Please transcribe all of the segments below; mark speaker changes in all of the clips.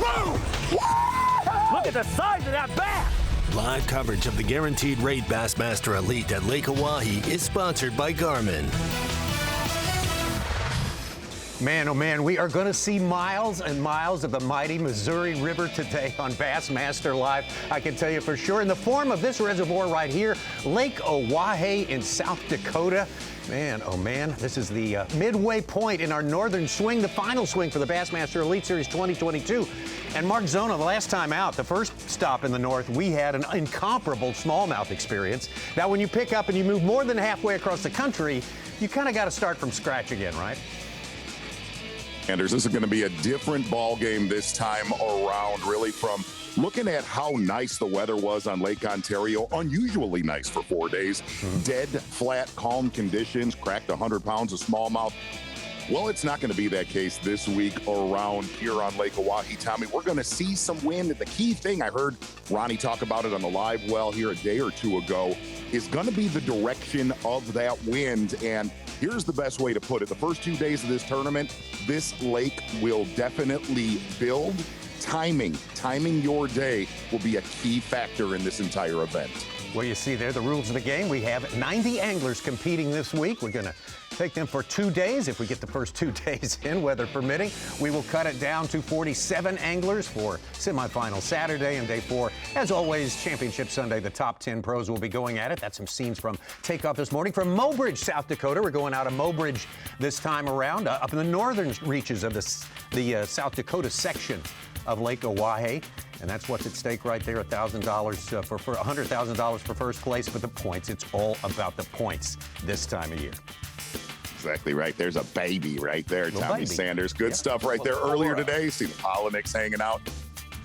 Speaker 1: Look at the size of that bass!
Speaker 2: Live coverage of the Guaranteed Rate Bassmaster Elite at Lake Oahe is sponsored by Garmin.
Speaker 3: Man, oh man, we are going to see miles and miles of the mighty Missouri River today on Bassmaster Live. I can tell you for sure, in the form of this reservoir right here, Lake Oahe in South Dakota. Man, oh man, this is the midway point in our northern swing, the final swing for the Bassmaster Elite Series 2022. And Mark Zona, the last time out, the first stop in the north, we had an incomparable smallmouth experience. Now, when you pick up and you move more than halfway across the country, you kind of got to start from scratch again, right?
Speaker 4: Anders, this is going to be a different ball game this time around, really, from looking at how nice the weather was on Lake Ontario, unusually nice for 4 days, dead, flat, calm conditions, cracked 100 pounds of smallmouth. Well, it's not going to be that case this week around here on Lake Oahe, Tommy. We're going to see some wind. The key thing, I heard Ronnie talk about it on the live well here a day or two ago, is going to be the direction of that wind. And here's the best way to put it. The first 2 days of this tournament, this lake will definitely build. Timing your day will be a key factor in this entire event.
Speaker 3: Well, you see there the rules of the game. We have 90 anglers competing this week. We're going to take them for 2 days. If we get the first 2 days in, weather permitting, we will cut it down to 47 anglers for semifinal Saturday and day 4. As always, Championship Sunday, the top 10 pros will be going at it. That's some scenes from takeoff this morning from Mobridge, South Dakota. We're going out of Mobridge this time around, up in the northern reaches of the South Dakota section of Lake Oahe. And that's what's at stake right there, $1,000 for $100,000 for first place. But the points, it's all about the points this time of year.
Speaker 4: Exactly right. There's a baby right there,
Speaker 3: Little
Speaker 4: Tommy
Speaker 3: baby.
Speaker 4: Sanders. Good stuff right there. Earlier today, see the Pollanicks hanging out.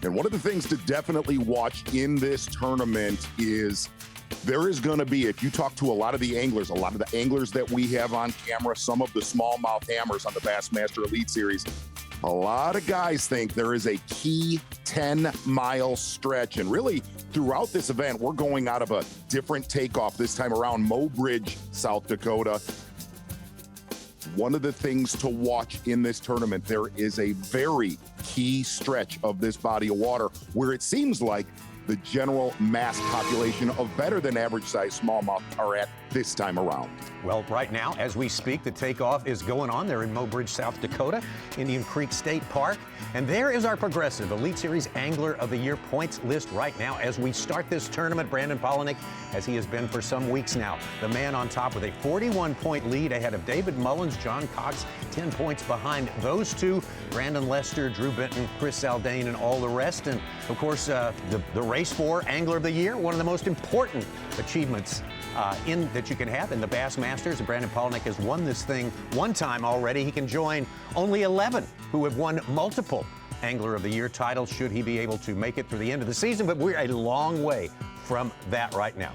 Speaker 4: And one of the things to definitely watch in this tournament is there is going to be, if you talk to a lot of the anglers that we have on camera, some of the smallmouth hammers on the Bassmaster Elite Series, a lot of guys think there is a key 10-mile stretch. And really, throughout this event, we're going out of a different takeoff this time around, Mobridge, South Dakota. One of the things to watch in this tournament, there is a very key stretch of this body of water where it seems like the general mass population of better than average size smallmouth are at this time around.
Speaker 3: Well, right now, as we speak, the takeoff is going on. They're in Mobridge, South Dakota, Indian Creek State Park. And there is our progressive Elite Series Angler of the Year points list right now as we start this tournament. Brandon Pollanick, as he has been for some weeks now, the man on top with a 41-point lead ahead of David Mullins, John Cox, 10 points behind those two, Brandon Lester, Drew Benton, Chris Saldane, and all the rest. And, of course, the race for Angler of the Year, one of the most important achievements that you can have in the Bassmasters. And Brandon Pollanick has won this thing one time already. He can join only 11 who have won multiple Angler of the Year titles should he be able to make it through the end of the season. But we're a long way from that right now.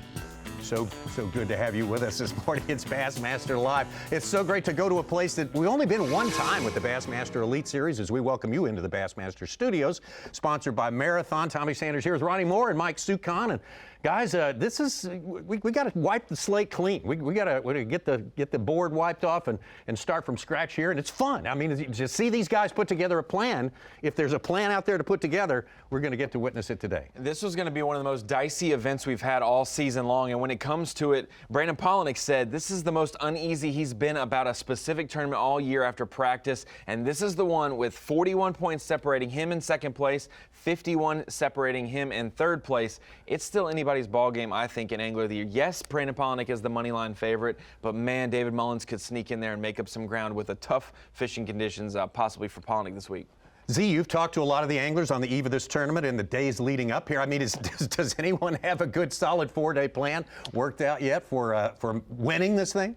Speaker 3: So good to have you with us this morning. It's Bassmaster Live. It's so great to go to a place that we've only been one time with the Bassmaster Elite Series as we welcome you into the Bassmaster Studios, sponsored by Marathon. Tommy Sanders here with Ronnie Moore and Mike Sukan. And guys, this is we got to wipe the slate clean. We got to get the board wiped off and start from scratch here, and it's fun. I mean, to see these guys put together a plan. If there's a plan out there to put together, we're going to get to witness it today.
Speaker 5: This was going to be one of the most dicey events we've had all season long, and when it comes to it, Brandon Pollanick said this is the most uneasy he's been about a specific tournament all year after practice, and this is the one with 41 points separating him in second place, 51 separating him in third place. It's still anybody's ball game, I think, in Angler of the Year. Yes, Brandon Pollanick is the moneyline favorite, but man, David Mullins could sneak in there and make up some ground with the tough fishing conditions possibly for Pollanick this week.
Speaker 3: Z, you've talked to a lot of the anglers on the eve of this tournament and the days leading up here. I mean, does anyone have a good, solid 4-day plan worked out yet for winning this thing?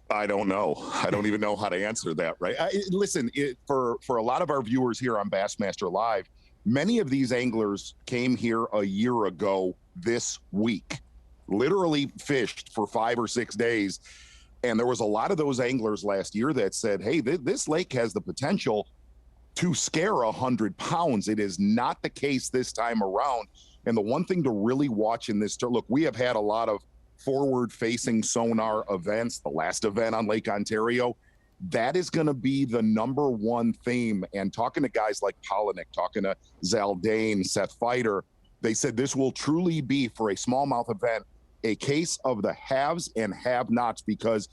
Speaker 4: I don't know. I don't even know how to answer that, right? Listen, for a lot of our viewers here on Bassmaster Live, many of these anglers came here a year ago this week, literally fished for 5 or 6 days. And there was a lot of those anglers last year that said, hey, this lake has the potential to scare 100 pounds. It is not the case this time around. And the one thing to really watch in this, look, we have had a lot of forward-facing sonar events. The last event on Lake Ontario, that is going to be the number one theme. And talking to guys like Pollanick, talking to Zaldane, Seth Fighter, they said this will truly be, for a smallmouth event, a case of the haves and have-nots, because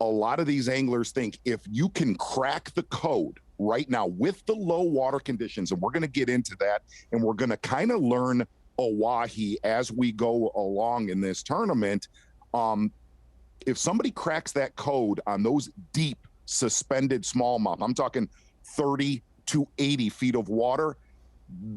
Speaker 4: a lot of these anglers think if you can crack the code right now with the low water conditions, and we're going to get into that, and we're going to kind of learn Oahe as we go along in this tournament. If somebody cracks that code on those deep suspended smallmouth, I'm talking 30 to 80 feet of water,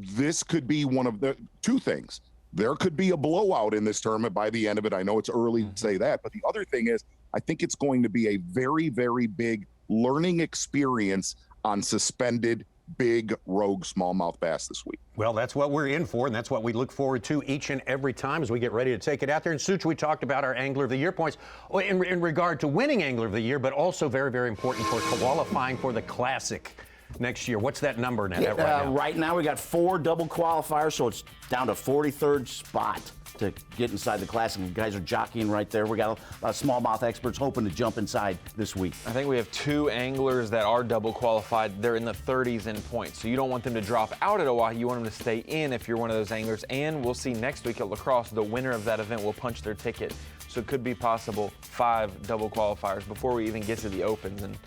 Speaker 4: this could be one of the two things. There could be a blowout in this tournament by the end of it. I know it's early to say that, but the other thing is, I think it's going to be a very, very big learning experience on suspended big rogue smallmouth bass this week.
Speaker 3: Well, that's what we're in for, and that's what we look forward to each and every time as we get ready to take it out there. And Such, we talked about our Angler of the Year points in regard to winning Angler of the Year, but also very, very important for qualifying for the Classic next year. What's that number now?
Speaker 6: Right now we got 4 double qualifiers, so it's down to 43rd spot to get inside the Classic. You guys are jockeying right there. We got a lot of smallmouth experts hoping to jump inside this week.
Speaker 5: I think we have 2 anglers that are double qualified. They're in the 30s in points, so you don't want them to drop out at Oahe. You want them to stay in if you're one of those anglers. And we'll see next week at La Crosse, the winner of that event will punch their ticket. So it could be possible 5 double qualifiers before we even get to the Opens. And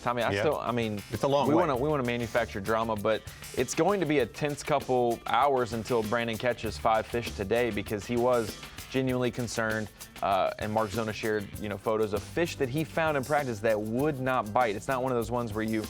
Speaker 5: Tommy, it's a long way. We want to manufacture drama, but it's going to be a tense couple hours until Brandon catches 5 fish today, because he was genuinely concerned. And Mark Zona shared, photos of fish that he found in practice that would not bite. It's not one of those ones where you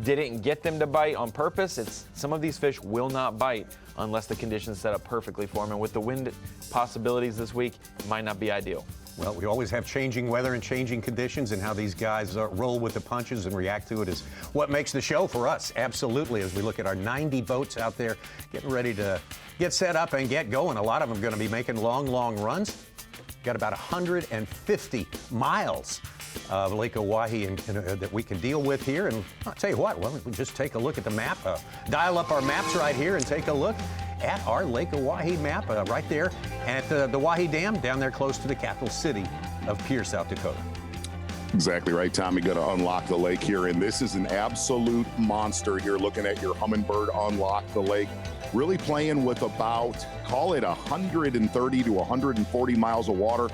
Speaker 5: didn't get them to bite on purpose. It's some of these fish will not bite unless the conditions set up perfectly for them. And with the wind possibilities this week, it might not be ideal.
Speaker 3: Well, we always have changing weather and changing conditions, and how these guys roll with the punches and react to it is what makes the show for us. Absolutely, as we look at our 90 boats out there getting ready to get set up and get going. A lot of them are going to be making long, long runs. Got about 150 miles of Lake Oahe that we can deal with here. And I'll tell you what, we just take a look at the map, dial up our maps right here and take a look at our Lake Oahe map right there at the Oahe Dam down there close to the capital city of Pierce, South Dakota.
Speaker 4: Exactly right, Tommy. Got to unlock the lake here, and this is an absolute monster here. Looking at your Humminbird unlock the lake, really playing with about, call it 130 to 140 miles of water.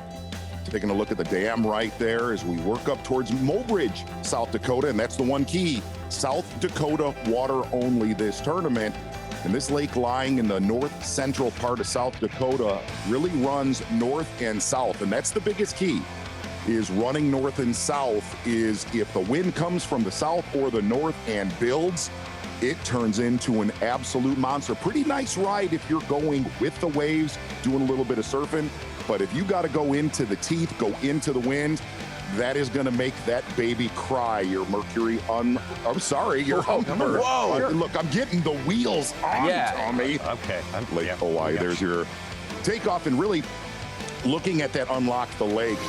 Speaker 4: Taking a look at the dam right there as we work up towards Mobridge, South Dakota, and that's the one key. South Dakota water only this tournament. And this lake, lying in the north central part of South Dakota, really runs north and south. And that's the biggest key, is running north and south. Is if the wind comes from the south or the north and builds, it turns into an absolute monster. Pretty nice ride if you're going with the waves, doing a little bit of surfing. But if you got to go into the teeth, go into the wind, that is going to make that baby cry. Your Mercury your Humminbird.
Speaker 6: Whoa!
Speaker 4: Look, I'm getting the wheels on, Tommy.
Speaker 3: Okay.
Speaker 4: Lake Oahe, there's your takeoff. And really looking at that unlock the lake,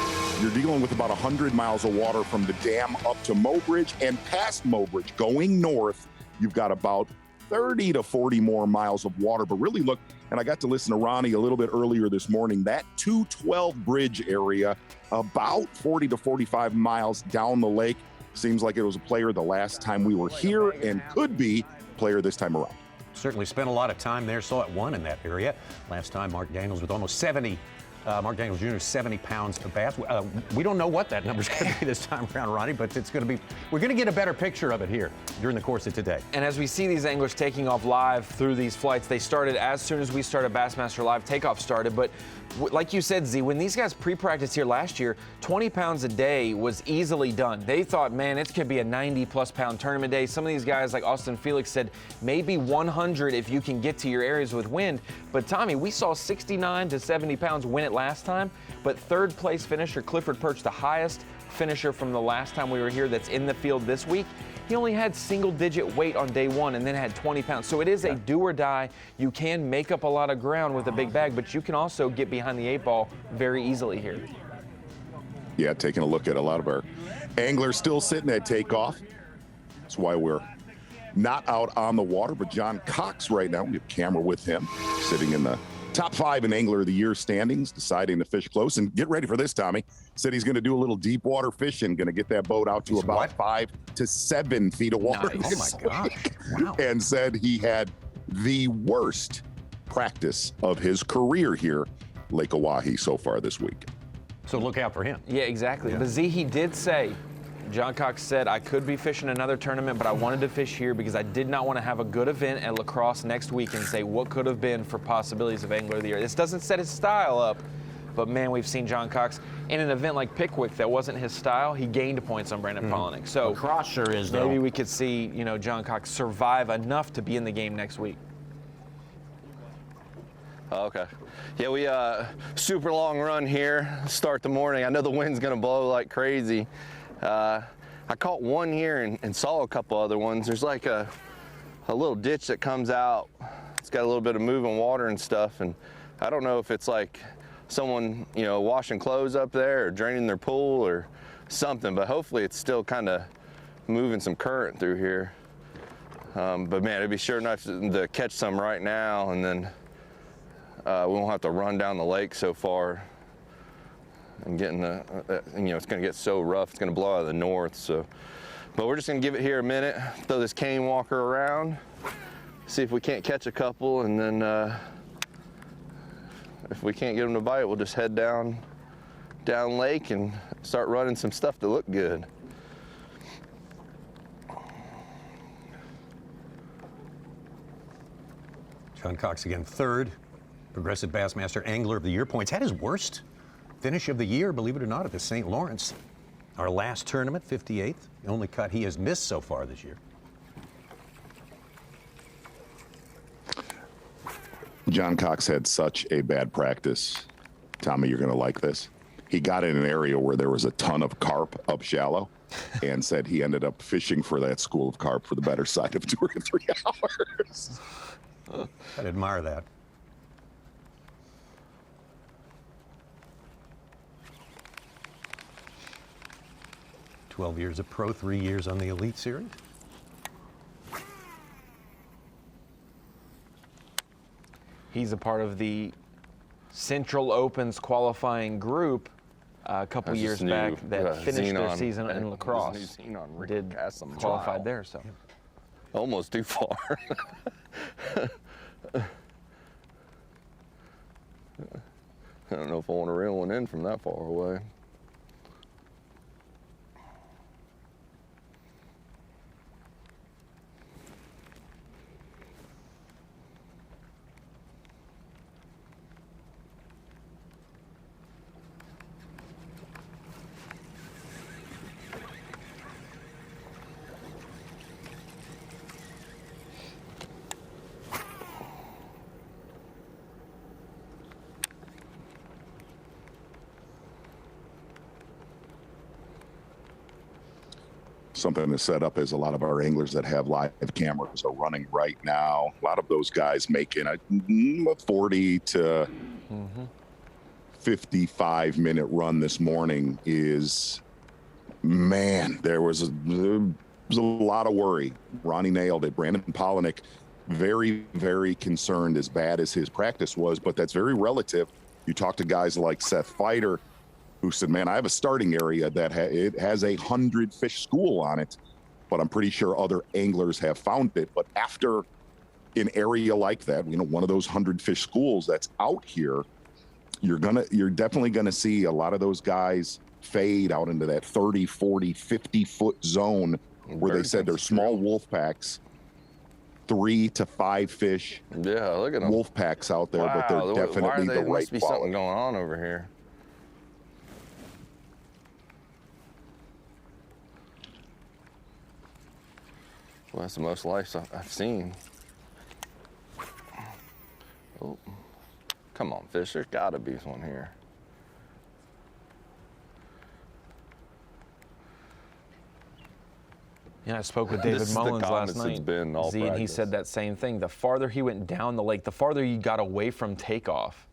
Speaker 4: you're dealing with about 100 miles of water from the dam up to Mobridge, and past Mobridge, going north, you've got about 30 to 40 more miles of water. But really look, and I got to listen to Ronnie a little bit earlier this morning, that 212 bridge area, about 40 to 45 miles down the lake, seems like it was a player the last time we were here, and could be player this time around.
Speaker 3: Certainly spent a lot of time there, saw it won in that area. Last time, Mark Daniels with almost 70. Mark Daniels Jr. 70 pounds of bass. We don't know what that number's going to be this time around, Ronnie, but it's going to be. We're going to get a better picture of it here during the course of today.
Speaker 5: And as we see these anglers taking off live through these flights, they started as soon as we started Bassmaster Live. Takeoff started, but like you said, Z, when these guys pre-practiced here last year, 20 pounds a day was easily done. They thought, man, it's going to be a 90-plus pound tournament day. Some of these guys, like Austin Felix, said maybe 100 if you can get to your areas with wind. But Tommy, we saw 69 to 70 pounds win it last time, but third place finisher Clifford Perch, the highest finisher from the last time we were here that's in the field this week, he only had single-digit weight on day one and then had 20 pounds. So it is a do or die. You can make up a lot of ground with a big bag, but you can also get behind the 8-ball very easily here.
Speaker 4: Yeah, taking a look at a lot of our anglers still sitting at takeoff. That's why we're not out on the water, but John Cox right now, we have a camera with him, sitting in the top 5 in Angler of the Year standings, deciding to fish close. And get ready for this, Tommy. Said he's going to do a little deep water fishing, going to get that boat out to about 5 to 7 feet of water.
Speaker 5: Nice.
Speaker 3: Oh, my gosh. Wow.
Speaker 4: And said he had the worst practice of his career here, Lake Oahe, so far this week.
Speaker 3: So look out for him.
Speaker 5: Yeah, exactly. But Z, he did say, John Cox said, I could be fishing another tournament, but I wanted to fish here because I did not want to have a good event at La Crosse next week and say what could have been for possibilities of Angler of the Year. This doesn't set his style up, but man, we've seen John Cox in an event like Pickwick that wasn't his style. He gained points on Brandon Pollanick. So
Speaker 6: La Crosse sure is, though.
Speaker 5: maybe we could see, John Cox survive enough to be in the game next week.
Speaker 7: Okay. Yeah, we super long run here, start the morning. I know the wind's gonna blow like crazy. I caught one here and saw a couple other ones. There's like a little ditch that comes out. It's got a little bit of moving water and stuff, and I don't know if it's like someone, washing clothes up there or draining their pool or something, but hopefully it's still kind of moving some current through here. But man, it'd be sure nice to catch some right now, and then we won't have to run down the lake so far and getting it's going to get so rough. It's going to blow out of the north. So, but we're just going to give it here a minute, throw this cane walker around, see if we can't catch a couple, and then if we can't get them to bite, we'll just head down lake and start running some stuff to look good.
Speaker 3: John Cox again, 3rd. Progressive Bassmaster Angler of the Year points. Had his worst finish of the year, believe it or not, at the St. Lawrence. Our last tournament, 58th. The only cut he has missed so far this year.
Speaker 4: John Cox had such a bad practice. Tommy, you're going to like this. He got in an area where there was a ton of carp up shallow and said he ended up fishing for that school of carp for the better side of 2 or 3 hours.
Speaker 3: I'd admire that. 12 years of pro, 3 years on the Elite Series.
Speaker 5: He's a part of the Central Opens qualifying group a couple years back that finished their season in La Crosse. Did qualified there, so.
Speaker 7: Almost too far. I don't know if I want to reel one in from that far away.
Speaker 4: Something to set up is a lot of our anglers that have live cameras are running right now. A lot of those guys making a 40 to 55-minute run this morning is, man, there was a lot of worry. Ronnie nailed it. Brandon Pollanick, very, very concerned, as bad as his practice was, but that's very relative. You talk to guys like Seth Fighter, who said, man, I have a starting area that it has 100 fish school on it, but I'm pretty sure other anglers have found it. But after an area like that, one of those 100 fish schools that's out here, you're definitely gonna see a lot of those guys fade out into that 30, 40, 50-foot zone where they said they're small wolf packs, 3 to 5 fish.
Speaker 7: Yeah, look at them.
Speaker 4: Wolf packs out there, but they're definitely the right
Speaker 7: must be
Speaker 4: quality.
Speaker 7: something going on over here. Well, that's the most life I've seen. Oh, come on, fish. There's got to be one here.
Speaker 5: Yeah, I spoke with David Mullins last night, and he said that same thing. The farther he went down the lake, the farther you got away from takeoff,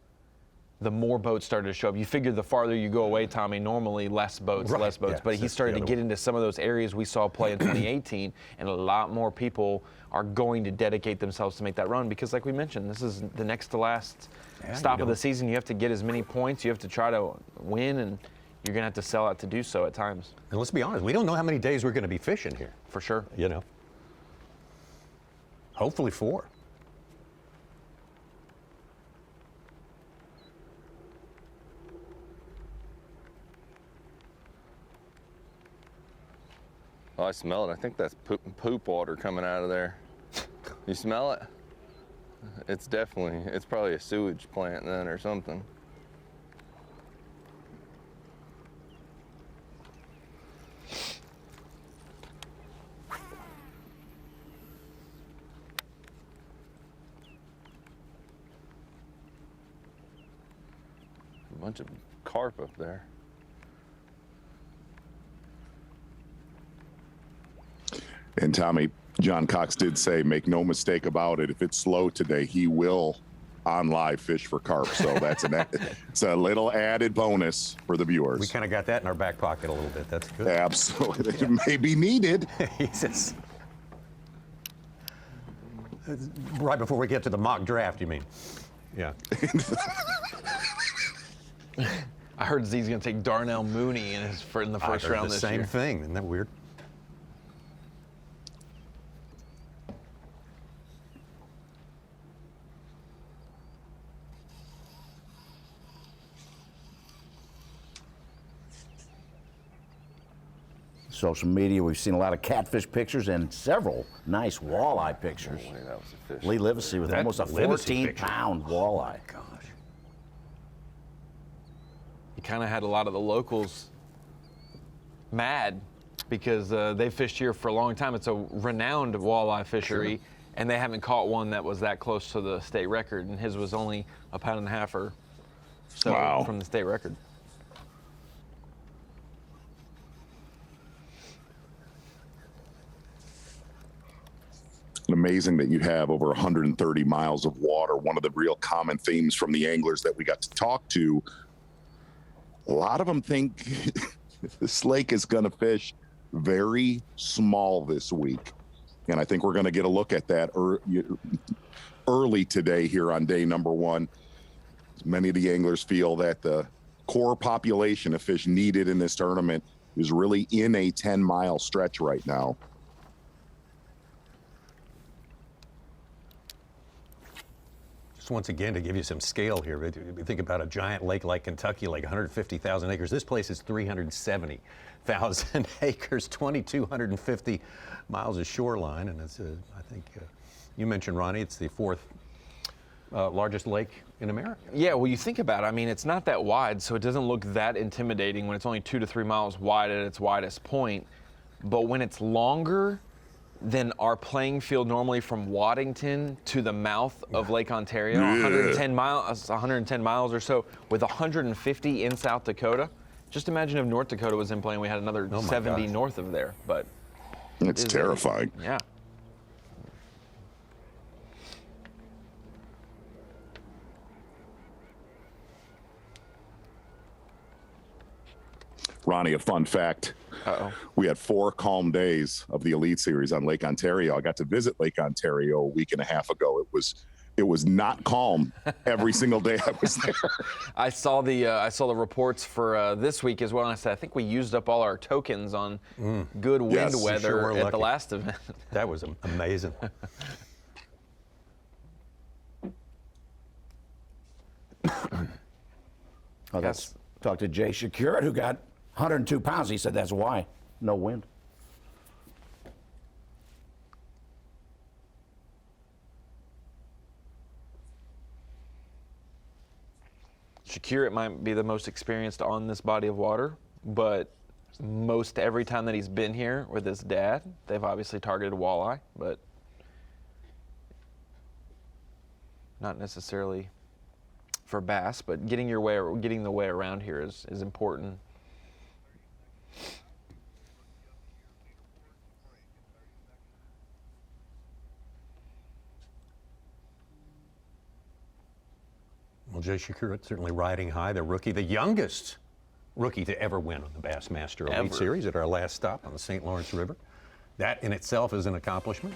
Speaker 5: the more boats started to show up. You figure the farther you go away, Tommy, normally less boats,
Speaker 3: Right,
Speaker 5: less boats.
Speaker 3: yeah,
Speaker 5: But he
Speaker 3: that's
Speaker 5: started
Speaker 3: the
Speaker 5: to
Speaker 3: other
Speaker 5: get
Speaker 3: one.
Speaker 5: into some of those areas we saw play in 2018, and a lot more people are going to dedicate themselves to make that run because, like we mentioned, this is the next to last stop of the season. You have to get as many points. You have to try to win, and you're going to have to sell out to do so at times.
Speaker 3: And let's be honest, we don't know how many days we're going to be fishing here.
Speaker 5: For sure.
Speaker 3: You know. Hopefully 4.
Speaker 7: Oh, I smell it. I think that's poop water coming out of there. You smell it? It's probably a sewage plant then or something. A bunch of carp up there.
Speaker 4: And Tommy, John Cox did say, make no mistake about it, if it's slow today, he will on live fish for carp. So that's it's a little added bonus for the viewers.
Speaker 3: We kind of got that in our back pocket a little bit. That's good.
Speaker 4: Absolutely. It may be needed.
Speaker 3: Jesus. Right before we get to the mock draft, you mean? Yeah.
Speaker 5: I heard Z's going to take Darnell Mooney in the first round this year.
Speaker 3: Same thing. Isn't that weird?
Speaker 6: Social media, we've seen a lot of catfish pictures and several nice walleye pictures.
Speaker 7: Oh, wait, that was a fish.
Speaker 6: Lee Livesey with
Speaker 3: That's
Speaker 6: almost a
Speaker 3: Livesey picture.
Speaker 6: 14-pound walleye.
Speaker 3: Gosh.
Speaker 5: He kind of had a lot of the locals mad because they fished here for a long time. It's a renowned walleye fishery, and they haven't caught one that was that close to the state record, and his was only a pound and a half or so from the state record.
Speaker 4: Amazing that you have over 130 miles of water. One of the real common themes from the anglers that we got to talk to, a lot of them think this lake is going to fish very small this week. And I think we're going to get a look at that early today here on day number 1. Many of the anglers feel that the core population of fish needed in this tournament is really in a 10-mile stretch right now.
Speaker 3: Once again, to give you some scale here, if you think about a giant lake like Kentucky, like 150,000 acres. This place is 370,000 acres, 2,250 miles of shoreline, and it's, I think, you mentioned, Ronnie, it's the 4th largest lake in America.
Speaker 5: Yeah, well, you think about it. I mean, it's not that wide, so it doesn't look that intimidating when it's only 2 to 3 miles wide at its widest point. But when it's longer than our playing field normally from Waddington to the mouth of Lake Ontario, 110 miles or so, with 150 in South Dakota. Just imagine if North Dakota was in play and we had another 70 north of there. But
Speaker 4: it's terrifying.
Speaker 5: Yeah.
Speaker 4: Ronnie, a fun fact. We had 4 calm days of the Elite Series on Lake Ontario. I got to visit Lake Ontario a week and a half ago. It was not calm every single day I was there.
Speaker 5: I saw the reports for this week as well, and I said I think we used up all our tokens on good wind weather at the last event.
Speaker 3: That was amazing.
Speaker 6: Let's talk to Jay Shakira, who got 102 pounds. He said that's why. No wind.
Speaker 5: Shakira might be the most experienced on this body of water, but most every time that he's been here with his dad, they've obviously targeted walleye, but not necessarily for bass. But getting the way around here is important.
Speaker 3: Well, Well, Jay Shakur certainly riding high, the rookie, the youngest rookie to ever win on the Bassmaster Elite Series at our last stop on the St. Lawrence River. That in itself is an accomplishment.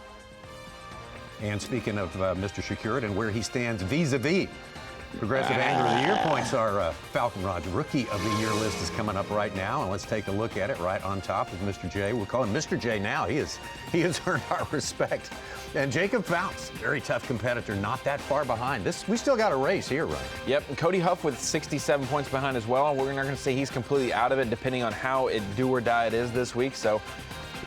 Speaker 3: And speaking of Mr. Shakur and where he stands vis-a-vis Progressive Angler of the Year points, our Falcon Rod's Rookie of the Year list is coming up right now, and let's take a look at it right on top of Mr. J. We'll call him Mr. J now. He has earned our respect. And Jacob Founts, very tough competitor, not that far behind. We still got a race here, right?
Speaker 5: Yep, and Cody Huff with 67 points behind as well. We're not going to say he's completely out of it, depending on how do or die it is this week. So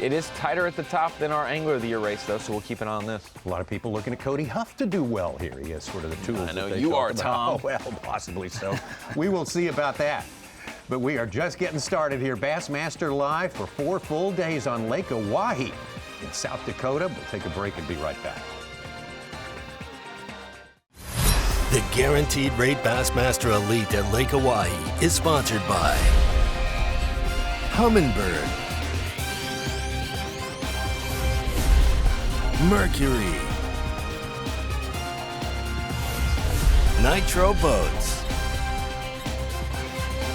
Speaker 5: it is tighter at the top than our Angler of the Year race, though, so we'll keep an eye on this.
Speaker 3: A lot of people looking at Cody Huff to do well here. He has sort of the tools.
Speaker 5: I know
Speaker 3: that
Speaker 5: you are,
Speaker 3: about.
Speaker 5: Tom.
Speaker 3: Oh, well, possibly so. We will see about that. But we are just getting started here. Bassmaster Live for 4 full days on Lake Oahe in South Dakota. We'll take a break and be right back.
Speaker 2: The Guaranteed Rate Bassmaster Elite at Lake Oahe is sponsored by Humminbird, Mercury, Nitro Boats,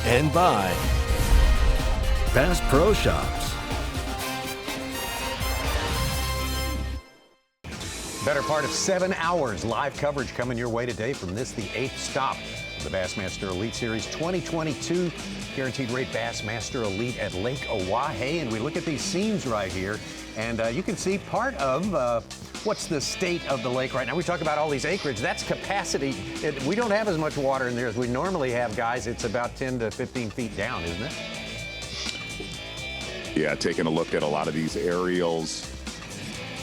Speaker 2: and by Bass Pro Shops.
Speaker 3: Better part of 7 hours live coverage coming your way today from this, the 8th stop of the Bassmaster Elite Series 2022 Guaranteed Rate Bassmaster Elite at Lake Oahe. And we look at these scenes right here, and you can see part of what's the state of the lake right now. We talk about all these acreage. That's capacity. We don't have as much water in there as we normally have, guys. It's about 10 to 15 feet down, isn't it?
Speaker 4: Yeah, taking a look at a lot of these aerials,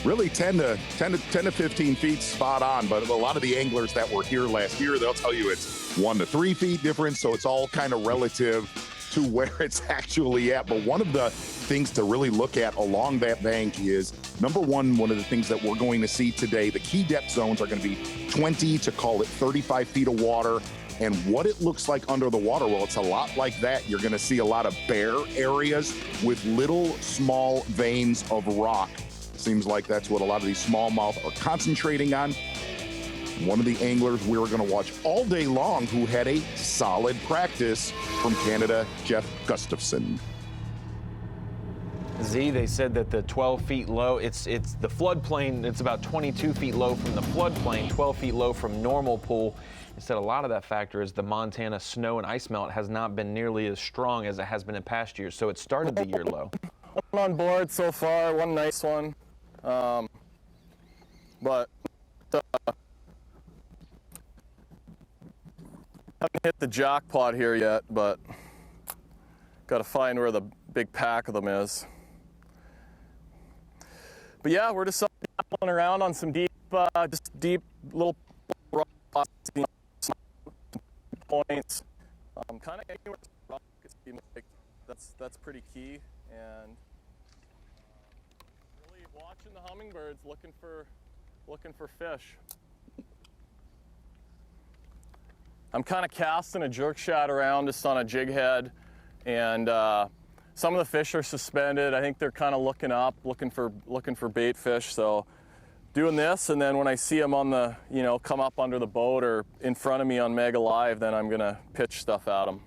Speaker 4: really 10 to 15 feet spot on, but a lot of the anglers that were here last year, they'll tell you it's 1 to 3 feet difference, so it's all kind of relative to where it's actually at. But one of the things to really look at along that bank is, number one of the things that we're going to see today, the key depth zones are going to be 20 to call it 35 feet of water. And what it looks like under the water, well, it's a lot like that. You're going to see a lot of bare areas with little small veins of rock. Seems like that's what a lot of these smallmouth are concentrating on. One of the anglers we were going to watch all day long who had a solid practice from Canada, Jeff Gustafson.
Speaker 5: Z, they said that the 12 feet low, it's the floodplain, it's about 22 feet low from the floodplain, 12 feet low from normal pool. They said a lot of that factor is the Montana snow and ice melt has not been nearly as strong as it has been in past years, so it started the year low.
Speaker 8: One on board so far, one nice one. Haven't hit the jackpot here yet, but got to find where the big pack of them is. But yeah, we're just dabbling around on some deep little rocks, points. Kind of anywhere rock is that's pretty key, and really watching the hummingbirds, looking for fish. I'm kind of casting a jerk shot around just on a jig head, and some of the fish are suspended. I think they're kind of looking up, looking for bait fish. So doing this, and then when I see them on the, come up under the boat or in front of me on Mega Live, then I'm gonna pitch stuff at them.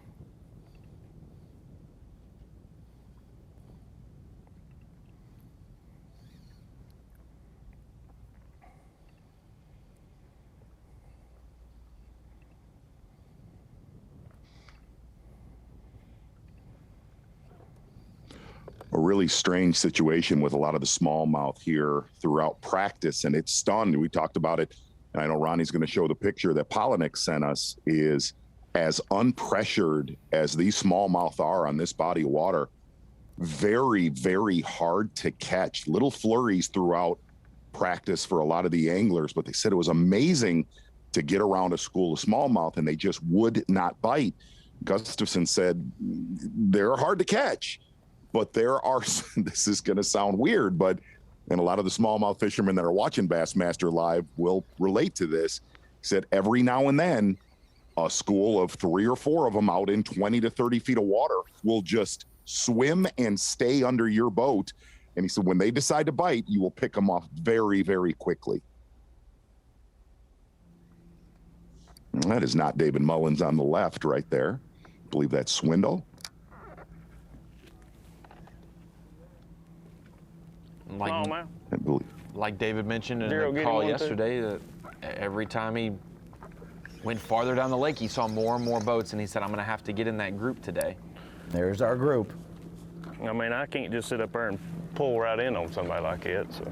Speaker 4: A really strange situation with a lot of the smallmouth here throughout practice, and it's stunned. We talked about it, and I know Ronnie's going to show the picture that Pollanick sent us, is as unpressured as these smallmouth are on this body of water, very, very hard to catch. Little flurries throughout practice for a lot of the anglers, but they said it was amazing to get around a school of smallmouth, and they just would not bite. Gustafson said they're hard to catch. But there are, this is going to sound weird, but, and a lot of the smallmouth fishermen that are watching Bassmaster Live will relate to this. He said every now and then, a school of 3 or 4 of them out in 20 to 30 feet of water will just swim and stay under your boat. And he said when they decide to bite, you will pick them off very, very quickly. That is not David Mullins on the left right there. I believe that's Swindle.
Speaker 5: Like,
Speaker 8: man.
Speaker 4: I believe.
Speaker 5: like David mentioned in
Speaker 8: Daryl,
Speaker 5: the
Speaker 8: get
Speaker 5: call
Speaker 8: him one, too.
Speaker 5: yesterday, that every time he went farther down the lake, he saw more and more boats, and he said, I'm going to have to get in that group today.
Speaker 6: There's our group.
Speaker 1: I mean, I can't just sit up there and pull right in on somebody like that. So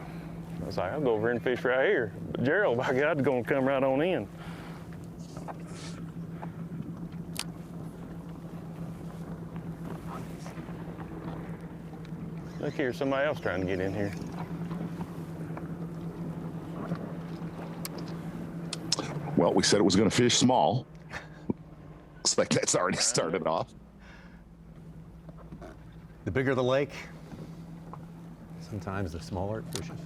Speaker 1: I was like, I'll go over and fish right here. But Gerald, by God, is going to come right on in. Look here, somebody else trying to get in here.
Speaker 4: Well, we said it was going to fish small. Looks like that's already started off.
Speaker 3: The bigger the lake, sometimes the smaller it fishes.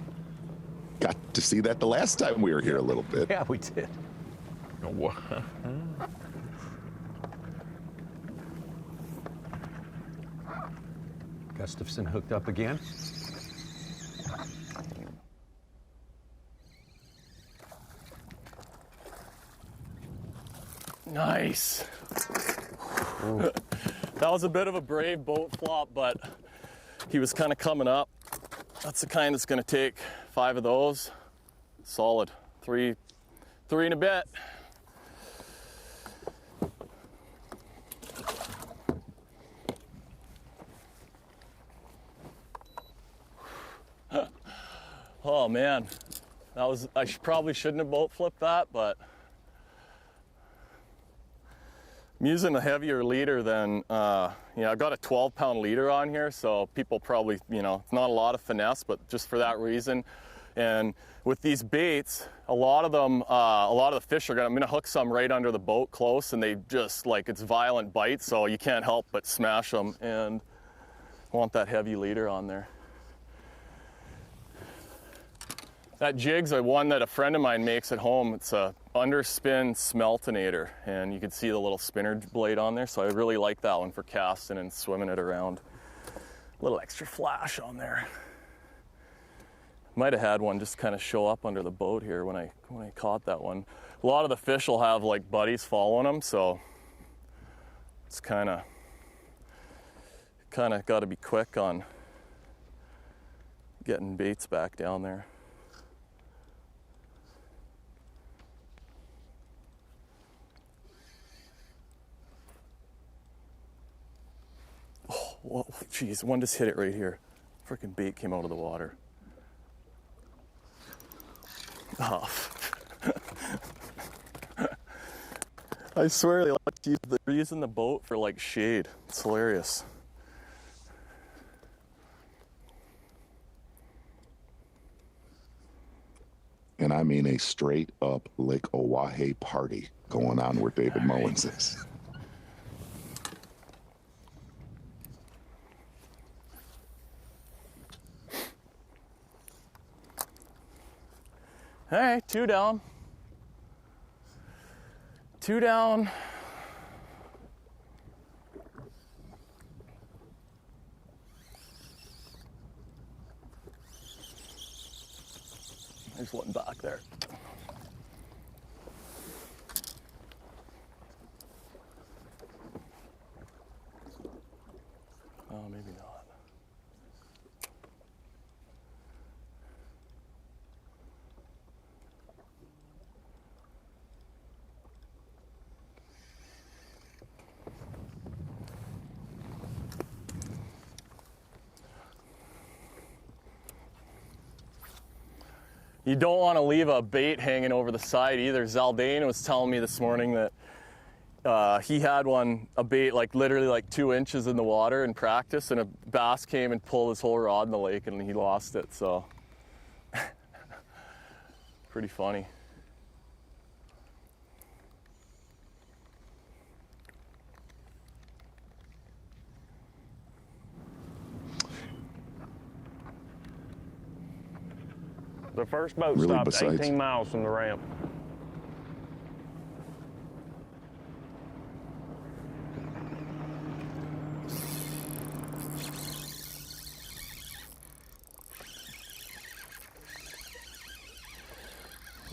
Speaker 4: Got to see that the last time we were here a little bit.
Speaker 3: Yeah, we did. Gustafson hooked up again.
Speaker 8: Nice. That was a bit of a brave boat flop, but he was kind of coming up. That's the kind that's going to take 5 of those. Solid. Three and a bit. Oh man, that was, probably shouldn't have boat flipped that, but I'm using a heavier leader than, I've got a 12-pound leader on here, so people probably, it's not a lot of finesse, but just for that reason. And with these baits, a lot of the fish I'm gonna hook some right under the boat close, and they just, it's violent bites, so you can't help but smash them, and I want that heavy leader on there. That jig's one that a friend of mine makes at home. It's a underspin smeltonator, and you can see the little spinner blade on there, so I really like that one for casting and swimming it around. A little extra flash on there. Might have had one just kind of show up under the boat here when I caught that one. A lot of the fish will have buddies following them, so it's kind of got to be quick on getting baits back down there. Whoa, geez, one just hit it right here. Freaking bait came out of the water. Oh. I swear they're using the boat for shade. It's hilarious.
Speaker 4: And I mean a straight up Lake Oahe party going on where David Mullins is.
Speaker 8: All right, 2 down. 2 down. There's one back there. Oh, maybe not. You don't want to leave a bait hanging over the side either. Zaldane was telling me this morning that he had a bait literally 2 inches in the water in practice, and a bass came and pulled his whole rod in the lake and he lost it, so pretty funny.
Speaker 1: The first boat
Speaker 4: Really,
Speaker 1: stopped
Speaker 4: besides-
Speaker 1: 18 miles from the ramp.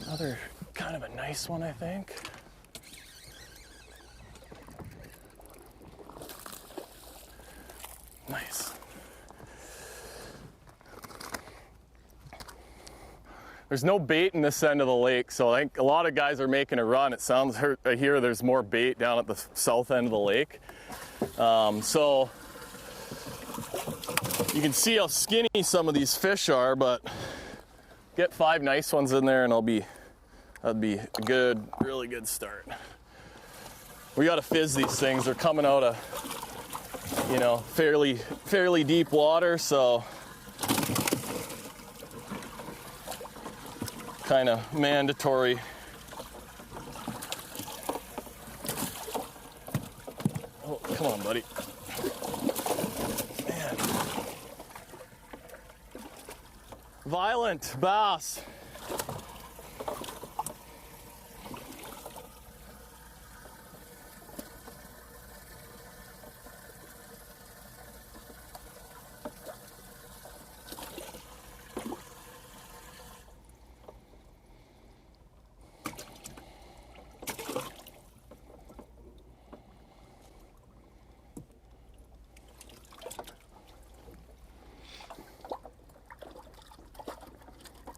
Speaker 8: Another kind of a nice one, I think. Nice. There's no bait in this end of the lake, so I think a lot of guys are making a run. It sounds, I hear there's more bait down at the south end of the lake. So you can see how skinny some of these fish are, but get 5 nice ones in there and that'd be a good, really good start. We gotta fizz these things. They're coming out of, you know, fairly deep water, so kind of mandatory. Oh, come on, buddy. Man. Violent bass.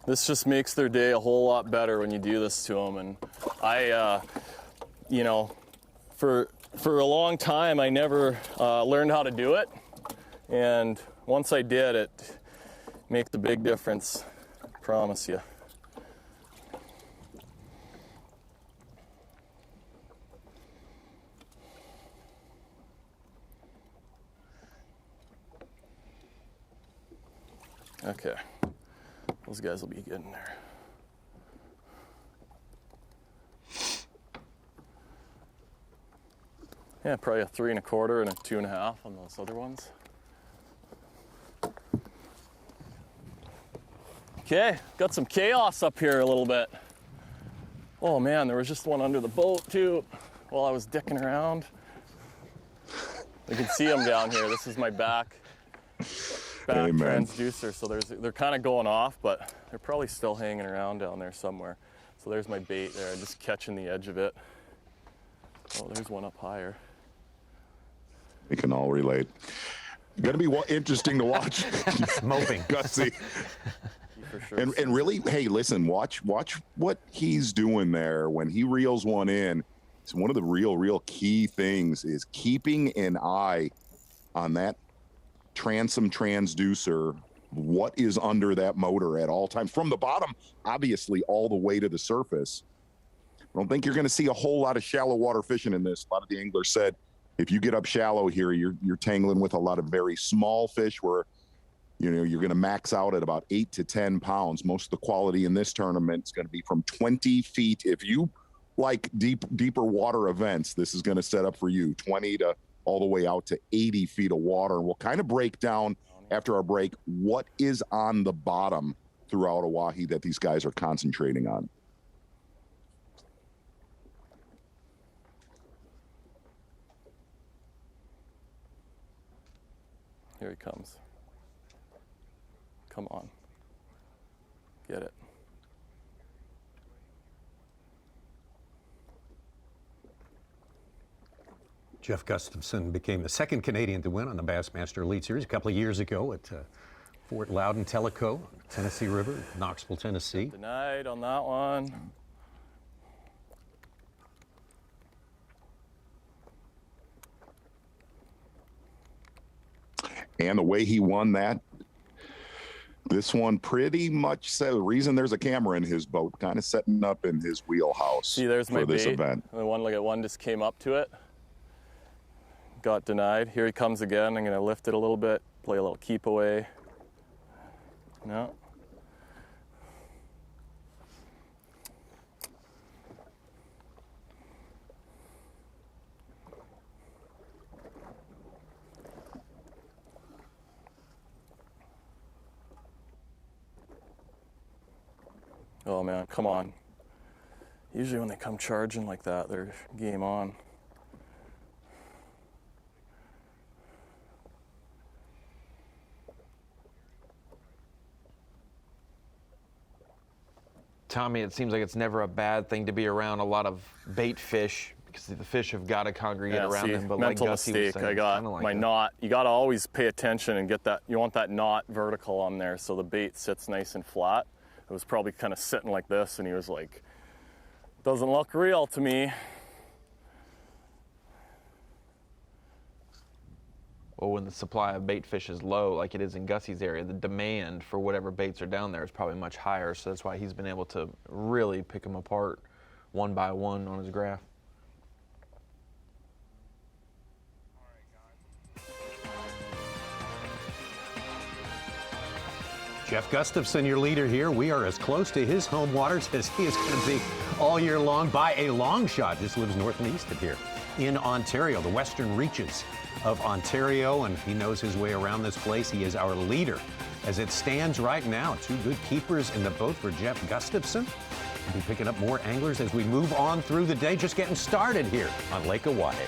Speaker 8: This just makes their day a whole lot better when you do this to them. And I, you know, for a long time, I never learned how to do it. And once I did, it makes a big difference, I promise you. Okay. Those guys will be getting there. Yeah, probably a 3 1/4 and a 2 1/2 on those other ones. Okay, got some chaos up here a little bit. Oh man, there was just one under the boat too while I was dicking around. You can see them down here. This is my back transducer, so they're kind of going off, but they're probably still hanging around down there somewhere. So there's my bait there. I'm just catching the edge of it. Oh, there's one up higher.
Speaker 4: We can all relate. Gonna be interesting to watch.
Speaker 3: Moping.
Speaker 4: Gussie.
Speaker 8: For sure.
Speaker 4: And really, hey, listen, watch what he's doing there when he reels one in. So one of the real key things is keeping an eye on that transom transducer, what is under that motor at all times, from the bottom, obviously, all the way to the surface. I don't think you're going to see a whole lot of shallow water fishing in this. A lot of the anglers said, if you get up shallow here, you're tangling with a lot of very small fish where, you know, you're going to max out at about 8 to 10 pounds. Most of the quality in this tournament is going to be from 20 feet. If you like deeper water events, this is going to set up for you 20 to all the way out to 80 feet of water. And we'll kind of break down after our break what is on the bottom throughout Oahe that these guys are concentrating on.
Speaker 8: Here he comes. Come on. Get it.
Speaker 3: Jeff Gustafson became the second Canadian to win on the Bassmaster Elite Series a couple of years ago at Fort Loudon, Tellico, Tennessee River, Knoxville, Tennessee.
Speaker 8: Denied on that one.
Speaker 4: And the way he won that, this one pretty much said the reason there's a camera in his boat, kind of setting up in his wheelhouse.
Speaker 8: See, there's my
Speaker 4: for this
Speaker 8: bait.
Speaker 4: event.
Speaker 8: And the one, look at one, just came up to it. Got denied. Here he comes again. I'm going to lift it a little bit, play a little keep away. No. Oh man, come on. Usually when they come charging like that, they're game on.
Speaker 5: Tommy, it seems like it's never a bad thing to be around a lot of bait fish because the fish have got to congregate around them. But
Speaker 8: mental
Speaker 5: like Gussie was
Speaker 8: mistake.
Speaker 5: saying,
Speaker 8: I got
Speaker 5: like
Speaker 8: my knot. You got to always pay attention and get that. You want that knot vertical on there so the bait sits nice and flat. It was probably kind of sitting like this, and he was like, "Doesn't look real to me."
Speaker 5: Well, when the supply of bait fish is low, like it is in Gussie's area, the demand for whatever baits are down there is probably much higher. So that's why he's been able to really pick them apart one by one on his graph.
Speaker 3: Jeff Gustafson, your leader here. We are as close to his home waters as he is going to be all year long by a long shot. Just lives north and east of here in Ontario, the western reaches of Ontario, and he knows his way around this place. He is our leader. As it stands right now, 2 good keepers in the boat for Jeff Gustafson. We'll be picking up more anglers as we move on through the day, just getting started here on Lake Oahe.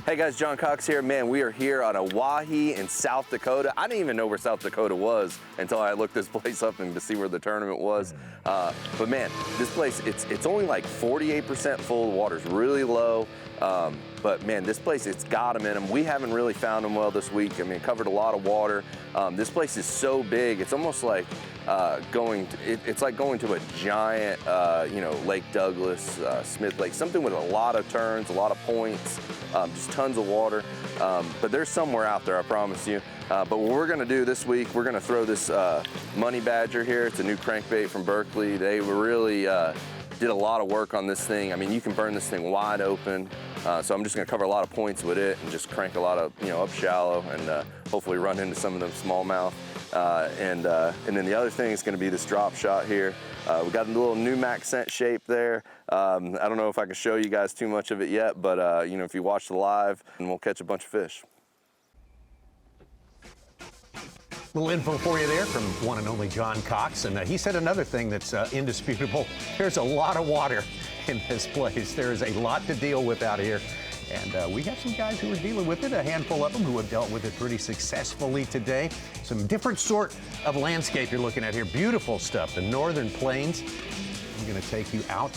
Speaker 7: Hey guys, John Cox here. Man, we are here on Oahe in South Dakota. I didn't even know where South Dakota was until I looked this place up and to see where the tournament was. But man, this place, it's only like 48% full. The water's really low. But man, this place, it's got them in them. We haven't really found them well this week. I mean, it covered a lot of water. This place is so big. It's almost like it's like going to a giant, Lake Douglas, Smith Lake, something with a lot of turns, a lot of points, just tons of water. But there's somewhere out there, I promise you. But what we're gonna do this week, we're gonna throw this Money Badger here. It's a new crankbait from Berkeley. They were really did a lot of work on this thing. I mean, you can burn this thing wide open. So I'm just gonna cover a lot of points with it and just crank a lot of, up shallow and hopefully run into some of them smallmouth. And then the other thing is gonna be this drop shot here. We got a little Numac scent shape there. I don't know if I can show you guys too much of it yet, but if you watch the live, and we'll catch a bunch of fish.
Speaker 3: Little info for you there from one and only John Cox, and he said another thing that's indisputable. There's a lot of water in this place. There is a lot to deal with out here, and we have some guys who are dealing with it, a handful of them who have dealt with it pretty successfully today. Some different sort of landscape you're looking at here. Beautiful stuff. The northern plains. I'm going to take you out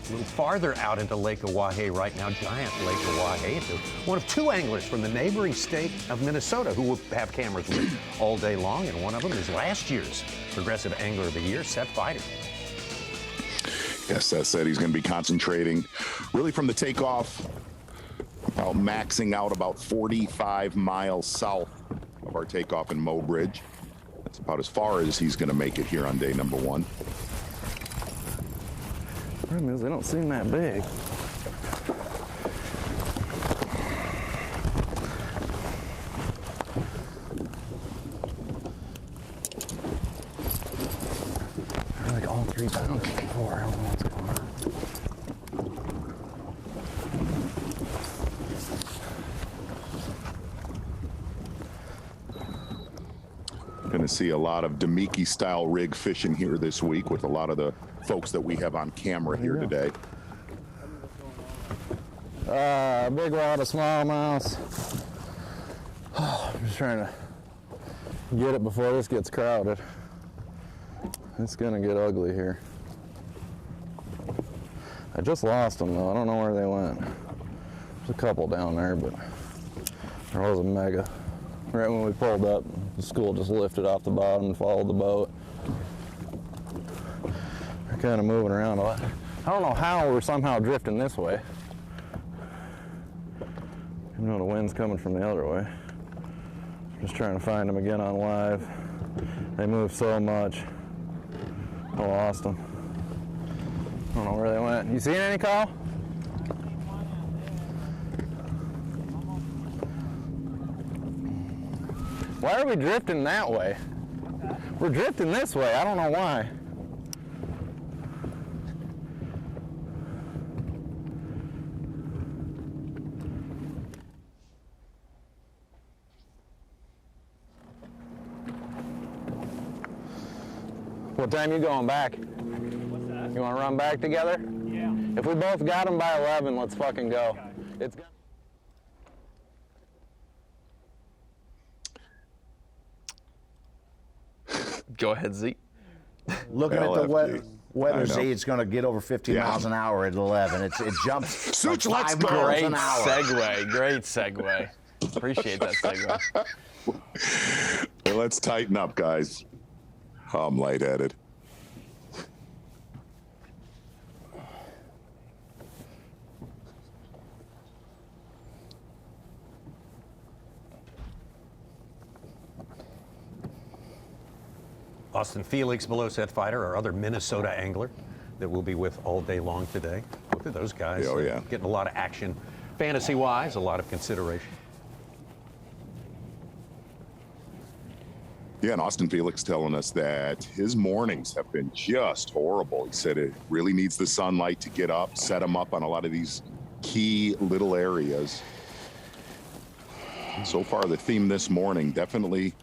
Speaker 3: a little farther out into Lake Oahe right now, giant Lake Oahe. It's one of 2 anglers from the neighboring state of Minnesota who will have cameras with all day long, and one of them is last year's Progressive Angler of the Year, Seth Fighter.
Speaker 4: Yes, Seth said he's going to be concentrating really from the takeoff, about maxing out about 45 miles south of our takeoff in Mobridge. That's about as far as he's going to make it here on day number 1.
Speaker 7: The problem is they don't seem that big. They're like all 3 pounds before. I don't know what's going on.
Speaker 4: Going to see a lot of Demiki style rig fishing here this week with a lot of the folks that we have on camera here today.
Speaker 8: Big wad of smallmouth. I'm just trying to get it before this gets crowded. It's gonna get ugly here. I just lost them though. I don't know where they went. There's a couple down there, but there was a mega. Right when we pulled up, the school just lifted off the bottom and followed the boat. They're kind of moving around a lot. I don't know how we're somehow drifting this way. You know the wind's coming from the other way. Just trying to find them again on live. They move so much. I lost them. I don't know where they went. You seen any, Kyle? Why are we drifting that way? We're drifting this way. I don't know why. What time you going back?
Speaker 9: What's that?
Speaker 8: You want to run back together?
Speaker 9: Yeah.
Speaker 8: If we both got them by 11, let's fucking go. It's
Speaker 5: Go ahead, Zeke.
Speaker 6: Looking at the weather, Z, it's going to get over 15
Speaker 4: Yeah.
Speaker 6: miles an hour at 11. It jumps
Speaker 4: Such,
Speaker 6: like
Speaker 4: let's
Speaker 6: 5
Speaker 4: go.
Speaker 6: miles
Speaker 5: Great
Speaker 6: an hour.
Speaker 5: segue. Great segue. Appreciate that segue.
Speaker 4: Hey, let's tighten up, guys. I'm lightheaded.
Speaker 3: Austin Felix below Seth Fighter, our other Minnesota angler that we'll be with all day long today. Both of those guys
Speaker 4: Oh, yeah.
Speaker 3: getting a lot of action fantasy-wise, a lot of consideration.
Speaker 4: Yeah, and Austin Felix telling us that his mornings have been just horrible. He said it really needs the sunlight to get up, set him up on a lot of these key little areas. So far, the theme this morning, definitely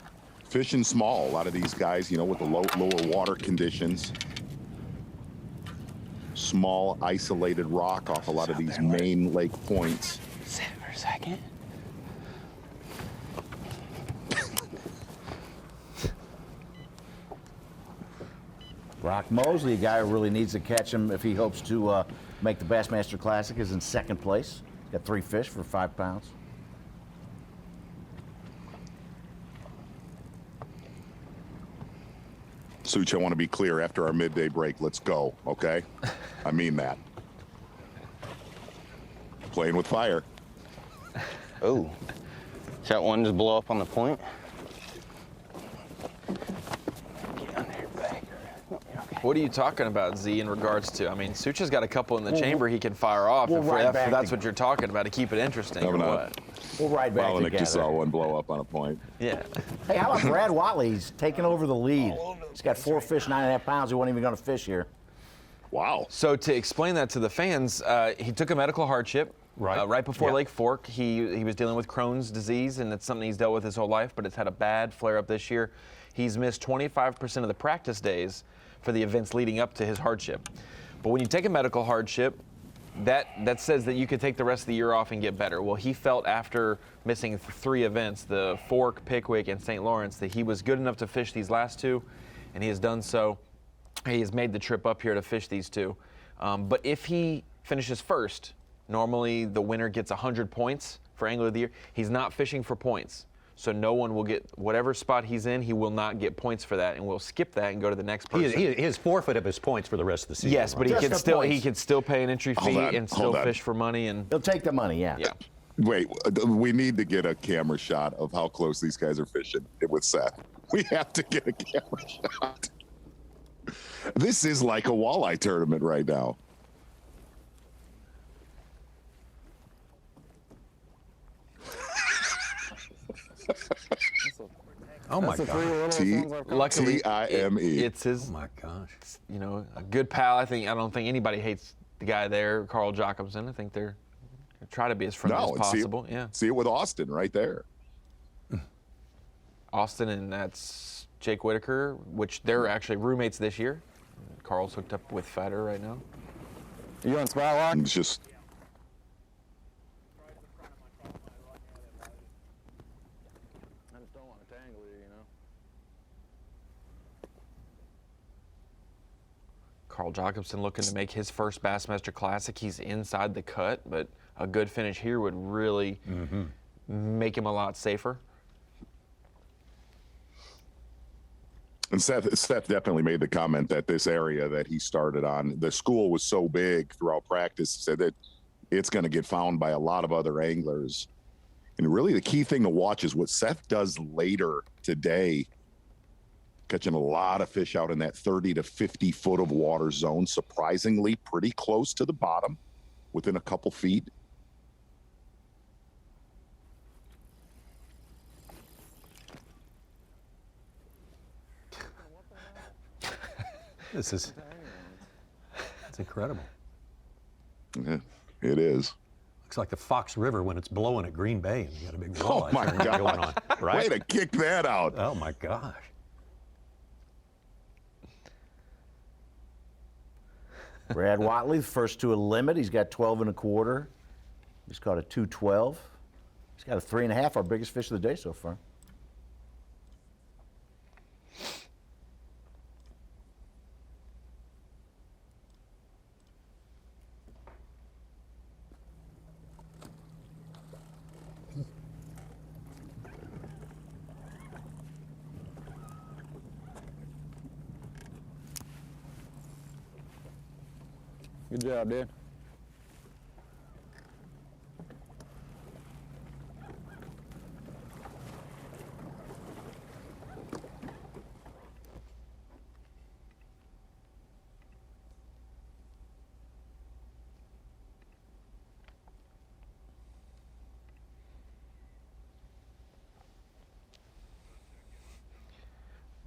Speaker 4: fishing small. A lot of these guys, you know, with the lower water conditions. Small, isolated rock off a lot of these main lake points.
Speaker 5: Sit for a second.
Speaker 6: Brock Mosley, a guy who really needs to catch him if he hopes to make the Bassmaster Classic, is in second place. Got 3 fish for 5 pounds.
Speaker 4: Such, I want to be clear, after our midday break, let's go, okay? I mean that. Playing with fire.
Speaker 7: Oh, that one just blow up on the point?
Speaker 5: What are you talking about, Z, in regards to? I mean, Sucha's got a couple in the chamber he can fire off
Speaker 6: we'll ride
Speaker 5: if
Speaker 6: back
Speaker 5: that's
Speaker 6: to-
Speaker 5: what you're talking about, to keep it interesting, or
Speaker 4: No, no.
Speaker 5: what?
Speaker 6: We'll ride back
Speaker 4: Pollanick just saw
Speaker 6: together.
Speaker 4: one blow up on a point.
Speaker 5: Yeah.
Speaker 6: Hey, how about Brad Watley? He's taking over the lead. He's got 4 fish, 9.5 pounds. He wasn't even going to fish here.
Speaker 4: Wow.
Speaker 5: So to explain that to the fans, he took a medical hardship. Right before
Speaker 3: Yep.
Speaker 5: Lake Fork, he was dealing with Crohn's disease, and it's something he's dealt with his whole life, but it's had a bad flare-up this year. He's missed 25% of the practice days for the events leading up to his hardship. But when you take a medical hardship, that says that you could take the rest of the year off and get better. Well, he felt after missing 3 events, the Fork, Pickwick, and St. Lawrence, that he was good enough to fish these last 2, and he has done so. He has made the trip up here to fish these 2. But if he finishes first, normally the winner gets 100 points for Angler of the Year. He's not fishing for points. So no one will get whatever spot he's in, he will not get points for that, and we'll skip that and go to the next person.
Speaker 3: He has forfeited his points for the rest of the season.
Speaker 5: Yes, but
Speaker 6: Just
Speaker 5: he
Speaker 6: the
Speaker 5: can
Speaker 6: points.
Speaker 5: still pay an entry fee
Speaker 4: Hold on,
Speaker 5: and
Speaker 4: hold
Speaker 5: still
Speaker 4: on.
Speaker 5: fish for money. And
Speaker 6: He'll take the money, yeah.
Speaker 5: yeah,
Speaker 4: Wait, we need to get a camera shot of how close these guys are fishing with Seth. We have to get a camera shot. This is like a walleye tournament right now.
Speaker 3: Oh my God.
Speaker 5: luckily
Speaker 4: Time.
Speaker 5: it's his.
Speaker 3: Oh my gosh.
Speaker 5: You know, a good pal. I don't think anybody hates the guy there, Carl Jacobson. I think they're try to be as friendly as
Speaker 4: and
Speaker 5: possible. Yeah,
Speaker 4: see it with Austin right there.
Speaker 5: Austin, and that's Jake Whitaker, which they're actually roommates this year. Carl's hooked up with Fighter right now.
Speaker 8: You on spot lock?
Speaker 4: It's just
Speaker 7: I just don't want to tangle you, you know?
Speaker 5: Carl Jacobson looking to make his first Bassmaster Classic. He's inside the cut, but a good finish here would really make him a lot safer.
Speaker 4: And Seth definitely made the comment that this area that he started on, the school was so big throughout practice, he said that it's going to get found by a lot of other anglers. And really the key thing to watch is what Seth does later today, catching a lot of fish out in that 30 to 50 foot of water zone, surprisingly pretty close to the bottom, within a couple feet.
Speaker 3: It's incredible.
Speaker 4: Yeah, it is.
Speaker 3: Looks like the Fox River when it's blowing at Green Bay and you got a big
Speaker 4: Oh
Speaker 3: walleye
Speaker 4: my
Speaker 3: tournament
Speaker 4: God.
Speaker 3: going on, right?
Speaker 4: Way to kick that out.
Speaker 3: Oh my gosh.
Speaker 6: Brad Watley, first to a limit. He's got 12 1/4. He's caught a 212. He's got a 3.5, our biggest fish of the day so far.
Speaker 9: Good job, dude.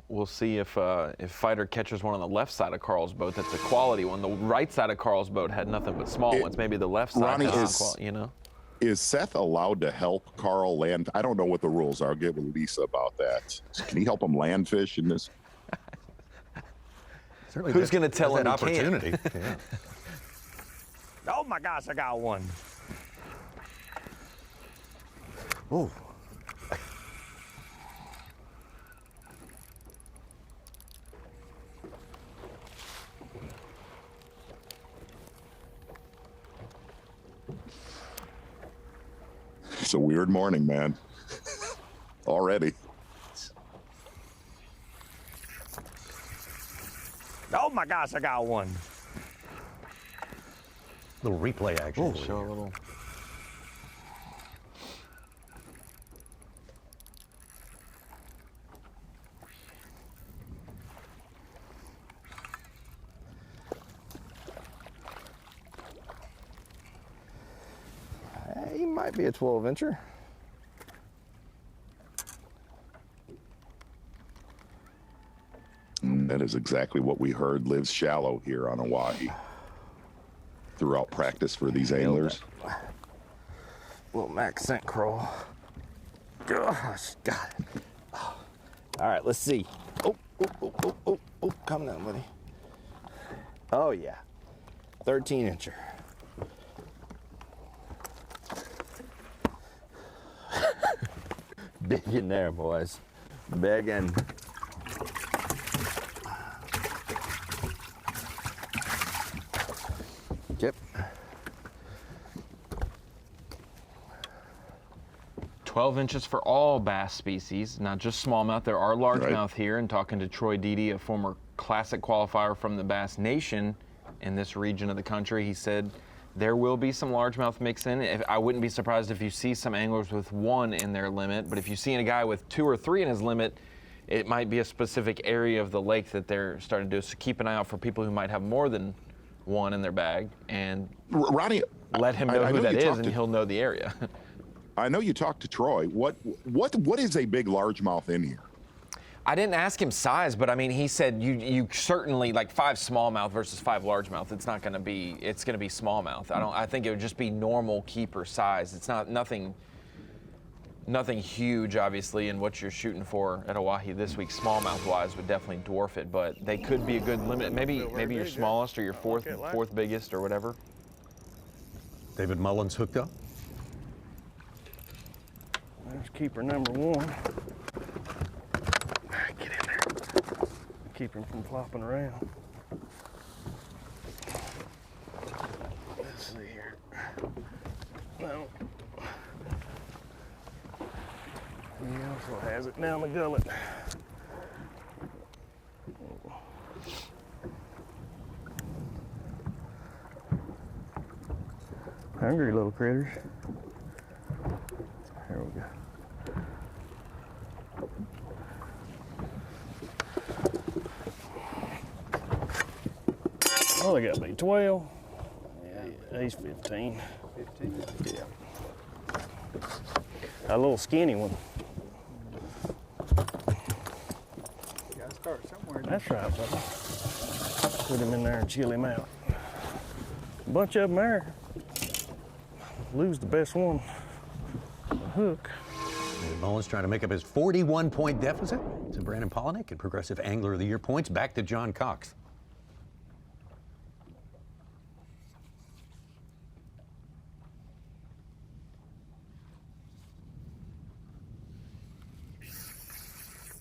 Speaker 5: We'll see if Fighter catches one on the left side of Carl's boat. That's a quality one. The right side of Carl's boat had nothing but small ones. Maybe the left side
Speaker 4: Ronnie,
Speaker 5: has some quality, you know?
Speaker 4: Is Seth allowed to help Carl land? I don't know what the rules are. I'll get with Lisa about that. Can he help him land fish in this?
Speaker 3: Certainly
Speaker 5: Who's going to tell him
Speaker 3: that
Speaker 5: he can't?
Speaker 3: opportunity? Yeah.
Speaker 1: Oh my gosh, I got one.
Speaker 6: Ooh.
Speaker 4: It's a weird morning, man. Already.
Speaker 1: Oh my gosh, I got one.
Speaker 3: Little replay action.
Speaker 5: Oh, show a little.
Speaker 7: He might be a 12-incher.
Speaker 4: That is exactly what we heard lives shallow here on Oahe. Throughout practice for these anglers.
Speaker 7: Little accent crawl. Gosh, got it. Oh. All right, let's see. Oh, come down, buddy. Oh, yeah. 13-incher. Big in there, boys. Big in. Yep.
Speaker 5: 12 inches for all bass species, not just smallmouth. There are largemouth here, and talking to Troy Deedy, a former classic qualifier from the Bass Nation in this region of the country, he said there will be some largemouth mixed in. I wouldn't be surprised if you see some anglers with one in their limit, but if you see a guy with 2 or 3 in his limit, it might be a specific area of the lake that they're starting to do. So keep an eye out for people who might have more than one in their bag, and
Speaker 4: Ronnie,
Speaker 5: let him know who that is, and he'll know the area.
Speaker 4: I know you talked to Troy. What is a big largemouth in here?
Speaker 5: I didn't ask him size, but I mean, he said you certainly, like 5 smallmouth versus 5 largemouth. It's not going to be. It's going to be smallmouth. I think it would just be normal keeper size. It's not nothing huge, obviously, in what you're shooting for at Oahe this week. Smallmouth wise would definitely dwarf it, but they could be a good limit. Maybe your smallest or your fourth biggest or whatever.
Speaker 3: David Mullins hooked up.
Speaker 1: There's keeper number 1. Get in there. Keep him from flopping around. Let's see here. No. He also has it down the gullet. Hungry little critters. Here we go. Oh, they got to be 12. Yeah, he's 15. 15? Yeah. A little skinny one.
Speaker 9: You gotta start somewhere.
Speaker 1: That's right, buddy. Put him in there and chill him out. A bunch of them there. Lose the best one. The hook.
Speaker 3: David Mullins trying to make up his 41-point deficit to Brandon Pollanick and Progressive Angler of the Year points. Back to John Cox.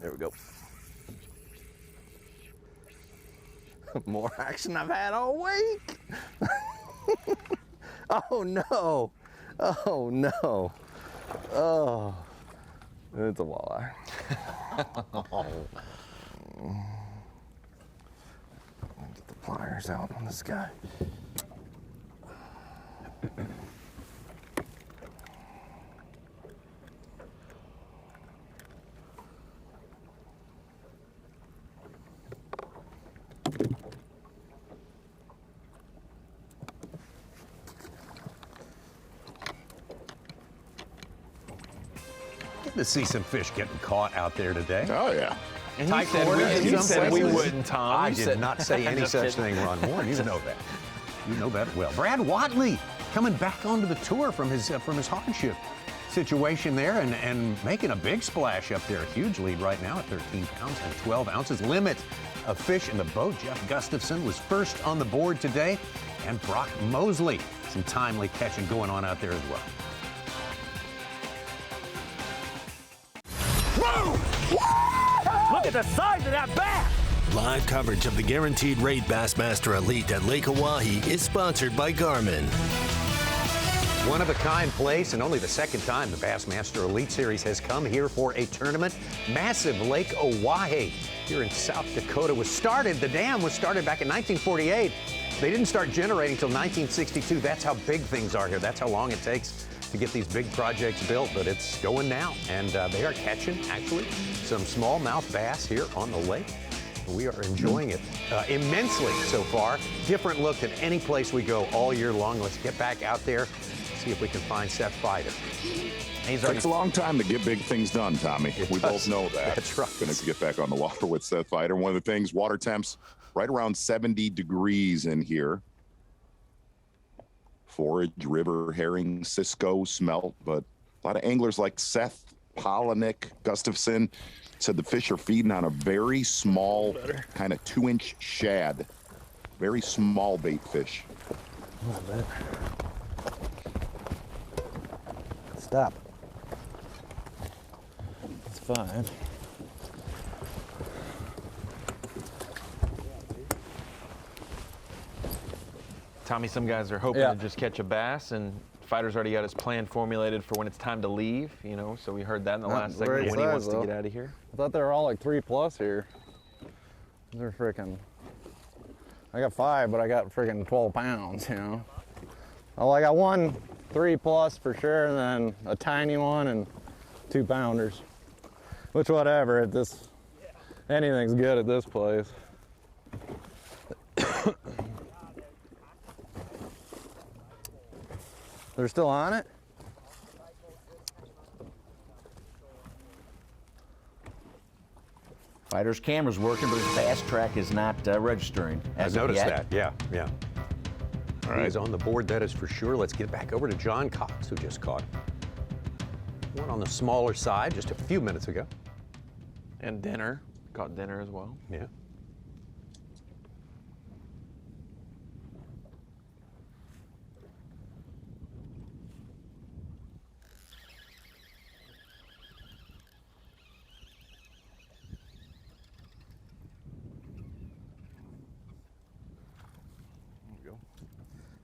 Speaker 7: There we go. More action I've had all week. Oh no. Oh no. Oh. It's a walleye. Get the pliers out on this guy.
Speaker 3: to see some fish getting caught out there today.
Speaker 4: Oh, yeah.
Speaker 5: And
Speaker 3: Tight quarters in
Speaker 5: you
Speaker 3: some
Speaker 5: said we
Speaker 3: places.
Speaker 5: wouldn't, Tom.
Speaker 3: I
Speaker 5: You
Speaker 3: did
Speaker 5: said-
Speaker 3: not say any
Speaker 5: Just
Speaker 3: such
Speaker 5: kidding.
Speaker 3: thing, Ron Moore. You know that. You know that well. Brad Watley coming back onto the tour from his hardship situation there and making a big splash up there. A huge lead right now at 13 pounds and 12 ounces. Limit of fish in the boat. Jeff Gustafson was first on the board today. And Brock Mosley, some timely catching going on out there as well.
Speaker 10: Look at the size of that bass!
Speaker 2: Live coverage of the Guaranteed Rate Bassmaster Elite at Lake Oahe is sponsored by Garmin.
Speaker 3: One-of-a-kind place, and only the second time the Bassmaster Elite Series has come here for a tournament. Massive Lake Oahe here in South Dakota the dam was started back in 1948. They didn't start generating until 1962. That's how big things are here. That's how long it takes to get these big projects built, but it's going now. And they are catching, actually, some smallmouth bass here on the lake. We are enjoying it immensely so far. Different look than any place we go all year long. Let's get back out there, see if we can find Seth Fighter.
Speaker 4: It takes a long time to get big things done, Tommy. We both know that.
Speaker 3: That's right.
Speaker 4: Going to get back on the water with Seth Fighter. One of the things, water temps right around 70 degrees in here. Forage, river, herring, Cisco, smelt, but a lot of anglers like Seth, Pollanick, Gustafson said the fish are feeding on a very small, kind of 2-inch shad. Very small bait fish.
Speaker 1: Stop. It's fine.
Speaker 5: Tommy, some guys are hoping to just catch a bass, and Fighter's already got his plan formulated for when it's time to leave, you know, so we heard that in the last segment when he wants to get out of here.
Speaker 9: I thought they were all like 3+ here. They're freaking. I got 5, but I got freaking 12 pounds, you know. Oh, I got one 3+ for sure, and then a tiny one and 2 pounders. Which, whatever, at this, anything's good at this place. They're still on it?
Speaker 6: Fighter's camera's working, but his fast track is not registering.
Speaker 3: I
Speaker 6: as of
Speaker 3: noticed
Speaker 6: yet.
Speaker 3: that. Yeah. All right. He's on the board, that is for sure. Let's get back over to John Cox, who just caught one on the smaller side just a few minutes ago.
Speaker 5: And dinner. Caught dinner as well.
Speaker 3: Yeah.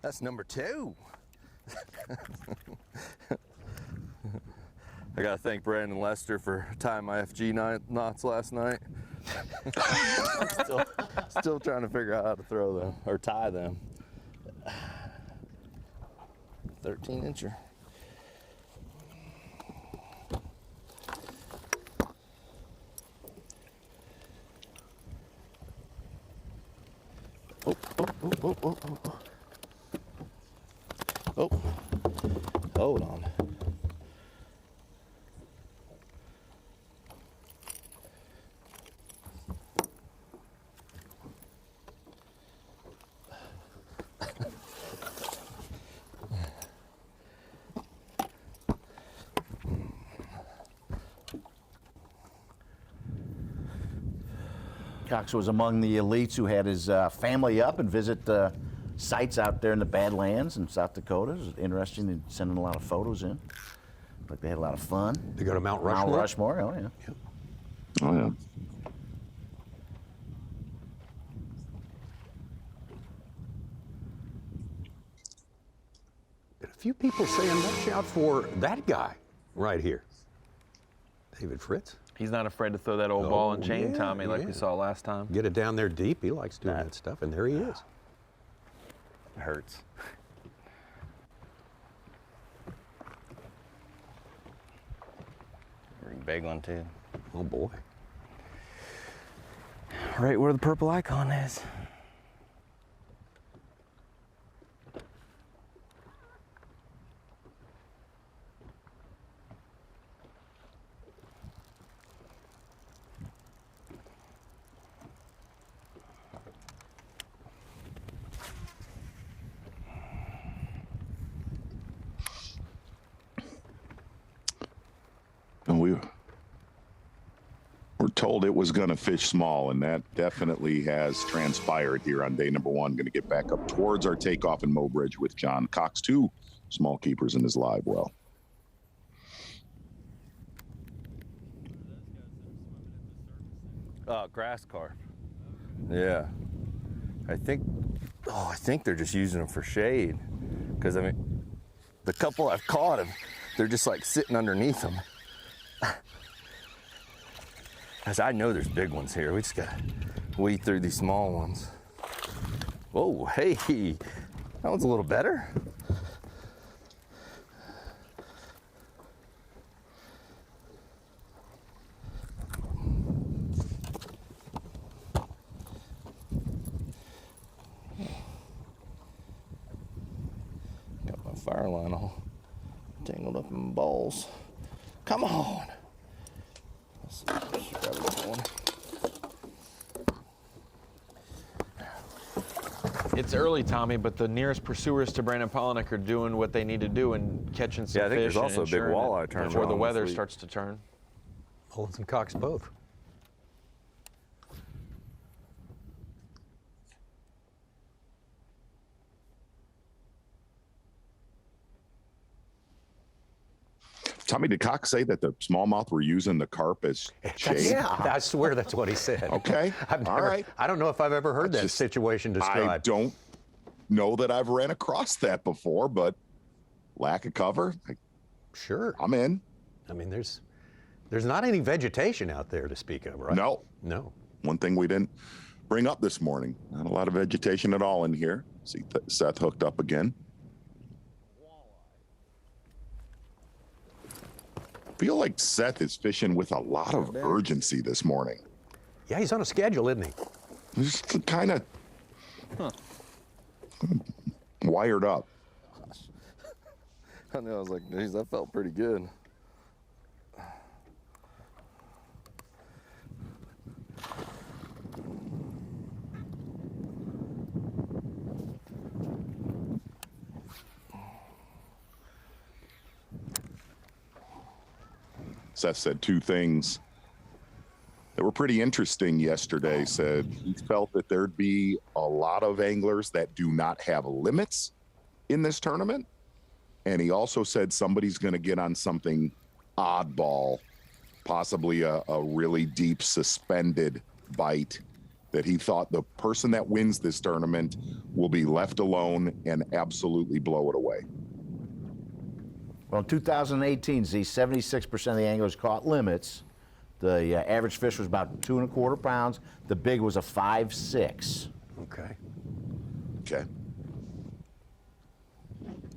Speaker 7: That's number 2. I gotta thank Brandon Lester for tying my FG knots last night. still trying to figure out how to throw them or tie them. 13-incher. Oh, hold on.
Speaker 6: Cox was among the elites who had his family up and visit sites out there in the Badlands in South Dakota. It was interesting in sending a lot of photos in. Like they had a lot of fun.
Speaker 3: They go to Mount Rushmore?
Speaker 6: Mount Rushmore, oh yeah.
Speaker 4: Oh, yeah.
Speaker 3: A few people saying watch out for that guy right here. David Fritz.
Speaker 5: He's not afraid to throw that old ball and chain,
Speaker 3: yeah,
Speaker 5: Tommy, like
Speaker 3: yeah.
Speaker 5: we saw last time.
Speaker 3: Get it down there deep. He likes doing that stuff, and there he is.
Speaker 5: It hurts.
Speaker 11: Big one too.
Speaker 3: Oh boy.
Speaker 11: Right where the purple icon is.
Speaker 4: told it was going to fish small, and that definitely has transpired here on day number one. Going to get back up towards our takeoff in Mobridge with John Cox, 2 small keepers in his live well.
Speaker 7: Grass carp. Yeah. I think they're just using them for shade. Because, I mean, the couple I've caught them, they're just like sitting underneath them. As I know there's big ones here. We just gotta weed through these small ones. Whoa, hey, that one's a little better. Got my fire line all tangled up in balls. Come on. Let's grab another one.
Speaker 5: It's early, Tommy, but the nearest pursuers to Brandon Pollanick are doing what they need to do and catching some
Speaker 7: I think
Speaker 5: fish.
Speaker 7: there's also a big
Speaker 5: ensuring
Speaker 7: walleye
Speaker 5: that
Speaker 7: tournament
Speaker 5: before the
Speaker 7: on
Speaker 5: weather
Speaker 7: this week.
Speaker 5: starts to turn.
Speaker 12: Mullins and Cox both.
Speaker 4: Tommy, did Cox say that the smallmouth were using the carp as shade?
Speaker 12: Yeah, I swear that's what he said.
Speaker 4: Okay, all right.
Speaker 12: I don't know if I've ever heard that situation described.
Speaker 4: I don't know that I've ran across that before, but lack of cover,
Speaker 12: Sure.
Speaker 4: I'm in.
Speaker 12: I mean, there's not any vegetation out there to speak of, right?
Speaker 4: No.
Speaker 12: No.
Speaker 4: One thing we didn't bring up this morning, not a lot of vegetation at all in here. See Seth hooked up again. Feel like Seth is fishing with a lot of urgency this morning.
Speaker 12: Yeah, he's on a schedule, isn't he?
Speaker 4: He's kind of wired up.
Speaker 7: I know, I was like, geez, that felt pretty good.
Speaker 4: Seth said 2 things that were pretty interesting yesterday. Said he felt that there'd be a lot of anglers that do not have limits in this tournament. And he also said somebody's going to get on something oddball, possibly a really deep suspended bite, that he thought the person that wins this tournament will be left alone and absolutely blow it away.
Speaker 6: Well, in 2018, Z, 76% of the anglers caught limits. The average fish was about 2 1/4 pounds. The big was a 5.6.
Speaker 12: Okay.
Speaker 4: Okay.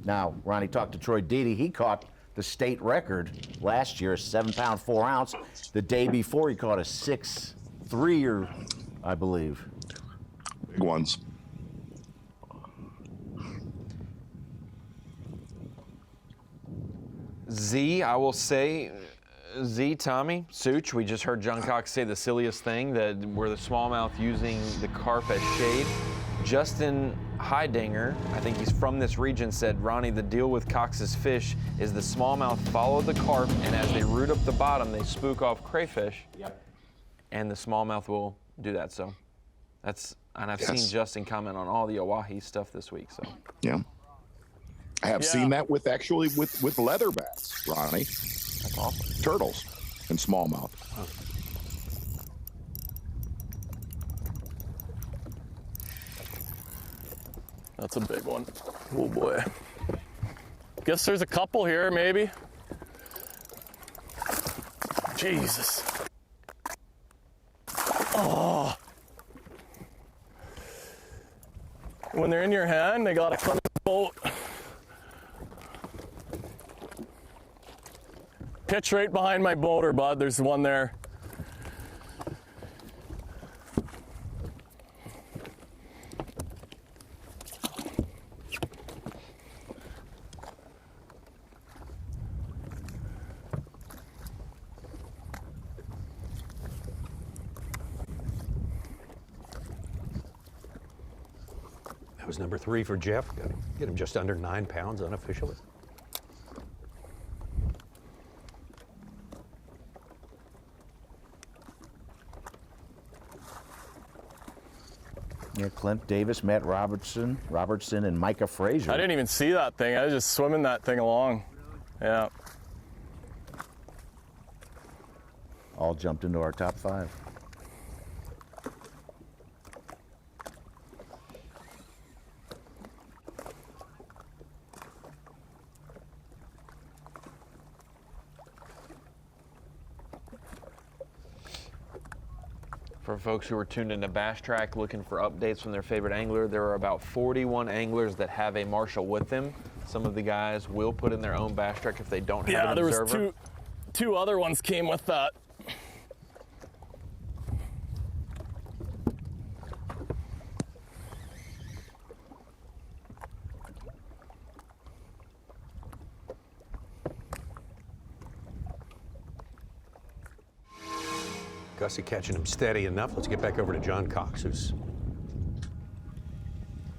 Speaker 6: Now, Ronnie talked to Troy Deedy. He caught the state record last year, 7 pound 4 ounce. The day before, he caught a 6.3, I believe.
Speaker 4: Big ones.
Speaker 5: Z, I will say, Z, Tommy, Such, we just heard John Cox say the silliest thing, that were the smallmouth using the carp as shade. Justin Heidinger, I think he's from this region, said, Ronnie, the deal with Cox's fish is the smallmouth follow the carp, and as they root up the bottom, they spook off crayfish.
Speaker 6: Yep.
Speaker 5: And the smallmouth will do that. So that's, and I've
Speaker 4: Yes.
Speaker 5: seen Justin comment on all the Oahe stuff this week. So
Speaker 4: Yeah. I have seen that with leatherbacks, Ronnie.
Speaker 5: that's awesome.
Speaker 4: Turtles and smallmouth.
Speaker 8: That's a big one. Oh boy. Guess there's a couple here, maybe. Jesus. Oh. When they're in your hand, they gotta come in the boat. Pitch right behind my boater, bud. There's one there.
Speaker 12: That was number 3 for Jeff. Got to get him just under 9 pounds unofficially.
Speaker 6: Yeah, Clint Davis, Matt Robertson, and Micah Frazier.
Speaker 8: I didn't even see that thing. I was just swimming that thing along. Yeah.
Speaker 6: All jumped into our top 5.
Speaker 5: For folks who are tuned into Bass Track looking for updates from their favorite angler, there are about 41 anglers that have a marshal with them. Some of the guys will put in their own Bass Track if they don't have an observer.
Speaker 8: Yeah, there was two other ones came with that.
Speaker 12: Gussie catching him steady enough. Let's get back over to John Cox, who's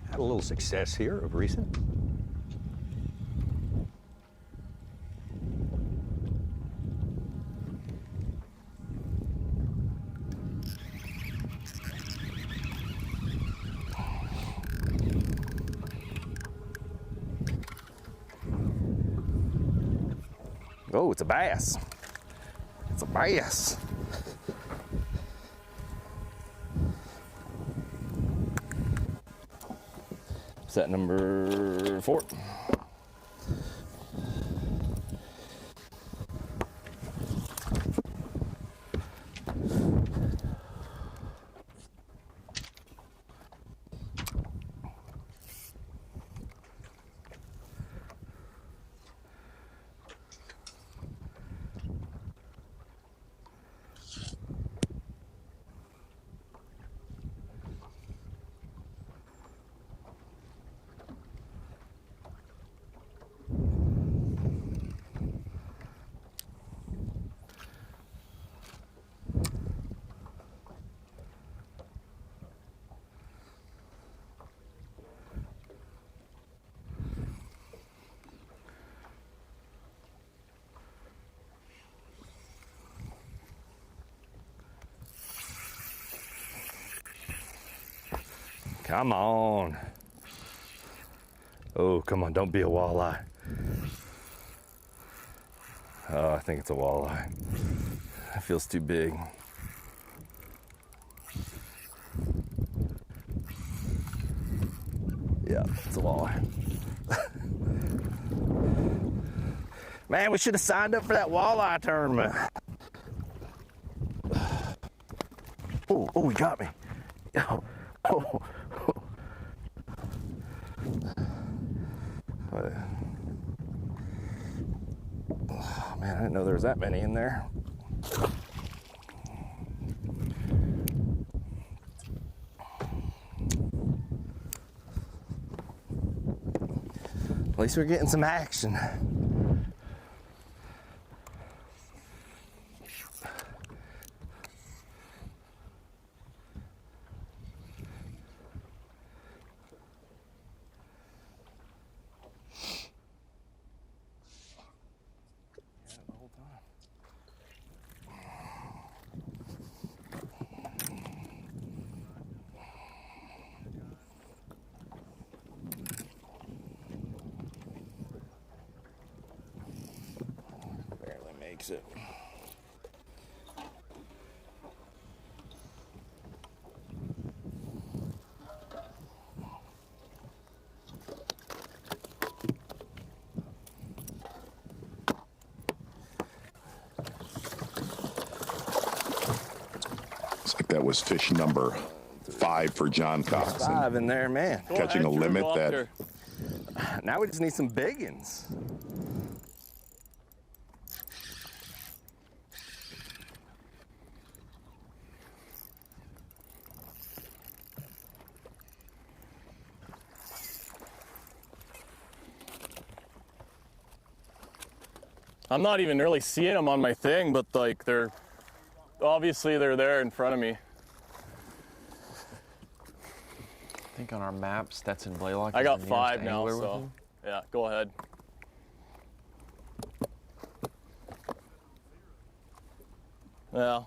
Speaker 12: had a little success here of recent.
Speaker 8: Oh, it's a bass. It's a bass. Set number 4. Come on. Oh, come on, don't be a walleye. Oh, I think it's a walleye. It feels too big. Yeah, it's a walleye. Man, we should have signed up for that walleye tournament. Oh, he got me. Oh. Oh, man, I didn't know there was that many in there. At least we're getting some action. It.
Speaker 4: Looks like that was fish number 5 for John Cox.
Speaker 8: 5 in there, man.
Speaker 4: Catching a limit that.
Speaker 8: Now we just need some big ones. I'm not even really seeing them on my thing, but like they're there in front of me.
Speaker 5: I think on our map, Stetson Blaylock.
Speaker 8: I got 5 now, so yeah, go ahead. Yeah.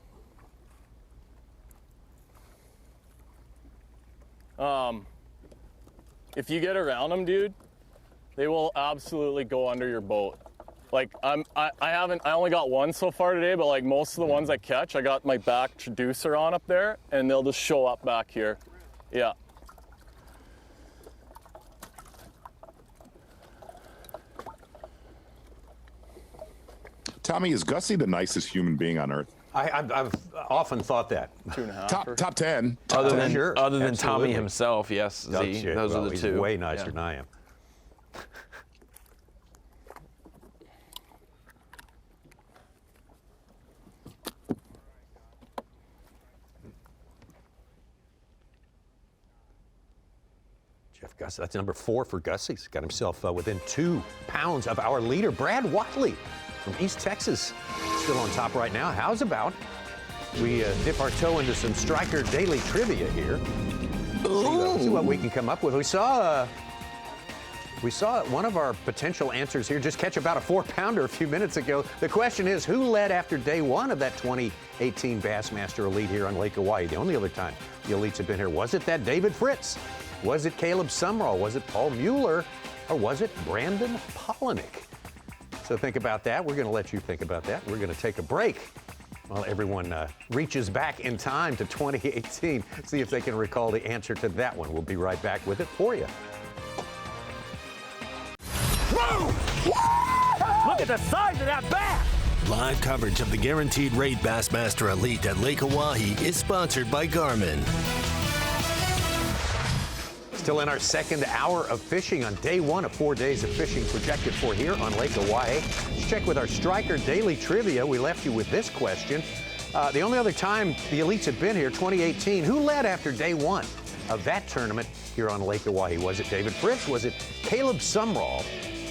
Speaker 8: If you get around them, dude, they will absolutely go under your boat. Like I only got one so far today, but like most of the ones I catch, I got my back traducer on up there, and they'll just show up back here. Yeah.
Speaker 4: Tommy, is Gussie the nicest human being on earth?
Speaker 12: I've often thought that.
Speaker 8: 2.5.
Speaker 4: Top 10.
Speaker 5: Other than
Speaker 12: Absolutely.
Speaker 5: Tommy himself, yes, Z. Those are the
Speaker 12: he's
Speaker 5: two.
Speaker 12: way nicer than I am. Jeff Gussie, that's number 4 for Gussie. He's got himself within 2 pounds of our leader, Brad Watley from East Texas. Still on top right now. How's about we dip our toe into some Striker Daily Trivia here. See what we can come up with. We saw one of our potential answers here just catch about a 4-pounder a few minutes ago. The question is, who led after day 1 of that 2018 Bassmaster Elite here on Lake Oahe? The only other time the Elites have been here. Was it that David Fritz? Was it Caleb Sumrall? Was it Paul Mueller? Or was it Brandon Pollanick? So think about that. We're going to let you think about that. We're going to take a break while everyone reaches back in time to 2018. See if they can recall the answer to that one. We'll be right back with it for you.
Speaker 10: Look at the size of that bass!
Speaker 2: Live coverage of the Guaranteed Rate Bassmaster Elite at Lake Oahe is sponsored by Garmin.
Speaker 12: Still in our second hour of fishing on day 1 of 4 days of fishing projected for here on Lake Oahe. Let's check with our Striker Daily Trivia. We left you with this question. The only other time the Elites have been here, 2018, who led after day 1 of that tournament here on Lake Oahe? Was it David Fritz? Was it Caleb Sumrall,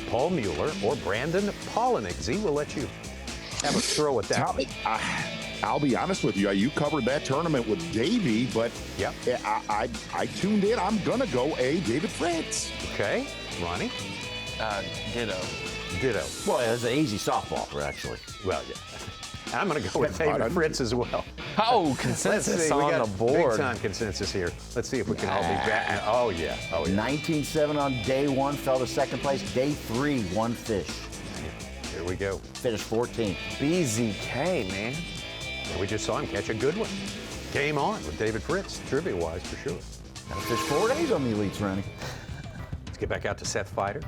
Speaker 12: Paul Mueller, or Brandon Pollanick? Z, we'll let you have a throw at that.
Speaker 4: Tommy, I'll be honest with you. You covered that tournament with Davey, but
Speaker 12: yep.
Speaker 4: I tuned in. I'm going to go David Fritz.
Speaker 12: Okay. Ronnie?
Speaker 5: Ditto.
Speaker 6: Ditto. Well, it was an easy softball, actually.
Speaker 12: Well, yeah. I'm going to go with David Fritz as well.
Speaker 5: Oh, consensus on the board.
Speaker 12: Big time consensus here. Let's see if we can all be back. Oh, yeah. Oh, yeah.
Speaker 6: 19-7 on day 1, fell to second place. Day 3, 1 fish.
Speaker 12: Here we go.
Speaker 6: Finished 14th.
Speaker 5: BZK, man.
Speaker 12: And we just saw him catch a good one. Game on with David Fritz, trivia-wise for sure.
Speaker 6: Got to fish 4 days on the Elites, Ronnie.
Speaker 12: Let's get back out to Seth Fighter.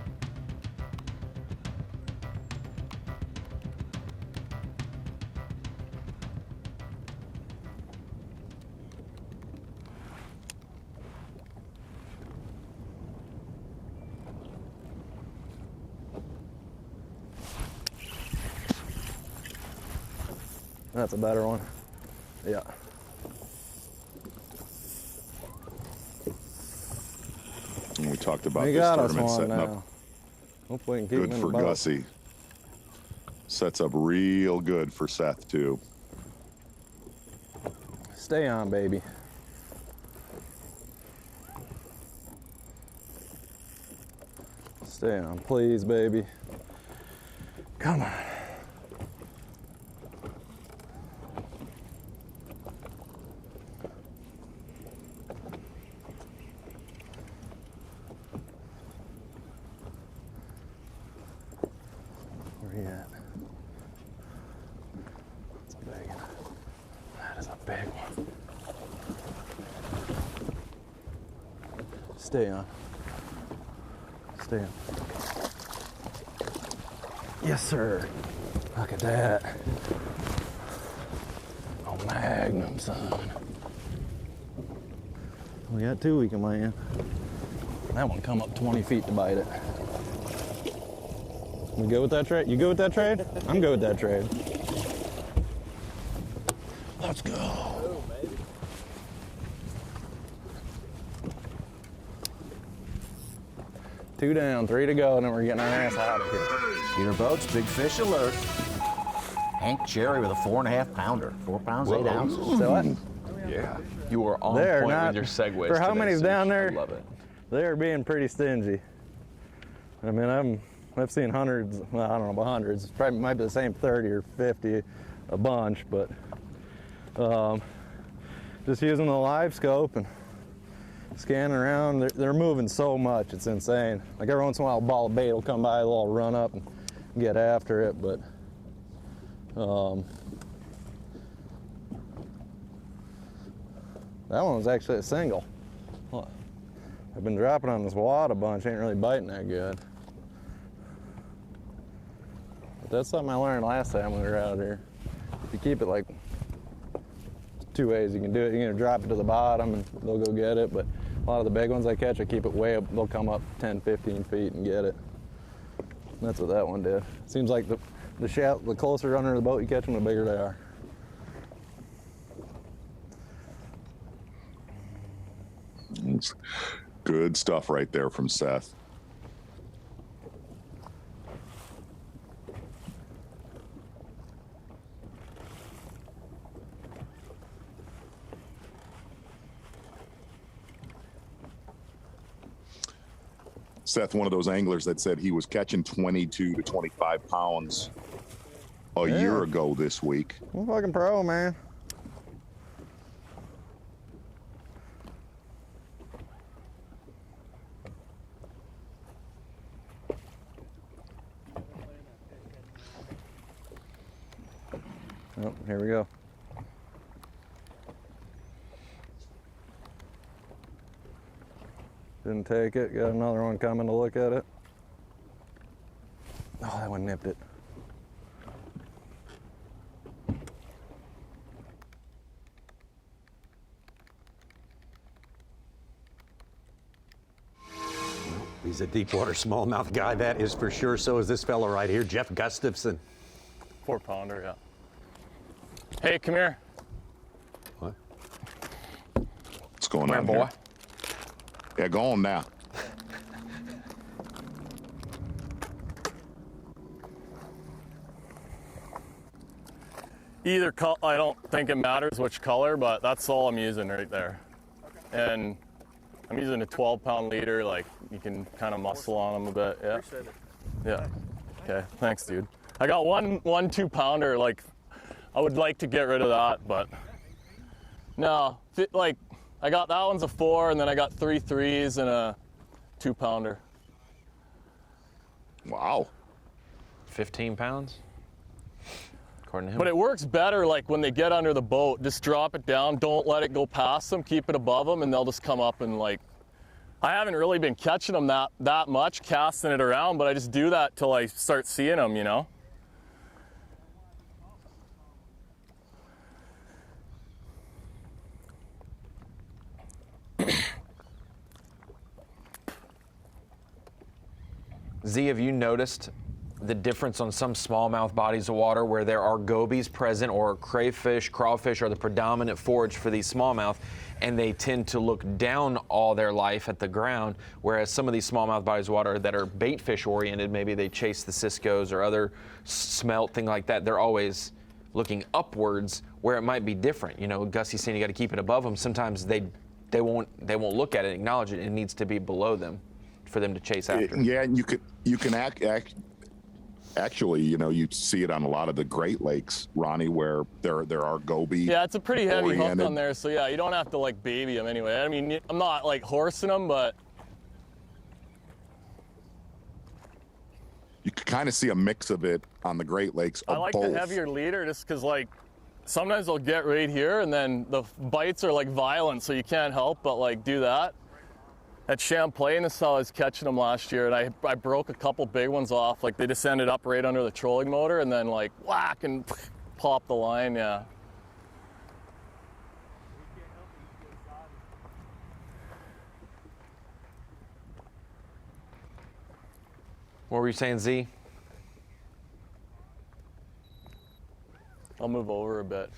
Speaker 9: That's a better one. Yeah.
Speaker 4: And we talked about
Speaker 9: We
Speaker 4: this
Speaker 9: got us
Speaker 4: tournament
Speaker 9: one
Speaker 4: setting
Speaker 9: now.
Speaker 4: up
Speaker 9: Hopefully we can keep
Speaker 4: good
Speaker 9: him in
Speaker 4: for
Speaker 9: the boat.
Speaker 4: Gussie. Sets up real good for Seth, too.
Speaker 9: Stay on, baby. Stay on, please, baby. Come on. Where he at? That's a big one. That is a big one. Stay on. Stay on. Yes, sir. Look at that. Oh, Magnum, son. We got 2 we can land. That one come up 20 feet to bite it. We good with that trade? You good with that trade? I'm good with that trade. Let's go. Two down, 3 to go, and then we're getting our ass out of here.
Speaker 6: Peter Boats, big fish alert. Hank Cherry with a 4.5 pounder. 4 pounds, 8 ounces.
Speaker 9: So what?
Speaker 12: Yeah.
Speaker 5: You are on
Speaker 9: They're
Speaker 5: point
Speaker 9: not,
Speaker 5: with your segues.
Speaker 9: for how
Speaker 5: today,
Speaker 9: many's
Speaker 5: Sid.
Speaker 9: down there?
Speaker 5: I love it.
Speaker 9: They're being pretty stingy. I mean, I've seen hundreds, well, I don't know about hundreds, probably might be the same 30 or 50 a bunch, but just using the live scope and scanning around. They're moving so much, it's insane. Like every once in a while, a ball of bait will come by, they'll run up and get after it, but that one was actually a single. I've been dropping on this wad a bunch, ain't really biting that good. But that's something I learned last time we were out here. If you keep it like, two ways you can do it. You can drop it to the bottom and they'll go get it, but a lot of the big ones I catch, I keep it way up, they'll come up 10, 15 feet and get it. And that's what that one did. Seems like the closer under the boat you catch them, the bigger they are.
Speaker 4: It's good stuff right there from Seth. Seth, one of those anglers that said he was catching 22 to 25 pounds a year ago this week.
Speaker 9: I'm a fucking pro, man. Oh, here we go. Didn't take it. Got another one coming to look at it. Oh, that one nipped it.
Speaker 12: He's a deep water smallmouth guy, that is for sure. So is this fella right here, Jeff Gustafson.
Speaker 8: 4-pounder, yeah. Hey, come here.
Speaker 12: What?
Speaker 4: What's going on, boy? Yeah, go on now.
Speaker 8: Either color, I don't think it matters which color, but that's all I'm using right there. And I'm using a 12-pound leader, like you can kind of muscle on them a bit. Yeah.
Speaker 1: Appreciate it.
Speaker 8: Yeah. Okay. Thanks, dude. I got one 2-pounder. Like, I would like to get rid of that, but no. Like, I got that one's a 4, and then I got 3 3s and a 2-pounder.
Speaker 4: Wow.
Speaker 5: 15 pounds. According to him.
Speaker 8: But it works better, like when they get under the boat. Just drop it down. Don't let it go past them. Keep it above them, and they'll just come up and like. I haven't really been catching them that much, casting it around, but I just do that till I start seeing them, you know.
Speaker 5: Z, have you noticed the difference on some smallmouth bodies of water where there are gobies present, or crayfish, crawfish are the predominant forage for these smallmouth, and they tend to look down all their life at the ground, whereas some of these smallmouth bodies of water that are bait fish oriented, maybe they chase the ciscos or other smelt, thing like that, they're always looking upwards, where it might be different. You know, Gussie's saying you got to keep it above them. Sometimes they won't look at it and acknowledge it. It needs to be below them for them to chase after.
Speaker 4: Yeah, and you can actually, you know, you see it on a lot of the Great Lakes, Ronnie, where there are goby.
Speaker 8: Yeah, it's a pretty heavy
Speaker 4: oriented.
Speaker 8: hook on there, so yeah, you don't have to like baby them anyway. I mean, I'm not like horsing them, but
Speaker 4: you can kind of see a mix of it on the Great Lakes.
Speaker 8: I like the heavier leader just because like sometimes they'll get right here and then the bites are like violent, so you can't help but like do that. At Champlain, that's how I was catching them last year, and I broke a couple big ones off. Like they just ended up right under the trolling motor, and then like whack and pop the line. Yeah.
Speaker 5: What were you saying, Z?
Speaker 8: I'll move over a bit.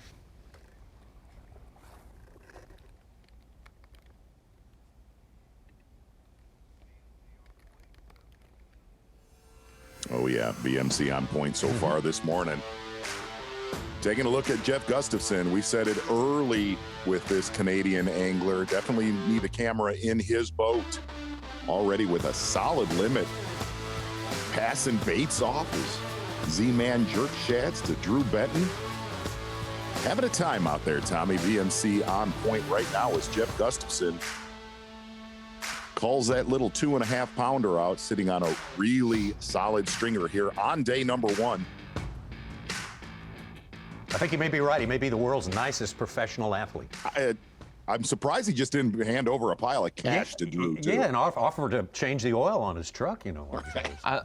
Speaker 4: Oh yeah, BMC on point so far this morning. Taking a look at Jeff Gustafson, we said it early with this Canadian angler. Definitely need a camera in his boat. Already with a solid limit. Passing baits off his Z-Man jerk shads to Drew Benton. Having a time out there, Tommy. BMC on point right now is Jeff Gustafson. calls that little 2.5 pounder out, sitting on a really solid stringer here on day number 1.
Speaker 12: I think he may be right. He may be the world's nicest professional athlete.
Speaker 4: I'm surprised he just didn't hand over a pile of cash to Drew, too.
Speaker 12: Yeah, and offer to change the oil on his truck, you know.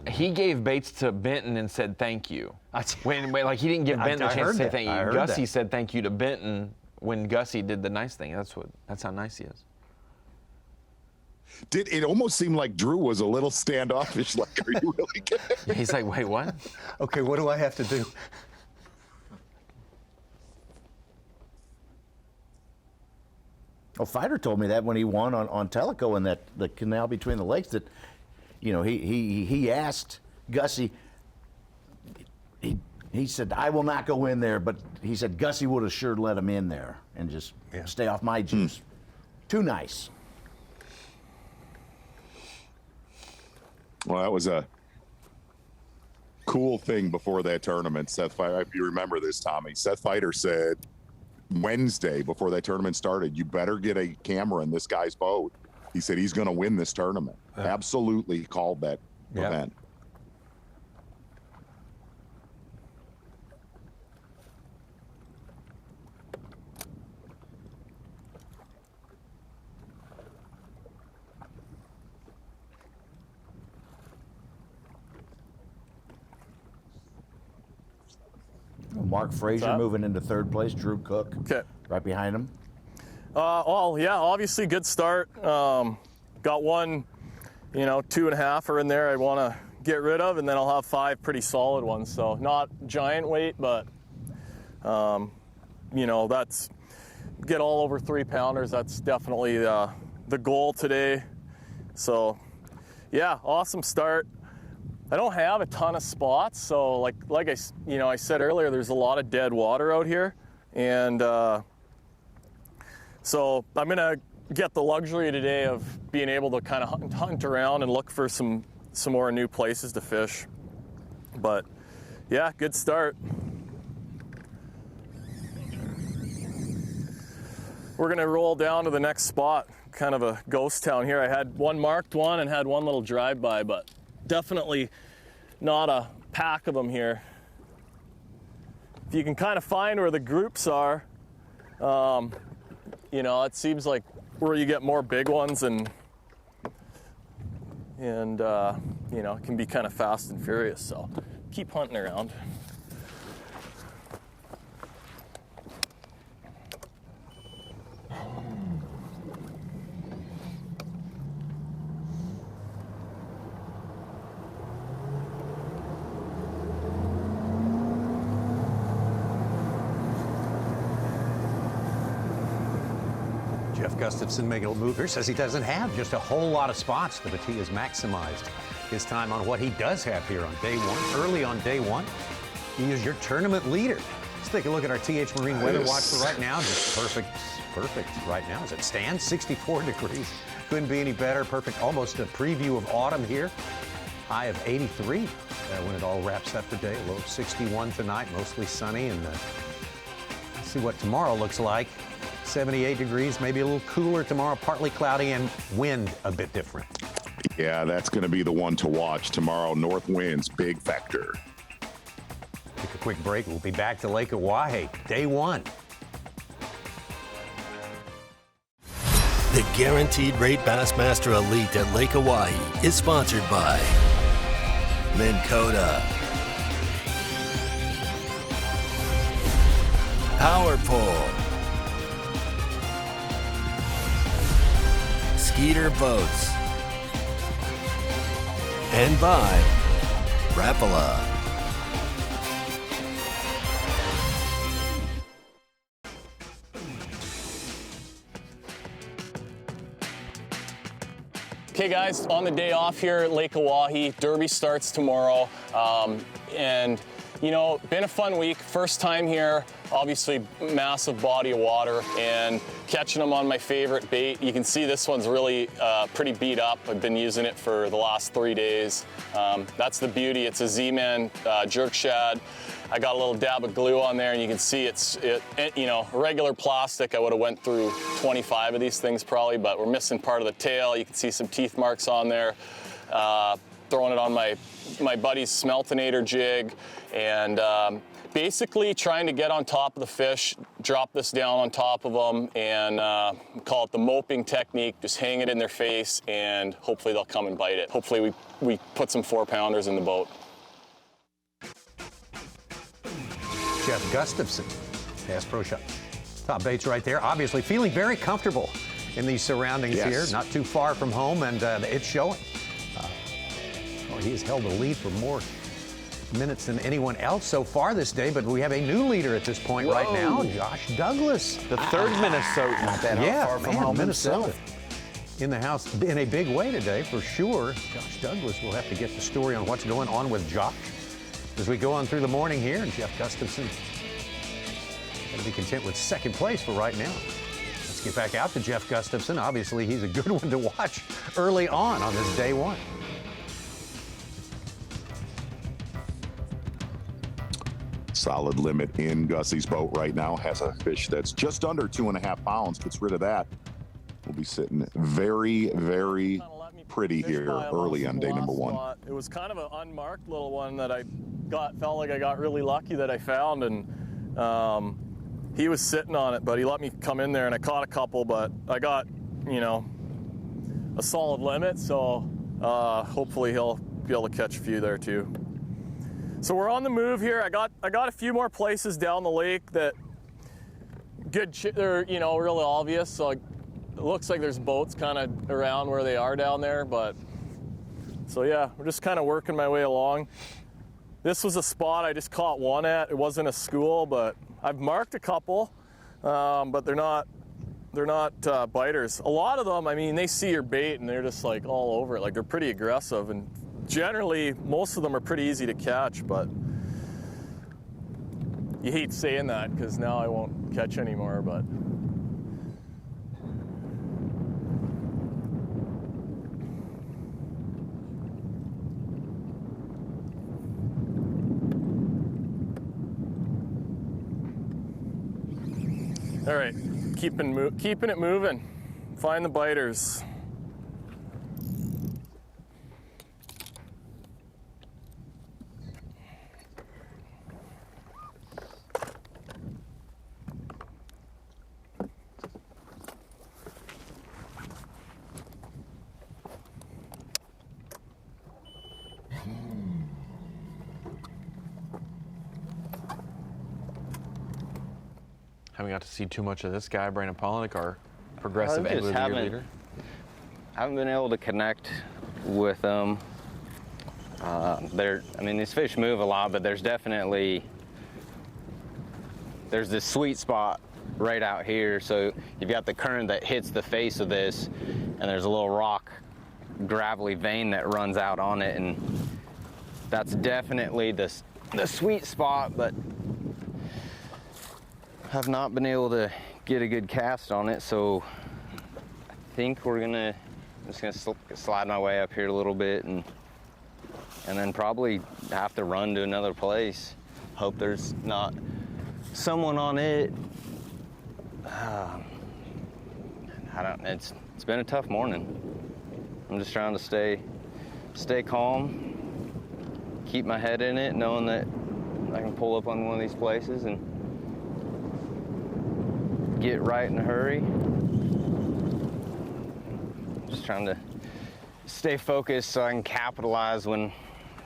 Speaker 5: He gave baits to Benton and said thank you. When like he didn't give Benton a chance to say thank you. Gussie said thank you to Benton when Gussie did the nice thing. That's how nice he is.
Speaker 4: It almost seemed like Drew was a little standoffish, like, are you really kidding?
Speaker 5: He's like, wait, what?
Speaker 12: Okay, what do I have to do?
Speaker 6: Well, Fighter told me that when he won on Tellico in the canal between the lakes, that, you know, he asked Gussie, he said, I will not go in there, but he said Gussie would have sure let him in there and just stay off my juice. Too nice.
Speaker 4: Well, that was a cool thing before that tournament. Seth Fighter, if you remember this, Tommy, Seth Fighter said Wednesday before that tournament started, you better get a camera in this guy's boat. He said he's going to win this tournament. Absolutely called that event.
Speaker 6: Mark Frazier moving into 3rd place. Drew Cook right behind him.
Speaker 8: Well, yeah, obviously good start. Got one, 2.5 in there I want to get rid of, and then I'll have 5 pretty solid ones. So not giant weight, but, that's get all over 3 pounders. That's definitely the goal today. So, yeah, awesome start. I don't have a ton of spots, so like I said earlier, there's a lot of dead water out here, and so I'm gonna get the luxury today of being able to kind of hunt around and look for some more new places to fish. But yeah, good start. We're gonna roll down to the next spot, kind of a ghost town here. I had one marked one and had one little drive-by, but definitely not a pack of them here. If you can kind of find where the groups are, it seems like where you get more big ones and it can be kind of fast and furious. So keep hunting around.
Speaker 12: Gustafson making a move here, says he doesn't have just a whole lot of spots, but he has maximized his time on what he does have here on day 1. Early on day 1, he is your tournament leader. Let's take a look at our TH Marine weather watch for right now. Just perfect right now as it stands, 64 degrees. Couldn't be any better. Perfect, almost a preview of autumn here. High of 83 when it all wraps up today. Low of 61 tonight, mostly sunny. And let's see what tomorrow looks like. 78 degrees, maybe a little cooler tomorrow, partly cloudy, and wind a bit different.
Speaker 4: Yeah, that's going to be the one to watch tomorrow. North winds, big factor.
Speaker 12: Take a quick break. We'll be back to Lake Oahe, day 1.
Speaker 2: The Guaranteed Rate Bassmaster Elite at Lake Oahe is sponsored by Minn Kota, Power Pole, Skeeter Boats, and by Rapala.
Speaker 8: Okay guys, on the day off here at Lake Oahe, Derby starts tomorrow, and been a fun week, first time here. obviously massive body of water, and catching them on my favorite bait. You can see this one's really pretty beat up. I've been using it for the last 3 days. That's the beauty. It's a Z-Man jerk shad. I got a little dab of glue on there, and you can see it's you know, regular plastic. I would have went through 25 of these things probably, but we're missing part of the tail. You can see some teeth marks on there. Throwing it on my buddy's Smeltinator jig, and basically trying to get on top of the fish, drop this down on top of them, and call it the moping technique. Just hang it in their face, and hopefully they'll come and bite it. Hopefully we put some 4-pounders in the boat.
Speaker 12: Jeff Gustafson, Bass Pro Shop. Top baits right there. Obviously feeling very comfortable in these surroundings here. Not too far from home, and it's showing. Well, he has held the lead for more minutes than anyone else so far this day, but we have a new leader at this point right now, Josh Douglas.
Speaker 5: The third Minnesotan.
Speaker 6: Not that far from home
Speaker 12: Minnesota. In the house in a big way today, for sure. Josh Douglas will have to get the story on what's going on with Josh as we go on through the morning here, and Jeff Gustafson got to be content with second place for right now. Let's get back out to Jeff Gustafson. Obviously, he's a good one to watch early on this day one.
Speaker 4: Solid limit in Gussie's boat right now. Has a fish that's just under 2.5 pounds. Gets rit of that. We'll be sitting very, very pretty here early on day number one.
Speaker 8: It was kind of an unmarked little one that I felt like I got really lucky that I found, and he was sitting on it, but he let me come in there, and I caught a couple, but I got, you know, a solid limit, so hopefully he'll be able to catch a few there too. So we're on the move here. I got a few more places down the lake that they're, you know, really obvious. So it looks like there's boats kind of around where they are down there. But so yeah, we're just kind of working my way along. This was a spot I just caught one at. It wasn't a school, but I've marked a couple, but they're not biters. A lot of them, I mean, they see your bait and they're just like all over it. Like they're pretty aggressive, and generally, most of them are pretty easy to catch, but you hate saying that because now I won't catch anymore, but. All right, keeping it moving. Find the biters.
Speaker 5: Haven't got to see too much of this guy, Brandon Pollanick, our progressive angler of the year leader.
Speaker 13: Haven't been able to connect with them. I mean, these fish move a lot, but there's this sweet spot right out here. So you've got the current that hits the face of this, and there's a little rock, gravelly vein that runs out on it, and that's definitely the sweet spot, but have not been able to get a good cast on it, so I think I'm just gonna slide my way up here a little bit and then probably have to run to another place. Hope there's not someone on it. It's been a tough morning. I'm just trying to stay calm, keep my head in it, knowing that I can pull up on one of these places and get right in a hurry. Just trying to stay focused so I can capitalize when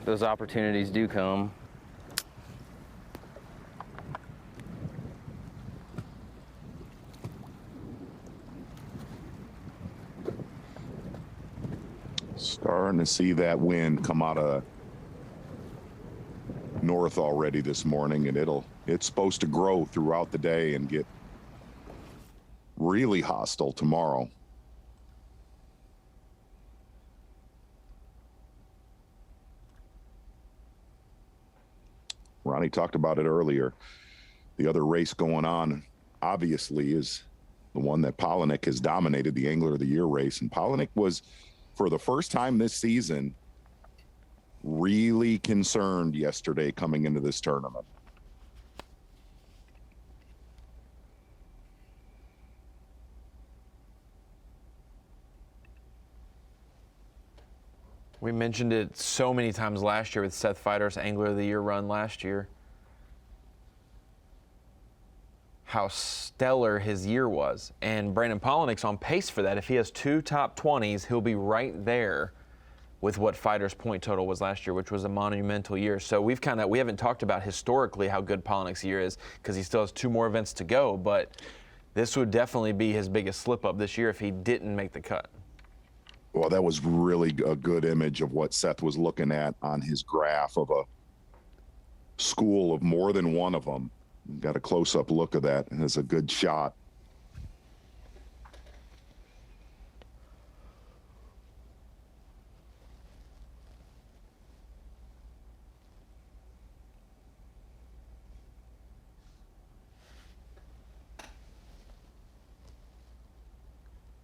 Speaker 13: those opportunities do come.
Speaker 4: Starting to see that wind come out of north already this morning, and it's supposed to grow throughout the day and get really hostile tomorrow. Ronnie talked about it earlier. The other race going on, obviously, is the one that Pollanick has dominated, the Angler of the Year race. And Pollanick was, for the first time this season, really concerned yesterday coming into this tournament.
Speaker 5: We mentioned it so many times last year with Seth Fighter's Angler of the Year run last year. How stellar his year was. And Brandon Pollanick's on pace for that. If he has 2 top 20s, he'll be right there with what Fighter's point total was last year, which was a monumental year. So we haven't talked about historically how good Pollanick's year is because he still has 2 more events to go, but this would definitely be his biggest slip up this year if he didn't make the cut.
Speaker 4: Well, that was really a good image of what Seth was looking at on his graph of a school of more than one of them. Got a close-up look of that, and it's a good shot.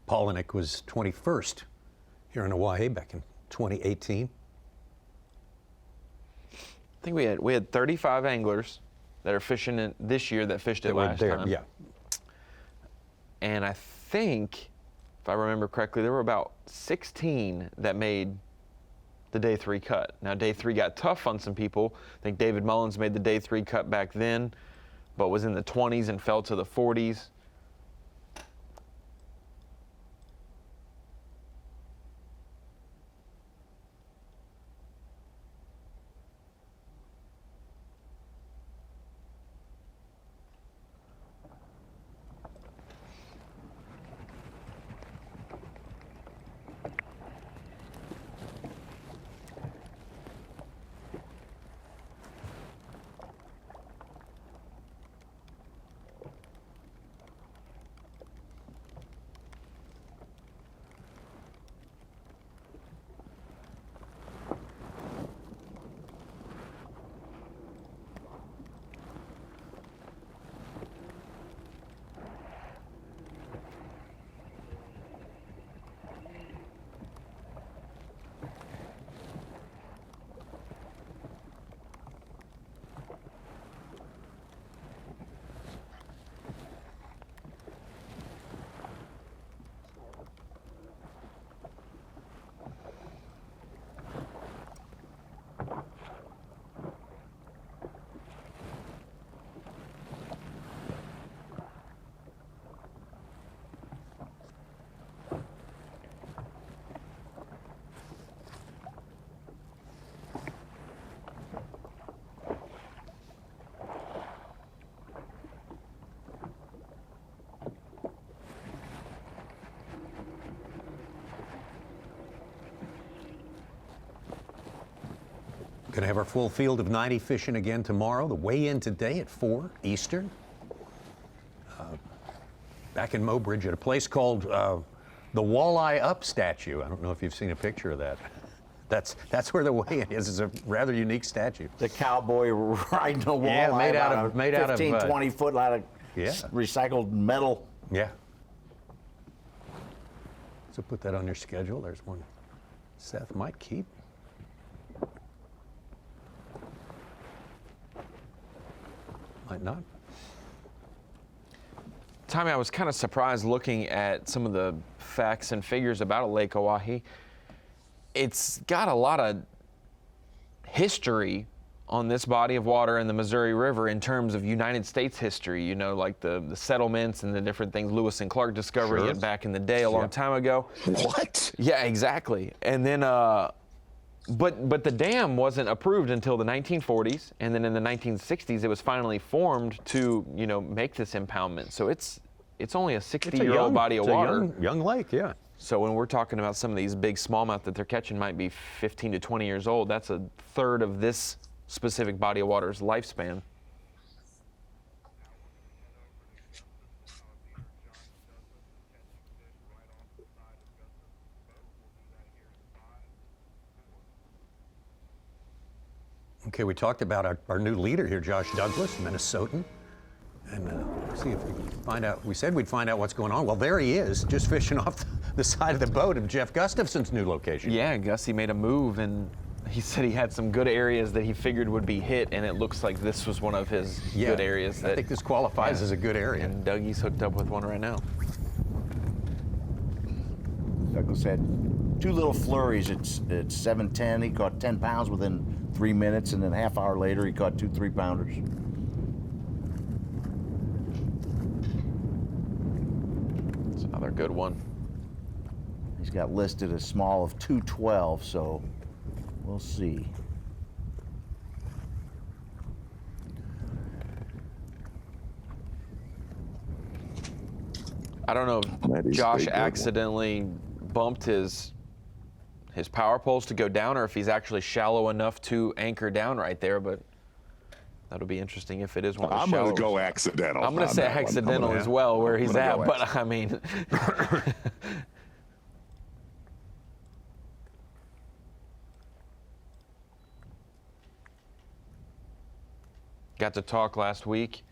Speaker 12: Pollanick was 21st here in Oahe back in 2018.
Speaker 5: I think we had 35 anglers that are fishing in this year that fished it last time.
Speaker 12: Yeah.
Speaker 5: And I think, if I remember correctly, there were about 16 that made the day 3 cut. Now, day 3 got tough on some people. I think David Mullins made the day 3 cut back then, but was in the 20s and fell to the 40s.
Speaker 12: Going to have our full field of 90 fishing again tomorrow. The weigh-in today at 4 Eastern. Back in Mobridge at a place called the Walleye Up statue. I don't know if you've seen a picture of that. That's where the weigh-in is. It's a rather unique statue.
Speaker 6: The cowboy riding a walleye.
Speaker 12: Yeah, made out of
Speaker 6: 15, 20 foot out of recycled metal.
Speaker 12: Yeah. So put that on your schedule. There's one Seth might keep. Might not.
Speaker 5: Tommy, I was kind of surprised looking at some of the facts and figures about Lake Oahe. It's got a lot of history on this body of water in the Missouri River in terms of United States history, you know, like the settlements and the different things. Lewis and Clark discovered it back in the day a long time ago.
Speaker 4: What?
Speaker 5: Yeah, exactly. And then, but the dam wasn't approved until the 1940s, and then in the 1960s it was finally formed to, you know, make this impoundment. So it's only a 60-year-old body of water.
Speaker 12: Young lake, yeah.
Speaker 5: So when we're talking about some of these big smallmouth that they're catching might be 15 to 20 years old, that's a third of this specific body of water's lifespan.
Speaker 12: Okay, we talked about our new leader here, Josh Douglas, Minnesotan. and see if we can find out. We said we'd find out what's going on. Well, there he is, just fishing off the side of the boat of Jeff Gustafson's new location.
Speaker 5: Yeah, Gussie made a move, and he said he had some good areas that he figured would be hit, and it looks like this was one of his good areas.
Speaker 12: I think this qualifies as a good area.
Speaker 5: And Dougie's hooked up with one right now.
Speaker 6: Douglas had 2 little flurries at 7:10. He caught 10 pounds within 3 minutes, and then a half hour later, he caught 2 3-pounders.
Speaker 5: It's another good one.
Speaker 6: He's got listed a small of 212, so we'll see.
Speaker 5: I don't know if Josh accidentally bumped his power poles to go down, or if he's actually shallow enough to anchor down right there, but that'll be interesting if it is one of the
Speaker 4: I'm
Speaker 5: shallow.
Speaker 4: going to go accidental.
Speaker 5: I'm going to say accidental as well, where he's at, but I mean. Got to talk last week,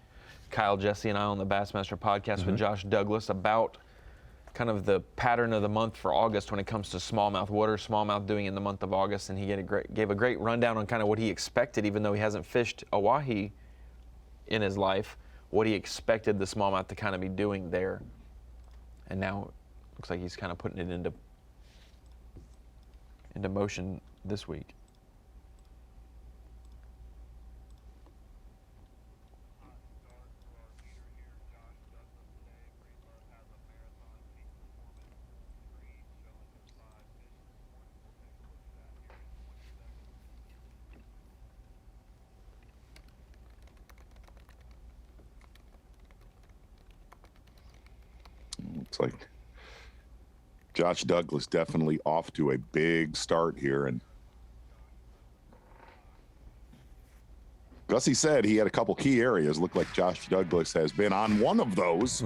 Speaker 5: Kyle, Jesse, and I on the Bassmaster podcast with Josh Douglas about kind of the pattern of the month for August when it comes to smallmouth. What are smallmouth doing in the month of August? And he gave a great rundown on kind of what he expected, even though he hasn't fished Oahe in his life, what he expected the smallmouth to kind of be doing there. And now it looks like he's kind of putting it into motion this week.
Speaker 4: Looks like Josh Douglas definitely off to a big start here. And Gussie said he had a couple key areas. Looked like Josh Douglas has been on one of those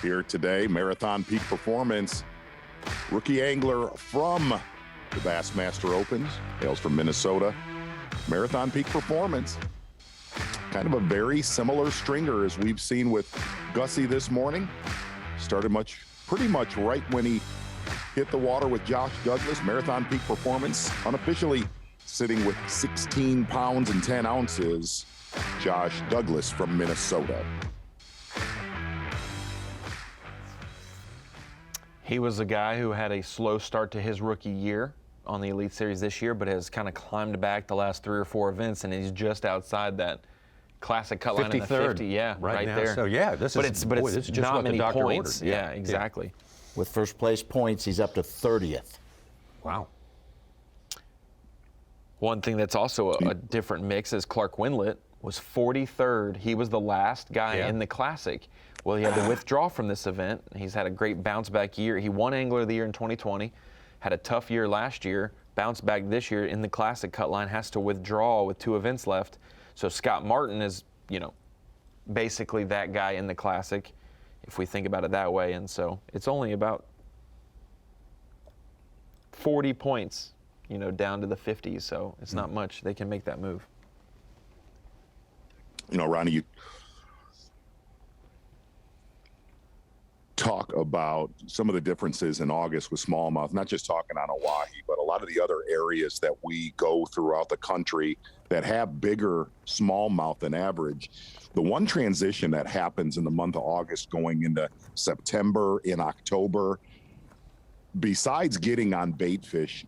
Speaker 4: here today. Marathon Peak Performance, rookie angler from the Bassmaster Opens, hails from Minnesota. Marathon Peak Performance, kind of a very similar stringer as we've seen with Gussie this morning. Started pretty much right when he hit the water with Josh Douglas. Marathon Peak Performance, unofficially sitting with 16 pounds and 10 ounces. Josh Douglas from Minnesota.
Speaker 5: He was a guy who had a slow start to his rookie year on the Elite Series this year, but has kind of climbed back the last 3 or 4 events, and he's just outside that classic cut line in the 50. Yeah, right
Speaker 12: now.
Speaker 5: there.
Speaker 12: So yeah, this is just
Speaker 5: not
Speaker 12: what
Speaker 5: many
Speaker 12: the doctor
Speaker 5: points.
Speaker 12: ordered.
Speaker 5: Yeah, exactly.
Speaker 6: Yeah. With first place points, he's up to 30th.
Speaker 12: Wow.
Speaker 5: One thing that's also a different mix is Clark Wendlandt was 43rd. He was the last guy in the Classic. Well, he had to withdraw from this event. He's had a great bounce back year. He won Angler of the Year in 2020, had a tough year last year, bounced back this year in the Classic cut line, has to withdraw with 2 events left. So Scott Martin is, basically that guy in the Classic, if we think about it that way. And so it's only about 40 points, down to the 50s. So it's not much. They can make that move.
Speaker 4: Ronnie, you talk about some of the differences in August with smallmouth, not just talking on Oahe, but a lot of the other areas that we go throughout the country that have bigger smallmouth than average. The one transition that happens in the month of August going into September, in October, besides getting on bait fish,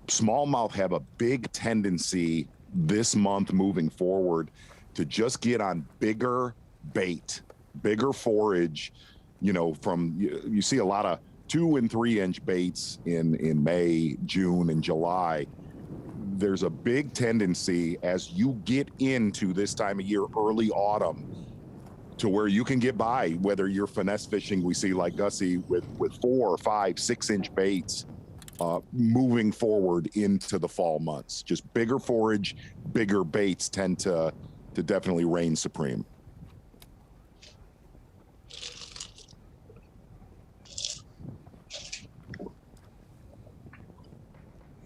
Speaker 4: smallmouth have a big tendency this month moving forward to just get on bigger bait, bigger forage. You see a lot of 2 and 3 inch baits in May, June, and July. There's a big tendency as you get into this time of year, early autumn, to where you can get by, whether you're finesse fishing, we see like Gussie with 4, 5, 6 inch baits, moving forward into the fall months. Just bigger forage, bigger baits tend to definitely reign supreme.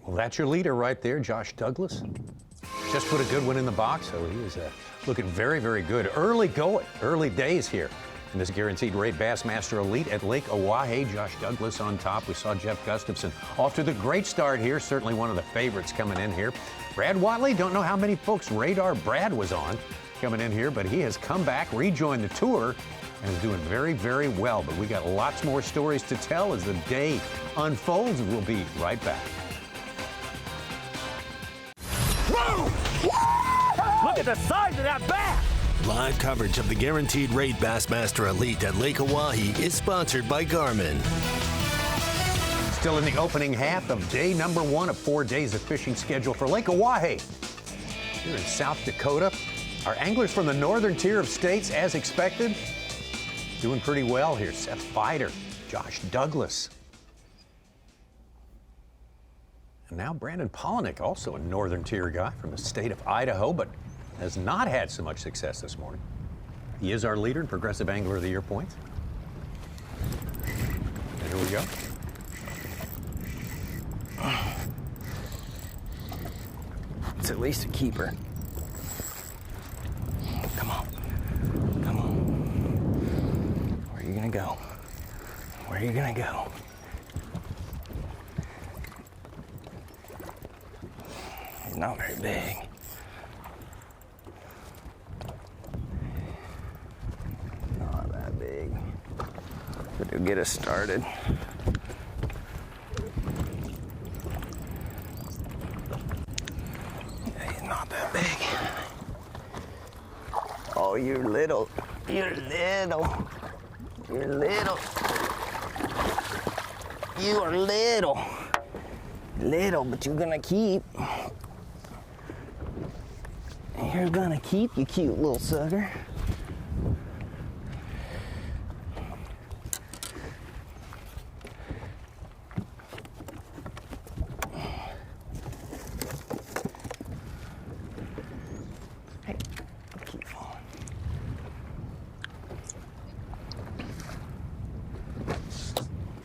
Speaker 12: Well, that's your leader right there, Josh Douglas. just put a good one in the box, so he is looking very, very good. Early going, early days here in this guaranteed rate Bassmaster Elite at Lake Oahe. Josh Douglas on top. We saw Jeff Gustafson off to the great start here. Certainly one of the favorites coming in here. Brad Watley, don't know how many folks' radar Brad was on coming in here, but he has come back, rejoined the tour, and is doing very, very well. But we got lots more stories to tell as the day unfolds. We'll be right back.
Speaker 10: Look at the size of that bass!
Speaker 2: Live coverage of the Guaranteed Rate Bassmaster Elite at Lake Oahe is sponsored by Garmin.
Speaker 12: Still in the opening half of day number 1 of 4 days of fishing schedule for Lake Oahe. Here in South Dakota, our anglers from the northern tier of states, as expected, doing pretty well here. Seth Fighter, Josh Douglas. And now Brandon Pollanick, also a northern tier guy from the state of Idaho, but has not had so much success this morning. He is our leader in Progressive Angler of the Year points. And here we go.
Speaker 11: It's at least a keeper. Come on. Come on. Where are you gonna go? Where are you gonna go? He's not very big. Not that big. But it'll get us started. Not that big. Oh, you're little. You're little. You're little. You are little. Little, but you're gonna keep. You're gonna keep, you cute little sucker.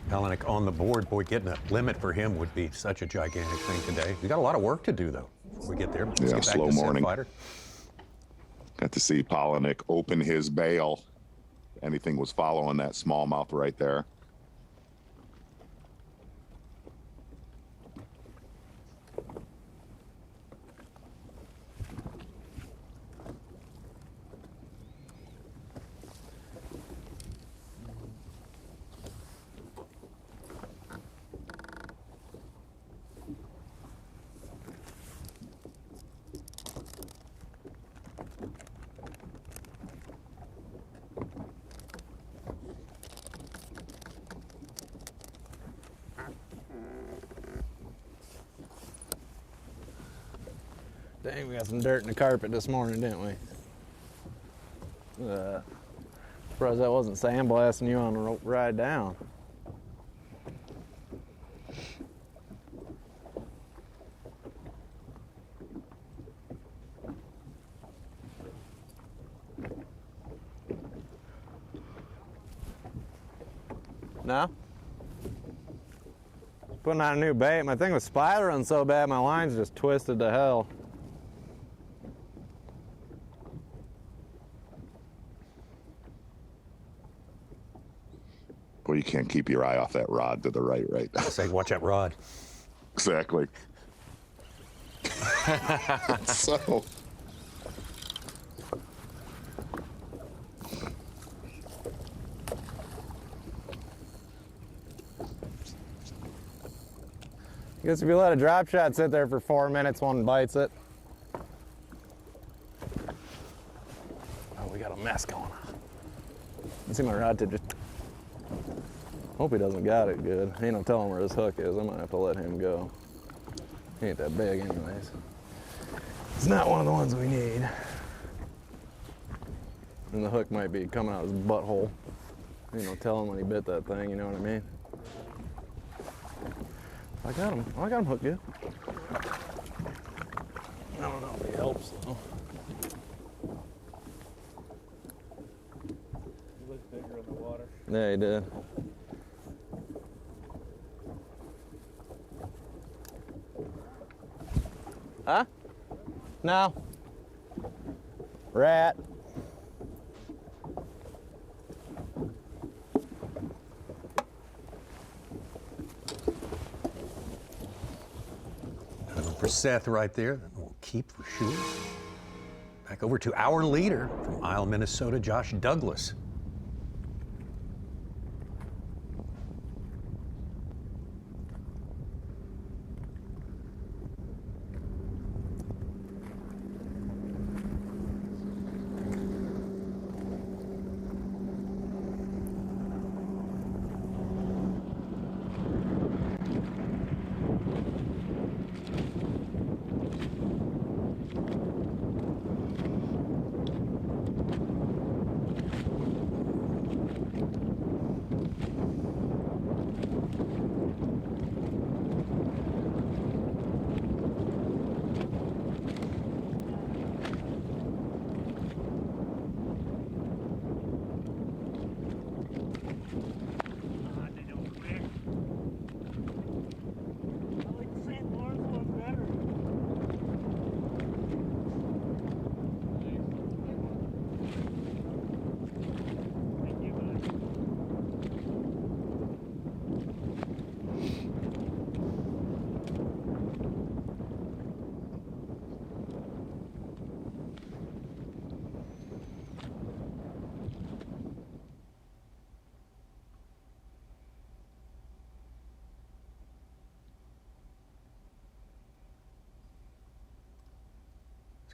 Speaker 12: Pollanick on the board. Boy, getting a limit for him would be such a gigantic thing today. We got a lot of work to do, though, before we get there. Let's
Speaker 4: Yeah,
Speaker 12: get back
Speaker 4: slow
Speaker 12: to Seth
Speaker 4: morning.
Speaker 12: Fighter.
Speaker 4: Got to see Pollanick open his bail. Anything was following that smallmouth right there.
Speaker 9: Dang, we got some dirt in the carpet this morning, didn't we? Surprised that wasn't sandblasting you on the ride down. No? Putting on a new bait. My thing was spidering so bad, my line's just twisted to hell.
Speaker 4: Boy, you can't keep your eye off that rod to the right now.
Speaker 12: Say, watch that rod.
Speaker 4: Exactly. So.
Speaker 9: I guess if you let a drop shot sit there for 4 minutes, one bites it. Oh, we got a mess going on. Let's see my rod tip just. Hope he doesn't got it good. Ain't no telling where his hook is. I might have to let him go. He ain't that big anyways. It's not one of the ones we need. And the hook might be coming out his butthole. Ain't no telling when he bit that thing, you know what I mean? I got him hooked good. I don't know if he helps though.
Speaker 14: He looked bigger in the water.
Speaker 9: Yeah, he did. Huh? now. Rat.
Speaker 12: For Seth right there, that will keep for sure. Back over to our leader from Isle, Minnesota, Josh Douglas.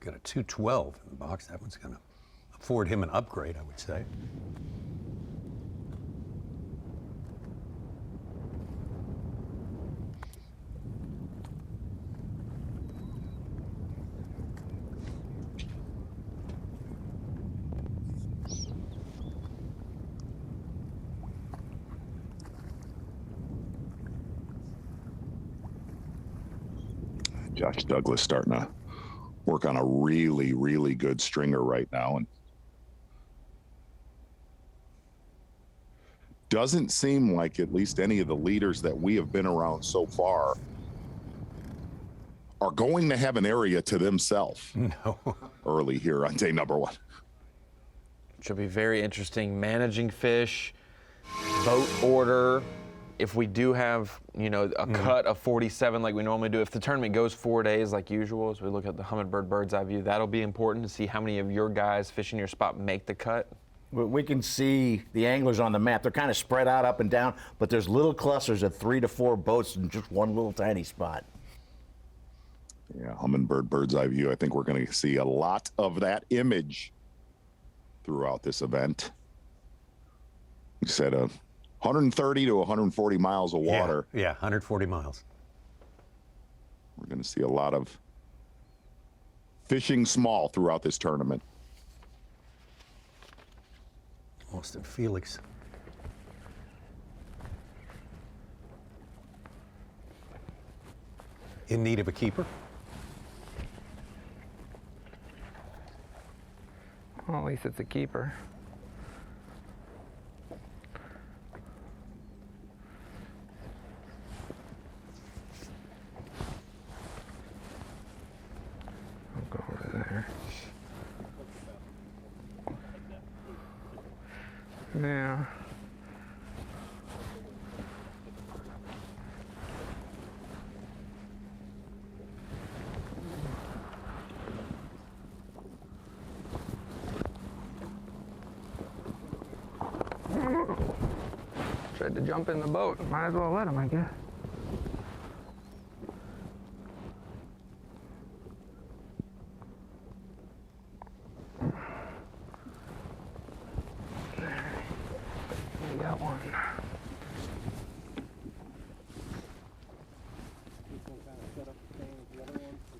Speaker 12: Got a 212 in the box. That one's going to afford him an upgrade, I would say.
Speaker 4: Josh Douglas starting to work on a really, really good stringer right now, and doesn't seem like at least any of the leaders that we have been around so far are going to have an area to themselves.
Speaker 12: No.
Speaker 4: Early here on day number 1.
Speaker 5: Should be very interesting. Managing fish, boat order. If we do have, you know, a cut of 47 like we normally do, if the tournament goes 4 days like usual, as we look at the Humminbird bird's eye view, that'll be important to see how many of your guys fishing your spot make the cut.
Speaker 6: We can see the anglers on the map. They're kind of spread out up and down, but there's little clusters of 3 to 4 boats in just one little tiny spot.
Speaker 4: Yeah, Humminbird bird's eye view. I think we're going to see a lot of that image throughout this event. You said 130 to 140 miles of water.
Speaker 12: Yeah, 140 miles.
Speaker 4: We're going to see a lot of fishing small throughout this tournament.
Speaker 12: Austin Felix. In need of a keeper.
Speaker 14: Well, at least it's a keeper. I'll go over there. Yeah. Tried to jump in the boat. Might as well let him, I guess. We got one.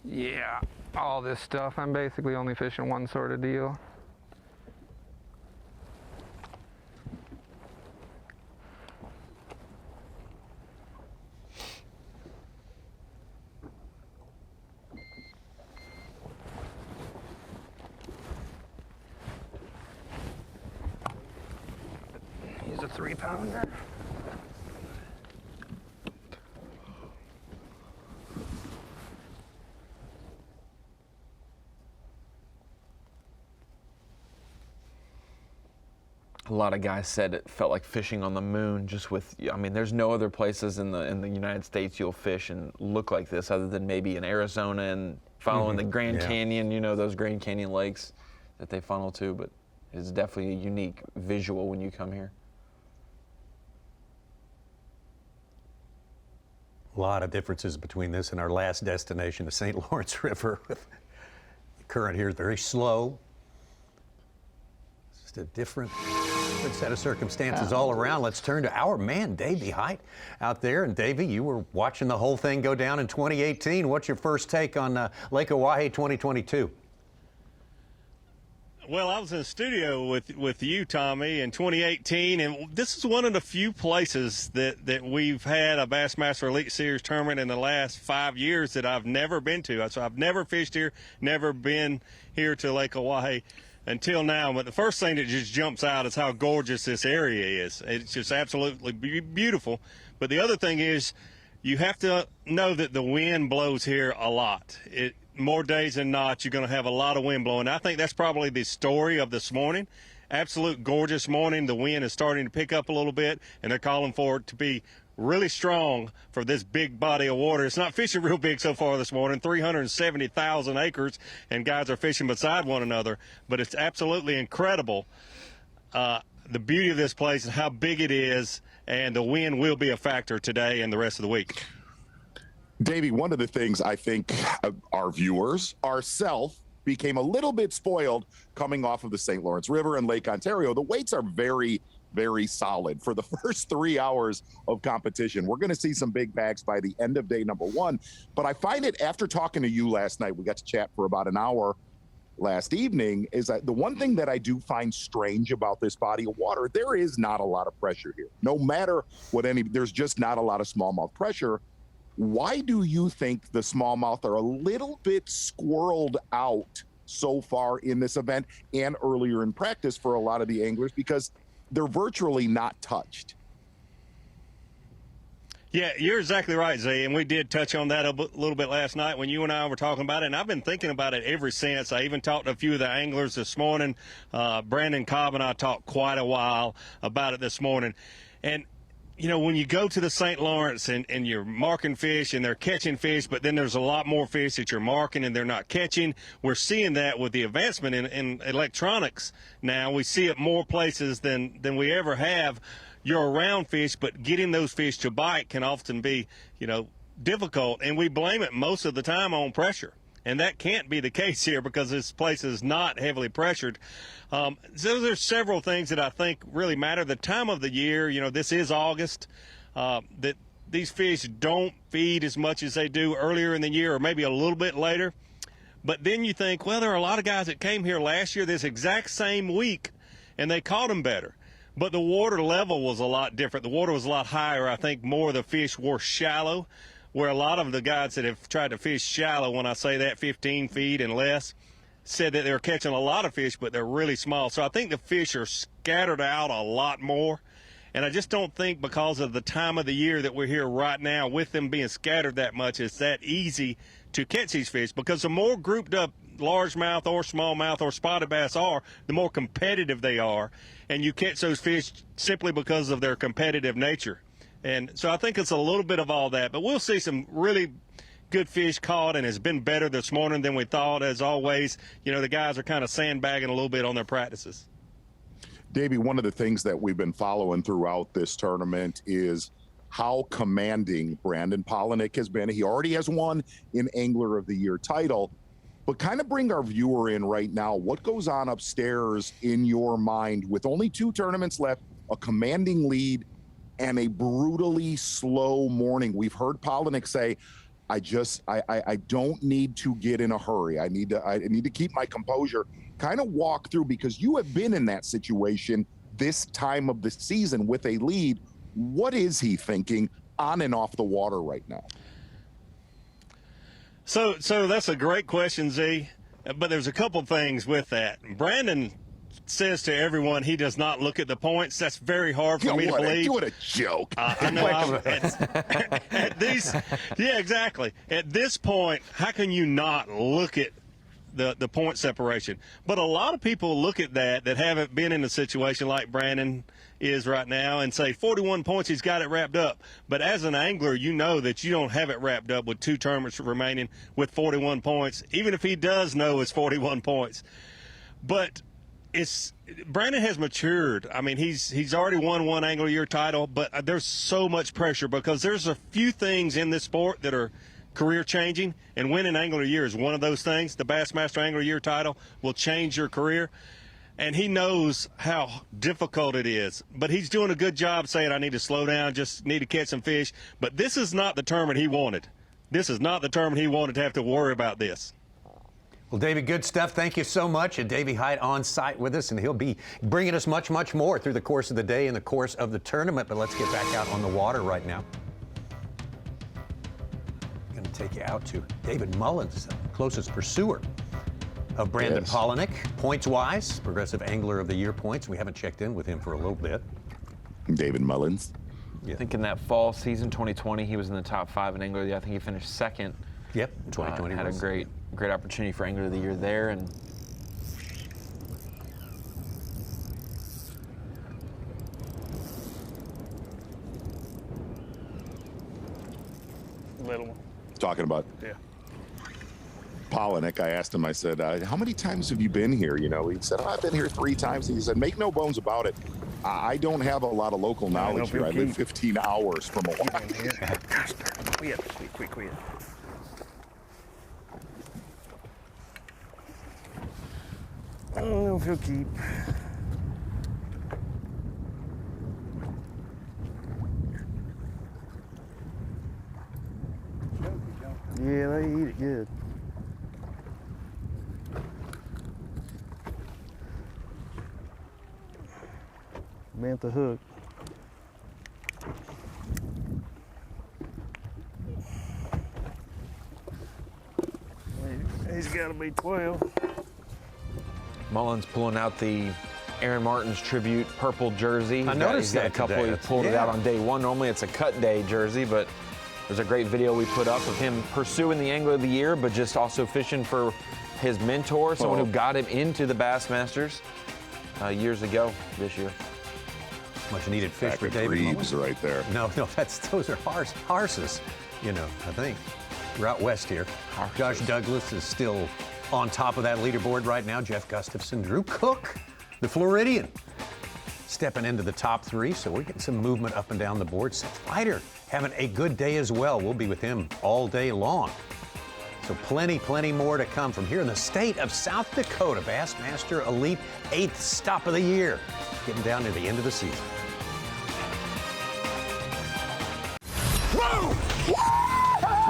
Speaker 14: Yeah, all this stuff. I'm basically only fishing one sort of deal. He's a 3-pounder.
Speaker 5: a lot of guys said it felt like fishing on the moon. Just with, I mean, there's no other places in the United States you'll fish and look like this, other than maybe in Arizona and following the Grand Canyon. You know, those Grand Canyon lakes that they funnel to. But it's definitely a unique visual when you come here.
Speaker 12: A lot of differences between this and our last destination, the St. Lawrence River. The current here is very slow. It's just a different set of circumstances all around. Let's turn to our man, Davey Height, out there. And Davey, you were watching the whole thing go down in 2018. What's your first take on Lake Oahe 2022?
Speaker 15: Well, I was in the studio with you, Tommy, in 2018, and this is one of the few places that we've had a Bassmaster Elite Series tournament in the last 5 years that I've never been to. So I've never fished here, never been here to Lake Oahe until now. But the first thing that just jumps out is how gorgeous this area is. It's just absolutely beautiful. But the other thing is you have to know that the wind blows here a lot. More days than not, you're going to have a lot of wind blowing. I think that's probably the story of this morning. Absolute gorgeous morning. The wind is starting to pick up a little bit, and they're calling for it to be really strong for this big body of water. It's not fishing real big so far this morning, 370,000 acres, and guys are fishing beside one another. But it's absolutely incredible, the beauty of this place and how big it is, and the wind will be a factor today and the rest of the week.
Speaker 4: Davey, one of the things I think our viewers, ourselves, became a little bit spoiled coming off of the St. Lawrence River and Lake Ontario. The weights are very, very solid for the first 3 hours of competition. We're going to see some big bags by the end of day number one. But I find it, after talking to you last night, we got to chat for about an hour last evening, is that the one thing that I do find strange about this body of water, there is not a lot of pressure here. No matter what there's just not a lot of smallmouth pressure. Why do you think the smallmouth are a little bit squirreled out so far in this event and earlier in practice for a lot of the anglers? Because they're virtually not touched.
Speaker 15: Yeah, you're exactly right, Zay, and we did touch on that a little bit last night when you and I were talking about it, and I've been thinking about it ever since. I even talked to a few of the anglers this morning. Brandon Cobb and I talked quite a while about it this morning. And you know, when you go to the St. Lawrence and you're marking fish and they're catching fish, but then there's a lot more fish that you're marking and they're not catching. We're seeing that with the advancement in electronics now. We see it more places than we ever have. You're around fish, but getting those fish to bite can often be, you know, difficult. And we blame it most of the time on pressure. And that can't be the case here because this place is not heavily pressured. So there's several things that I think really matter. The time of the year, you know, this is August, that these fish don't feed as much as they do earlier in the year or maybe a little bit later. But then you think, well, there are a lot of guys that came here last year this exact same week, and they caught them better. But the water level was a lot different. The water was a lot higher. I think more of the fish were shallow, where a lot of the guys that have tried to fish shallow, when I say that 15 feet and less, said that they're catching a lot of fish, but they're really small. So I think the fish are scattered out a lot more. And I just don't think because of the time of the year that we're here right now, with them being scattered that much, it's that easy to catch these fish. Because the more grouped up largemouth or smallmouth or spotted bass are, the more competitive they are. And you catch those fish simply because of their competitive nature. And so I think it's a little bit of all that. But we'll see some really good fish caught, and it's been better this morning than we thought. As always, you know, the guys are kind of sandbagging a little bit on their practices.
Speaker 4: Davey, one of the things that we've been following throughout this tournament is how commanding Brandon Pollanick has been. He already has won an Angler of the Year title, but kind of bring our viewer in right now. What goes on upstairs in your mind with only 2 tournaments left, a commanding lead, and a brutally slow morning? We've heard Pollanick say, I don't need to get in a hurry. I need to keep my composure. Kind of walk through, because you have been in that situation this time of the season with a lead. What is he thinking on and off the water right now?
Speaker 15: So that's a great question, Z. But there's a couple things with that. Brandon says to everyone he does not look at the points. That's very hard for me to believe.
Speaker 4: What a joke.
Speaker 15: I know. At these, yeah, exactly. At this point, how can you not look at the point separation. But a lot of people look at that haven't been in a situation like Brandon is right now and say 41 points, he's got it wrapped up. But as an angler, you know that you don't have it wrapped up with 2 tournaments remaining with 41 points, even if he does know it's 41 points. But Brandon has matured. I mean, he's already won 1 Angler of the Year title, but there's so much pressure because there's a few things in this sport that are career changing, and winning Angler of the Year is one of those things. The Bassmaster Angler of the Year title will change your career, and he knows how difficult it is. But he's doing a good job saying, I need to slow down, just need to catch some fish. But this is not the tournament he wanted. This is not the tournament he wanted to have to worry about this.
Speaker 12: Well, David, good stuff. Thank you so much. And Davey Hyde on site with us, and he'll be bringing us much, much more through the course of the day and the course of the tournament. But let's get back out on the water right now. I'm going to take you out to David Mullins, the closest pursuer of Brandon Pollanick. Points-wise, Progressive Angler of the Year points. We haven't checked in with him for a little bit.
Speaker 4: David Mullins.
Speaker 5: I think in that fall season, 2020, he was in the top 5 in Angler of the Year. I think he finished 2nd.
Speaker 12: Yep, 2020
Speaker 5: had a great opportunity for Angler of the Year there, and
Speaker 1: little one.
Speaker 4: Talking about Pollanick, I asked him, I said, how many times have you been here? You know, he said, I've been here 3 times. He said, make no bones about it. I don't have a lot of local knowledge here. I live 15 hours from Oahe.
Speaker 1: Quit. I don't know if he'll keep. Yeah, they eat it good. Bent the hook. He's got to be 12.
Speaker 5: Mullins pulling out the Aaron Martin's tribute purple jersey.
Speaker 12: I noticed
Speaker 5: he's got
Speaker 12: that
Speaker 5: a couple.
Speaker 12: today.
Speaker 5: He pulled it out on day 1. Normally it's a cut day jersey, but there's a great video we put up of him pursuing the Angler of the Year, but just also fishing for his mentor, someone who got him into the Bassmasters years ago this year.
Speaker 12: Much needed fish for David Mullins
Speaker 4: right there.
Speaker 12: No, those are horses, you know, I think. We're out west here. Josh Douglas is still on top of that leaderboard right now. Jeff Gustafson, Drew Cook, the Floridian, stepping into the top 3. So we're getting some movement up and down the board. Seth Fighter having a good day as well. We'll be with him all day long. So plenty more to come from here in the state of South Dakota. Bassmaster Elite 8th stop of the year. Getting down to the end of the season.
Speaker 10: Whoa!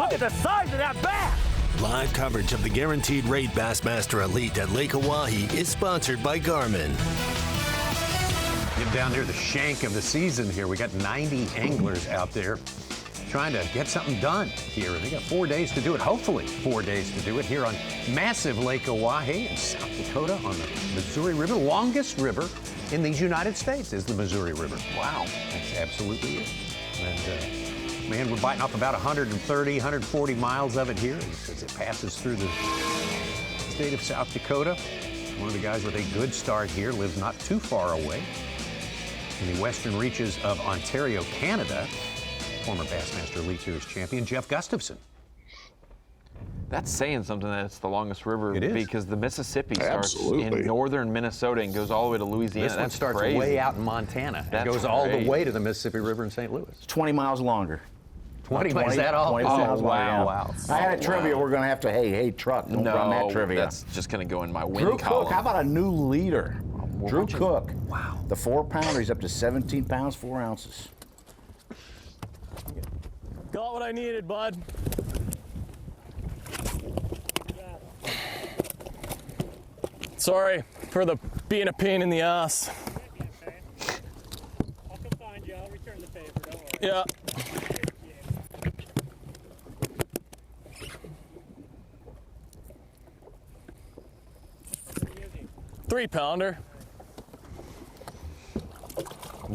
Speaker 10: Look at the size of that bass!
Speaker 2: Live coverage of the Guaranteed Rate Bassmaster Elite at Lake Oahe is sponsored by Garmin.
Speaker 12: Get down near the shank of the season here. We got 90 anglers out there trying to get something done here. They got 4 days to do it, hopefully 4 days to do it here on massive Lake Oahe in South Dakota on the Missouri River. Longest river in these United States is the Missouri River. Wow, that's absolutely it. And man, we're biting off about 130, 140 miles of it here as it passes through the state of South Dakota. One of the guys with a good start here lives not too far away in the western reaches of Ontario, Canada. Former Bassmaster Elite Series champion Jeff Gustafson.
Speaker 5: That's saying something that it's the longest river.
Speaker 12: It is.
Speaker 5: Because the Mississippi starts in northern Minnesota and goes all the way to Louisiana.
Speaker 12: This one
Speaker 5: That's
Speaker 12: starts
Speaker 5: crazy.
Speaker 12: way out in Montana.
Speaker 5: That's
Speaker 12: It goes all the way to the Mississippi River in St. Louis.
Speaker 6: It's 20 miles longer.
Speaker 12: 20 miles, is that all?
Speaker 6: 20
Speaker 12: Oh,
Speaker 6: miles
Speaker 12: wow.
Speaker 6: longer. I had a trivia. We're going to have to, hey, truck, don't run that trivia.
Speaker 5: That's just going to go in my win
Speaker 6: Drew
Speaker 5: column.
Speaker 6: Cook, how about a new leader? Drew
Speaker 5: watching.
Speaker 6: Cook. Wow. The 4-pounder, he's up to 17 pounds, 4 ounces.
Speaker 8: Got what I needed, bud. Sorry for being a pain in the ass.
Speaker 16: I'll come find you. I'll return the favor. Don't worry.
Speaker 8: Yeah. Three-pounder.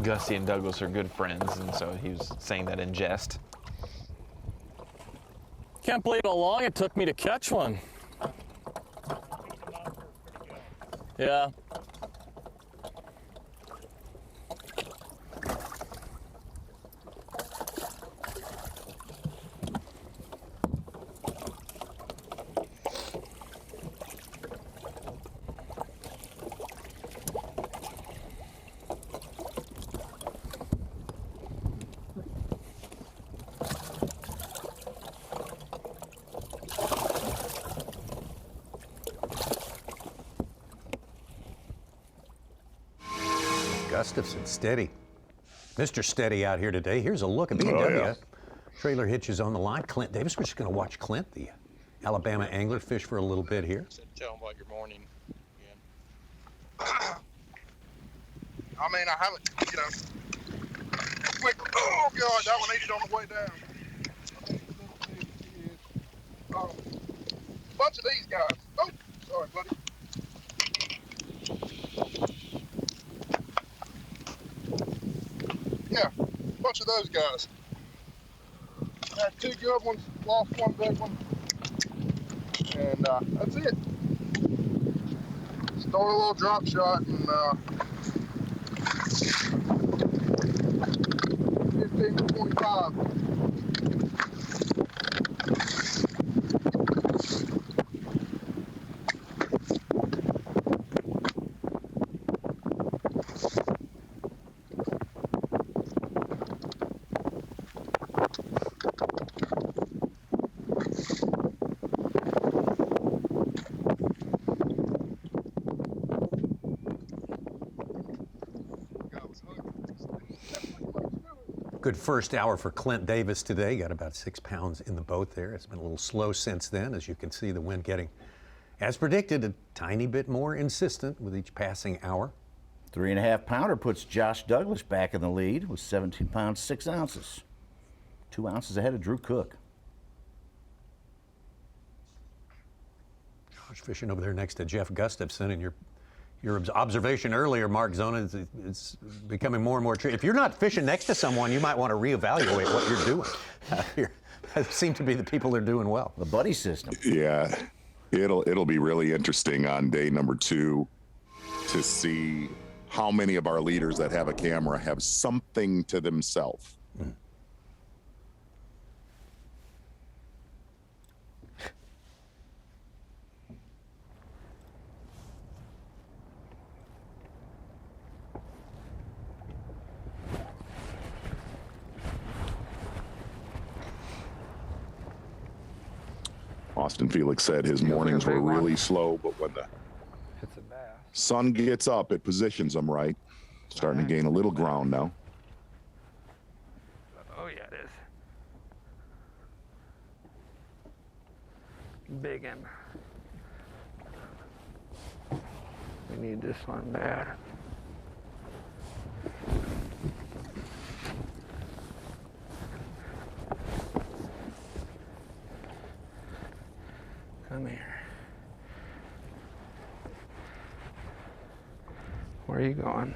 Speaker 5: Gussie and Douglas are good friends, and so he was saying that in jest.
Speaker 8: Can't believe how long it took me to catch one. Yeah.
Speaker 12: Gustafson, steady. Mr. Steady out here today. Here's a look at B&W.
Speaker 4: yeah.
Speaker 12: Trailer hitches on the line. Clint Davis. We're just going to watch Clint, the Alabama angler, fish for a little bit here.
Speaker 17: Tell them about your morning. I mean, I haven't, quick. Oh, God, that one ate it on the way down. Bunch of these guys. Oh, sorry, buddy. Yeah, bunch of those guys. Had 2 good ones, lost 1 big one, and that's it. Start a little drop shot and 15 to 25.
Speaker 12: Good first hour for Clint Davis today. Got about 6 pounds in the boat there. It's been a little slow since then. As you can see, the wind getting, as predicted, a tiny bit more insistent with each passing hour.
Speaker 6: 3.5 pounder puts Josh Douglas back in the lead with 17 pounds, 6 ounces. 2 ounces ahead of Drew Cook.
Speaker 12: Josh fishing over there next to Jeff Gustafson, and your observation earlier, Mark Zona, it's becoming more and more true. If you're not fishing next to someone, you might want to reevaluate what you're doing. That seem to be the people that are doing well.
Speaker 6: The buddy system.
Speaker 4: Yeah, it'll be really interesting on day number 2 to see how many of our leaders that have a camera have something to themselves. Austin Felix said his mornings were really slow, but when the sun gets up, it positions them right. Starting to gain a little ground now.
Speaker 14: Oh, yeah, it is. Big one. We need this one bad. Come here. Where are you going?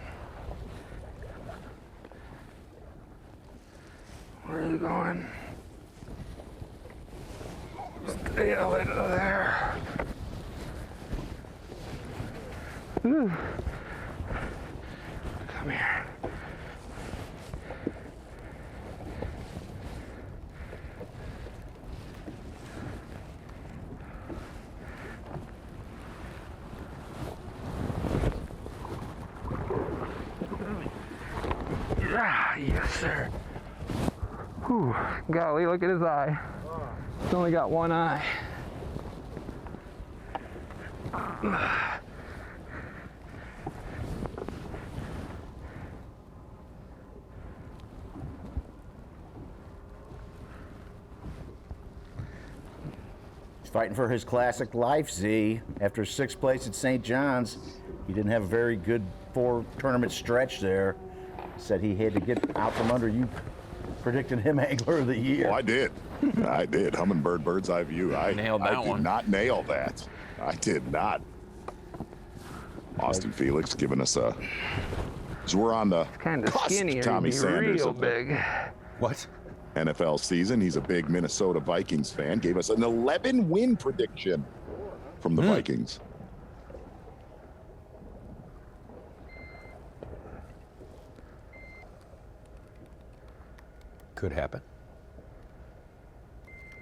Speaker 14: Where are you going? Stay out of there. Ooh. Come here. Yes, sir. Whew. Golly, look at his eye. He's only got one eye.
Speaker 6: He's fighting for his classic life, Z. After 6th place at St. John's, he didn't have a very good 4-tournament stretch there. Said he had to get out from under you, predicting him Angler of the Year.
Speaker 4: Oh, I did. I did. Hummingbird bird's eye view. I did not nail that. I did not. Austin Felix giving us a. So we're on the
Speaker 14: kind of
Speaker 4: cusp,
Speaker 14: skinny.
Speaker 4: Tommy Sanders
Speaker 14: real
Speaker 4: of the
Speaker 14: big.
Speaker 12: What?
Speaker 4: NFL season. He's a big Minnesota Vikings fan. Gave us an 11-win prediction from the Vikings.
Speaker 12: could happen.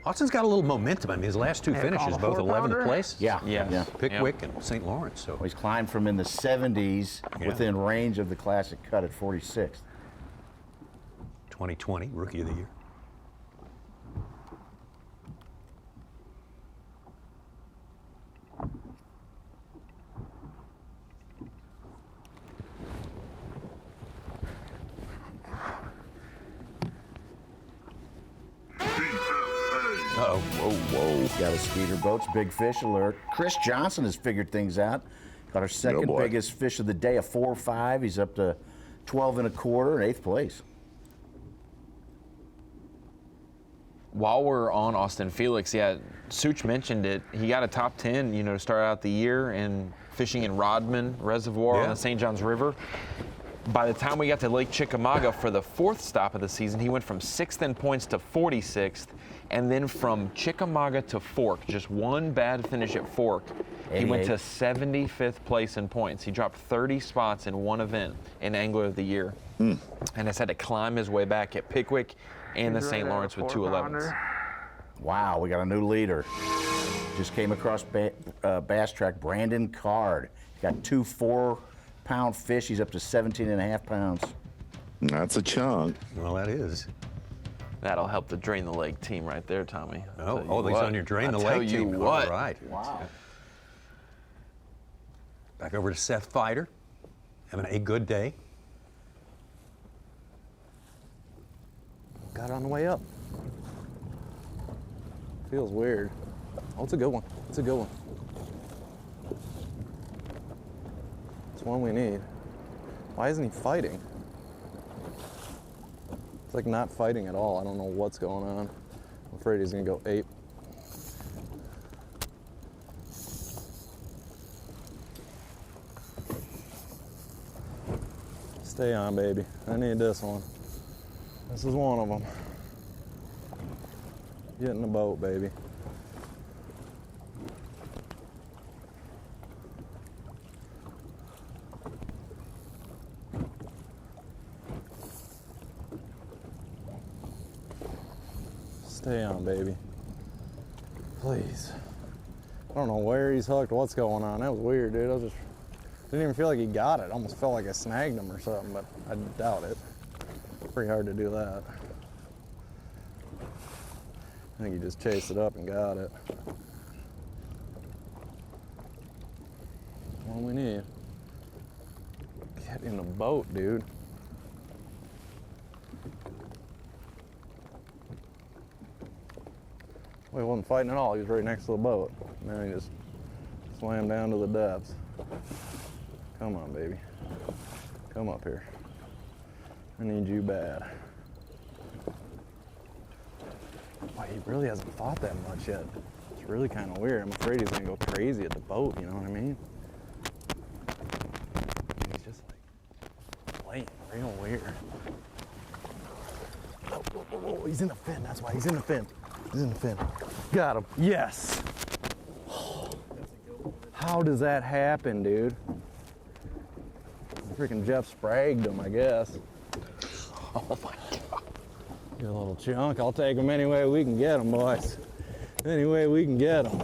Speaker 12: Austin's got a little momentum. I mean, his last two finishes, both 11th place.
Speaker 6: Yeah.
Speaker 12: Pickwick and St. Lawrence. So
Speaker 6: he's climbed from in the 70s within range of the Classic cut at 46th.
Speaker 12: 2020 Rookie of the Year.
Speaker 6: Whoa. Got a speeder boats, big fish alert. Chris Johnson has figured things out. Got our second biggest fish of the day, a 4.5. He's up to 12 1/4 in 8th place.
Speaker 5: While we're on Austin Felix, Such mentioned it. He got a top 10, to start out the year in fishing in Rodman Reservoir on the St. Johns River. By the time we got to Lake Chickamauga for the 4th stop of the season, he went from 6th in points to 46th, and then from Chickamauga to Fork, just one bad finish at Fork, he went to 75th place in points. He dropped 30 spots in one event in Angler of the Year, and has had to climb his way back at Pickwick and the St. Lawrence with 2 11s.
Speaker 6: Wow, we got a new leader. Just came across Bass Track, Brandon Card. He got 2 4-pound fish. He's up to 17.5 pounds.
Speaker 4: That's a chunk.
Speaker 12: Well, that is.
Speaker 5: That'll help the Drain the Lake team right there, Tommy.
Speaker 12: He's on your Drain the Lake team.
Speaker 5: What?
Speaker 12: All right.
Speaker 6: Wow.
Speaker 12: Back over to Seth Fighter, having a good day.
Speaker 9: Got it on the way up. Feels weird. Oh, it's a good one. It's a good one. It's one we need. Why isn't he fighting? It's like not fighting at all. I don't know what's going on. I'm afraid he's gonna go ape. Stay on, baby. I need this one. This is one of them. Get in the boat, baby. Stay on, baby. Please. I don't know where he's hooked, what's going on. That was weird, dude. Didn't even feel like he got it. Almost felt like I snagged him or something, but I doubt it. Pretty hard to do that. I think he just chased it up and got it. What we need. Get in the boat, dude. Well, he wasn't fighting at all. He was right next to the boat. Now he just swam down to the depths. Come on, baby. Come up here. I need you bad. Boy, he really hasn't fought that much yet. It's really kind of weird. I'm afraid he's gonna go crazy at the boat, you know what I mean? He's just like playing real weird. Oh, he's in the fin, that's why he's in the fin. He's in the fin. Got him, yes. How does that happen, dude? Freaking Jeff spragged him, I guess. Oh my God. Get a little chunk. I'll take him any way we can get him, boys. Any way we can get him.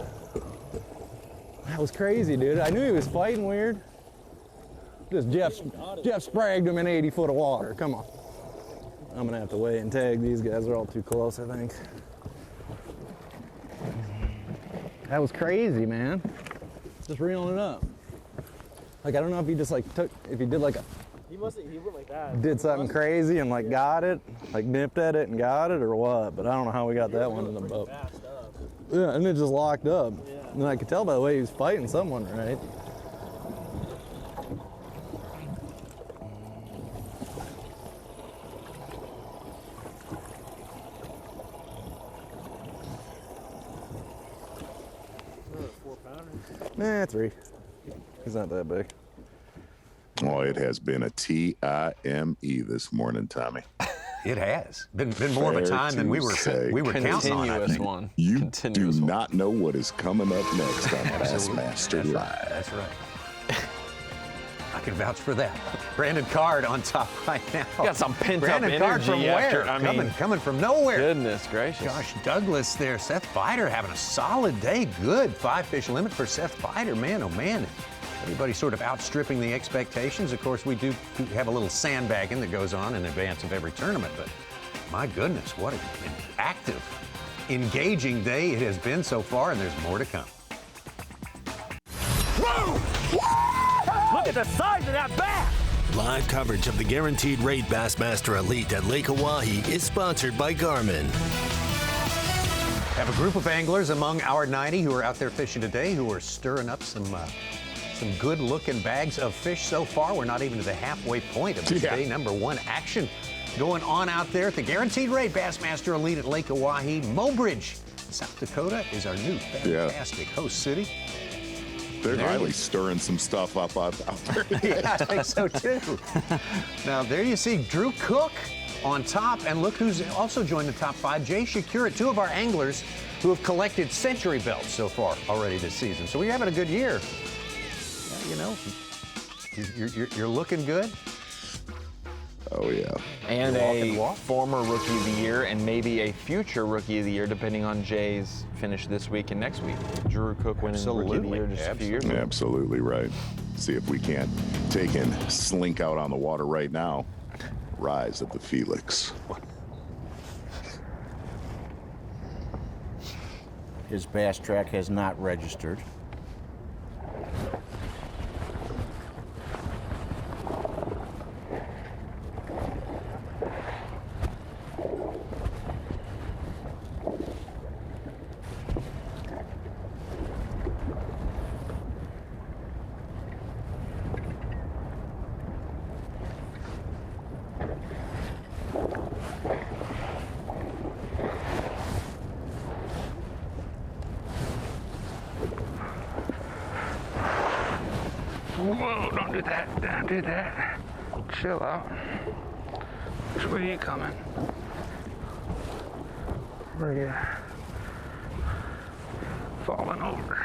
Speaker 9: That was crazy, dude. I knew he was fighting weird. Just Jeff spragged him in 80 foot of water. Come on. I'm gonna have to wait and tag. These guys are all too close, I think. That was crazy, man. Just reeling it up. Like, I don't know if he just like if he did like
Speaker 16: he went like that.
Speaker 9: Did something crazy and like got it, like nipped at it and got it or what, but I don't know how we got that one in the boat. Yeah, and it just locked up. Yeah. And I could tell by the way he was fighting someone, right?
Speaker 16: Another 4-pounder.
Speaker 9: Nah, 3. He's not that big.
Speaker 4: Oh, it has been a TIME this morning, Tommy.
Speaker 12: It has been more of a time than we were counting on. I think.
Speaker 5: One.
Speaker 4: You
Speaker 5: Continuous
Speaker 4: do
Speaker 5: one.
Speaker 4: not know what is coming up next on Bassmaster Live.
Speaker 12: That's right. I can vouch for that. Brandon Card on top right now.
Speaker 5: Got some pent-up
Speaker 12: Brandon Card
Speaker 5: energy
Speaker 12: from where?
Speaker 5: after,
Speaker 12: Coming from nowhere.
Speaker 5: Goodness gracious.
Speaker 12: Josh Douglas there. Seth Fighter having a solid day. Good 5-fish limit for Seth Fighter. Man, oh man. Everybody sort of outstripping the expectations. Of course, we do have a little sandbagging that goes on in advance of every tournament, but my goodness, what an active, engaging day it has been so far, and there's more to come.
Speaker 10: Look at the size of that bass!
Speaker 2: Live coverage of the Guaranteed Rate Bassmaster Elite at Lake Oahe is sponsored by Garmin.
Speaker 12: Have a group of anglers among our 90 who are out there fishing today who are stirring up some good-looking bags of fish so far. We're not even to the halfway point of this day number one action going on out there at the Guaranteed Rate Bassmaster Elite at Lake Oahe. Mobridge, South Dakota is our new fantastic host city.
Speaker 4: They're really stirring some stuff up out there.
Speaker 12: Yeah, I think so too. Now there you see Drew Cook on top, and look who's also joined the top 5. Jay Shakura, 2 of our anglers who have collected century belts so far already this season. So we're having a good year. Yeah, you know, you're looking good.
Speaker 4: Oh, yeah.
Speaker 5: And a former Rookie of the Year and maybe a future Rookie of the Year, depending on Jay's finish this week and next week. Drew Cook winning Rookie of the Year just a few years ago.
Speaker 4: Absolutely right. See if we can't take and slink out on the water right now. Rise of the Felix.
Speaker 6: His bass track has not registered.
Speaker 14: Whoa, don't do that. Don't do that. Chill out. Which way are you coming? Where are you falling over?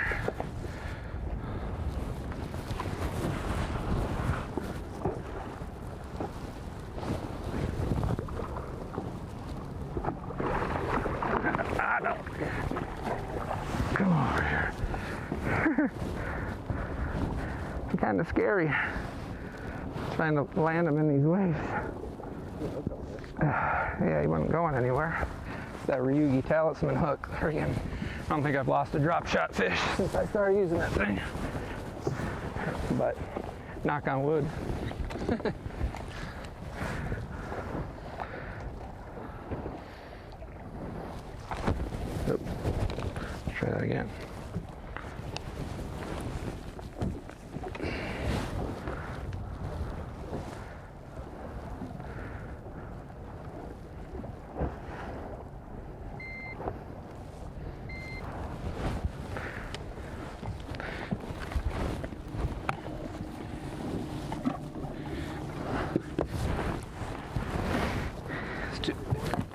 Speaker 14: I don't. Come over here. Kind of scary trying to land him in these waves. Yeah, he wasn't going anywhere. It's that Ryugi talisman hook. Again, I don't think I've lost a drop shot fish since I started using that thing. But knock on wood. Oop. Let's try that again.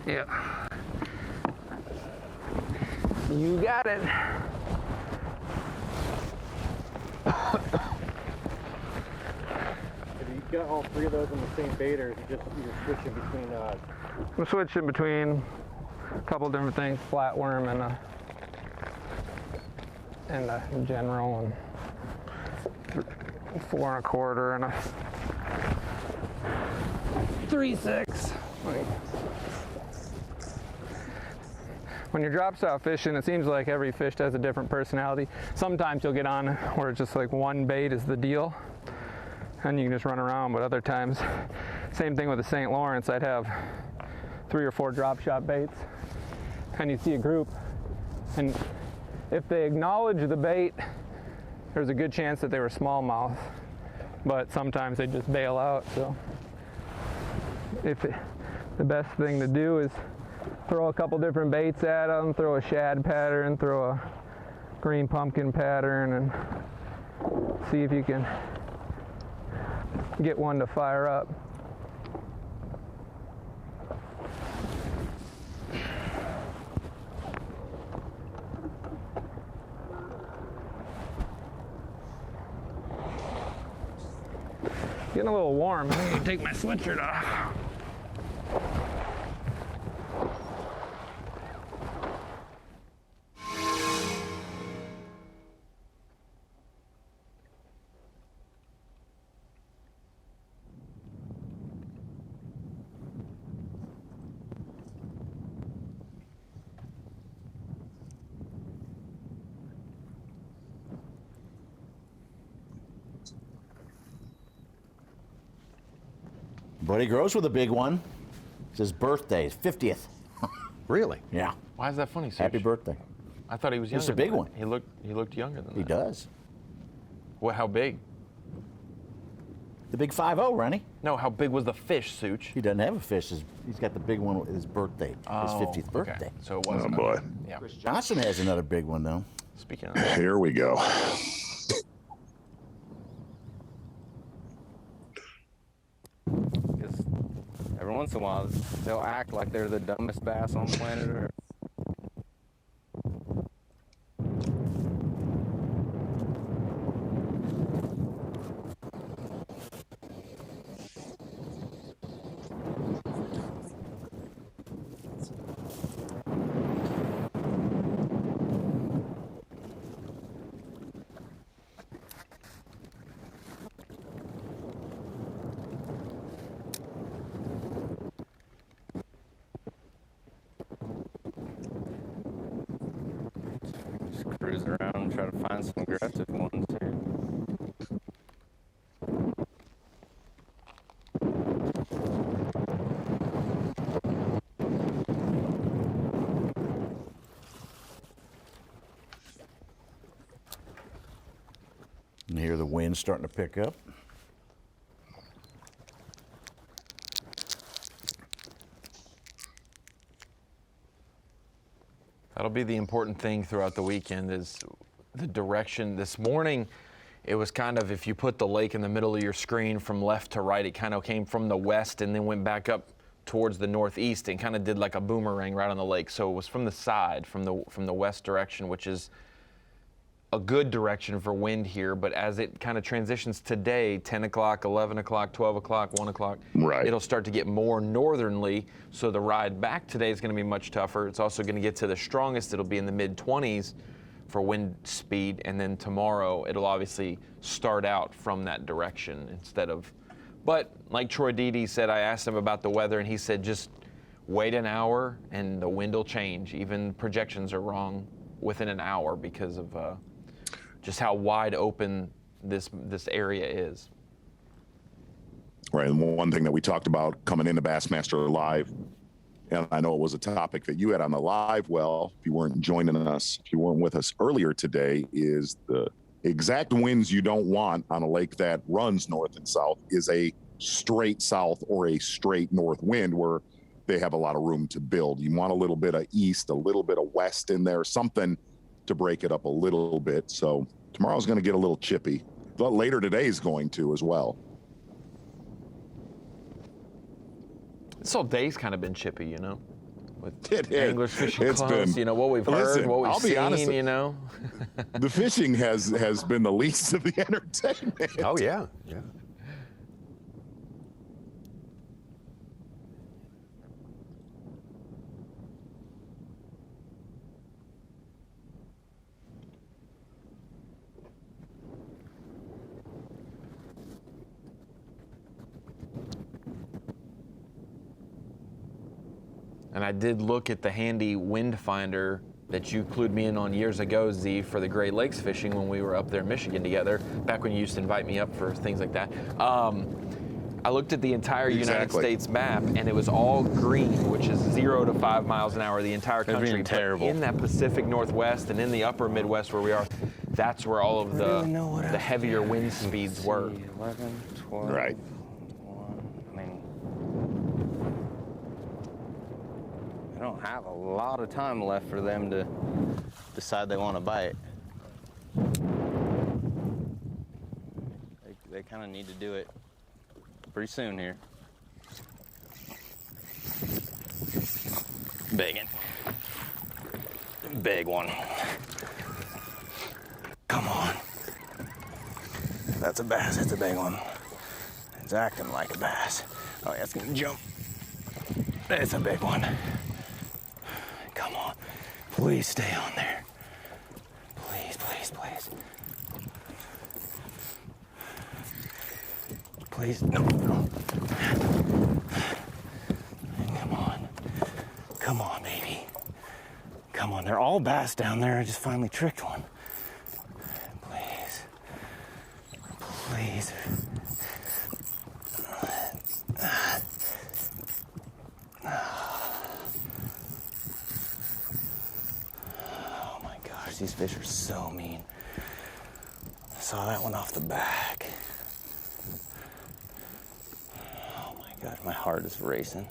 Speaker 14: Yeah. You got it.
Speaker 16: Have you got all 3 of those on the same bait, or is it just you're switching between?
Speaker 14: I'm switching between a couple different things: flatworm and a general, and 4 1/4 and a 3/6. When you're drop shot fishing, it seems like every fish has a different personality. Sometimes you'll get on where it's just like one bait is the deal, and you can just run around, but other times, same thing with the St. Lawrence, I'd have 3 or 4 drop shot baits, and you see a group, and if they acknowledge the bait, there's a good chance that they were smallmouth, but sometimes they just bail out. So the best thing to do is throw a couple different baits at them, throw a shad pattern, throw a green pumpkin pattern, and see if you can get one to fire up. getting a little warm. I'm gonna take my sweatshirt off.
Speaker 6: Buddy Gross with a big one. It's his birthday, his 50th.
Speaker 12: Really?
Speaker 6: Yeah.
Speaker 5: Why is that funny, Such?
Speaker 6: Happy birthday.
Speaker 5: I thought he was younger.
Speaker 6: It's a big
Speaker 5: than
Speaker 6: one.
Speaker 5: that. He looked younger than that.
Speaker 6: He does.
Speaker 5: What? How big?
Speaker 6: The big 5-0, Rennie.
Speaker 5: No, how big was the fish, Such?
Speaker 6: He doesn't have a fish. He's got the big one with his birthday, his 50th birthday.
Speaker 5: Okay. So it wasn't.
Speaker 4: Oh, boy.
Speaker 5: Yeah.
Speaker 6: Chris Johnson has another big one, though.
Speaker 5: Speaking of that.
Speaker 4: Here we go.
Speaker 13: Every once in a while, they'll act like they're the dumbest bass on planet Earth. Cruise around and try to find some aggressive ones here.
Speaker 6: And hear the wind starting to pick up.
Speaker 5: That'll be the important thing throughout the weekend is the direction. This morning, it was kind of, if you put the lake in the middle of your screen from left to right, it kind of came from the west and then went back up towards the northeast and kind of did like a boomerang right on the lake. So it was from the side, from the west direction, which is a good direction for wind here. But as it kind of transitions today, 10 o'clock, 11 o'clock, 12 o'clock, 1 o'clock,
Speaker 4: right,
Speaker 5: it'll start to get more northerly. So the ride back today is going to be much tougher. It's also going to get to the strongest. It'll be in the mid-20s for wind speed. And then tomorrow, it'll obviously start out from that direction instead of. But like Troy Dede said, I asked him about the weather, and he said just wait an hour and the wind will change. Even projections are wrong within an hour because of just how wide open this area is.
Speaker 4: Right, and one thing that we talked about coming into Bassmaster Live, and I know it was a topic that you had on the live well, if you weren't joining us, if you weren't with us earlier today, is the exact winds you don't want on a lake that runs north and south is a straight south or a straight north wind where they have a lot of room to build. You want a little bit of east, a little bit of west in there, something to break it up a little bit. So tomorrow's going to get a little chippy. But later today is going to as well.
Speaker 5: This whole day's kind of been chippy, you know, with
Speaker 4: It
Speaker 5: anglers
Speaker 4: is.
Speaker 5: fishing
Speaker 4: It's
Speaker 5: close,
Speaker 4: been-
Speaker 5: you know, what we've heard,
Speaker 4: Listen,
Speaker 5: what we've
Speaker 4: I'll be
Speaker 5: seen,
Speaker 4: honest,
Speaker 5: you know.
Speaker 4: The fishing has been the least of the entertainment.
Speaker 12: Oh, yeah, yeah.
Speaker 5: And I did look at the handy wind finder that you clued me in on years ago, Z, for the Great Lakes fishing when we were up there in Michigan together, back when you used to invite me up for things like that. I looked at the entire United States map, and it was all green, which is 0 to 5 miles an hour, the entire country.
Speaker 13: That'd be terrible.
Speaker 5: But in that Pacific Northwest and in the upper Midwest where we are, that's where all of the heavier wind speeds were.
Speaker 13: 11, 12.
Speaker 4: Right.
Speaker 13: I don't have a lot of time left for them to decide they want to bite. They kind of need to do it pretty soon here. Big one. Big one. Come on. That's a bass. It's a big one.
Speaker 11: It's acting like a bass. Oh yeah, it's gonna jump. It's a big one. Come on, please stay on there. Please, please, please. Please, no, no. Come on. Come on, baby. Come on, they're all bass down there. I just finally tricked one. Please. Please. Oh my gosh, these fish are so mean. I saw that one off the back. Oh my God, my heart is racing.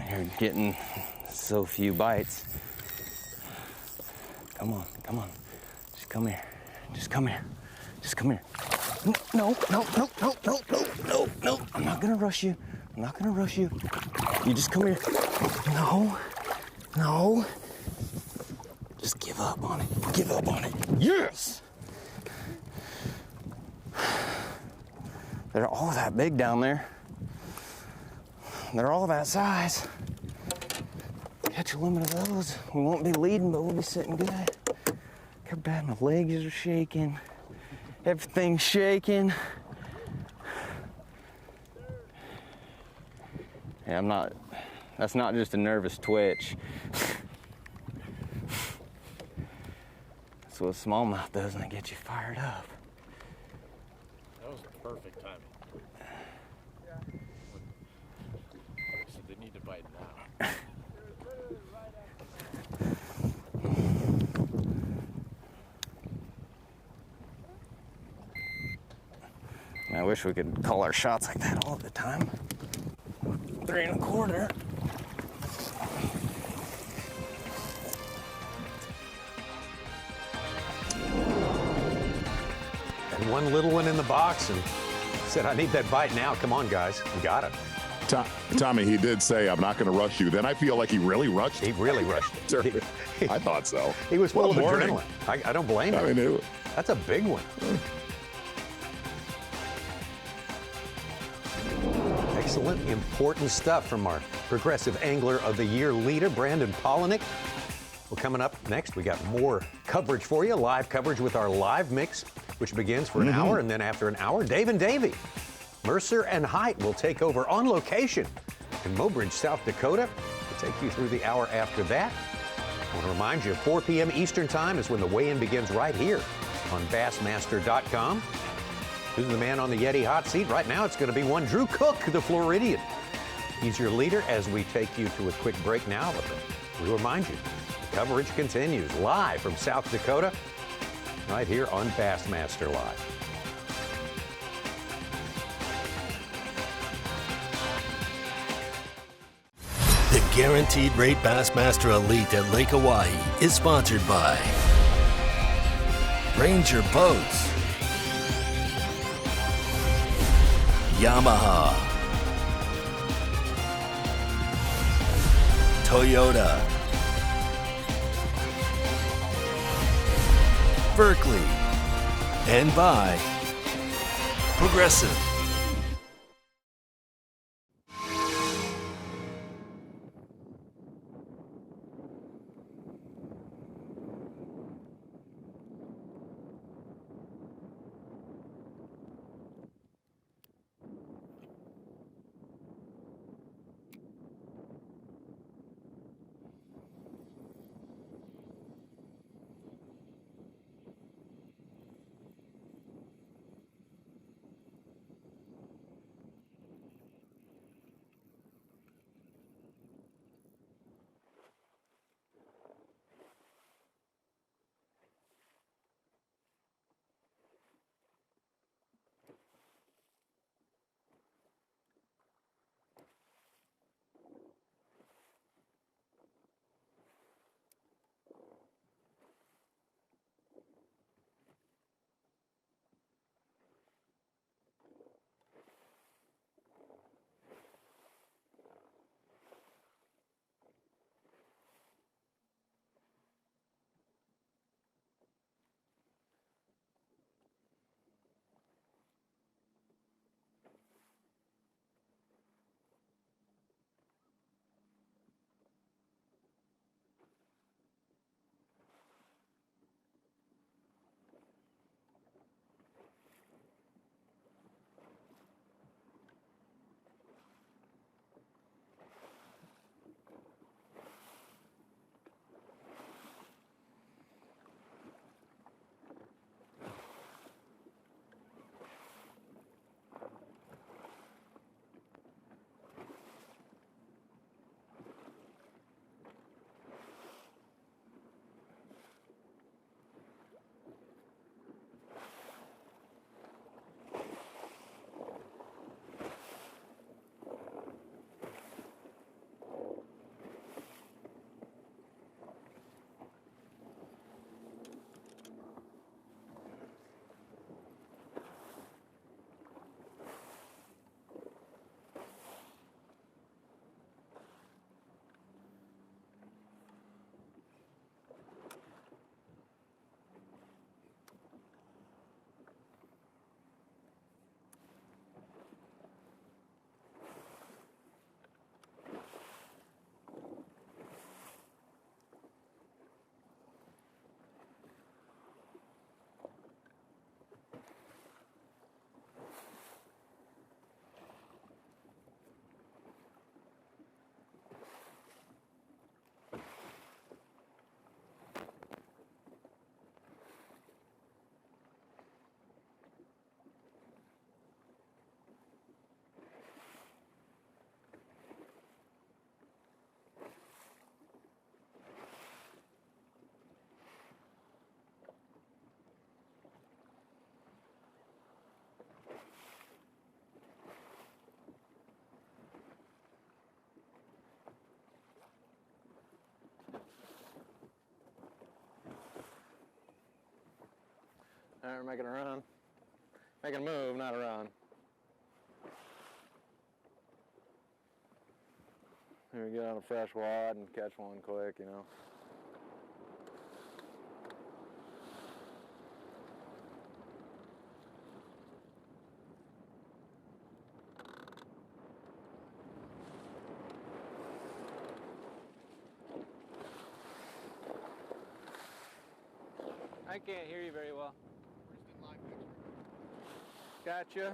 Speaker 11: You're getting so few bites. Come on, come on. Just come here. Just come here. Just come here. No, no, no, no, no, no, no, no. I'm not gonna rush you. I'm not gonna rush you. You just come here. No, no. Just give up on it. Give up on it. Yes! They're all that big down there. They're all that size. Catch a limit of those. We won't be leading, but we'll be sitting good. God, bad, my legs are shaking. Everything's shaking. Yeah, that's not just a nervous twitch. That's what smallmouth does when it gets you fired up.
Speaker 18: That was the perfect timing. So they need to bite now.
Speaker 11: I wish we could call our shots like that all the time. 3 1/4.
Speaker 12: And one little one in the box and said, I need that bite now. Come on, guys. We got it.
Speaker 4: Tommy, he did say, I'm not going to rush you. Then I feel like he really rushed.
Speaker 12: He really rushed.
Speaker 4: I thought so.
Speaker 12: He was full of
Speaker 4: morning.
Speaker 12: adrenaline. I don't blame him.
Speaker 4: I mean,
Speaker 12: that's a big one. Excellent, important stuff from our Progressive Angler of the Year leader, Brandon Pollanick. Well, coming up next, we got more coverage for you, live coverage with our live mix, which begins for an hour, and then after an hour, Dave and Davey. Mercer and Height will take over on location in Mobridge, South Dakota. We'll take you through the hour after that. I want to remind you, 4 p.m. Eastern Time is when the weigh-in begins right here on Bassmaster.com. Who's the man on the Yeti hot seat? Right now, it's going to be one Drew Cook, the Floridian. He's your leader as we take you to a quick break now. But we remind you, the coverage continues live from South Dakota, right here on Bassmaster Live.
Speaker 2: The Guaranteed Rate Bassmaster Elite at Lake Oahe is sponsored by Ranger Boats, Yamaha, Toyota, Berkeley, and by Progressive.
Speaker 9: All right, we're making a run. Making a move, not a run. Here we get on a fresh wad and catch one quick, you know.
Speaker 14: I can't hear you very well. Gotcha.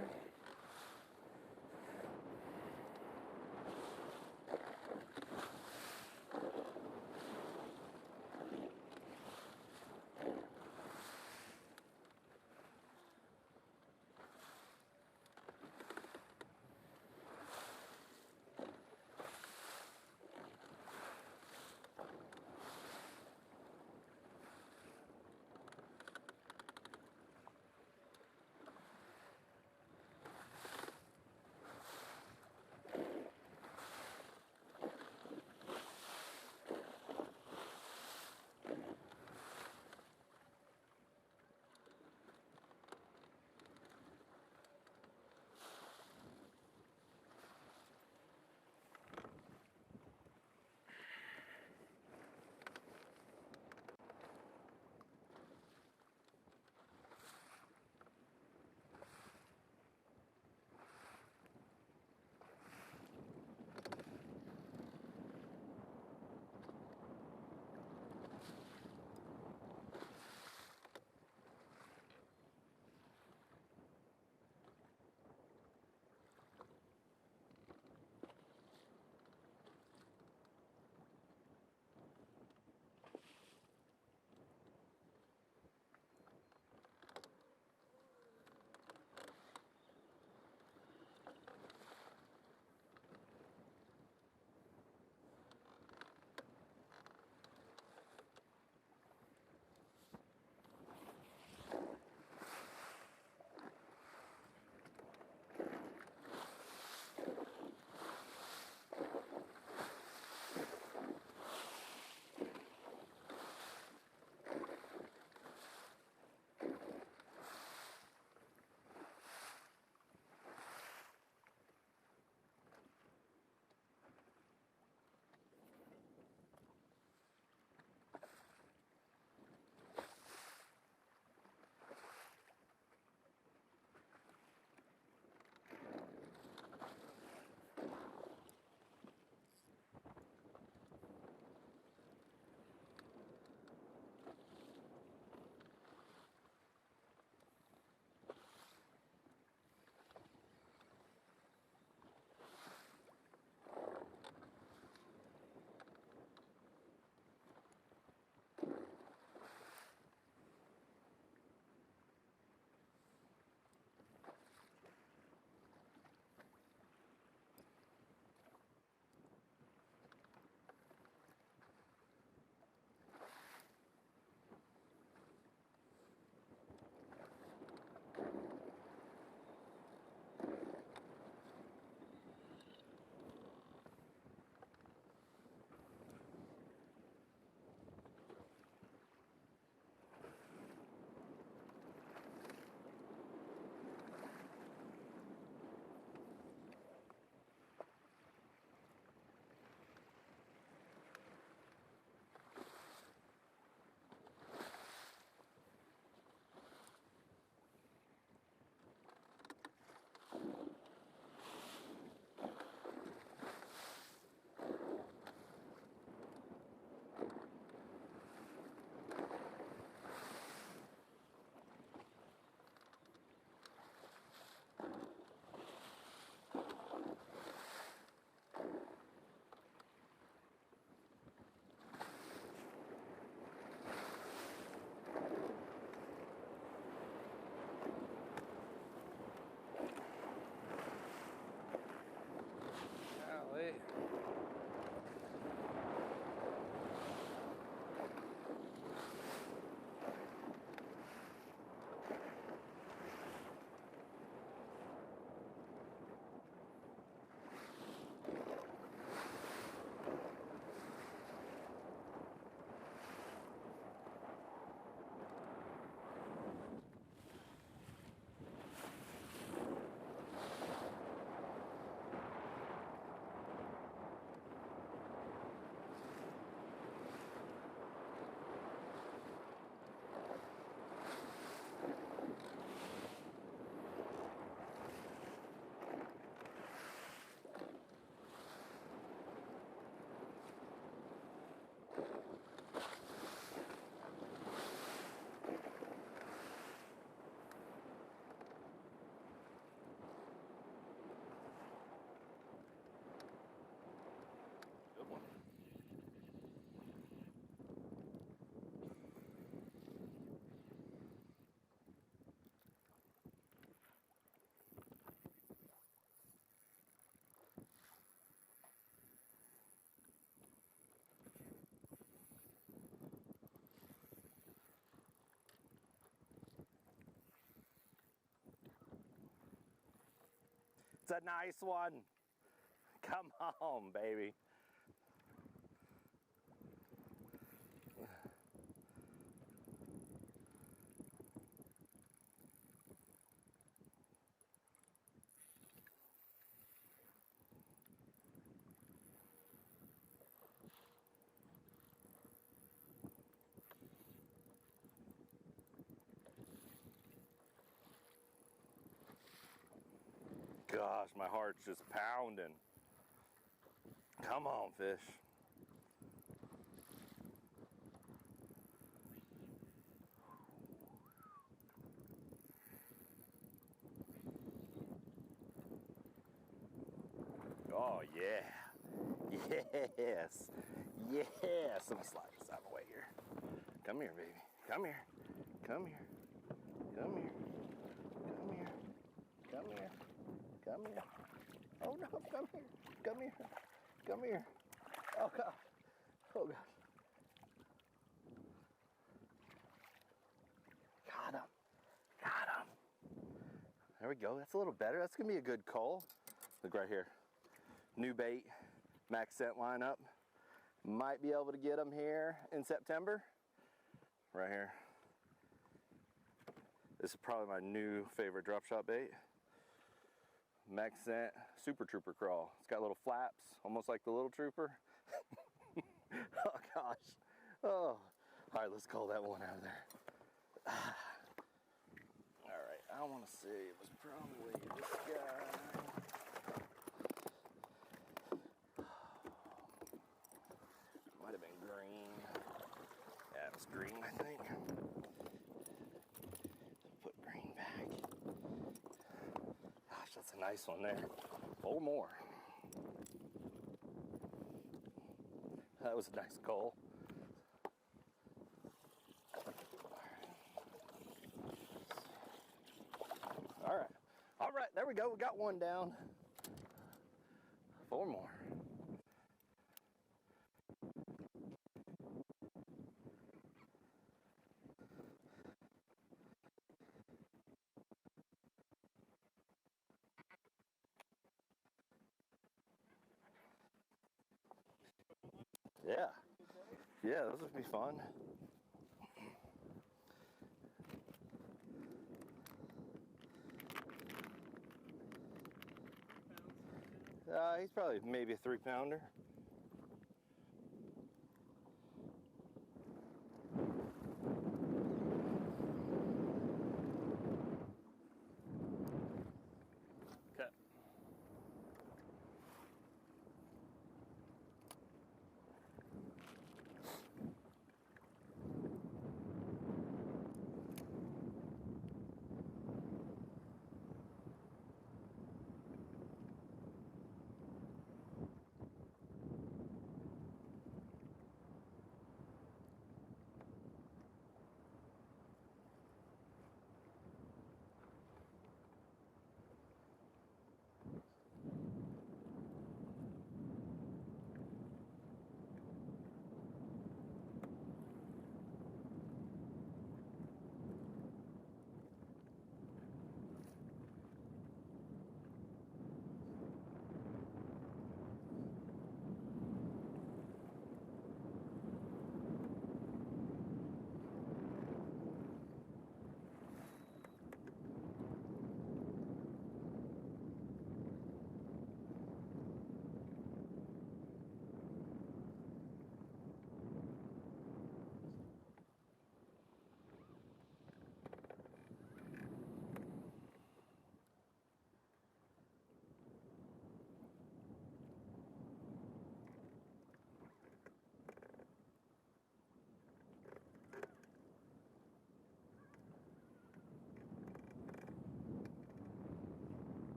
Speaker 7: It's a nice one. Come on, baby. Gosh, my heart's just pounding. Come on, fish. Oh, yeah. Yes. Yes. Let me slide this out of the way here. Come here, baby. Come here. Come here. Come here. Come here. Come here. Come here. Oh, no. Come here. Come here. Come here. Oh, God. Oh, God. Got him. Got him. There we go. That's a little better. That's going to be a good call. Look right here. New bait, max scent lineup. Might be able to get them here in September. Right here. This is probably my new favorite drop shot bait. Max scent Super Trooper crawl. It's got little flaps, almost like the Little Trooper. Oh gosh. Oh. All right, let's call that one out of there. All right, I want to say it was probably this guy. Might have been green. Yeah, it was green, I think. Put green back. Gosh, that's a nice one there. 4 more. That was a nice call. All right. All right, there we go. We got one down. 4 more. Yeah. Yeah, those would be fun. He's probably maybe a 3-pounder.
Speaker 8: Okay.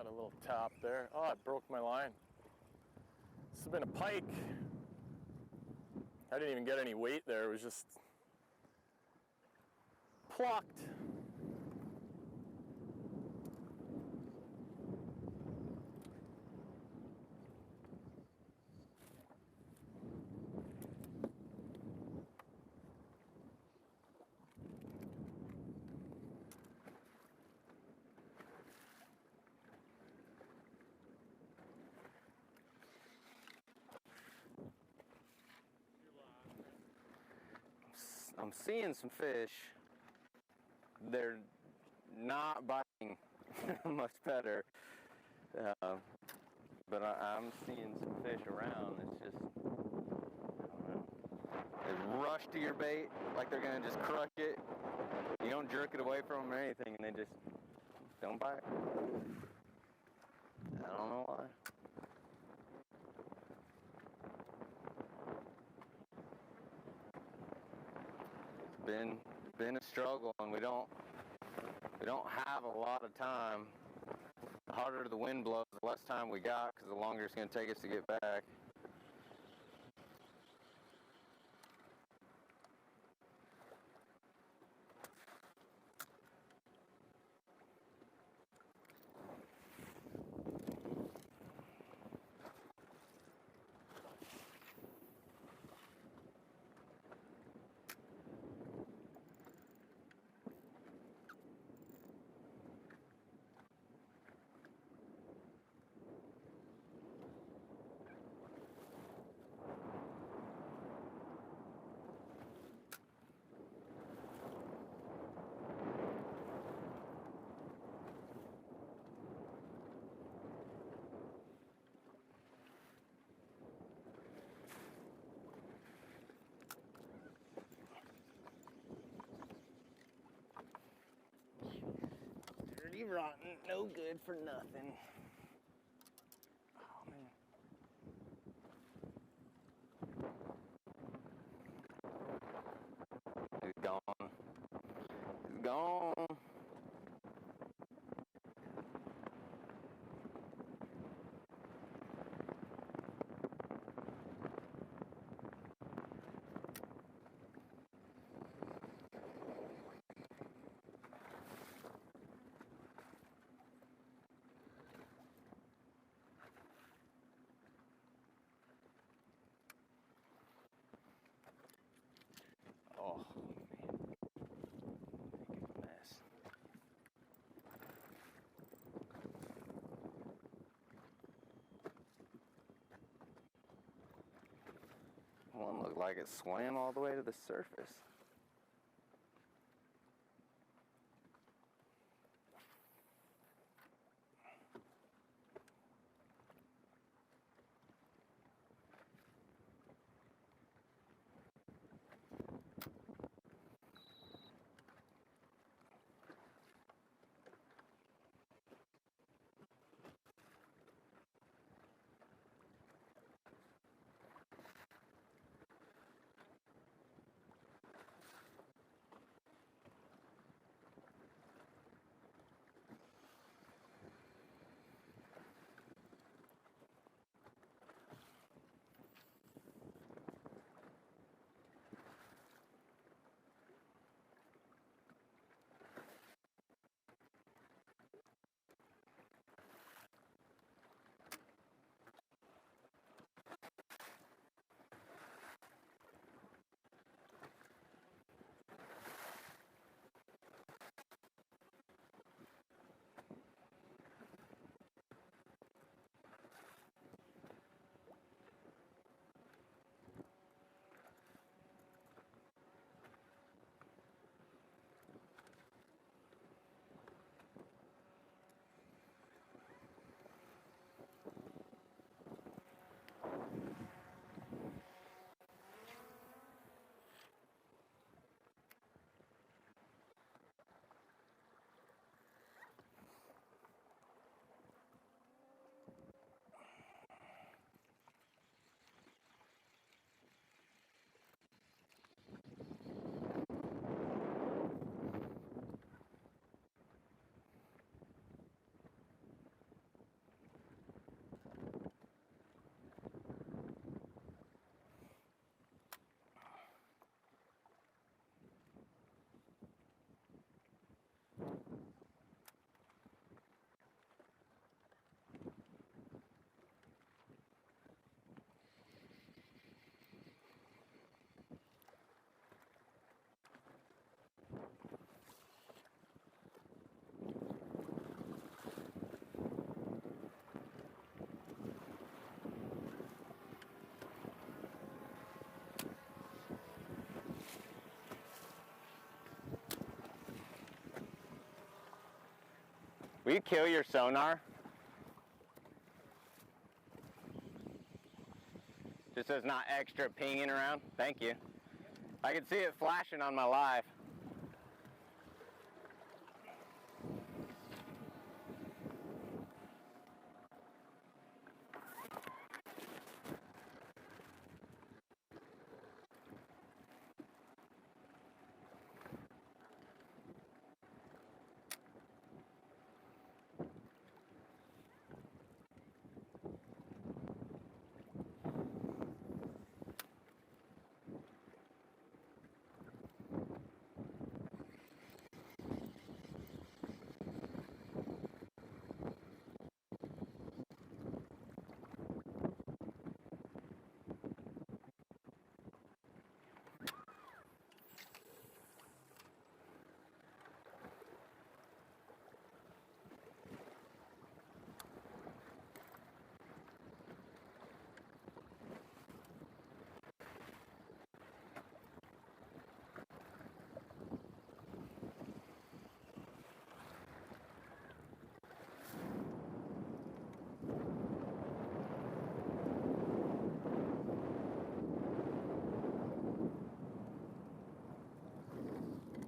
Speaker 8: Got a little tap there. Oh, I broke my line. This has been a pike. I didn't even get any weight there. It was just plucked. I'm seeing some fish. They're not biting much better, but I'm seeing some fish around. It's just, I don't know. They rush to your bait like they're gonna just crush it. You don't jerk it away from them or anything, and they just don't bite. I don't know why. Been a struggle, and we don't have a lot of time. The harder the wind blows, the less time we got, because the longer it's going to take us to get back. Dirty, rotten, no good for nothing. Oh, man. He's gone. He's gone. Oh, man. Big mess. One looked like it swam all the way to the surface.
Speaker 13: Will you kill your sonar? Just so it's not extra pinging around. Thank you. I can see it flashing on my live.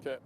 Speaker 8: Okay.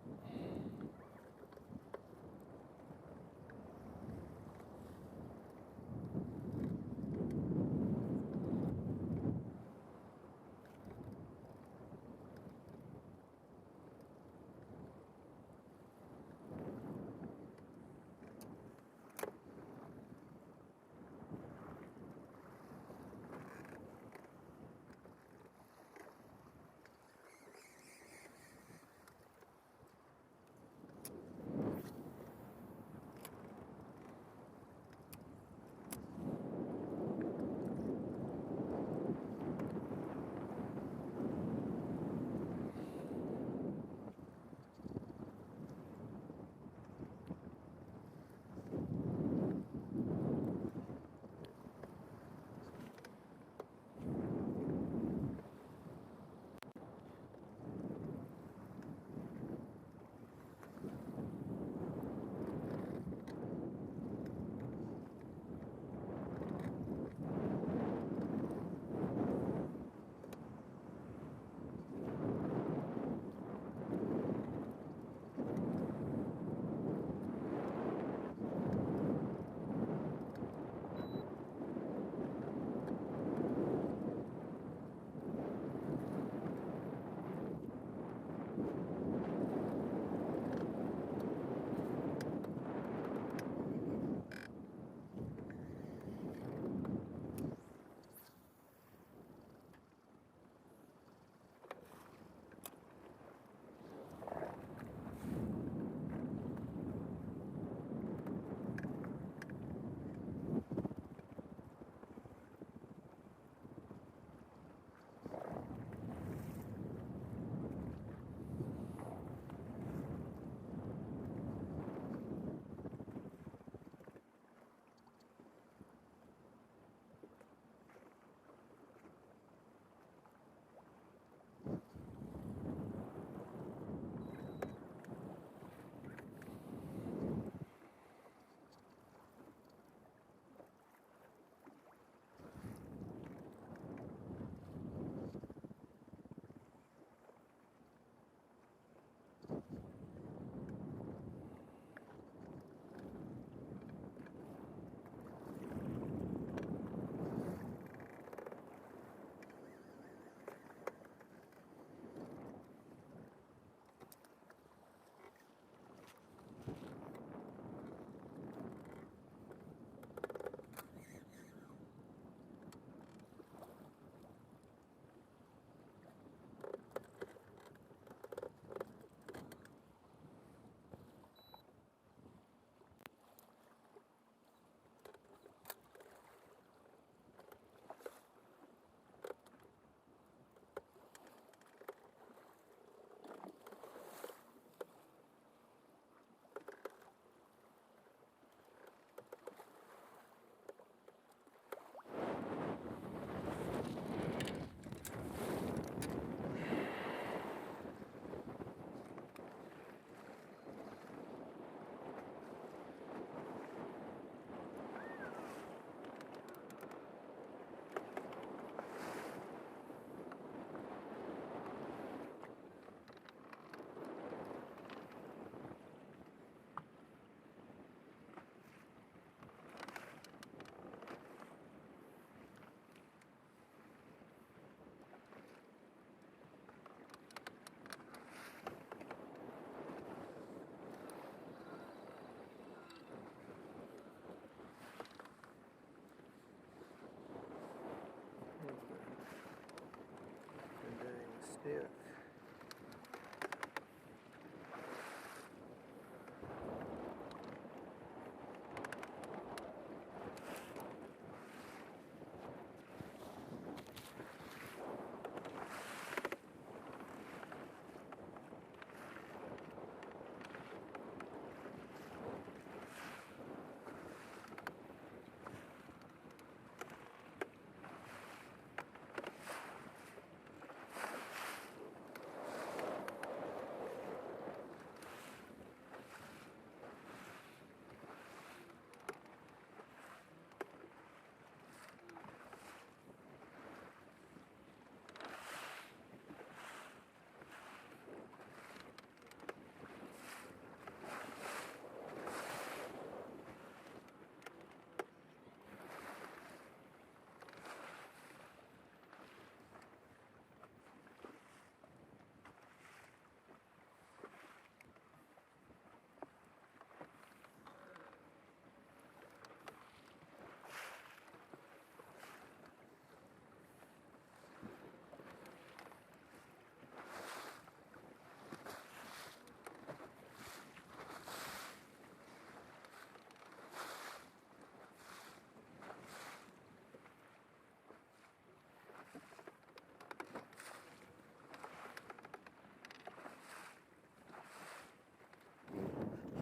Speaker 7: Yeah.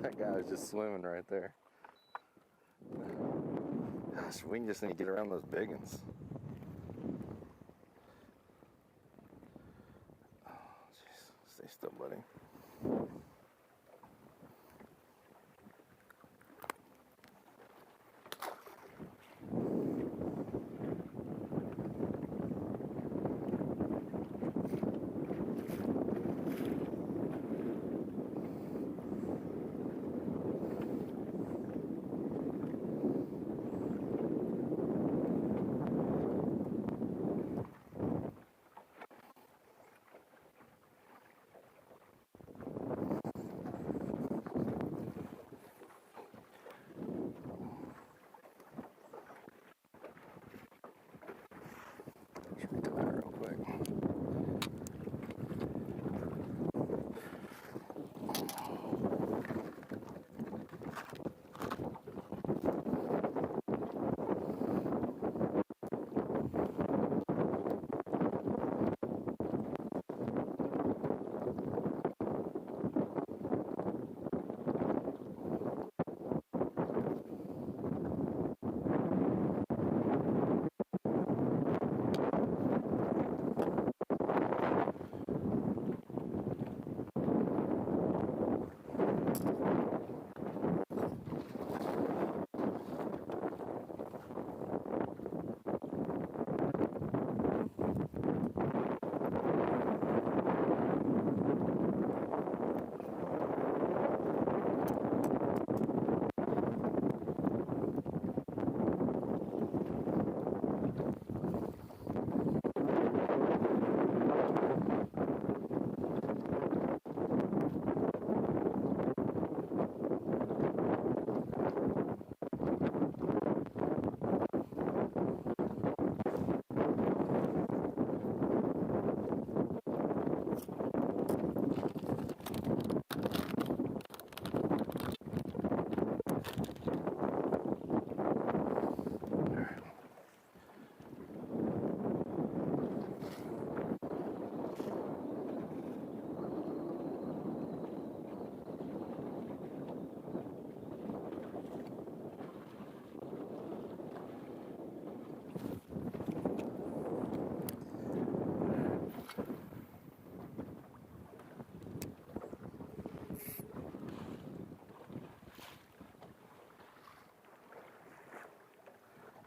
Speaker 7: That guy was just swimming right there. Gosh, we just need to get around those big ones. Oh, jeez. Stay still, buddy.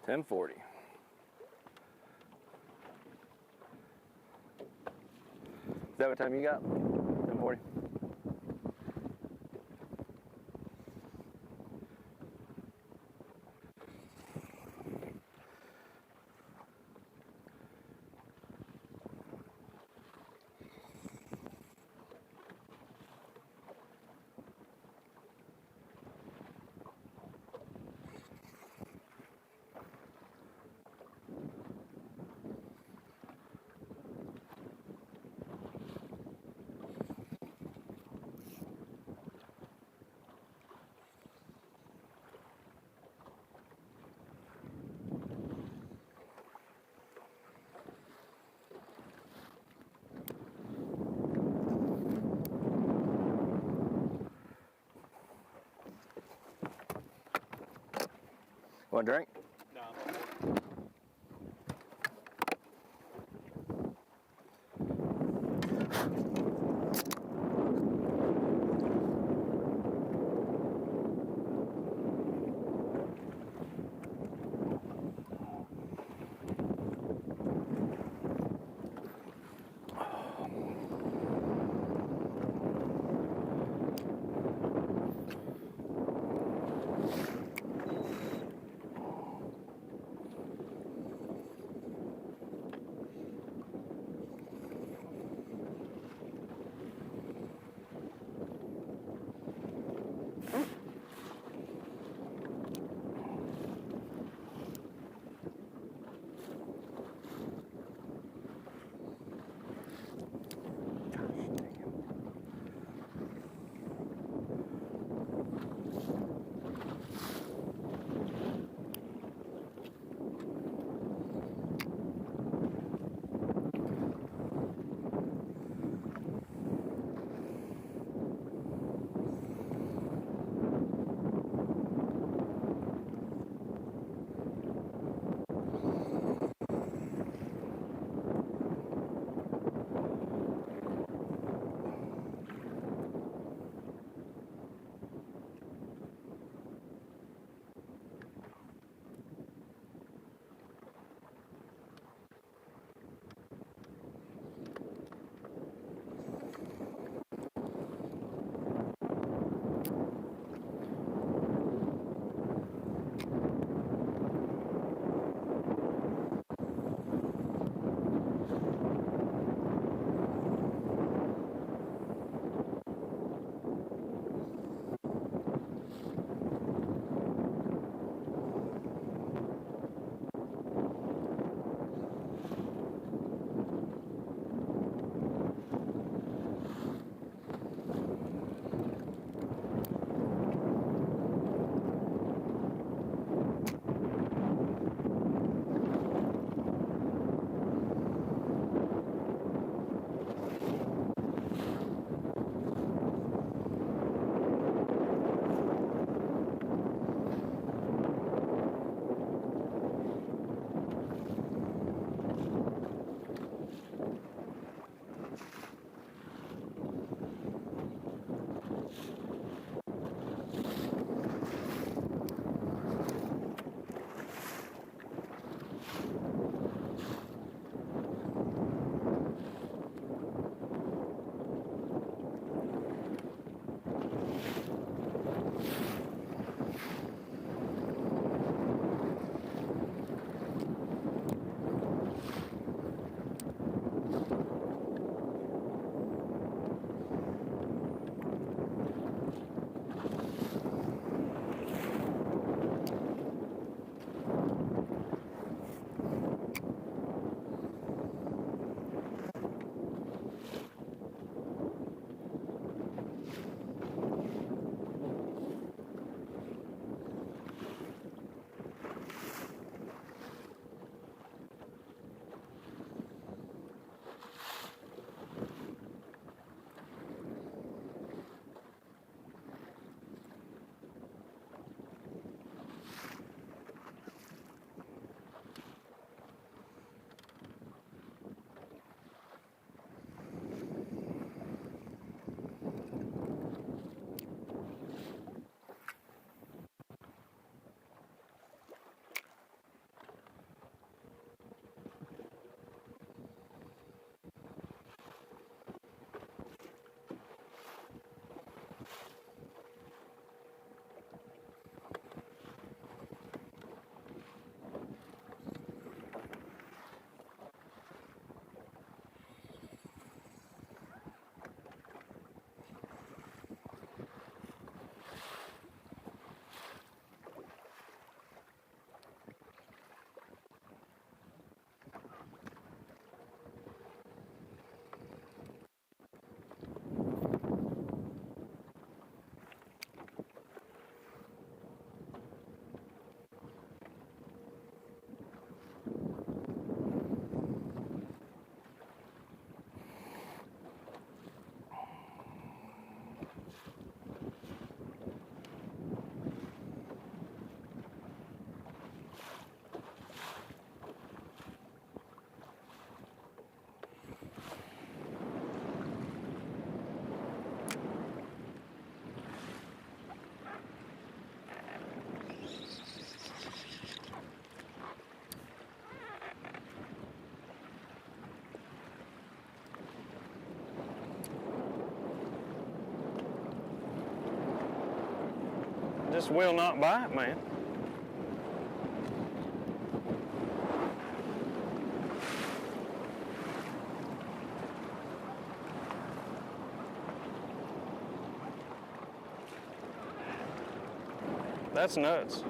Speaker 7: $10.40. Is that what time you got? 10:40. Want a drink?
Speaker 9: just will not bite, man. That's nuts.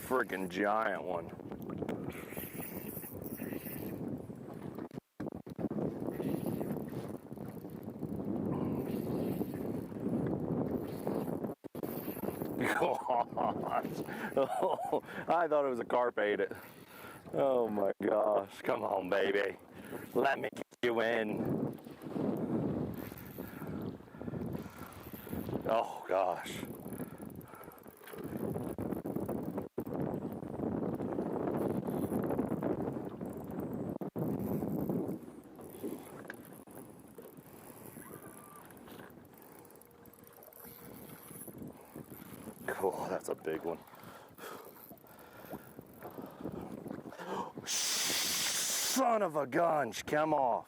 Speaker 9: Freaking giant one. Oh, I thought it was a carp ate it. Oh my gosh. Come on, baby. Let me get you in. Oh gosh. Cool, that's a big one. Son of a gun, come off.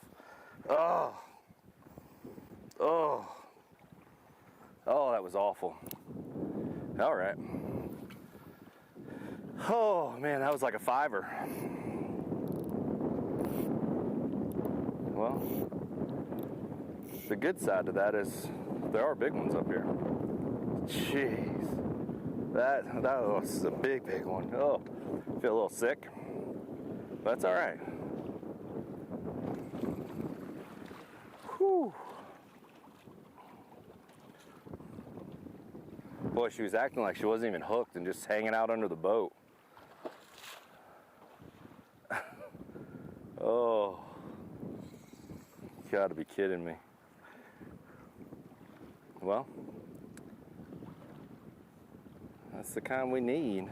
Speaker 9: Oh. Oh. Oh, that was awful. All right. Oh, man, that was like a fiver. Well, the good side to that is there are big ones up here. Jeez. That was a big, big one. Oh, feel a little sick. But that's all right. Whew. Boy, she was acting like she wasn't even hooked and just hanging out under the boat. Oh. You gotta be kidding me. Well, that's the kind we need.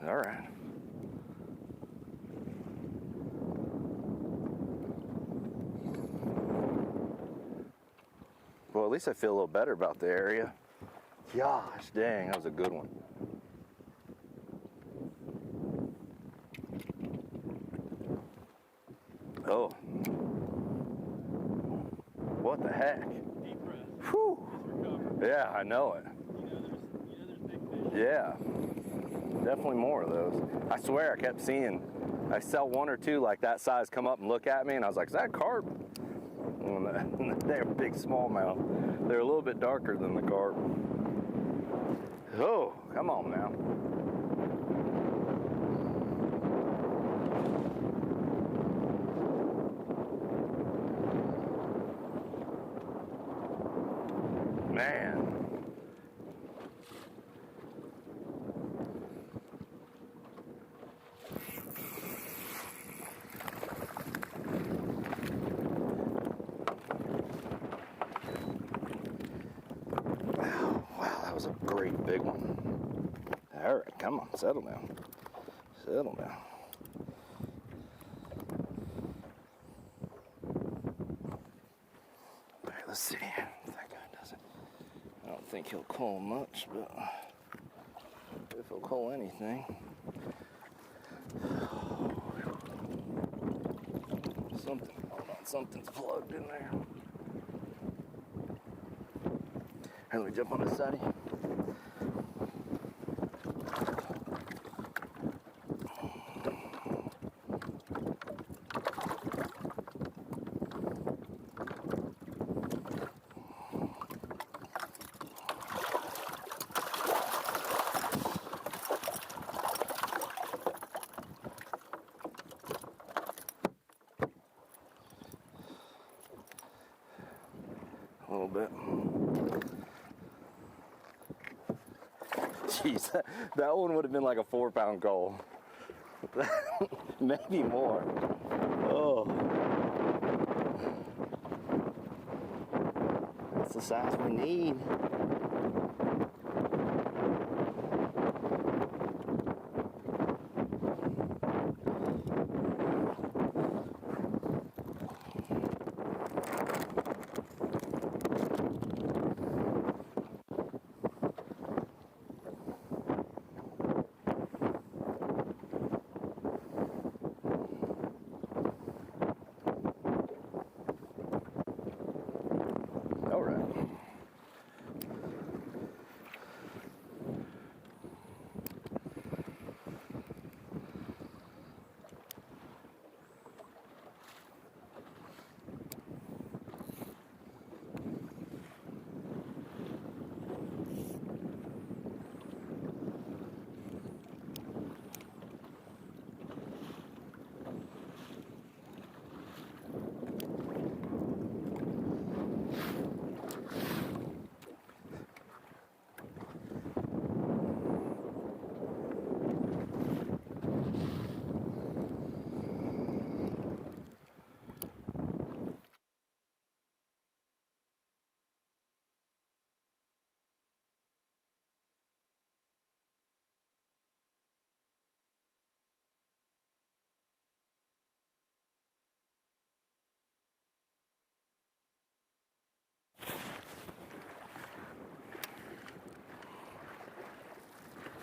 Speaker 9: All right. Well, at least I feel a little better about the area. Gosh, dang, that was a good one. Oh. What the heck?
Speaker 18: Deep breath.
Speaker 9: Whew. Yeah, I know it. Yeah. Definitely more of those. I swear I kept seeing, I saw one or two like that size come up and look at me, and I was like, is that a carp? And they're big smallmouth. They're a little bit darker than the carp. Oh, come on now. Man. Wow, that was a great big one. All right, come on, settle down. Settle down. All right, let's see. That guy doesn't. I don't think he'll call much, but if he'll call anything. Something, hold on, something's plugged in there. Here, let me jump on this side.
Speaker 11: A little bit. Jeez, that one would have been like a 4-pound goal. Maybe more. Oh. That's the size we need. All right.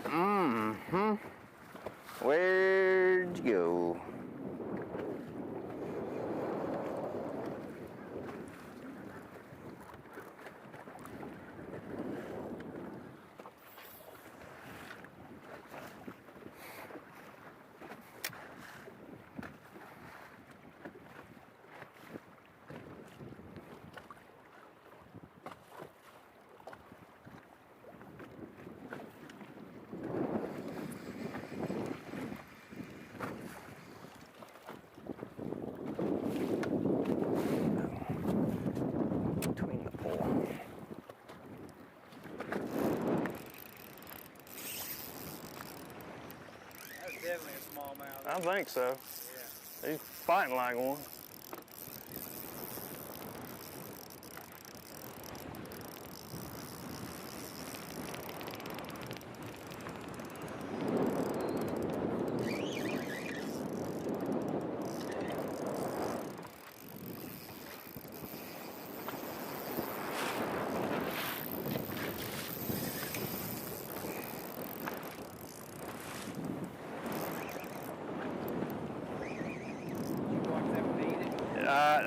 Speaker 11: Mm-hmm. Where'd you go?
Speaker 16: Definitely a smallmouth.
Speaker 8: I think so. Yeah. He's fighting like one.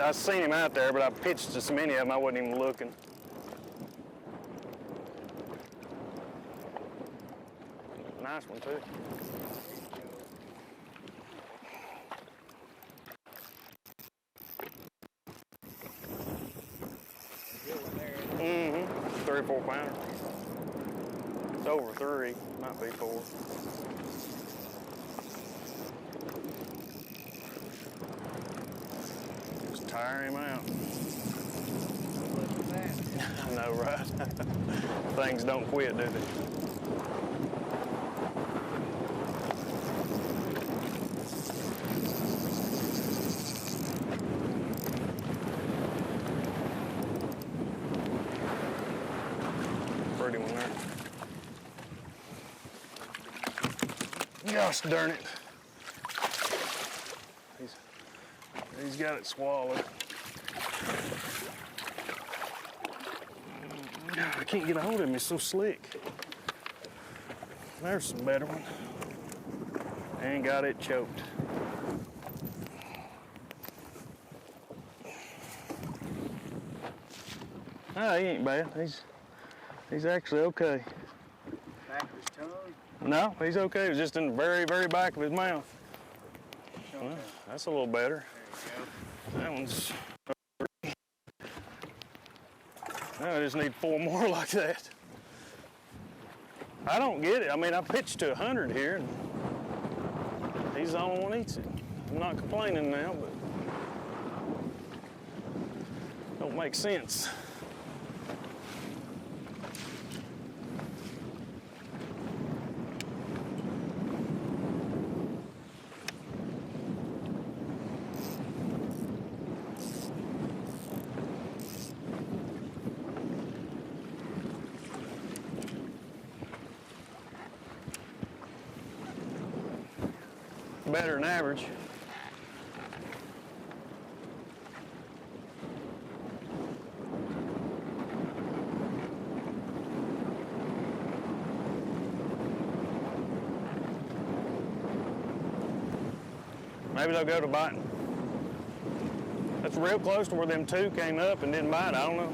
Speaker 8: I seen him out there, but I pitched to so many of them I wasn't even looking. Nice one too. Mm-hmm. 3 or 4 pounder. It's over 3, might be 4. Tire him out. I know, right? Things don't quit, do they? Pretty one there. Gosh darn it. He's got it swallowed. I can't get a hold of him, he's so slick. There's some better one. And got it choked. Ah, he ain't bad. He's actually okay.
Speaker 16: Back of his tongue?
Speaker 8: No, he's okay. It was just in the very, very back of his mouth. Well, that's a little better. That one's. Now I just need 4 more like that. I don't get it. I mean, I pitched to 100 here, and he's the only one that eats it. I'm not complaining now, but don't make sense.
Speaker 9: better than average. Maybe they'll go to biting. That's real close to where them two came up and didn't bite. I don't know.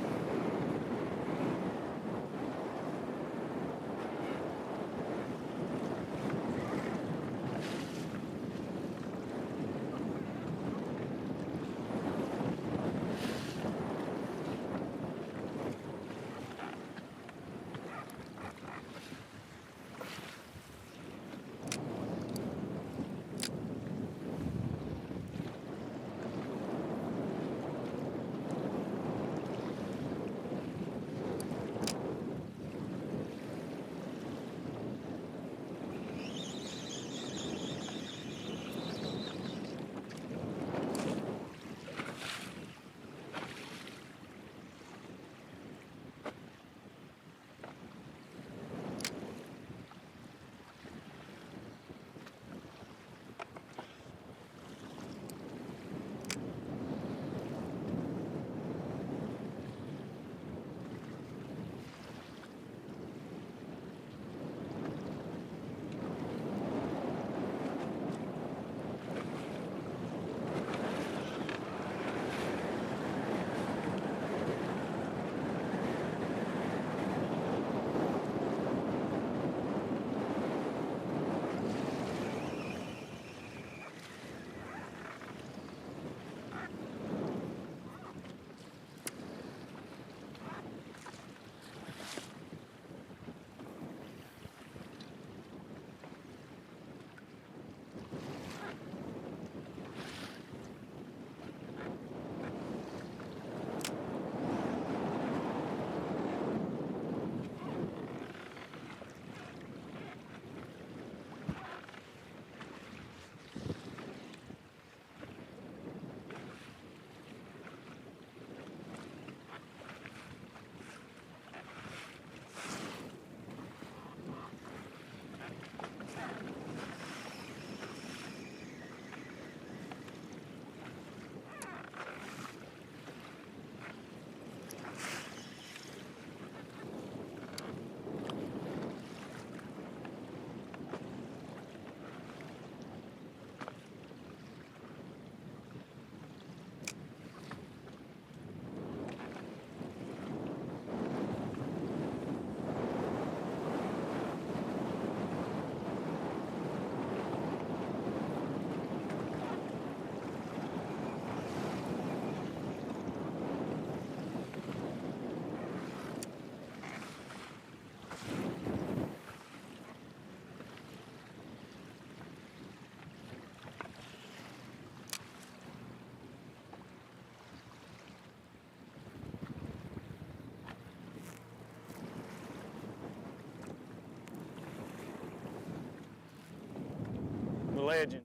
Speaker 9: Legend.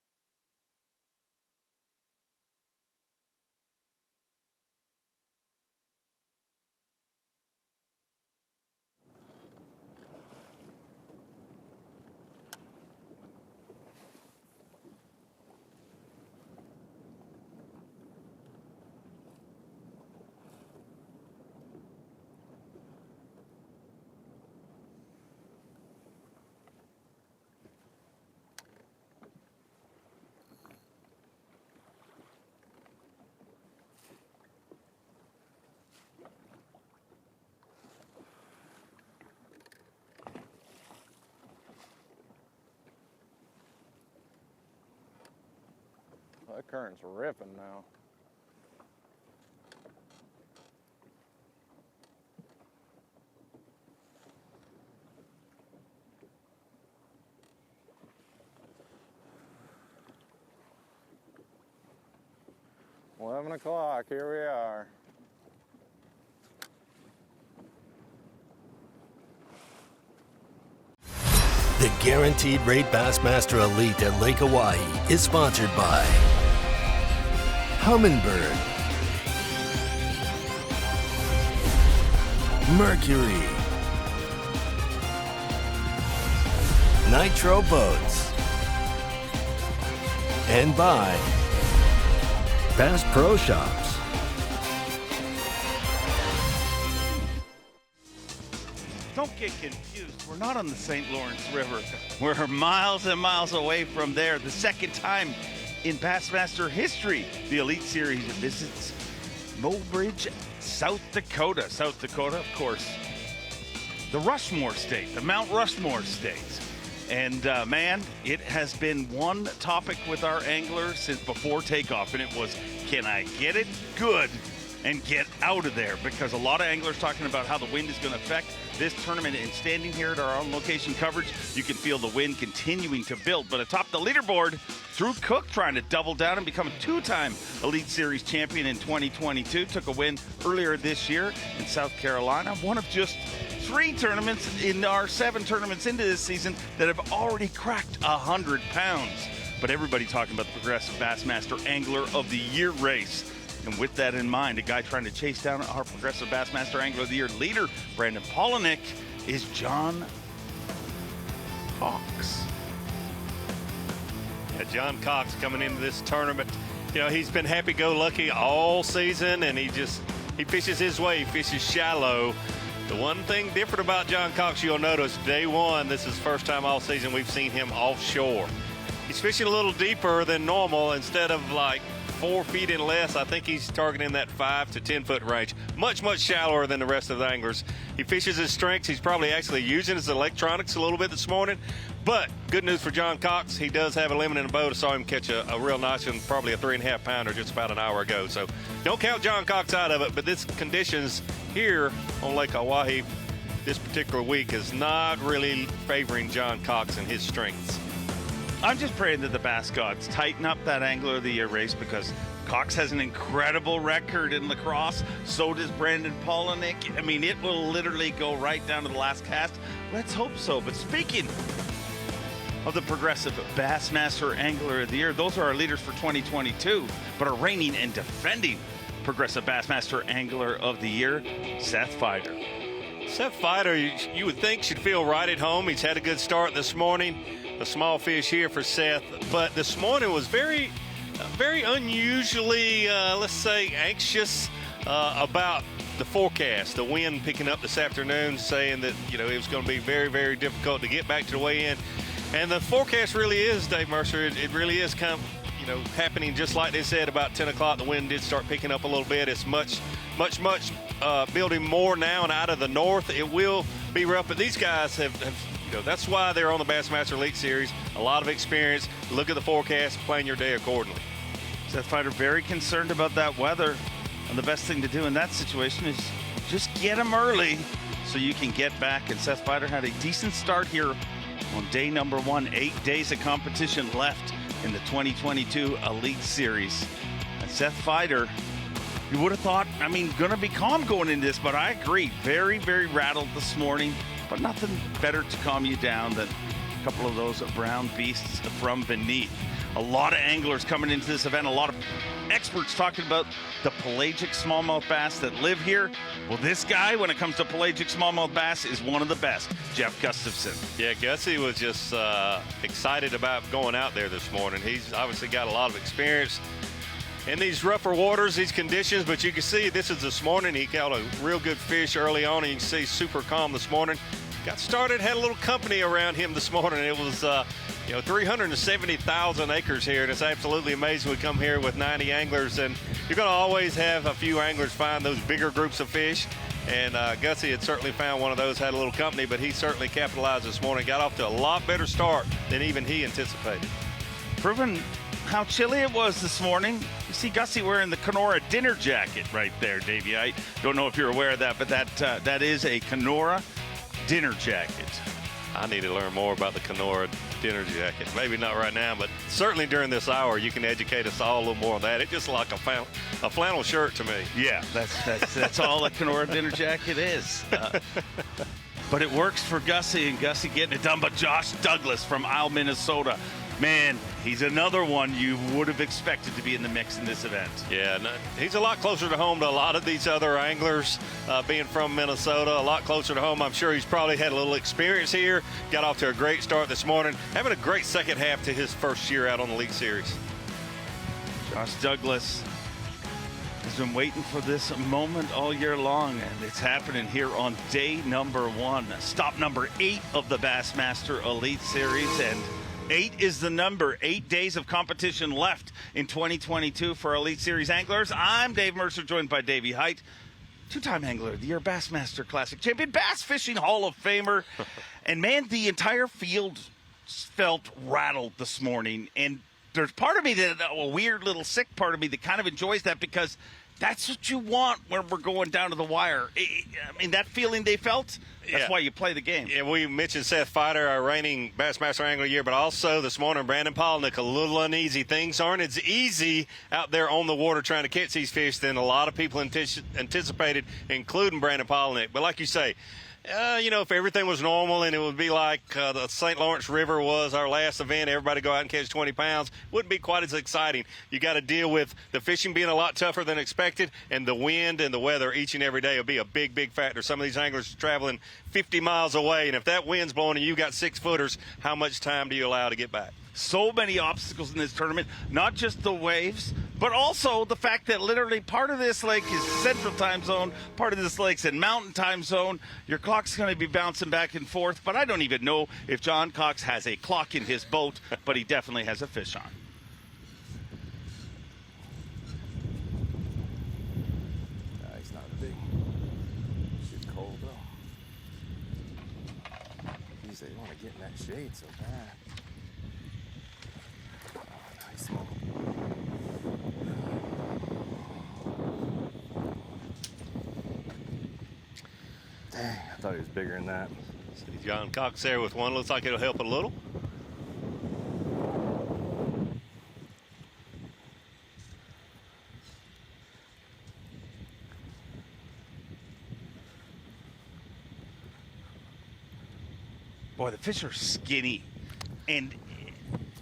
Speaker 9: That current's ripping now. $11 o'clock, here we are.
Speaker 2: The Guaranteed Rate Bassmaster Elite at Lake Oahe is sponsored by Humminbird, Mercury, Nitro Boats, and by Bass Pro Shops.
Speaker 19: Don't get confused. We're not on the St. Lawrence River. We're miles and miles away from there. The second time in Bassmaster history, the Elite Series visits Mobridge, South Dakota. South Dakota, of course, the Rushmore State, the Mount Rushmore State. And man, it has been one topic with our anglers since before takeoff, and it was, can I get it good and get out of there? Because a lot of anglers talking about how the wind is going to affect this tournament. And standing here at our own location coverage, you can feel the wind continuing to build. But atop the leaderboard, Drew Cook trying to double down and become a two-time Elite Series champion in 2022. Took a win earlier this year in South Carolina. One of just 3 tournaments in our 7 tournaments into this season that have already cracked 100 pounds. But everybody talking about the Progressive Bassmaster Angler of the Year race. And with that in mind, a guy trying to chase down our Progressive Bassmaster Angler of the Year leader, Brandon Pollanick, is John Cox.
Speaker 15: Yeah, John Cox coming into this tournament. You know, he's been happy-go-lucky all season, and he fishes his way. He fishes shallow. The one thing different about John Cox you'll notice, day one, this is the first time all season we've seen him offshore. He's fishing a little deeper than normal. Instead of like 4 feet and less, I think he's targeting that 5 to 10 foot range. Much, much shallower than the rest of the anglers. He fishes his strengths. He's probably actually using his electronics a little bit this morning. But good news for John Cox, he does have a limit in the boat. I saw him catch a real nice one, probably a 3.5 pounder just about an hour ago. So don't count John Cox out of it, but this conditions here on Lake Oahe this particular week is not really favoring John Cox and his strengths.
Speaker 19: I'm just praying that the Bass gods tighten up that Angler of the Year race, because Cox has an incredible record in lacrosse. So does Brandon Pollanick. I mean, it will literally go right down to the last cast. Let's hope so. But speaking of the Progressive Bassmaster Angler of the Year, those are our leaders for 2022, but our reigning and defending Progressive Bassmaster Angler of the Year, Seth Fighter.
Speaker 15: Seth Fighter, you would think, should feel right at home. He's had a good start this morning. A small fish here for Seth, but this morning was very unusually, let's say, anxious about the forecast. The wind picking up this afternoon, saying that, you know, it was going to be very, very difficult to get back to the weigh-in. And the forecast really is, Dave Mercer, it really is kind of, you know, happening just like they said. About 10 o'clock, the wind did start picking up a little bit. It's much building more now and out of the north. It will be rough, but these guys have you know, that's why they're on the Bassmaster Elite Series. A lot of experience. Look at the forecast, plan your day accordingly.
Speaker 19: Seth Fighter very concerned about that weather. And the best thing to do in that situation is just get them early so you can get back. And Seth Fighter had a decent start here on day number 1. 8 days of competition left in the 2022 Elite Series. And Seth Fighter, you would have thought, I mean, going to be calm going into this, but I agree. Very, very rattled this morning. But nothing better to calm you down than a couple of those brown beasts from beneath. A lot of anglers coming into this event, a lot of experts talking about the pelagic smallmouth bass that live here. Well, this guy, when it comes to pelagic smallmouth bass, is one of the best, Jeff Gustafson.
Speaker 15: Yeah, Gussie was just excited about going out there this morning. He's obviously got a lot of experience in these rougher waters, these conditions, but you can see this is this morning. He caught a real good fish early on, and you can see super calm this morning. Got started, had a little company around him this morning. It was, 370,000 acres here, and it's absolutely amazing. We come here with 90 anglers, and you're going to always have a few anglers find those bigger groups of fish. And Gussie had certainly found one of those, had a little company, but he certainly capitalized this morning. Got off to a lot better start than even he anticipated.
Speaker 19: Proving how chilly it was this morning. You see Gussie wearing the Kenora dinner jacket right there, Davey. I don't know if you're aware of that, but that is a Kenora dinner jacket.
Speaker 15: I need to learn more about the Kenora dinner jacket. Maybe not right now, but certainly during this hour, you can educate us all a little more on that. It's just like a flannel shirt to me.
Speaker 19: Yeah, that's all a Kenora dinner jacket is. But it works for Gussie, and Gussie getting it done. But Josh Douglas from Isle, Minnesota, man, he's another one you would have expected to be in the mix in this event.
Speaker 15: Yeah, no, he's a lot closer to home to a lot of these other anglers, being from Minnesota, a lot closer to home. I'm sure he's probably had a little experience here, got off to a great start this morning, having a great second half to his first year out on the Elite Series.
Speaker 19: Josh Douglas has been waiting for this moment all year long, and it's happening here on day number 1. Stop number 8 of the Bassmaster Elite Series, and 8 is the number. 8 days of competition left in 2022 for Elite Series anglers. I'm Dave Mercer, joined by Davey Height, two-time Angler of the Year, Bassmaster Classic champion, Bass Fishing Hall of Famer. And man, the entire field felt rattled this morning, and there's part of me that a weird little sick part of me that kind of enjoys that, because that's what you want when we're going down to the wire. I mean, that feeling they felt, that's why you play the game.
Speaker 15: Yeah, we mentioned Seth Fighter, our reigning Bassmaster Angler of the Year, but also this morning, Brandon Pollanick, a little uneasy. Things aren't as easy out there on the water trying to catch these fish than a lot of people anticipated, including Brandon Pollanick. But like you say, if everything was normal and it would be like the St. Lawrence River was our last event, everybody go out and catch 20 pounds, wouldn't be quite as exciting. You got to deal with the fishing being a lot tougher than expected, and the wind and the weather each and every day will be a big, big factor. Some of these anglers are traveling 50 miles away, and if that wind's blowing and you got 6-footers, how much time do you allow to get back?
Speaker 19: So many obstacles in this tournament, not just the waves, but also the fact that literally part of this lake is Central Time Zone, part of this lake's in Mountain Time Zone. Your clock's going to be bouncing back and forth, but I don't even know if John Cox has a clock in his boat, but he definitely has a fish on.
Speaker 18: He's not big. She's cold, though. Geez, they want to get in that shade so bad. Nice one.
Speaker 1: Dang, I thought he was bigger than that.
Speaker 15: See John Cox there with one. Looks like it'll help a little.
Speaker 19: Boy, the fish are skinny. And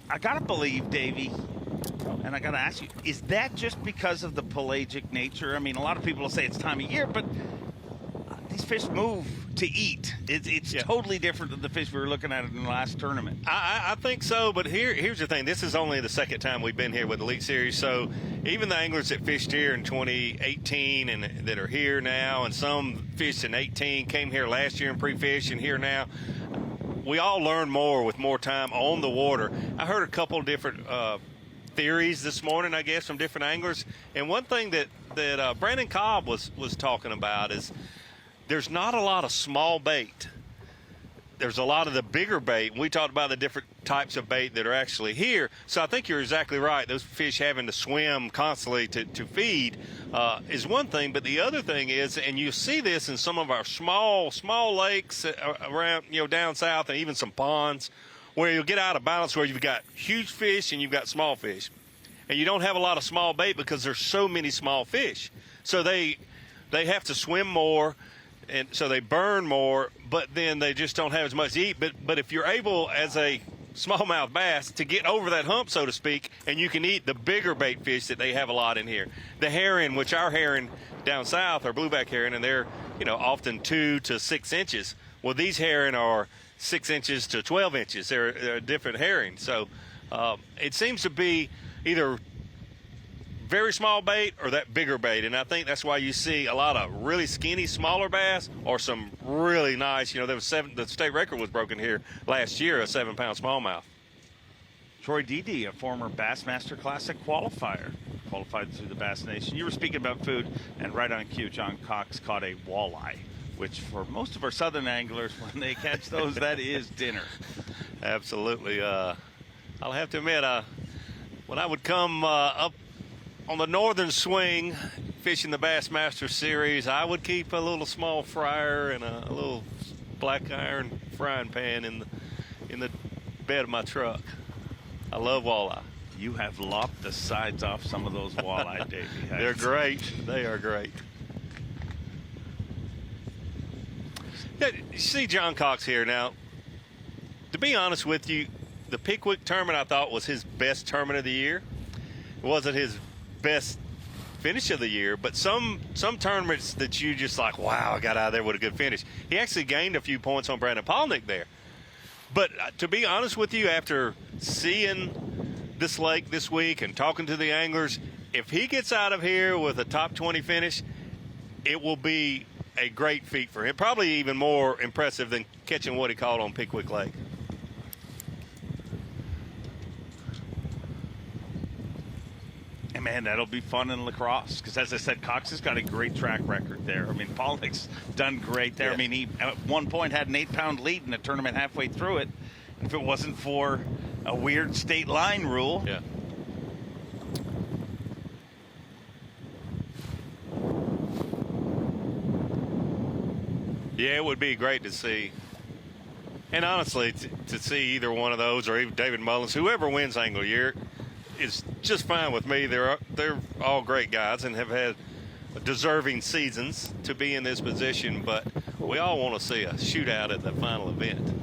Speaker 19: I got to believe, Davey, and I got to ask you, is that just because of the pelagic nature? I mean, a lot of people will say it's time of year, but these fish move to eat. It's totally different than the fish we were looking at in the last tournament.
Speaker 15: I think so, but here's the thing. This is only the second time we've been here with the Elite Series, so even the anglers that fished here in 2018 and that are here now, and some fished in 18, came here last year and pre-fished and here now, we all learn more with more time on the water. I heard a couple of different theories this morning, I guess, from different anglers, and one thing that Brandon Cobb was talking about is there's not a lot of small bait. There's a lot of the bigger bait. We talked about the different types of bait that are actually here. So I think you're exactly right. Those fish having to swim constantly to feed is one thing. But the other thing is, and you see this in some of our small lakes around, down south, and even some ponds, where you'll get out of balance, where you've got huge fish and you've got small fish. And you don't have a lot of small bait because there's so many small fish. So they have to swim more, and so they burn more, but then they just don't have as much to eat. But if you're able, as a smallmouth bass, to get over that hump, so to speak, and you can eat the bigger bait fish that they have a lot in here. The herring, which our herring down south are blueback herring, and they're often 2 to 6 inches. Well, these herring are 6 inches to 12 inches. They're a different herring. So it seems to be either very small bait or that bigger bait, and I think that's why you see a lot of really skinny smaller bass or some really nice, there was the state record was broken here last year, a 7-pound smallmouth.
Speaker 19: Troy Dede, a former Bassmaster Classic qualifier, qualified through the Bass Nation. You were speaking about food, and right on cue, John Cox caught a walleye, which for most of our southern anglers, when they catch those, that is dinner.
Speaker 15: Absolutely. I'll have to admit, when I would come up on the northern swing, fishing the Bassmaster Series, I would keep a little small fryer and a little black iron frying pan in the bed of my truck. I love walleye.
Speaker 19: You have lopped the sides off some of those walleye, Davey.
Speaker 15: They're great. They are great. Yeah, you see John Cox here now. To be honest with you, the Pickwick tournament I thought was his best tournament of the year. It wasn't his best finish of the year, but some tournaments that you just like, wow, I got out of there with a good finish. He actually gained a few points on Brandon Pollanick there. But to be honest with you, after seeing this lake this week and talking to the anglers, if he gets out of here with a top 20 finish, it will be a great feat for him. Probably even more impressive than catching what he caught on Pickwick Lake.
Speaker 19: And man, that'll be fun in lacrosse because, as I said, Cox has got a great track record there. I mean, Pollanick's done great there. Yes. I mean, he at one point had an 8-pound lead in a tournament halfway through it. If it wasn't for a weird state line rule.
Speaker 15: Yeah. Yeah, it would be great to see. And honestly, to see either one of those or even David Mullins, whoever wins Angler Year, is just fine with me. They're all great guys and have had deserving seasons to be in this position, but we all want to see a shootout at the final event.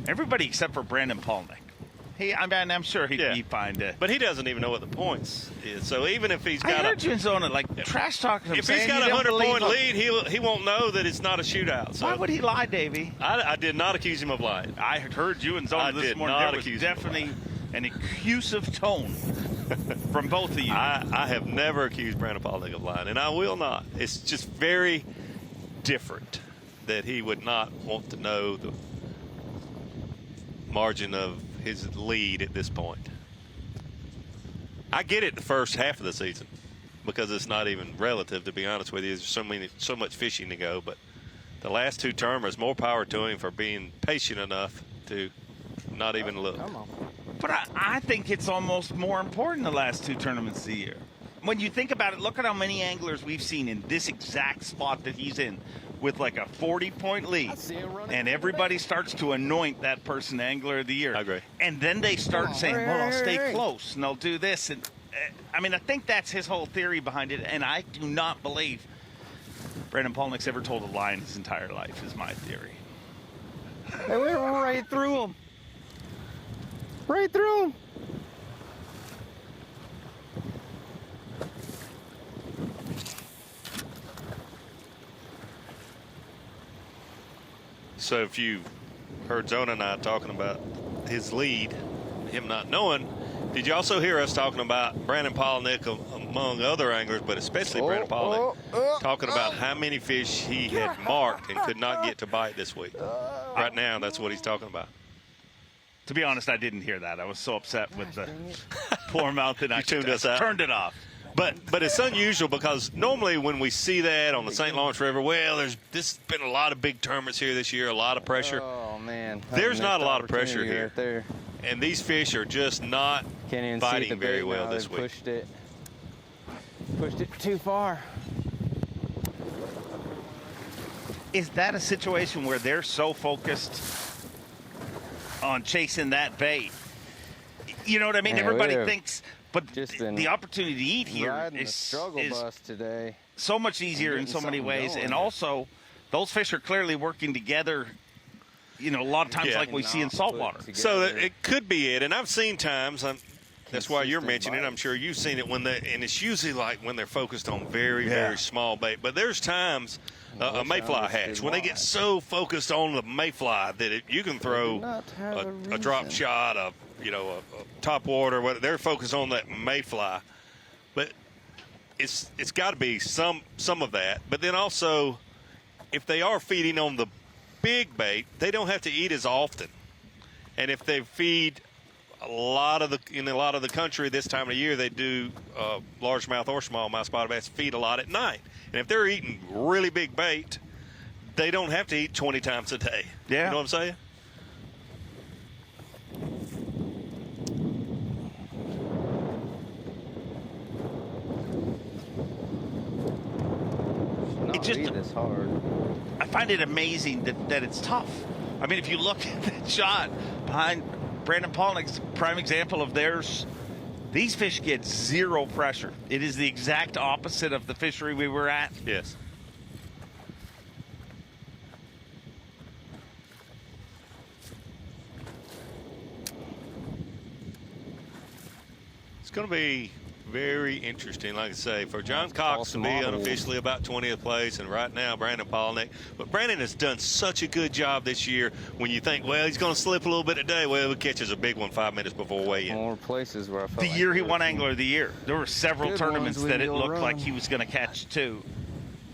Speaker 19: Everybody except for Brandon Pollanick. I'm sure he'd be fine to.
Speaker 15: But he doesn't even know what the points is. So even if he's got
Speaker 19: I heard you in zone it, like trash talking.
Speaker 15: If he's got a 100-point lead, he won't know that it's not a shootout. So
Speaker 19: why would he lie, Davey?
Speaker 15: I did not accuse him of lying.
Speaker 19: I heard you in zone this morning. There was definitely an accusive tone from both of you.
Speaker 15: I have never accused Brandon Pollanick of lying, and I will not. It's just very different that he would not want to know the margin of his lead at this point. I get it the first half of the season because it's not even relative, to be honest with you. There's so much fishing to go, but the last two tournaments, more power to him for being patient enough to not even look.
Speaker 19: But I think it's almost more important the last two tournaments of the year. When you think about it, look at how many anglers we've seen in this exact spot that he's in with like a 40-point lead, and everybody starts to anoint that person Angler of the Year.
Speaker 15: I agree.
Speaker 19: And then they start saying, well, I'll stay close, and I'll do this. And I mean, I think that's his whole theory behind it, and I do not believe Brandon Pollanick's ever told a lie in his entire life, is my theory.
Speaker 11: Hey, we were right through him. Right through him.
Speaker 15: So if you heard Zona and I talking about his lead, him not knowing, did you also hear us talking about Brandon Pollanick among other anglers, but especially Brandon Pollanick, talking about how many fish he had marked and could not get to bite this week? Right now, that's what he's talking about.
Speaker 19: To be honest, I didn't hear that. I was so upset with the poor mouth that I
Speaker 15: tuned us out.
Speaker 19: Turned it off.
Speaker 15: But it's unusual because normally when we see that on the St. Lawrence River, well, there's been a lot of big tournaments here this year, a lot of pressure.
Speaker 13: Oh, man.
Speaker 15: There's not a lot of pressure here.
Speaker 13: Right there.
Speaker 15: And these fish are just not biting very well this week.
Speaker 13: Pushed it too far.
Speaker 19: Is that a situation where they're so focused on chasing that bait? You know what I mean?
Speaker 13: Yeah,
Speaker 19: everybody thinks, but
Speaker 13: the
Speaker 19: opportunity to eat here is
Speaker 13: struggle bus today.
Speaker 19: So much easier in so many ways. And also, those fish are clearly working together, you know, a lot of times like we see in saltwater.
Speaker 15: So it could be it. And I've seen times, that's why you're mentioning it. I'm sure you've seen it and it's usually like when they're focused on very, very small bait. But there's times a mayfly hatch, when they get so focused on the mayfly that you can throw a drop shot, a top water, whatever. They're focused on that mayfly. But it's got to be some of that. But then also, if they are feeding on the big bait, they don't have to eat as often. And if they feed in a lot of the country this time of year, they do largemouth or smallmouth spotted bass feed a lot at night. And if they're eating really big bait, they don't have to eat 20 times a day.
Speaker 19: Yeah.
Speaker 15: You know what I'm saying?
Speaker 13: It's just this hard.
Speaker 19: I find it amazing that it's tough. I mean, if you look at the shot behind Brandon Pollanick's prime example of theirs, these fish get zero pressure. It is the exact opposite of the fishery we were at.
Speaker 15: Yes. It's going to be
Speaker 20: very interesting, like I say, for John Cox to be unofficially about 20th place, and right now Brandon Pollanick. But Brandon has done such a good job this year. When you think, well, he's going to slip a little bit today, well, he catches a big one 5 minutes before weigh-in.
Speaker 13: More places where I felt
Speaker 19: The
Speaker 13: like
Speaker 19: year he won Angler of the Year, there were several
Speaker 13: Good
Speaker 19: tournaments
Speaker 13: ones we
Speaker 19: that it
Speaker 13: go
Speaker 19: looked
Speaker 13: run.
Speaker 19: like he was going to catch too.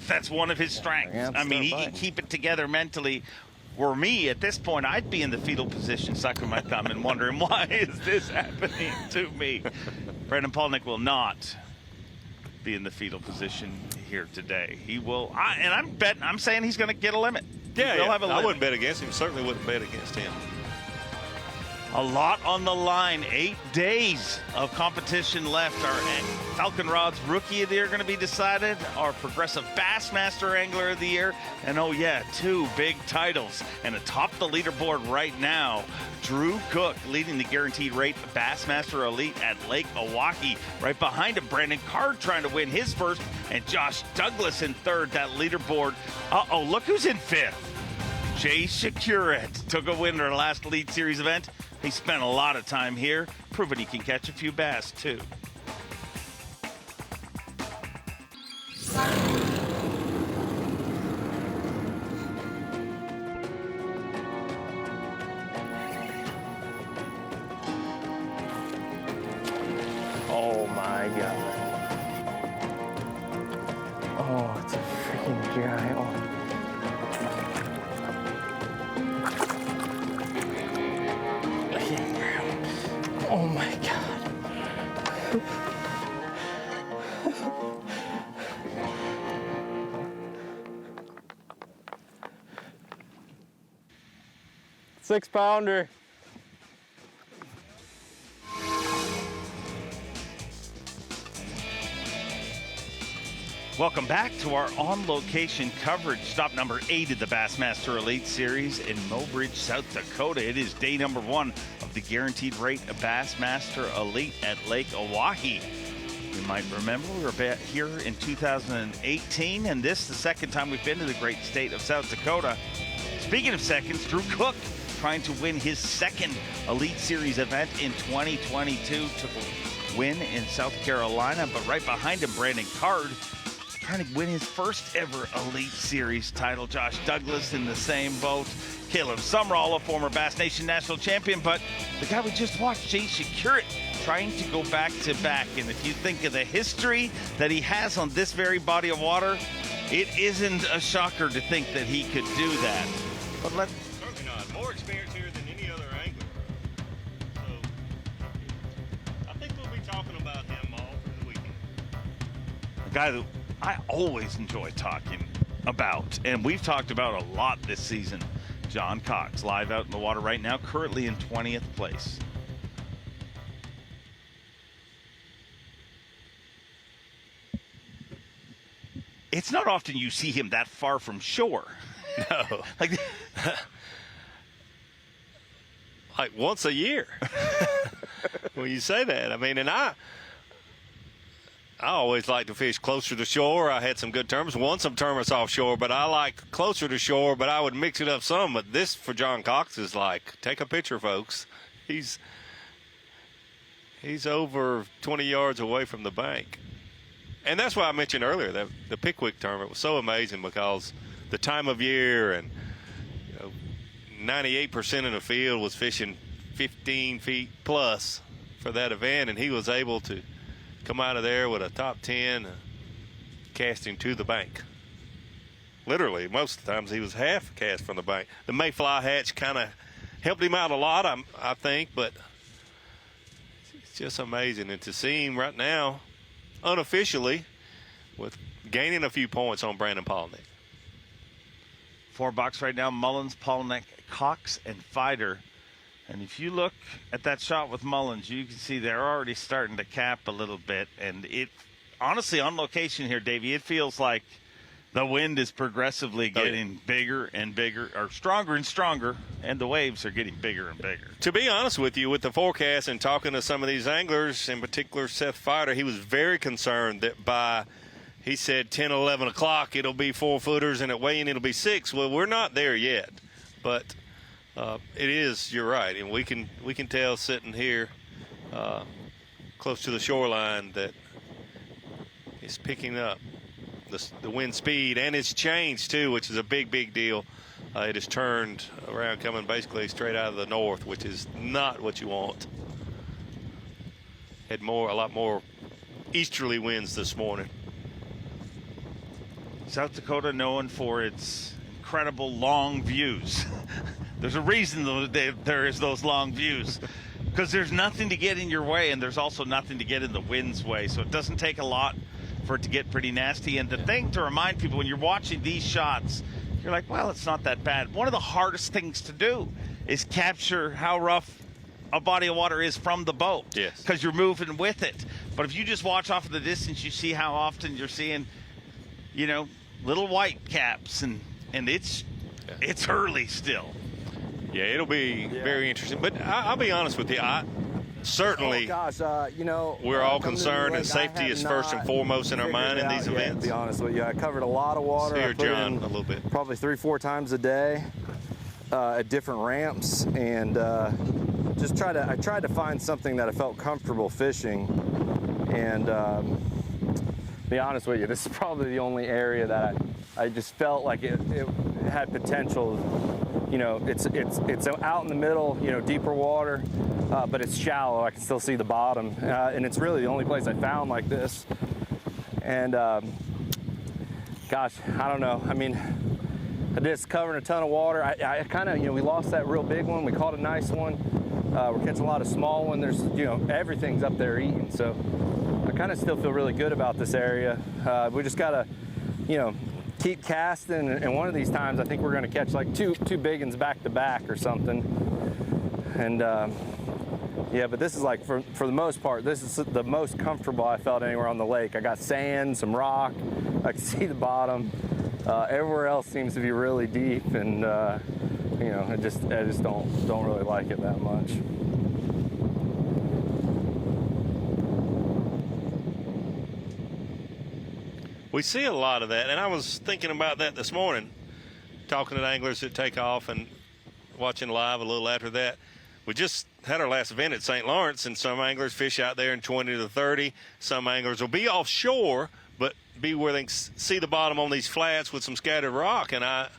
Speaker 19: That's one of his strengths.
Speaker 13: Yeah,
Speaker 19: I mean, he
Speaker 13: start
Speaker 19: can
Speaker 13: by.
Speaker 19: keep it together mentally. For me, at this point, I'd be in the fetal position, sucking my thumb and wondering, why is this happening to me? Brandon Pollanick will not be in the fetal position here today. He will, I'm saying he's going to get a limit.
Speaker 20: Yeah,
Speaker 19: He'll have a
Speaker 20: I
Speaker 19: limit.
Speaker 20: wouldn't bet against him. Certainly wouldn't bet against him.
Speaker 19: A lot on the line. 8 days of competition left. Our Falcon Rods Rookie of the Year going to be decided. Our Progressive Bassmaster Angler of the Year. And oh yeah, 2 big titles. And atop the leaderboard right now, Drew Cook leading the Guaranteed Rate Bassmaster Elite at Lake Oahe. Right behind him, Brandon Card trying to win his first. And Josh Douglas in third. That leaderboard. Uh-oh, look who's in 5th. Jay Shakuret took a win in our last Elite Series event. He spent a lot of time here, proving he can catch a few bass, too.
Speaker 11: Oh my God. Oh, it's a freaking giant one. Oh my God.
Speaker 9: Six-pounder.
Speaker 19: Welcome back to our on-location coverage. Stop number 8 of the Bassmaster Elite Series in Mobridge, South Dakota. It is day number 1 of the Guaranteed Rate Bassmaster Elite at Lake Oahe. You might remember we were here in 2018, and this is the second time we've been to the great state of South Dakota. Speaking of seconds, Drew Cook trying to win his second Elite Series event in 2022. Took a win in South Carolina, but right behind him, Brandon Card trying to win his first ever Elite Series title. Josh Douglas in the same boat. Caleb Sumrall, a former Bass Nation national champion, but the guy we just watched, Jay Shakuret, trying to go back-to-back. And if you think of the history that he has on this very body of water, it isn't a shocker to think that he could do that. But let's...
Speaker 20: Certainly not. More experience here than any other angler. So, I think we'll be talking about him all through the weekend.
Speaker 19: A guy that I always enjoy talking about, and we've talked about a lot this season. John Cox, live out in the water right now, currently in 20th place. It's not often you see him that far from shore.
Speaker 20: No.
Speaker 19: like
Speaker 20: once a year. When you say that, I mean, and I always like to fish closer to shore. I had some good tournaments, won some tournaments offshore, but I like closer to shore, but I would mix it up some. But this for John Cox is like, take a picture, folks. He's over 20 yards away from the bank. And that's why I mentioned earlier that the Pickwick tournament was so amazing, because the time of year, and 98% of the field was fishing 15 feet plus for that event, and he was able to come out of there with a top 10 casting to the bank. Literally, most of the times he was half cast from the bank. The mayfly hatch kind of helped him out a lot, I think, but it's just amazing. And to see him right now, unofficially, with gaining a few points on Brandon Pollanick.
Speaker 19: 4 box right now, Mullins, Pollanick, Cox, and Fighter. And if you look at that shot with Mullins, you can see they're already starting to cap a little bit. And it, honestly, on location here, Davey, it feels like the wind is progressively getting bigger and bigger, or stronger and stronger, and the waves are getting bigger and bigger.
Speaker 20: To be honest with you, with the forecast and talking to some of these anglers, in particular Seth Fighter, he was very concerned that by, he said, 10, 11 o'clock, it'll be 4-footers, and at weigh-in it'll be 6. Well, we're not there yet, but it is, you're right, and we can tell sitting here close to the shoreline that is picking up the wind speed, and it's changed too, which is a big deal. It has turned around, coming basically straight out of the north, which is not what you want. Had a lot more easterly winds this morning.
Speaker 19: South Dakota known for its incredible long views. There's a reason there is those long views, because there's nothing to get in your way, and there's also nothing to get in the wind's way. So it doesn't take a lot for it to get pretty nasty. And the thing to remind people when you're watching these shots, you're like, well, it's not that bad. One of the hardest things to do is capture how rough a body of water is from the boat.
Speaker 20: Yes.
Speaker 19: Because you're moving with it. But if you just watch off in the distance, you see how often you're seeing, you know, little white caps, and it's early still.
Speaker 20: Yeah, it'll be very interesting. But I'll be honest with you, certainly,
Speaker 21: you know,
Speaker 20: we're all concerned, and safety is first and foremost in our mind in these events.
Speaker 21: To be honest with you, I covered a lot of water.
Speaker 20: So
Speaker 21: I
Speaker 20: here,
Speaker 21: put
Speaker 20: John,
Speaker 21: in
Speaker 20: a little bit.
Speaker 21: Probably 3-4 times a day at different ramps, and I tried to find something that I felt comfortable fishing. And be honest with you, this is probably the only area that I just felt like it had potential. You know, it's out in the middle, you know, deeper water, but it's shallow. I can still see the bottom, and it's really the only place I found like this. And gosh, I don't know. I mean, I just covering a ton of water. I kind of, you know, we lost that real big one. We caught a nice one. We're catching a lot of small ones. There's, you know, everything's up there eating. So I kind of still feel really good about this area. We just gotta, you know, keep casting, and one of these times I think we're going to catch like two big ones back to back or something. And yeah, but this is like, for the most part, this is the most comfortable I felt anywhere on the lake. I got sand, some rock, I can see the bottom. Everywhere else seems to be really deep, and you know, I just don't really like it that much.
Speaker 20: We see a lot of that, and I was thinking about that this morning, talking to anglers that take off and watching live a little after that. We just had our last event at St. Lawrence, and some anglers fish out there in 20 to 30. Some anglers will be offshore, but be where they can see the bottom on these flats with some scattered rock. And I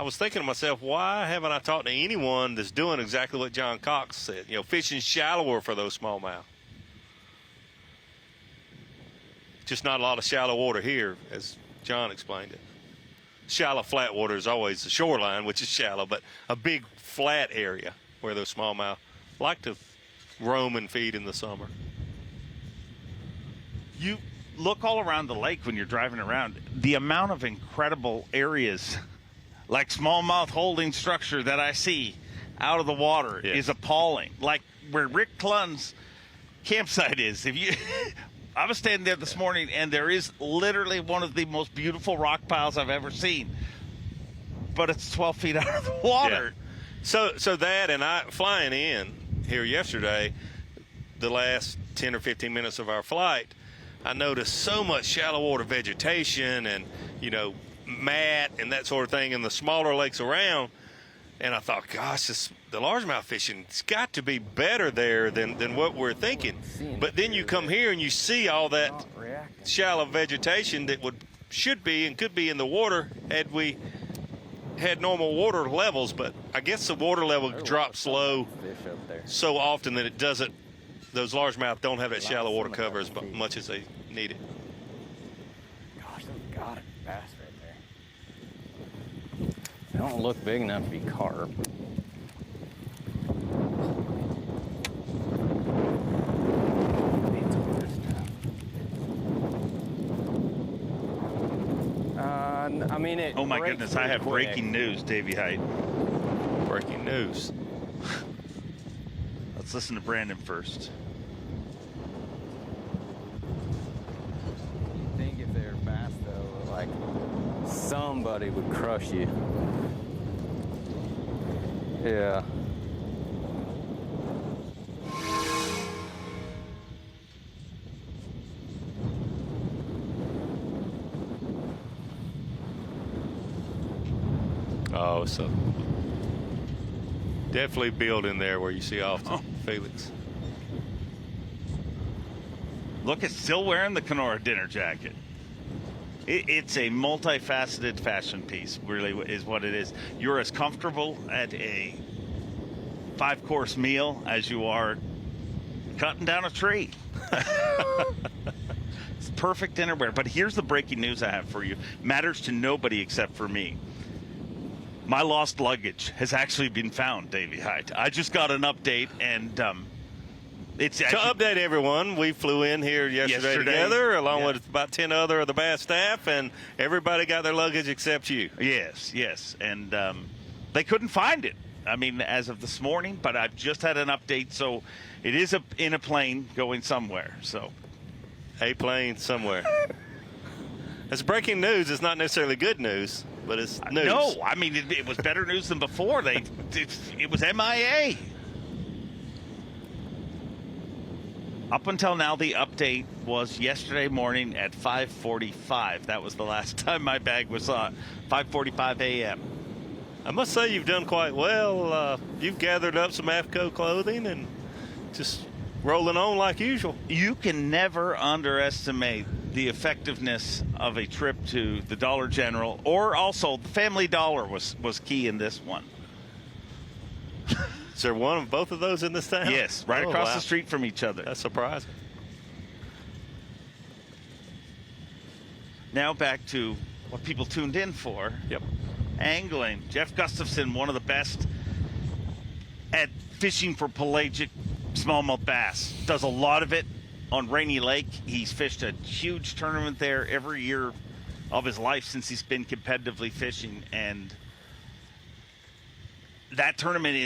Speaker 20: was thinking to myself, why haven't I talked to anyone that's doing exactly what John Cox said, you know, fishing shallower for those smallmouth? Just not a lot of shallow water here, as John explained it. Shallow flat water is always the shoreline, which is shallow, but a big flat area where those smallmouth like to roam and feed in the summer.
Speaker 19: You look all around the lake when you're driving around. The amount of incredible areas, like smallmouth holding structure, that I see out of the water is appalling. Like where Rick Clunn's campsite is. If you... I was standing there this morning, and there is literally one of the most beautiful rock piles I've ever seen. But it's 12 feet out of the water.
Speaker 20: Yeah. So that, and I flying in here yesterday, the last 10 or 15 minutes of our flight, I noticed so much shallow water vegetation and, you know, mat and that sort of thing in the smaller lakes around. And I thought, gosh, the largemouth fishing's got to be better there than what we're thinking. But then you come here and you see all that shallow vegetation that should be and could be in the water had we had normal water levels. But I guess the water level drops low so often that it doesn't. Those largemouth don't have that shallow water cover as much as they need it.
Speaker 13: Gosh, they've got a bass right there. They don't look big enough to be carp.
Speaker 21: I mean, it.
Speaker 19: Oh my goodness! I have breaking news, Davey Height.
Speaker 20: Breaking news.
Speaker 19: Let's listen to Brandon first.
Speaker 13: You'd think if they were bass, though, like somebody would crush you. Yeah.
Speaker 20: Oh, so definitely build in there where you see often, Felix.
Speaker 19: Look, it's still wearing the Kenora dinner jacket. It's a multifaceted fashion piece, really, is what it is. You're as comfortable at a 5-course meal as you are cutting down a tree. It's perfect dinnerware. But here's the breaking news I have for you. Matters to nobody except for me. My lost luggage has actually been found, Davey Hyde. I just got an update, and it's
Speaker 20: To
Speaker 19: actually,
Speaker 20: update everyone, we flew in here yesterday together, along with about 10 other of the B.A.S. staff, and everybody got their luggage except you.
Speaker 19: Yes. And they couldn't find it. I mean, as of this morning, but I've just had an update, so it is in a plane going somewhere. So,
Speaker 20: a plane somewhere. It's breaking news. It's not necessarily good news, but it's news.
Speaker 19: No, I mean, it was better news than before. It was MIA. Up until now, the update was yesterday morning at 5:45. That was the last time my bag was on, 5:45 a.m.
Speaker 20: I must say you've done quite well. You've gathered up some AFCO clothing and just rolling on like usual.
Speaker 19: You can never underestimate the effectiveness of a trip to the Dollar General, or also the Family Dollar was key in this one.
Speaker 20: Is there one of both of those in this town?
Speaker 19: Yes, right across the street from each other.
Speaker 20: That's surprising.
Speaker 19: Now back to what people tuned in for.
Speaker 20: Yep.
Speaker 19: Angling. Jeff Gustafson, one of the best at fishing for pelagic smallmouth bass. Does a lot of it on Rainy Lake. He's fished a huge tournament there every year of his life since he's been competitively fishing. And that tournament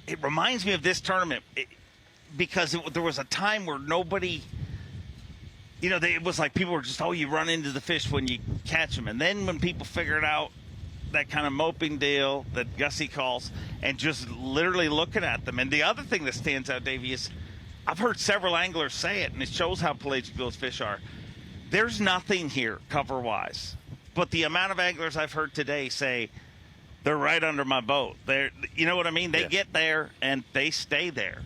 Speaker 19: it reminds me of this tournament because there was a time where nobody, it was like people were just, you run into the fish when you catch them. And then when people figured out that kind of moping deal that Gussie calls and just literally looking at them. And the other thing that stands out, Davey, is I've heard several anglers say it, and it shows how pelagic those fish are. There's nothing here cover-wise. But the amount of anglers I've heard today say, they're right under my boat. You know what I mean? They get there, and they stay there.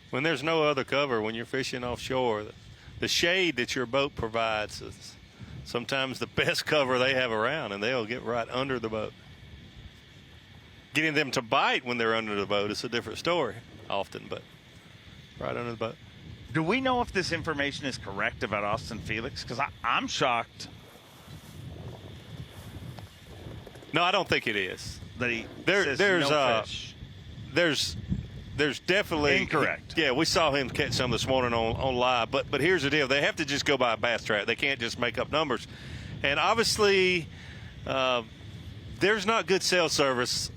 Speaker 20: When there's no other cover, when you're fishing offshore, the shade that your boat provides is sometimes the best cover they have around, and they'll get right under the boat. Getting them to bite when they're under the boat is a different story often, but right under the boat.
Speaker 19: Do we know if this information is correct about Austin Felix? Because I'm shocked.
Speaker 20: No, I don't think it is.
Speaker 19: That he says no fish.
Speaker 20: There's definitely
Speaker 19: incorrect.
Speaker 20: Yeah, we saw him catch some this morning on live, but here's the deal: they have to just go by a bass track. They can't just make up numbers, and obviously, there's not good cell service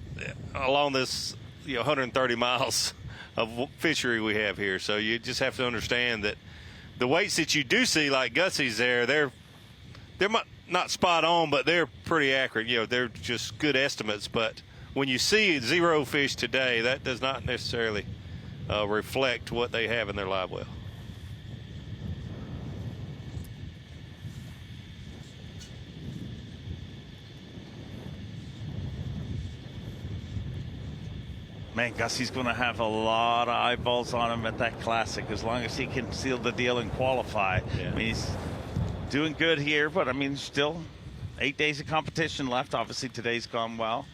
Speaker 20: along this 130 miles of fishery we have here. So you just have to understand that the weights that you do see, like Gussie's there, they're not spot on, but they're pretty accurate. They're just good estimates. But when you see zero fish today, that does not necessarily reflect what they have in their live well.
Speaker 19: Man, Gussie's going to have a lot of eyeballs on him at that Classic as long as he can seal the deal and qualify.
Speaker 20: Yeah.
Speaker 19: I mean, he's doing good here, but I mean, still 8 days of competition left. Obviously, today's gone well.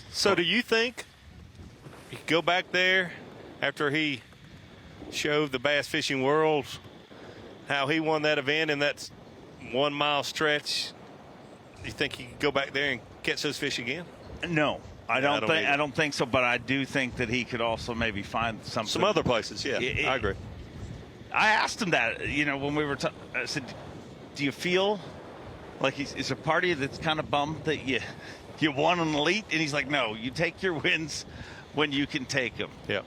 Speaker 20: So do you think you go back there after he showed the bass fishing world how he won that event in that 1 mile stretch? You think he could go back there and catch those fish again?
Speaker 19: No. I don't think so, but I do think that he could also maybe find something.
Speaker 20: Some other places, yeah. I agree.
Speaker 19: I asked him that, when we were I said, do you feel like is a part of you that's kind of bummed that you won an elite? And he's like, no, you take your wins when you can take them.
Speaker 20: Yeah.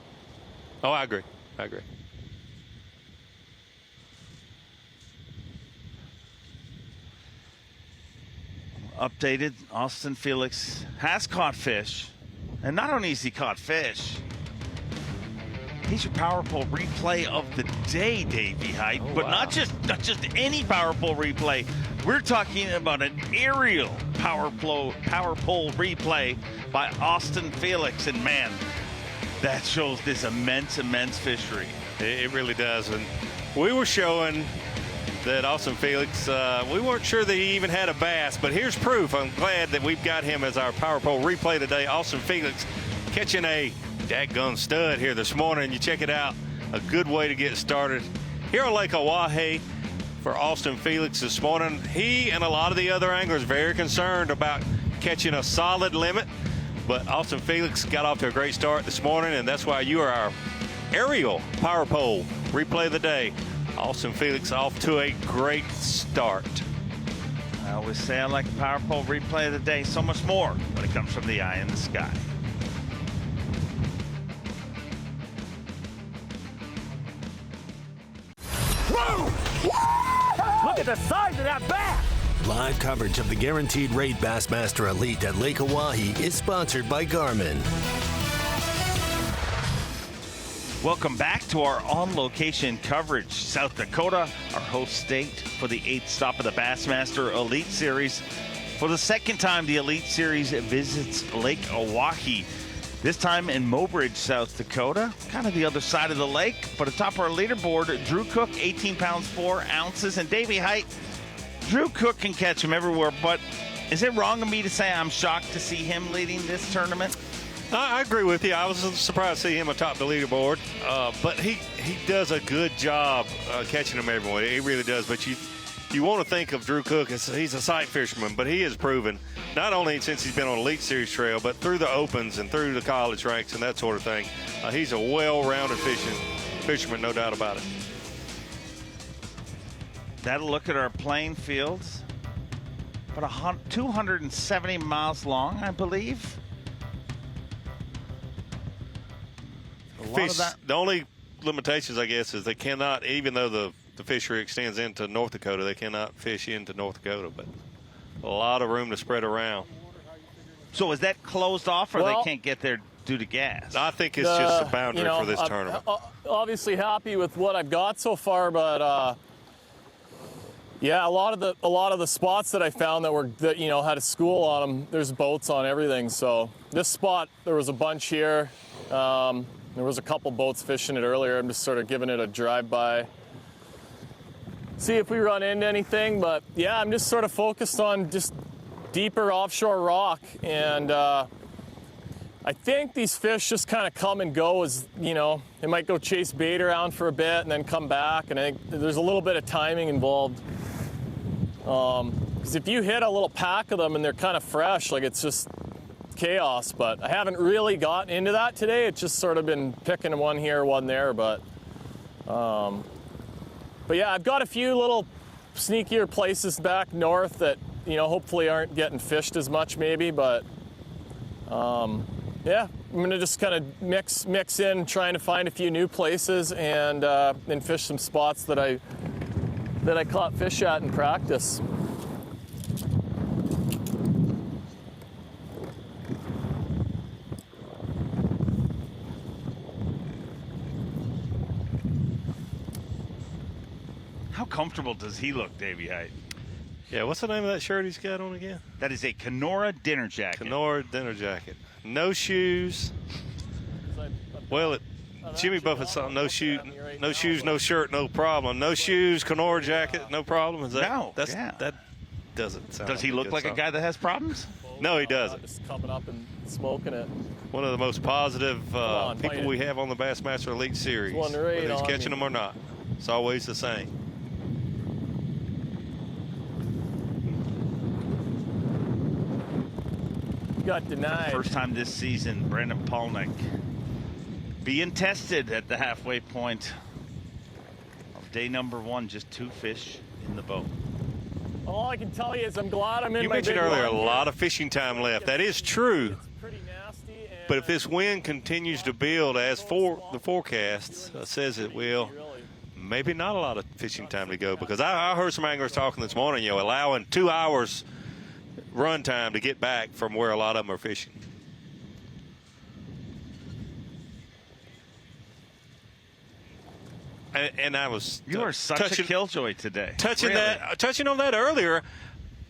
Speaker 20: Oh, I agree.
Speaker 19: Updated, Austin Felix has caught fish, and not only has he caught fish, he's your power pole replay of the day, Davey Hyde. But wow. not just any power pole replay. We're talking about an aerial power pole replay by Austin Felix, and man, that shows this immense fishery.
Speaker 20: It really does, and we were showing that Austin Felix, we weren't sure that he even had a bass, but here's proof. I'm glad that we've got him as our Power Pole replay today. Austin Felix catching a dadgum stud here this morning. You check it out. A good way to get started here on Lake Oahe for Austin Felix this morning. He and a lot of the other anglers very concerned about catching a solid limit, but Austin Felix got off to a great start this morning, and that's why you are our aerial Power Pole replay of the day. Austin Felix off to a great start.
Speaker 19: I always say I like the Power Pole replay of the day so much more when it comes from the eye in the sky.
Speaker 10: Look at the size of that bass!
Speaker 2: Live coverage of the Guaranteed Rate Bassmaster Elite at Lake Oahe is sponsored by Garmin.
Speaker 19: Welcome back to our on-location coverage. South Dakota, our host state for the 8th stop of the Bassmaster Elite Series. For the second time, the Elite Series visits Lake Oahe. This time in Mobridge, South Dakota, kind of the other side of the lake. But atop our leaderboard, Drew Cook, 18 pounds, 4 ounces. And Davey Height, Drew Cook can catch him everywhere. But is it wrong of me to say I'm shocked to see him leading this tournament?
Speaker 20: I agree with you. I was surprised to see him atop the leaderboard. But he does a good job catching them everywhere. He really does. But you want to think of Drew Cook as he's a sight fisherman, but he has proven, not only since he's been on Elite Series trail, but through the opens and through the college ranks and that sort of thing. He's a well-rounded fisherman, no doubt about it.
Speaker 19: That'll look at our playing fields. About 270 miles long, I believe.
Speaker 20: The only limitations, I guess, is they cannot, even though the fishery extends into North Dakota, they cannot fish into North Dakota, but a lot of room to spread around.
Speaker 19: So is that closed off, or they can't get there due to gas?
Speaker 20: I think it's just a boundary for this tournament.
Speaker 8: Obviously happy with what I've got so far, but yeah, a lot of the spots that I found that had a school on them, there's boats on everything. So this spot, there was a bunch here. There was a couple boats fishing it earlier. I'm just sort of giving it a drive-by. See if we run into anything, but yeah, I'm just sort of focused on just deeper offshore rock, and I think these fish just kind of come and go as, they might go chase bait around for a bit and then come back, and I think there's a little bit of timing involved. Because if you hit a little pack of them and they're kind of fresh, like it's just chaos, but I haven't really gotten into that today. It's just sort of been picking one here, one there, but yeah, I've got a few little sneakier places back north that, hopefully aren't getting fished as much maybe, but yeah, I'm going to just kind of mix in, trying to find a few new places and fish some spots that I caught fish at in practice.
Speaker 19: How comfortable does he look, Davey Height?
Speaker 20: Yeah, what's the name of that shirt he's got on again?
Speaker 19: That is a Kenora dinner jacket.
Speaker 20: Kenora dinner jacket. No shoes. Well, Jimmy Buffett saw no shoes, no shirt, no problem. No shoes, Kenora jacket, no problem. Is that?
Speaker 19: No,
Speaker 20: that doesn't sound.
Speaker 19: Does he look like a guy that has problems?
Speaker 20: No, he doesn't.
Speaker 8: Just coming up and smoking it.
Speaker 20: One of the most positive people we have on the Bassmaster Elite Series. Whether he's catching them or not, it's always the same.
Speaker 8: Got denied.
Speaker 19: First time this season, Brandon Pollanick being tested at the halfway point of day number 1. Just 2 fish in the boat.
Speaker 8: All I can tell you is I'm glad I'm in
Speaker 20: You
Speaker 8: my
Speaker 20: mentioned
Speaker 8: big
Speaker 20: earlier a
Speaker 8: run
Speaker 20: lot
Speaker 8: here.
Speaker 20: of fishing time left. That is true. But if this wind continues to build as the forecast says it will, maybe not a lot of fishing time to go, because I heard some anglers talking this morning, allowing 2 hours run time to get back from where a lot of them are fishing. And I was
Speaker 19: you are such a killjoy today.
Speaker 20: Touching on that earlier.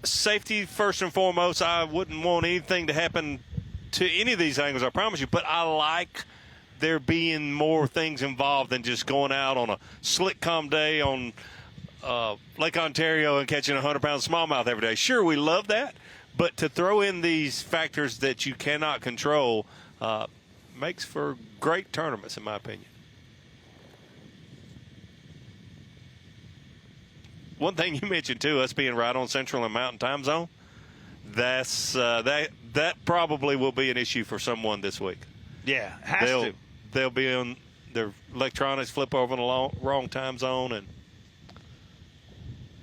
Speaker 20: Safety first and foremost. I wouldn't want anything to happen to any of these anglers, I promise you. But I like there being more things involved than just going out on a slick, calm day on Lake Ontario and catching 100-pound smallmouth every day. Sure, we love that, but to throw in these factors that you cannot control makes for great tournaments, in my opinion. One thing you mentioned, too, us being right on Central and Mountain time zone, that's that probably will be an issue for someone this week.
Speaker 19: Yeah, has to.
Speaker 20: They'll be on their electronics, flip over in the wrong time zone. And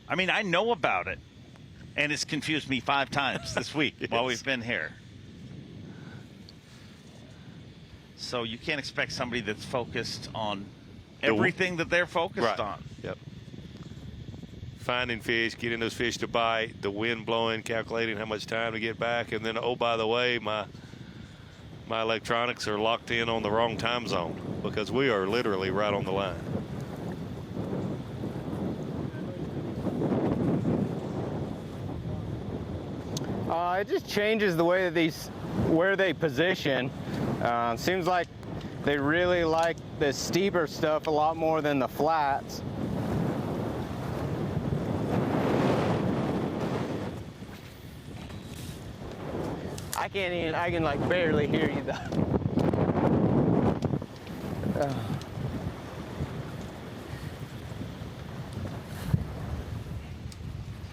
Speaker 19: I mean, I know about it, and it's confused me 5 times this week while we've been here. So you can't expect somebody that's focused on everything that they're focused on.
Speaker 20: Yep. Finding fish, getting those fish to bite, the wind blowing, calculating how much time to get back, and then, oh, by the way, my electronics are locked in on the wrong time zone because we are literally right on the line.
Speaker 13: It just changes the way that where they position. Seems like they really like the steeper stuff a lot more than the flats. I can like barely hear you though.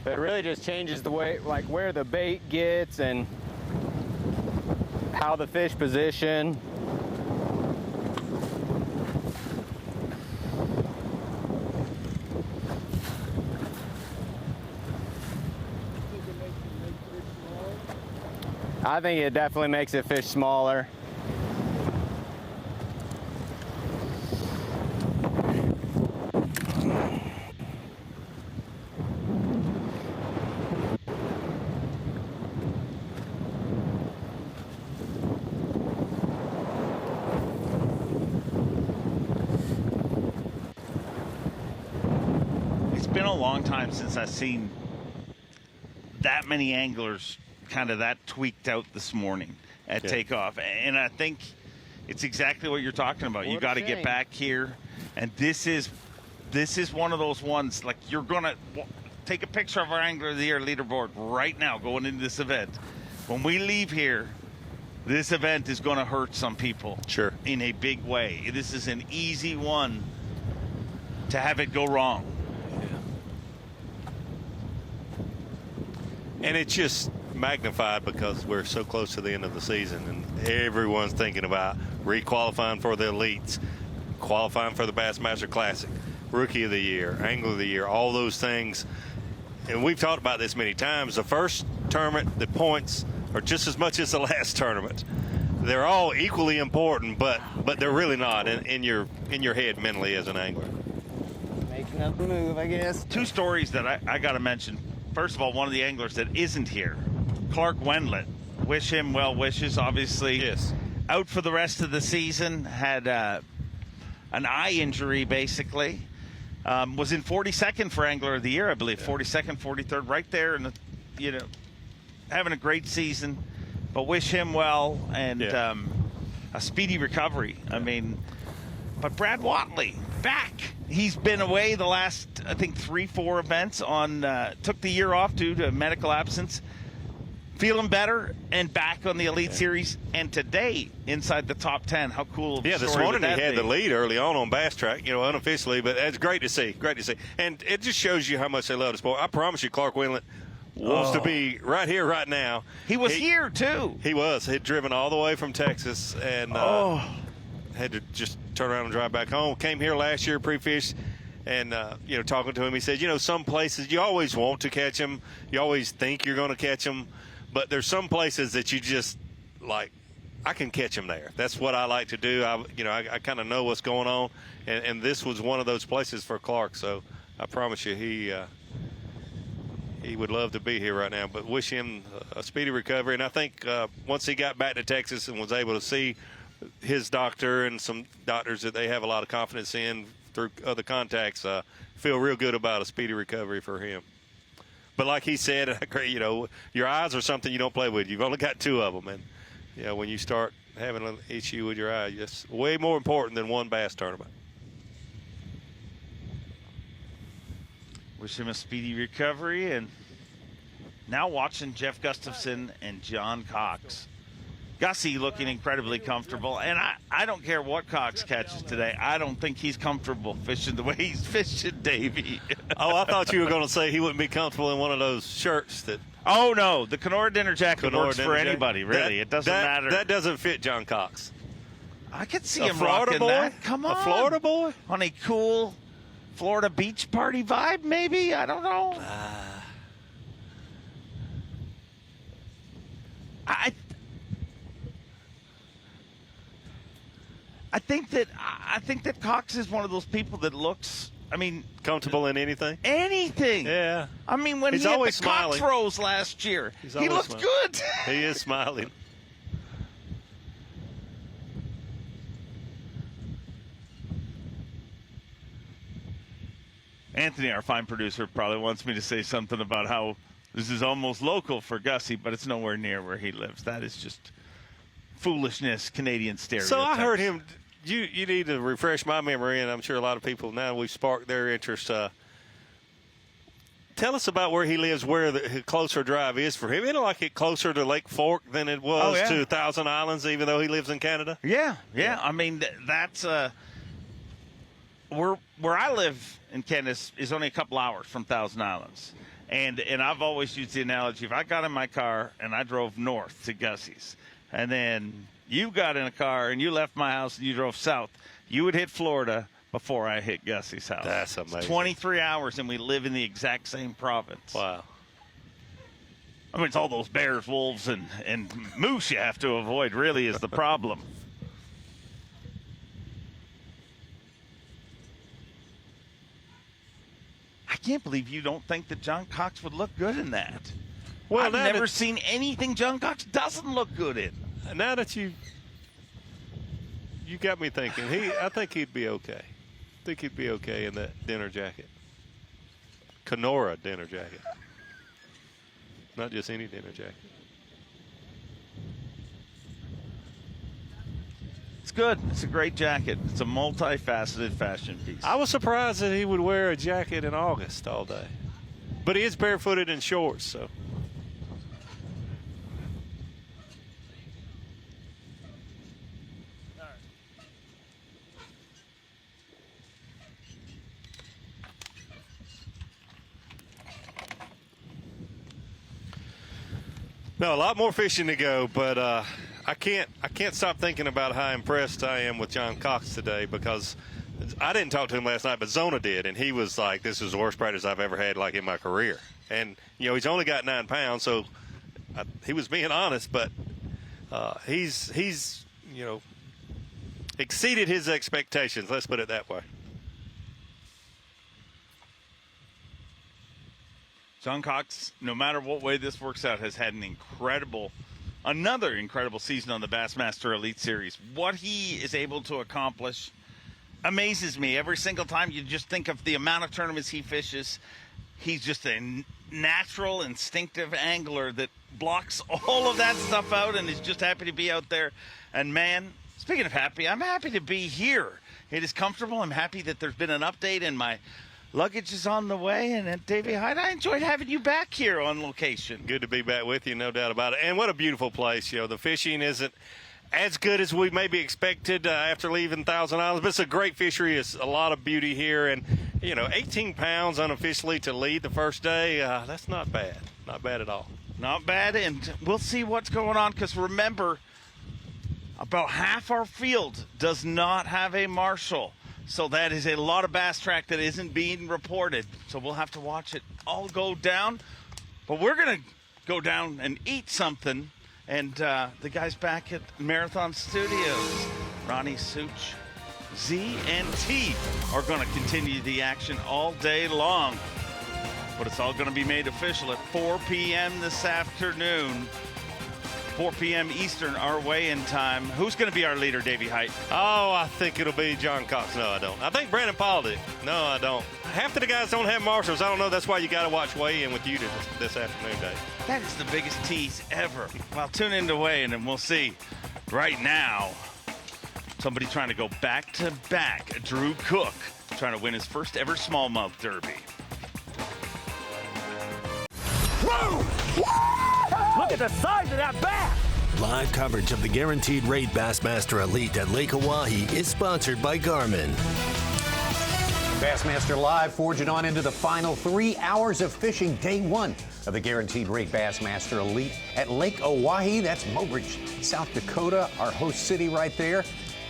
Speaker 13: But it really just changes the way, like where the bait gets and how the fish position. I think it definitely makes a fish smaller.
Speaker 19: It's been a long time since I've seen that many anglers kind of that tweaked out this morning at takeoff, and I think it's exactly what you're talking about. You got to get back here, and this is one of those ones, like, you're gonna take a picture of our Angler of the Year leaderboard right now going into this event. When we leave here, this event is going to hurt some people,
Speaker 20: sure, in
Speaker 19: a big way. This is an easy one to have it go wrong.
Speaker 20: And it's just magnified because we're so close to the end of the season and everyone's thinking about re-qualifying for the elites, qualifying for the Bassmaster Classic, Rookie of the Year, Angler of the Year, all those things. And we've talked about this many times. The first tournament, the points are just as much as the last tournament. They're all equally important, but they're really not in your head mentally as an angler.
Speaker 13: Making up a move, I guess.
Speaker 19: 2 stories that I got to mention. First of all, one of the anglers that isn't here, Clark Wendlandt. Wish him well wishes, obviously.
Speaker 20: Yes.
Speaker 19: Out for the rest of the season, had an eye injury, basically. Was in 42nd for Angler of the Year, I believe. 42nd, 43rd, right there. And, having a great season. But wish him well and a speedy recovery. I mean, but Brad Whatley, back. He's been away the last, I think, 3-4 events took the year off due to medical absence. Feeling better and back on the Elite Series, and today inside the top 10. How cool of a story
Speaker 20: this morning
Speaker 19: would
Speaker 20: he
Speaker 19: that
Speaker 20: had
Speaker 19: be?
Speaker 20: the lead early on Bass Track, unofficially, but it's great to see. And it just shows you how much they love the sport. I promise you, Clark Wendlandt wants to be right here, right now.
Speaker 19: He was here, too.
Speaker 20: He was. He'd driven all the way from Texas and had to just turn around and drive back home. Came here last year, pre-fished, and, talking to him, he said, some places you always want to catch them. You always think you're going to catch them. But there's some places that you just, like, I can catch them there. That's what I like to do. I kind of know what's going on. And this was one of those places for Clark. So I promise you he would love to be here right now. But wish him a speedy recovery. And I think once he got back to Texas and was able to see his doctor and some doctors that they have a lot of confidence in through other contacts, feel real good about a speedy recovery for him. But like he said, your eyes are something you don't play with. You've only got 2 of them. And, when you start having an issue with your eye. It's way more important than one bass tournament.
Speaker 19: Wish him a speedy recovery. And now watching Jeff Gustafson and John Cox. Gussie looking incredibly comfortable, and I don't care what Cox catches today. I don't think he's comfortable fishing the way he's fishing Davey.
Speaker 20: Oh, I thought you were going to say he wouldn't be comfortable in one of those shirts that.
Speaker 19: Oh no, the Kenora dinner jacket works for anybody, really. It doesn't matter.
Speaker 20: That doesn't fit John Cox.
Speaker 19: I could see him rocking that. Come on,
Speaker 20: a Florida boy
Speaker 19: on a cool Florida beach party vibe, maybe. I don't know. I think that Cox is one of those people that looks, I mean,
Speaker 20: comfortable in anything.
Speaker 19: Anything.
Speaker 20: Yeah.
Speaker 19: I mean, when
Speaker 20: he's
Speaker 19: he
Speaker 20: always
Speaker 19: had the
Speaker 20: smiling.
Speaker 19: Cox Rose last year, he looked
Speaker 20: smiling.
Speaker 19: good.
Speaker 20: He is smiling.
Speaker 19: Anthony, our fine producer, probably wants me to say something about how this is almost local for Gussie, but it's nowhere near where he lives. That is just foolishness, Canadian stereotypes.
Speaker 20: So I heard him. You need to refresh my memory, and I'm sure a lot of people now we've sparked their interest. Tell us about where he lives, where the closer drive is for him. Isn't it like it closer to Lake Fork than it was to Thousand Islands, even though he lives in Canada?
Speaker 19: Yeah. I mean, that's where I live in Canada is only a couple hours from Thousand Islands. And I've always used the analogy, if I got in my car and I drove north to Gussie's, and then you got in a car and you left my house and you drove south, you would hit Florida before I hit Gussie's house.
Speaker 20: That's amazing.
Speaker 19: It's 23 hours and we live in the exact same province.
Speaker 20: Wow.
Speaker 19: I mean, it's all those bears, wolves, and moose you have to avoid, really, is the problem. I can't believe you don't think that John Cox would look good in that.
Speaker 20: Well,
Speaker 19: I've never seen anything John Cox doesn't look good in.
Speaker 20: Now that you got me thinking, I think he'd be okay. I think he'd be okay in that dinner jacket. Kenora dinner jacket. Not just any dinner jacket.
Speaker 19: It's good. It's a great jacket. It's a multifaceted fashion piece.
Speaker 20: I was surprised that he would wear a jacket in August all day. But he is barefooted in shorts, so. No, a lot more fishing to go, but I can't stop thinking about how impressed I am with John Cox today, because I didn't talk to him last night, but Zona did, and he was like, "This is the worst practice I've ever had, like in my career." And he's only got 9 pounds, so he was being honest, but he's exceeded his expectations. Let's put it that way.
Speaker 19: John Cox, no matter what way this works out, has had another incredible season on the Bassmaster Elite Series. What he is able to accomplish amazes me. Every single time you just think of the amount of tournaments he fishes, he's just a natural, instinctive angler that blocks all of that stuff out and is just happy to be out there. And man, speaking of happy, I'm happy to be here. It is comfortable. I'm happy that there's been an update and my luggage is on the way, and at Davey Hyde, I enjoyed having you back here on location.
Speaker 20: Good to be back with you, no doubt about it. And what a beautiful place. The fishing isn't as good as we maybe expected after leaving Thousand Islands, but it's a great fishery. It's a lot of beauty here. And, 18 pounds unofficially to lead the first day, that's not bad. Not bad at all.
Speaker 19: Not bad, and we'll see what's going on, because remember, about half our field does not have a marshal. So that is a lot of bass track that isn't being reported. So we'll have to watch it all go down. But we're going to go down and eat something. And the guys back at Marathon Studios, Ronnie Such, Z, and T, are going to continue the action all day long. But it's all going to be made official at 4 p.m. this afternoon. 4 p.m. Eastern, our weigh-in time. Who's going to be our leader, Davey Height?
Speaker 20: Oh, I think it'll be John Cox. No, I don't. I think Brandon Pollanick. No, I don't. Half of the guys don't have marshals. I don't know. That's why you got to watch weigh-in with you this afternoon, Dave.
Speaker 19: That is the biggest tease ever. Well, tune in to weigh-in and we'll see. Right now, somebody trying to go back-to-back. Drew Cook trying to win his first ever smallmouth derby.
Speaker 10: Whoa! Look at the size of that bass!
Speaker 2: Live coverage of the Guaranteed Rate Bassmaster Elite at Lake Oahe is sponsored by Garmin.
Speaker 12: Bassmaster Live forging on into the final 3 hours of fishing, day one of the Guaranteed Rate Bassmaster Elite at Lake Oahe. That's Mobridge, South Dakota, our host city right there.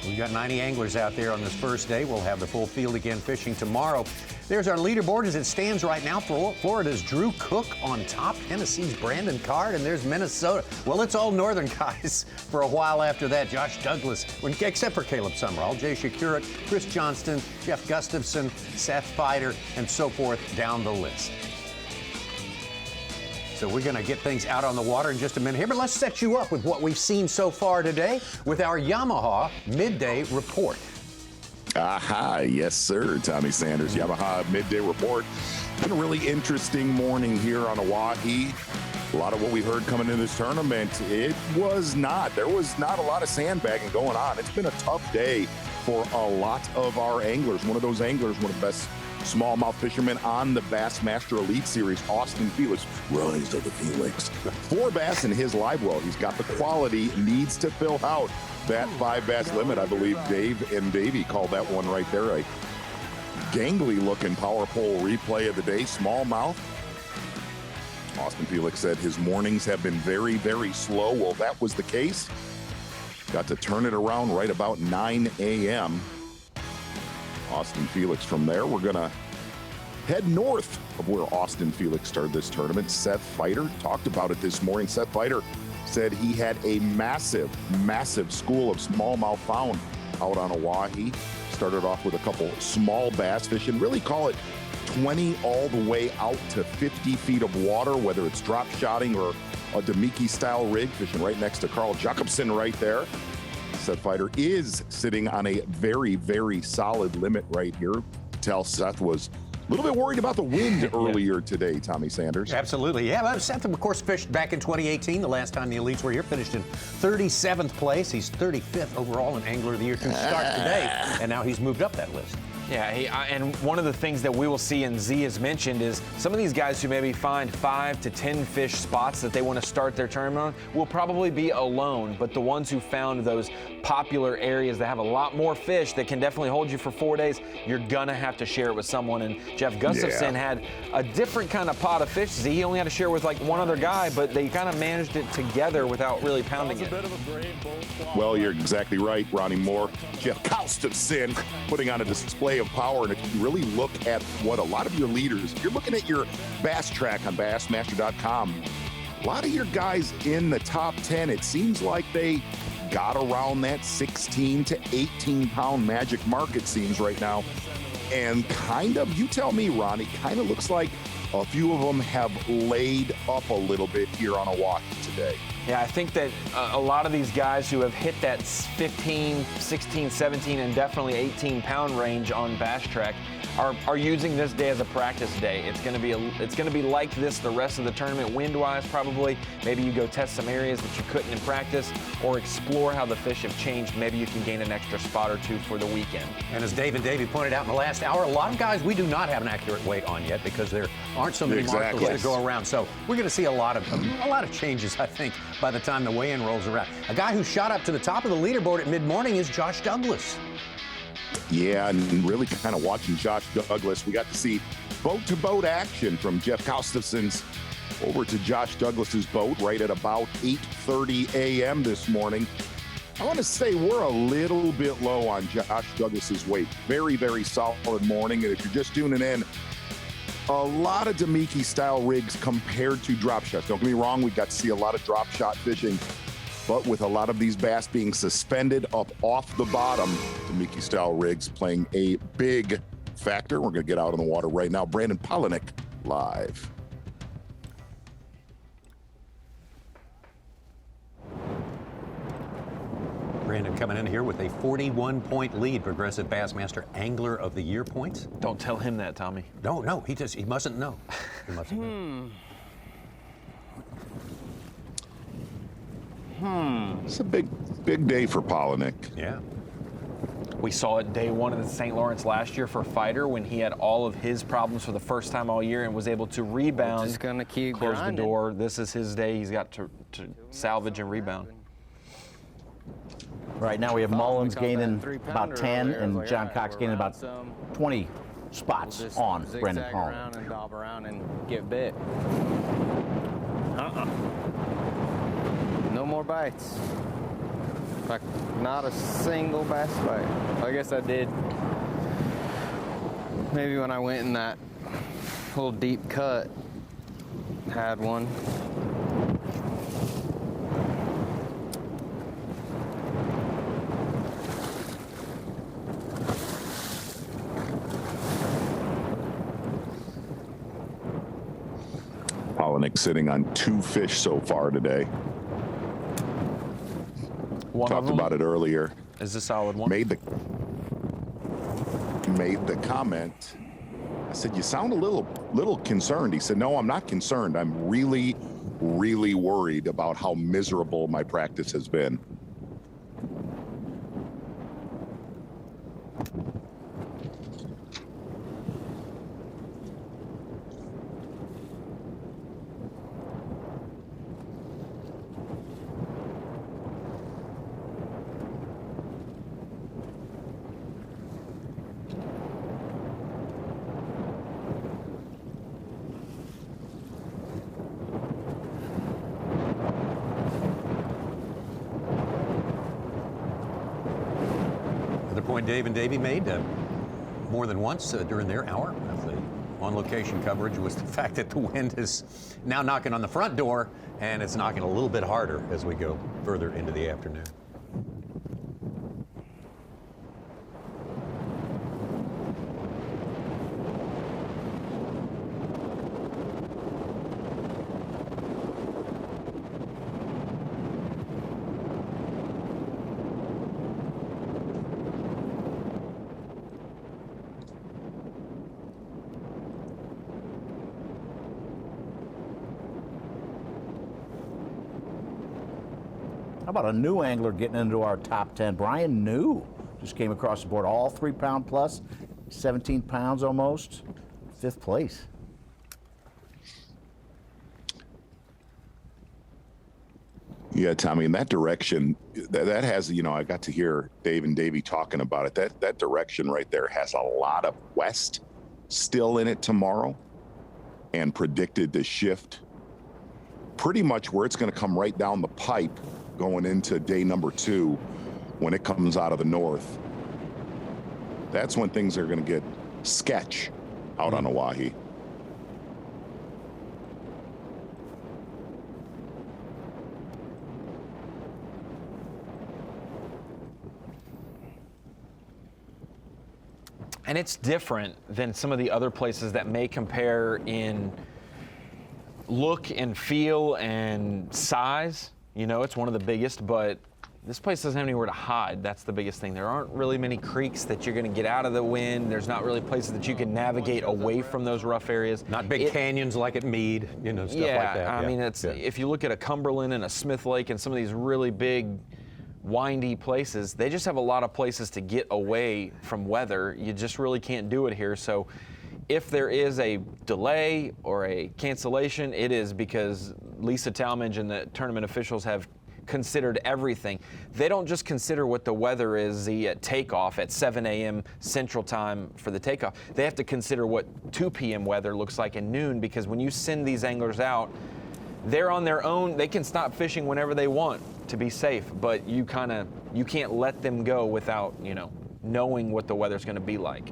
Speaker 12: We've got 90 anglers out there on this first day. We'll have the full field again fishing tomorrow. There's our leaderboard as it stands right now. Florida's Drew Cook on top, Tennessee's Brandon Card, and there's Minnesota. Well, it's all northern guys for a while after that. Josh Douglas, except for Caleb Summerall, Jay Shakurik, Chris Johnston, Jeff Gustafson, Seth Fighter, and so forth down the list. So we're going to get things out on the water in just a minute here, but let's set you up with what we've seen so far today with our Yamaha midday report.
Speaker 4: Aha, yes, sir. Tommy Sanders, Yamaha midday report. Been a really interesting morning here on Oahe. A lot of what we heard coming into this tournament, there was not a lot of sandbagging going on. It's been a tough day for a lot of our anglers. One of those anglers, one of the best smallmouth fishermen on the Bassmaster Elite Series, Austin Felix, rise of the Felix. 4 bass in his live well. He's got the quality, needs to fill out that 5 bass limit. I believe Dave and Davey called that one right there a gangly looking power pole replay of the day, smallmouth. Austin Felix said his mornings have been very, very slow. Well, that was the case. Got to turn it around right about 9 a.m. Austin Felix from there. We're going to head north of where Austin Felix started this tournament. Seth Fighter talked about it this morning. Seth Fighter said he had a massive, massive school of smallmouth found out on Oahe. Started off with a couple small bass fishing, really call it 20 all the way out to 50 feet of water, whether it's drop shotting or a Demiki style rig, fishing right next to Carl Jacobson right there. Seth Fighter is sitting on a very, very solid limit right here. Tell Seth was a little bit worried about the wind earlier today, Tommy Sanders.
Speaker 12: Absolutely, yeah. Well, Seth, of course, fished back in 2018, the last time the Elites were here, finished in 37th place. He's 35th overall in Angler of the Year to start today, and now he's moved up that list.
Speaker 5: Yeah, and one of the things that we will see, and Z has mentioned, is some of these guys who maybe find 5 to 10 fish spots that they want to start their tournament on will probably be alone, but the ones who found those popular areas that have a lot more fish that can definitely hold you for 4 days, you're going to have to share it with someone. And Jeff Gustafson had a different kind of pot of fish. Z, he only had to share with like one other guy, but they kind of managed it together without really pounding it.
Speaker 4: Well, you're exactly right, Ronnie Moore. Jeff Gustafson putting on a display of power. And if you really look at what a lot of your leaders, if you're looking at your Bass track on Bassmaster.com, a lot of your guys in the top 10, it seems like they got around that 16 to 18 pound magic mark, it seems right now. And kind of, you tell me, Ronnie, kind of looks like a few of them have laid up a little bit here on Oahe today.
Speaker 5: Yeah, I think that a lot of these guys who have hit that 15, 16, 17, and definitely 18 pound range on Bass Track are using this day as a practice day. It's going to be like this the rest of the tournament, wind-wise probably. Maybe you go test some areas that you couldn't in practice, or explore how the fish have changed. Maybe you can gain an extra spot or two for the weekend.
Speaker 12: And as Dave and Davey pointed out in the last hour, a lot of guys we do not have an accurate weight on yet because there aren't so many marshals to go around. So we're going to see a lot of changes, I think, by the time the weigh-in rolls around. A guy who shot up to the top of the leaderboard at mid-morning is Josh Douglas.
Speaker 4: Yeah, and really kind of watching Josh Douglas. We got to see boat-to-boat action from Jeff Gustafson's over to Josh Douglas's boat right at about 8:30 a.m. this morning. I want to say we're a little bit low on Josh Douglas's weight. Very, very solid morning. And if you're just tuning in, a lot of Demiki-style rigs compared to drop shots. Don't get me wrong, we got to see a lot of drop shot fishing. But with a lot of these bass being suspended up off the bottom, Demiki-style rigs playing a big factor. We're going to get out on the water right now. Brandon Pollanick live.
Speaker 12: Brandon coming in here with a 41-point lead. Progressive Bassmaster Angler of the Year points.
Speaker 5: Don't tell him that, Tommy.
Speaker 12: No, he mustn't know. He mustn't know.
Speaker 4: It's a big day for Pollanick.
Speaker 12: Yeah.
Speaker 5: We saw it day one of the St. Lawrence last year for Fighter when he had all of his problems for the first time all year and was able to rebound,
Speaker 13: just gonna keep
Speaker 5: close
Speaker 13: grinding.
Speaker 5: the door. This is his day. He's got to salvage and rebound.
Speaker 6: Right now we have Mullins gaining
Speaker 13: that 3-pounder
Speaker 6: about 10
Speaker 13: over there.
Speaker 6: and
Speaker 13: Like,
Speaker 6: John
Speaker 13: all right,
Speaker 6: Cox
Speaker 13: we're
Speaker 6: gaining
Speaker 13: around
Speaker 6: about
Speaker 13: some.
Speaker 6: 20 spots
Speaker 13: Just
Speaker 6: on
Speaker 13: zigzag
Speaker 6: Brendan Pollanick.
Speaker 13: around and bob around and get bit. No more bites. Like, not a single bass bite. I guess I did. Maybe when I went in that little deep cut, had one.
Speaker 4: Pollanick sitting on 2 fish so far today. Talked about it earlier.
Speaker 5: Is a solid one.
Speaker 4: Made the comment. I said, "You sound a little concerned." He said, "No, I'm not concerned. I'm really, really worried about how miserable my practice has been."
Speaker 12: Another point Dave and Davey made more than once during their hour of the on-location coverage was the fact that the wind is now knocking on the front door, and it's knocking a little bit harder as we go further into the afternoon.
Speaker 6: How about a new angler getting into our top 10? Brian New just came across the board, all 3-pound plus, 17 pounds almost, 5th place.
Speaker 4: Yeah, Tommy, in that direction, that has, I got to hear Dave and Davey talking about it. That direction right there has a lot of west still in it tomorrow and predicted to shift pretty much where it's going to come right down the pipe going into day number 2 when it comes out of the north. That's when things are going to get sketch out on Oahe.
Speaker 5: And it's different than some of the other places that may compare in look and feel and size. It's one of the biggest, but this place doesn't have anywhere to hide. That's the biggest thing. There aren't really many creeks that you're going to get out of the wind. There's not really places that you can navigate away from those rough areas.
Speaker 12: Not big canyons like at Meade, stuff like that.
Speaker 5: I mean, if you look at a Cumberland and a Smith Lake and some of these really big, windy places, they just have a lot of places to get away from weather. You just really can't do it here. So if there is a delay or a cancellation, it is because Lisa Talmadge and the tournament officials have considered everything. They don't just consider what the weather is at takeoff at 7 a.m. Central Time for the takeoff. They have to consider what 2 p.m. weather looks like at noon, because when you send these anglers out, they're on their own. They can stop fishing whenever they want to be safe, but you can't let them go without, knowing what the weather's going to be like.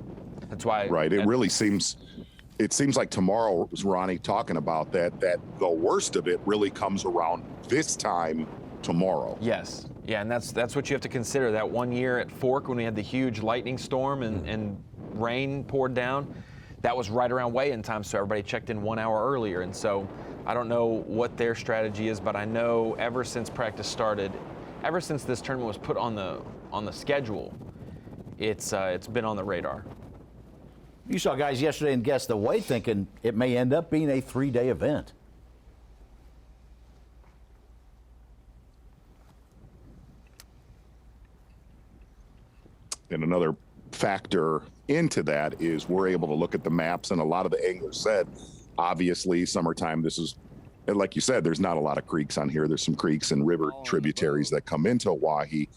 Speaker 5: That's why.
Speaker 4: Right. It seems like tomorrow, Ronnie, talking about that the worst of it really comes around this time tomorrow.
Speaker 5: Yes. Yeah, and that's what you have to consider. That one year at Fork when we had the huge lightning storm and rain poured down, that was right around weigh-in time, so everybody checked in 1 hour earlier. And so I don't know what their strategy is, but I know ever since practice started, ever since this tournament was put on the schedule, it's been on the radar.
Speaker 6: You saw guys yesterday and guessed the weight, thinking it may end up being a 3-day event.
Speaker 4: And another factor into that is we're able to look at the maps, and a lot of the anglers said, obviously, summertime, this is, and like you said, there's not a lot of creeks on here. There's some creeks and river tributaries that come into Oahe,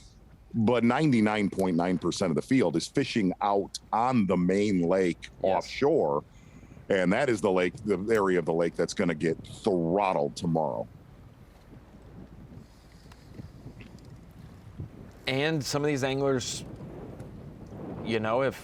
Speaker 4: but 99.9% of the field is fishing out on the main lake offshore, and that is the lake, the area of the lake that's going to get throttled tomorrow.
Speaker 5: And some of these anglers, you know, if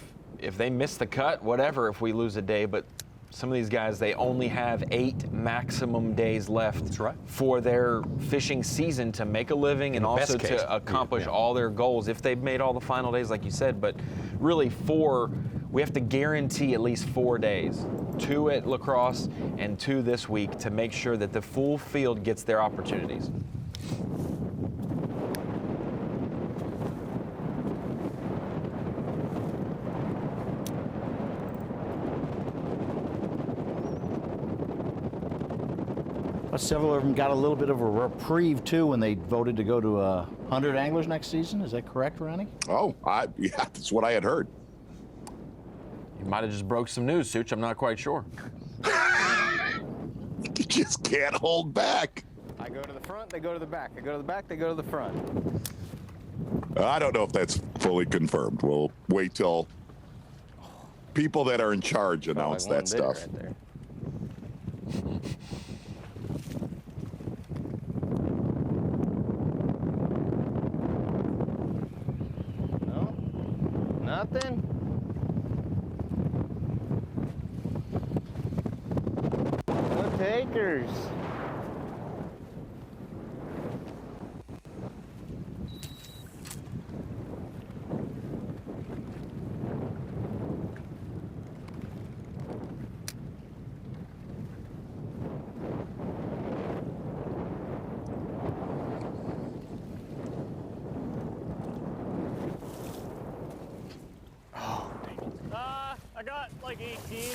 Speaker 5: they miss the cut, whatever, if we lose a day, but some of these guys, they only have 8 maximum days left for their fishing season to make a living and also to accomplish all their goals if they've made all the final days, like you said. But really, we have to guarantee at least 4 days, 2 at La Crosse and 2 this week, to make sure that the full field gets their opportunities.
Speaker 6: Several of them got a little bit of a reprieve, too, when they voted to go to 100 anglers next season. Is that correct, Ronnie?
Speaker 4: Oh, yeah, that's what I had heard.
Speaker 5: You might have just broke some news, Such. I'm not quite sure.
Speaker 4: You just can't hold back.
Speaker 13: I go to the front, they go to the back. I go to the back, they go to the front.
Speaker 4: I don't know if that's fully confirmed. We'll wait till people that are in charge announce that stuff.
Speaker 13: Right there. Nothing? No takers.
Speaker 8: I got like 18.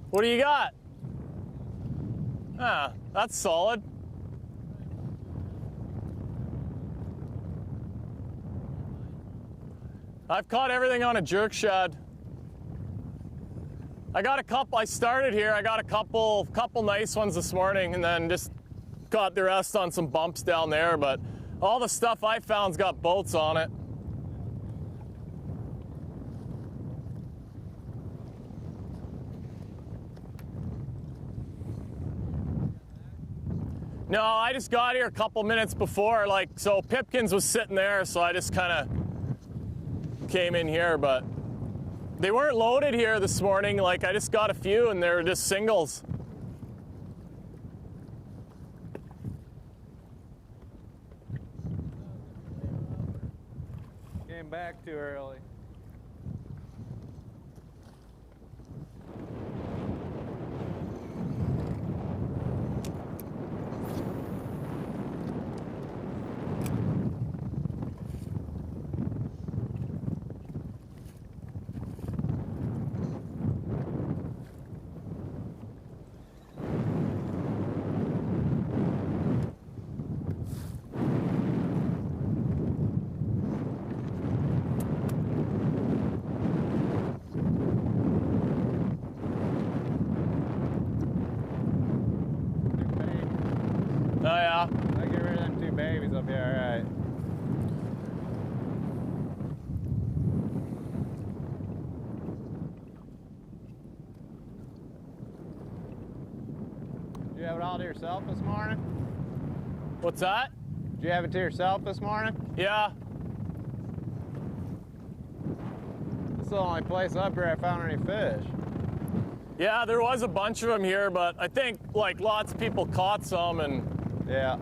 Speaker 8: What do you got? Ah, that's solid. I've caught everything on a jerk shad. I started here, I got a couple nice ones this morning, and then just caught the rest on some bumps down there, but all the stuff I found's got boats on it. No, I just got here a couple minutes before, so Pipkins was sitting there, so I just kind of came in here, but they weren't loaded here this morning. I just got a few, and they were just singles.
Speaker 14: Came back too early.
Speaker 8: Oh, yeah?
Speaker 14: I get rid of them 2 babies, I'll be all right. Did you have it all to yourself this morning?
Speaker 8: What's that?
Speaker 14: Did you have it to yourself this morning?
Speaker 8: Yeah.
Speaker 14: This is the only place up here I found any fish.
Speaker 8: Yeah, there was a bunch of them here, but I think lots of people caught some, and
Speaker 14: yeah.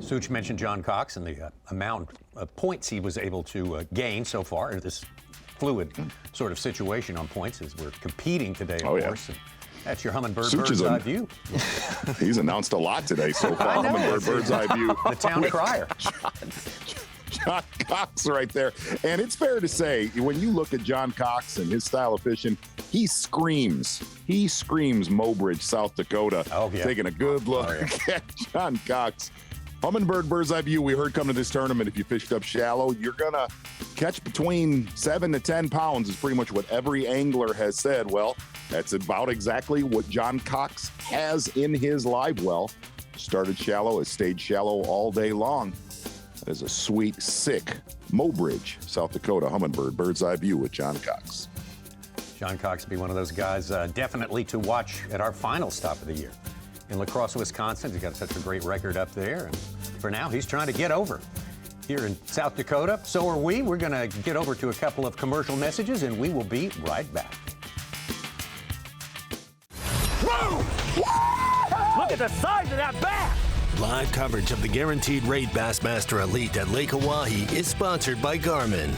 Speaker 12: Such mentioned John Cox and the amount of points he was able to gain so far in this fluid sort of situation on points as we're competing today, of course. And that's your Humminbird Bird's Eye View.
Speaker 4: He's announced a lot today so far. Humminbird Bird's Eye View.
Speaker 12: The town crier.
Speaker 4: John Cox right there. And it's fair to say, when you look at John Cox and his style of fishing, he screams Mobridge, South Dakota.
Speaker 12: Oh, yeah.
Speaker 4: Taking a good look at John Cox. Humminbird Bird's Eye View, we heard coming to this tournament, if you fished up shallow, you're going to catch between 7 to 10 pounds is pretty much what every angler has said. Well, that's about exactly what John Cox has in his live well. Started shallow, has stayed shallow all day long. That is a sweet, sick Mobridge, South Dakota Humminbird Bird's Eye View with John Cox.
Speaker 12: John Cox will be one of those guys definitely to watch at our final stop of the year. In La Crosse, Wisconsin, he's got such a great record up there. And for now, he's trying to get over. Here in South Dakota, so are we. We're going to get over to a couple of commercial messages, and we will be right back.
Speaker 10: Whoa! Look at the size of that bass!
Speaker 2: Live coverage of the Guaranteed Rate Bassmaster Elite at Lake Oahe is sponsored by Garmin.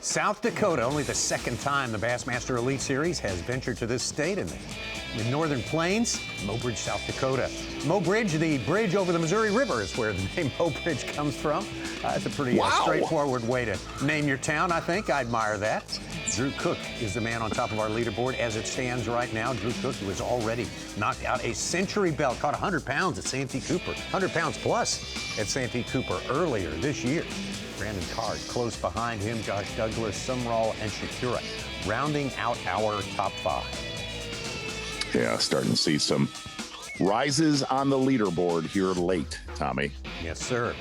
Speaker 12: South Dakota, only the second time the Bassmaster Elite Series has ventured to this state in the Northern Plains, Mobridge, South Dakota. Mobridge, the bridge over the Missouri River, is where the name Mobridge comes from. That's a pretty straightforward way to name your town, I think. I admire that. Drew Cook is the man on top of our leaderboard as it stands right now. Drew Cook, who has already knocked out a century belt, caught 100 pounds at Santee Cooper, 100 pounds plus at Santee Cooper earlier this year. Brandon Card close behind him, Josh Douglas, Sumrall, and Shakura, rounding out our top 5.
Speaker 4: Yeah, starting to see some rises on the leaderboard here late, Tommy.
Speaker 12: Yes, sir.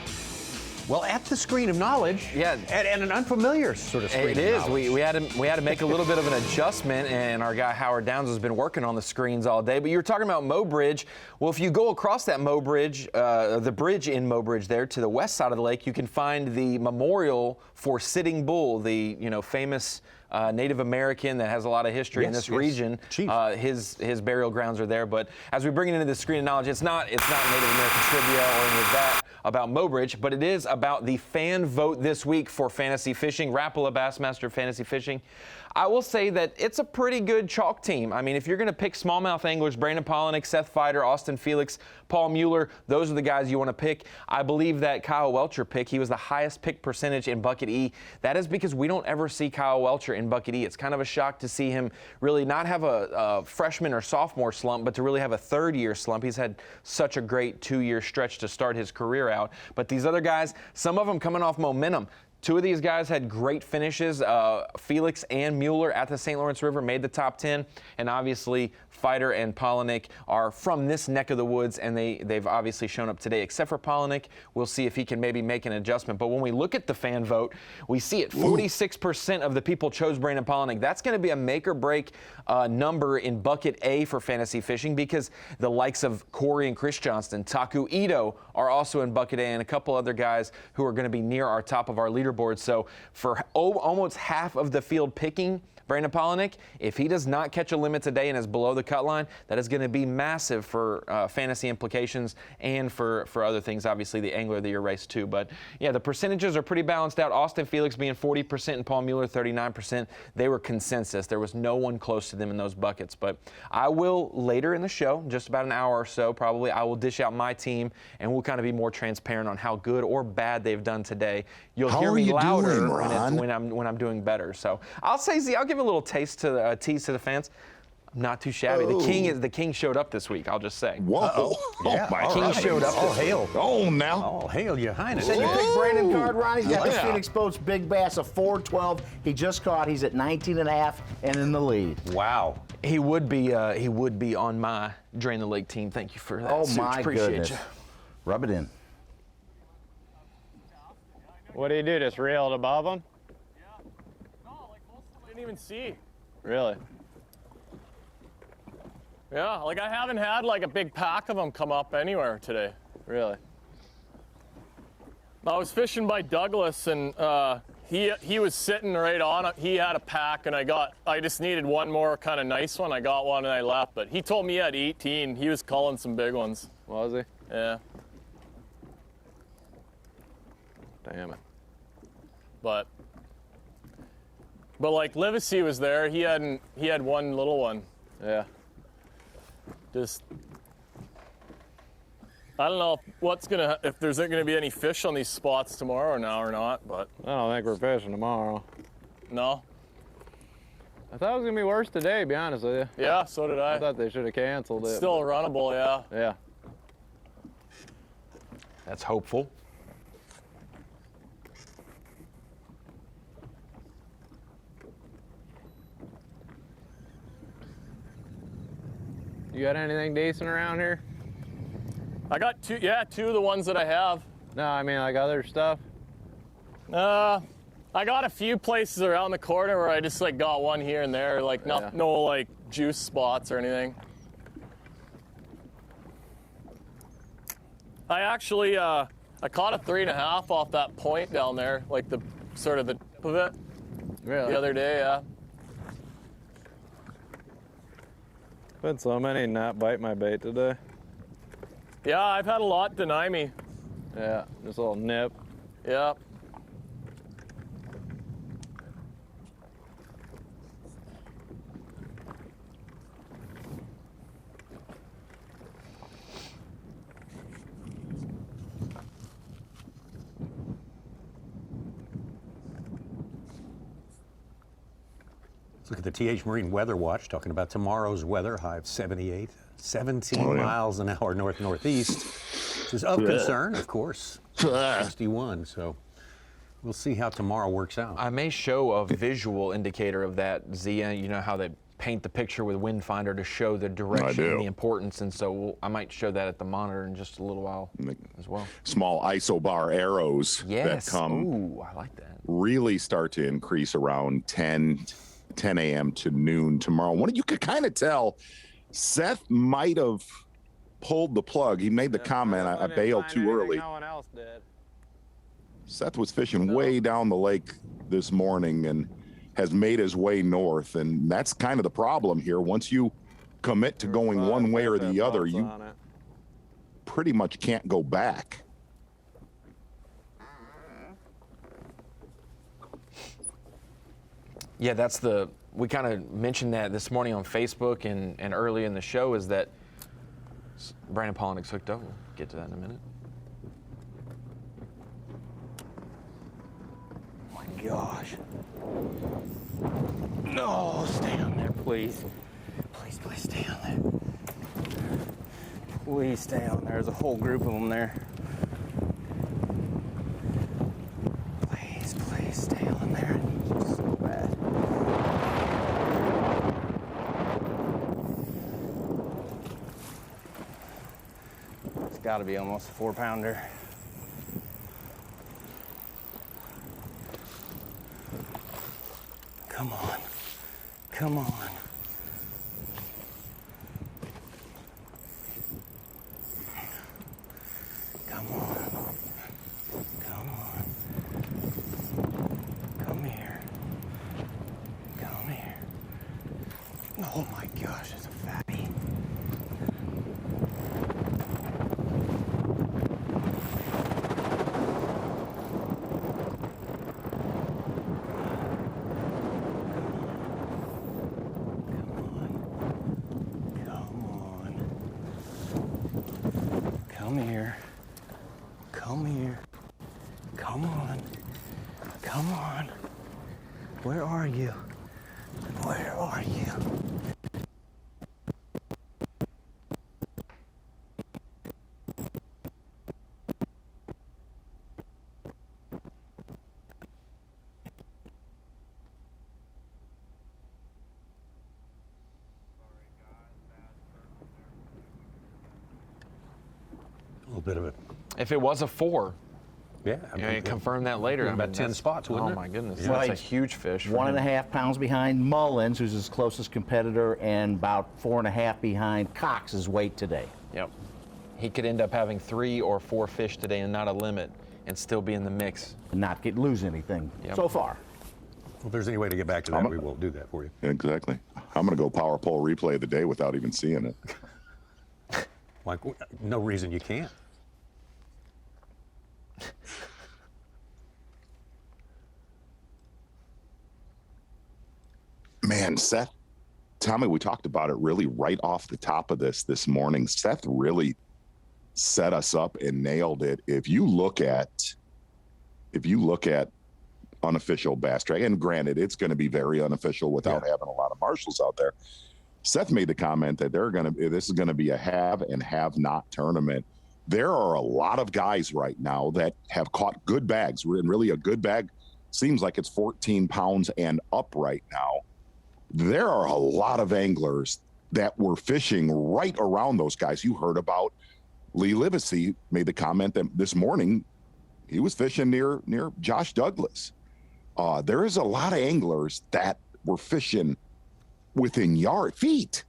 Speaker 12: Well, at the screen of knowledge, and an unfamiliar sort of screen
Speaker 5: it
Speaker 12: of
Speaker 5: is.
Speaker 12: knowledge.
Speaker 5: We had to make a little bit of an adjustment, and our guy Howard Downs has been working on the screens all day. But you were talking about Mobridge. Well, if you go across that Mobridge, the bridge in Mobridge there to the west side of the lake, you can find the memorial for Sitting Bull, the famous Native American that has a lot of history in this region. His burial grounds are there. But as we bring it into the screen of knowledge, it's not Native American trivia or any of that about Mobridge, but it is about the fan vote this week for fantasy fishing, Rapala Bassmaster Fantasy Fishing. I will say that it's a pretty good chalk team. I mean, if you're going to pick smallmouth anglers, Brandon Pollanick, Seth Fighter, Austin Felix, Paul Mueller, those are the guys you want to pick. I believe that Kyle Welcher pick, he was the highest pick percentage in Bucket E. That is because we don't ever see Kyle Welcher in Bucket E. It's kind of a shock to see him really not have a freshman or sophomore slump, but to really have a third-year slump. He's had such a great 2-year stretch to start his career out. But these other guys, some of them coming off momentum. 2 of these guys had great finishes. Felix and Mueller at the St. Lawrence River made the top 10. And obviously, Fighter and Pollanick are from this neck of the woods, and they've obviously shown up today. Except for Pollanick, we'll see if he can maybe make an adjustment. But when we look at the fan vote, we see it. 46% of the people chose Brandon Pollanick. That's going to be a make-or-break number in Bucket A for fantasy fishing because the likes of Corey and Chris Johnston, Taku Ito are also in Bucket A, and a couple other guys who are going to be near our top of our leaderboard. So for almost half of the field picking Brandon Pollanick, if he does not catch a limit today and is below the cut line, that is going to be massive for fantasy implications and for other things, obviously the Angler of the Year race too. But yeah, the percentages are pretty balanced out. Austin Felix being 40% and Paul Mueller 39%. They were consensus. There was no one close to them in those buckets. But I will later in the show, just about an hour or so probably, I will dish out my team and we'll kind of be more transparent on how good or bad they've done today. You'll hear me louder when I'm doing better. So I'll give a little taste to the tease to the fans. Not too shabby. The king showed up this week, I'll just say.
Speaker 4: Whoa.
Speaker 12: Yeah.
Speaker 4: My
Speaker 12: King showed up.
Speaker 4: All hail. Oh, now.
Speaker 12: All hail, your highness.
Speaker 6: Said you picked Brandon Card, Ron. He's got the Phoenix Boats Big Bass of 412. He just caught. He's at 19.5 and in the lead.
Speaker 12: Wow.
Speaker 5: He would be on my Drain the Lake team. Thank you for that.
Speaker 6: Oh, my
Speaker 5: Appreciate
Speaker 6: goodness.
Speaker 5: you.
Speaker 6: Rub it in.
Speaker 16: What do you do, just reel it above them? Yeah. No, like most of them I didn't even see. Really? Yeah, like I haven't had like a big pack of them come up anywhere today. Really? I was fishing by Douglas and
Speaker 8: He was sitting right on it. He had a pack, and I just needed one more kind of nice one. I got one, and I left. But he told me he had 18. He was calling some big ones.
Speaker 9: Was he?
Speaker 8: Yeah.
Speaker 9: Damn it.
Speaker 8: But like Livesey was there. He had one little one.
Speaker 9: Yeah.
Speaker 8: Just I don't know if there's gonna be any fish on these spots tomorrow now or not. But
Speaker 9: I don't think we're fishing tomorrow.
Speaker 8: No.
Speaker 9: I thought it was gonna be worse today, to be honest with you.
Speaker 8: Yeah, so did I.
Speaker 9: I thought they should have canceled it.
Speaker 8: Still runnable, yeah.
Speaker 9: Yeah.
Speaker 5: That's hopeful.
Speaker 9: You got anything decent around here?
Speaker 8: I got two of the ones that I have.
Speaker 9: No, I mean like other stuff.
Speaker 8: I got a few places around the corner where I just like got one here and there, like no like juice spots or anything. I actually I caught a 3.5 off that point down there, like the sort of the tip of it.
Speaker 9: Really?
Speaker 8: The other day, yeah.
Speaker 9: Been so many not bite my bait today.
Speaker 8: Yeah, I've had a lot deny me.
Speaker 9: Yeah, just a little nip.
Speaker 8: Yeah.
Speaker 12: Let's look at the TH Marine Weather Watch, talking about tomorrow's weather, high of 78, 17 miles an hour north-northeast, which is of concern, of course, 61, so we'll see how tomorrow works out.
Speaker 5: I may show a visual indicator of that, Zia. You know how they paint the picture with wind finder to show the direction and the importance, and so I might show that at the monitor in just a little while as well.
Speaker 4: Small isobar arrows that come
Speaker 5: Ooh, I like that.
Speaker 4: really start to increase around 10 a.m. to noon tomorrow. You could kind of tell Seth might have pulled the plug. He made the comment, I bailed too early.
Speaker 9: No one else did.
Speaker 4: Seth was fishing way down the lake this morning and has made his way north, and that's kind of the problem here. Once you commit to going one way or the other, you pretty much can't go back.
Speaker 5: Yeah, we kind of mentioned that this morning on Facebook and early in the show, is that Brandon Pollanick's hooked up. We'll get to that in a minute.
Speaker 11: Oh my gosh. No, stay on there, please. Please, please stay on there. Please stay on there. There's a whole group of them there. Please, please stay on there. It's so bad. It's got to be almost a 4-pounder. Come on. Come on. Come on. Come on. Come here. Come here. Oh my gosh, it's a fatty. Come here. Come here. Come on. Come on. Where are you? Where are you?
Speaker 12: A little bit of it.
Speaker 5: If it was a 4,
Speaker 12: yeah,
Speaker 5: confirm that later.
Speaker 12: About 10 spots, wouldn't it?
Speaker 5: Oh my goodness,
Speaker 6: Yeah.
Speaker 5: that's
Speaker 6: Right.
Speaker 5: a huge fish. for
Speaker 6: 1.5
Speaker 5: him.
Speaker 6: pounds behind Mullins, who's his closest competitor, and about 4.5 behind Cox's weight today.
Speaker 5: Yep. He could end up having 3 or 4 fish today and not a limit and still be in the mix.
Speaker 6: And not lose anything so far.
Speaker 12: Well, if there's any way to get back to that, we will do that for you.
Speaker 4: Exactly. I'm going to go power pole replay of the day without even seeing it.
Speaker 12: Like, no reason you can't.
Speaker 4: Man, Seth, Tommy, we talked about it really right off the top of this morning. Seth really set us up and nailed it. If you look at unofficial bass track, and granted, it's going to be very unofficial without having a lot of marshals out there. Seth made the comment that this is going to be a have and have not tournament. There are a lot of guys right now that have caught good bags, and really a good bag seems like it's 14 pounds and up right now. There are a lot of anglers that were fishing right around those guys. You heard about Lee Livesey made the comment that this morning he was fishing near Josh Douglas. There is a lot of anglers that were fishing within feet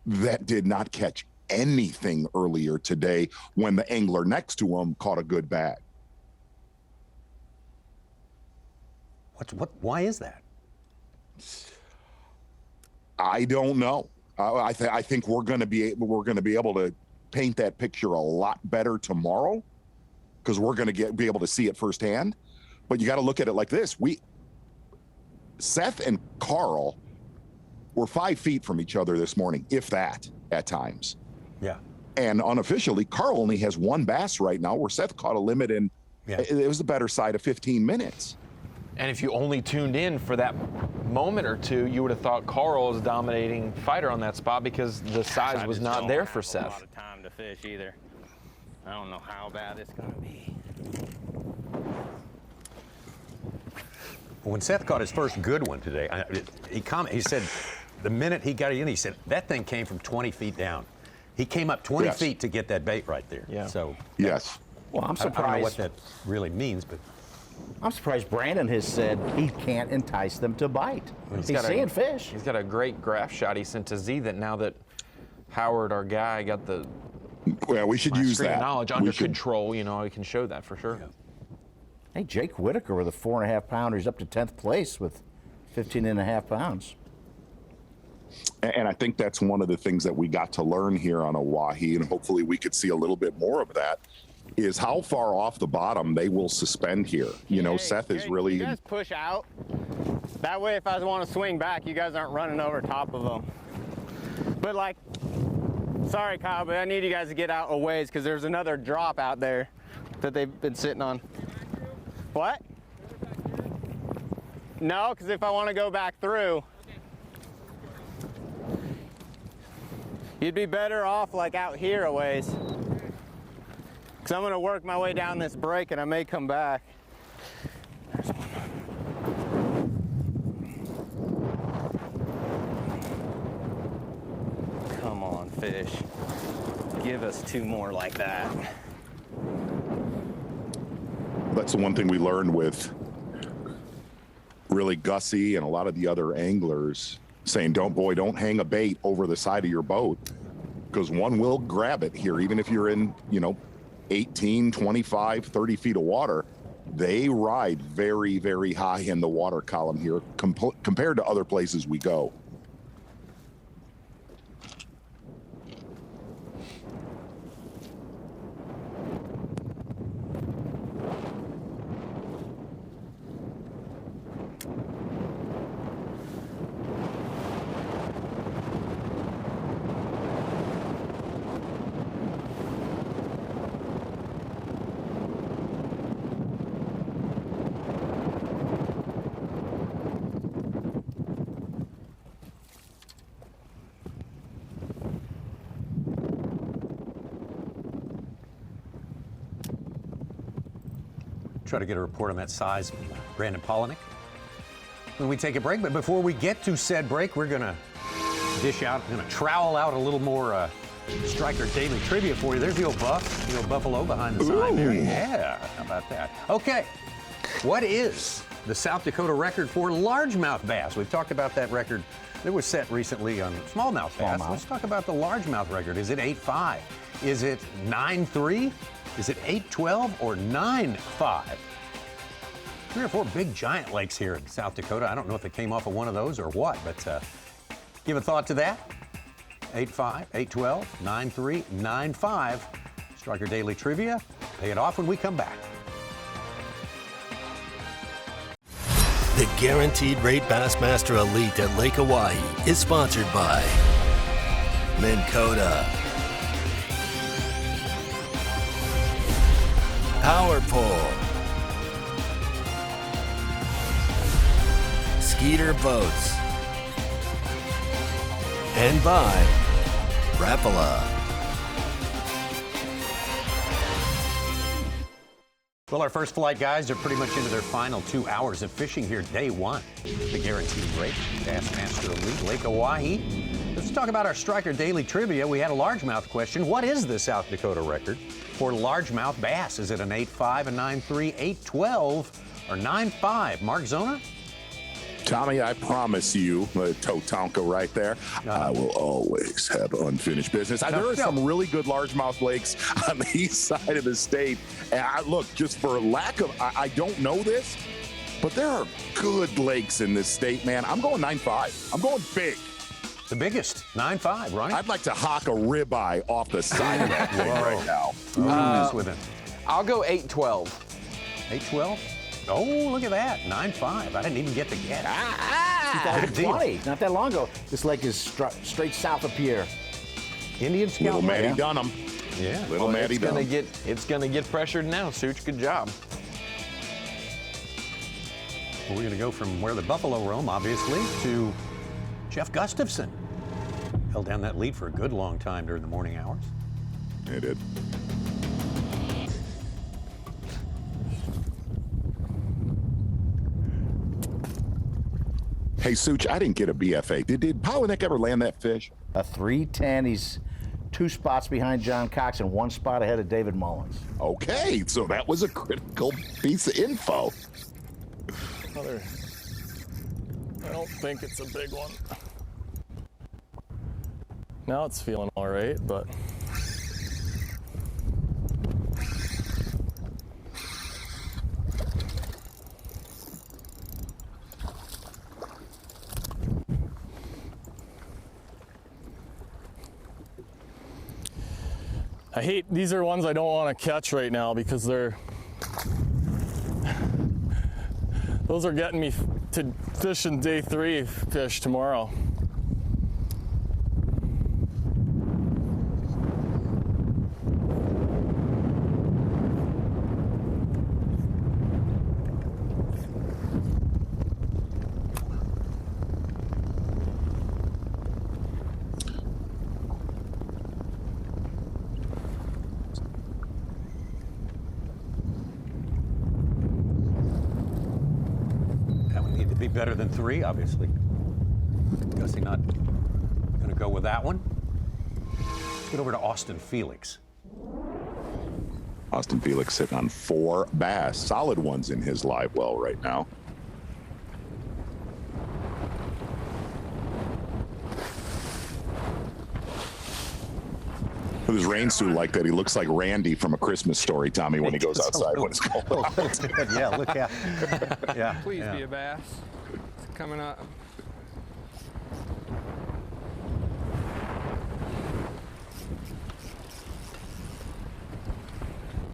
Speaker 4: that did not catch anything earlier today when the angler next to him caught a good bag.
Speaker 12: Why is that?
Speaker 4: I don't know. I think we're going to be able to paint that picture a lot better tomorrow because we're going to be able to see it firsthand. But you got to look at it like this: Seth and Carl were 5 feet from each other this morning, if that, at times.
Speaker 12: Yeah.
Speaker 4: And unofficially, Carl only has one bass right now, where Seth caught a limit in. It was the better side of 15 minutes.
Speaker 5: And if you only tuned in for that moment or two, you would have thought Carl was dominating fighter on that spot because the size was not there for Seth.
Speaker 13: A lot of time to fish either. I don't know how bad it's going to be.
Speaker 12: When Seth caught his first good one today, he said the minute he got it in, he said that thing came from 20 feet down. He came up 20 feet to get that bait right there.
Speaker 5: Yeah.
Speaker 12: So
Speaker 4: yes.
Speaker 6: Well, I'm surprised.
Speaker 12: I don't know what that really means, but
Speaker 6: I'm surprised Brandon has said he can't entice them to bite. He's seeing fish.
Speaker 5: He's got a great graph shot he sent to Z that now that Howard, our guy, got the
Speaker 4: we should use that
Speaker 5: knowledge under control. You know, we can show that for sure. Yeah.
Speaker 6: Hey, Jake Whitaker with a 4.5 pounder. He's up to 10th place with 15.5 pounds.
Speaker 4: And I think that's one of the things that we got to learn here on Oahe, and hopefully we could see a little bit more of that, is how far off the bottom they will suspend here. You know, Seth is really...
Speaker 16: You guys push out. That way, if I want to swing back, you guys aren't running over top of them. But like, sorry, Kyle, but I need you guys to get out a ways because there's another drop out there that they've been sitting on. What? No, because if I want to go back through, you'd be better off like out here a ways. Because I'm going to work my way down this break and I may come back.
Speaker 13: Come on, fish. Give us 2 more like that.
Speaker 4: That's the one thing we learned with really Gussie and a lot of the other anglers saying, don't hang a bait over the side of your boat because one will grab it here, even if you're in, 18, 25, 30 feet of water. They ride very, very high in the water column here compared to other places we go.
Speaker 12: Try to get a report on that size from Brandon Pollanick when we take a break. But before we get to said break, we're going to dish out, going to trowel out a little more Striker Daily trivia for you. There's the old buff, the old buffalo behind the sign there. Yeah, how about that? Okay, what is the South Dakota record for largemouth bass? We've talked about that record that was set recently on smallmouth bass. Let's talk about the largemouth record. Is it 8.5? Is it 9.3? Is it 8-12 or 9-5? 3 or 4 big giant lakes here in South Dakota. I don't know if it came off of one of those or what, but give a thought to that. 8-5, 8-12, 9-3, 9-5. Striker Daily Trivia. Pay it off when we come back.
Speaker 2: The Guaranteed Rate Bassmaster Elite at Lake Oahe is sponsored by Minn Kota, Power Pole, Skeeter Boats, and by Rapala.
Speaker 12: Well, our first flight guys are pretty much into their final 2 hours of fishing here, day one. The Guaranteed Rate Bassmaster Elite, Lake Oahe. Let's talk about our Striker Daily Trivia. We had a largemouth question. What is the South Dakota record for largemouth bass? Is it an 8-5, a 9-3, 8-12, or 9-5? Mark Zona?
Speaker 4: Tommy, I promise you, Totonka right there, I will always have unfinished business. There are some really good largemouth lakes on the east side of the state. And look, just for lack of, I don't know this, but there are good lakes in this state, man. I'm going 9-5. I'm going big.
Speaker 12: The biggest, 9-5, Ronnie?
Speaker 4: I'd like to hawk a ribeye off the side of that thing right now.
Speaker 5: I'll go 8-12.
Speaker 12: 8-12? Oh, look at that, 9-5. I didn't even get the guess.
Speaker 6: 2020, not that long ago. This lake is straight south of Pierre.
Speaker 12: Indian Scout.
Speaker 4: Little Matty Dunham.
Speaker 12: Yeah.
Speaker 4: Little Matty Dunham.
Speaker 5: It's gonna get pressured now, Such. Good job.
Speaker 12: Well, we're gonna go from where the buffalo roam, obviously, to Jeff Gustafson. Held down that lead for a good long time during the morning hours.
Speaker 4: He did. Hey, Such, I didn't get a BFA. Did Pollanick ever land that fish?
Speaker 6: A 310. He's 2 spots behind John Cox and 1 spot ahead of David Mullins.
Speaker 4: Okay, so that was a critical piece of info.
Speaker 8: I don't think it's a big one. Now it's feeling all right, but these are ones I don't want to catch right now because those are getting me to fish in day 3 fish tomorrow.
Speaker 12: Better than 3, obviously. Gussie not going to go with that one. Let's get over to Austin Felix.
Speaker 4: Austin Felix sitting on 4 bass. Solid ones in his live well right now. With his rain suit like that, he looks like Randy from A Christmas Story, Tommy, when he goes outside when it's cold out.
Speaker 12: Yeah, look out. Yeah.
Speaker 14: Please be a bass. It's coming up.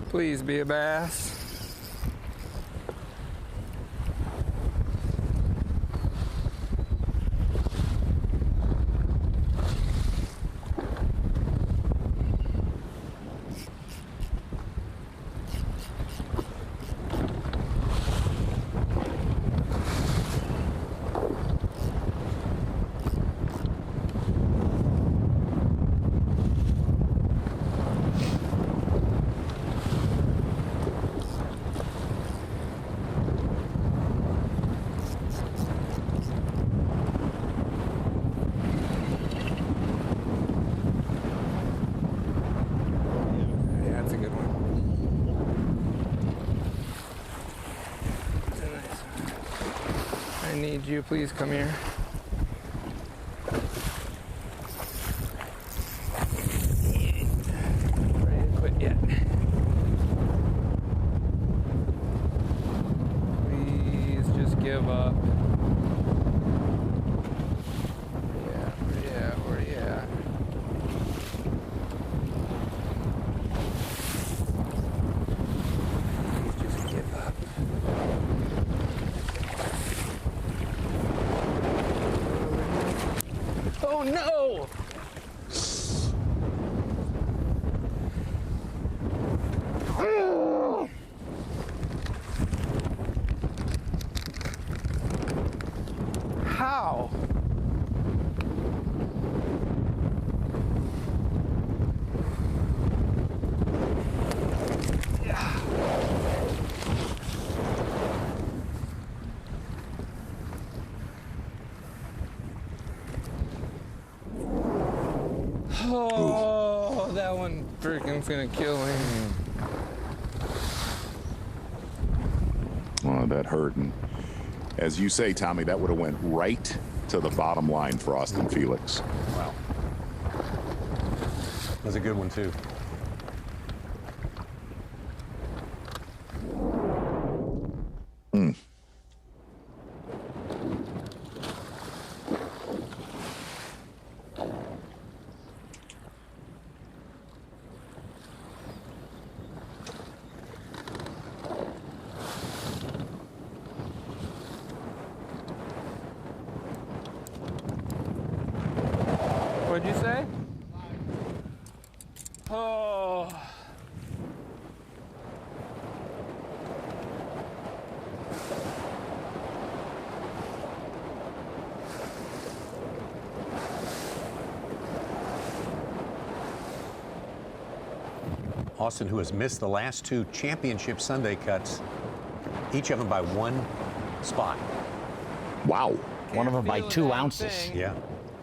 Speaker 14: Please be a bass. Need you, please come here. Ready to quit yet? no! How? Oh, that one freaking's gonna kill me.
Speaker 4: Oh, that hurt. And as you say, Tommy, that would have went right to the bottom line for Austin Felix.
Speaker 12: Wow. That's a good one, too.
Speaker 14: What'd you say? Oh.
Speaker 12: Austin, who has missed the last 2 championship Sunday cuts, each of them by 1 spot.
Speaker 4: Wow.
Speaker 6: One of them by 2 ounces.
Speaker 12: Yeah.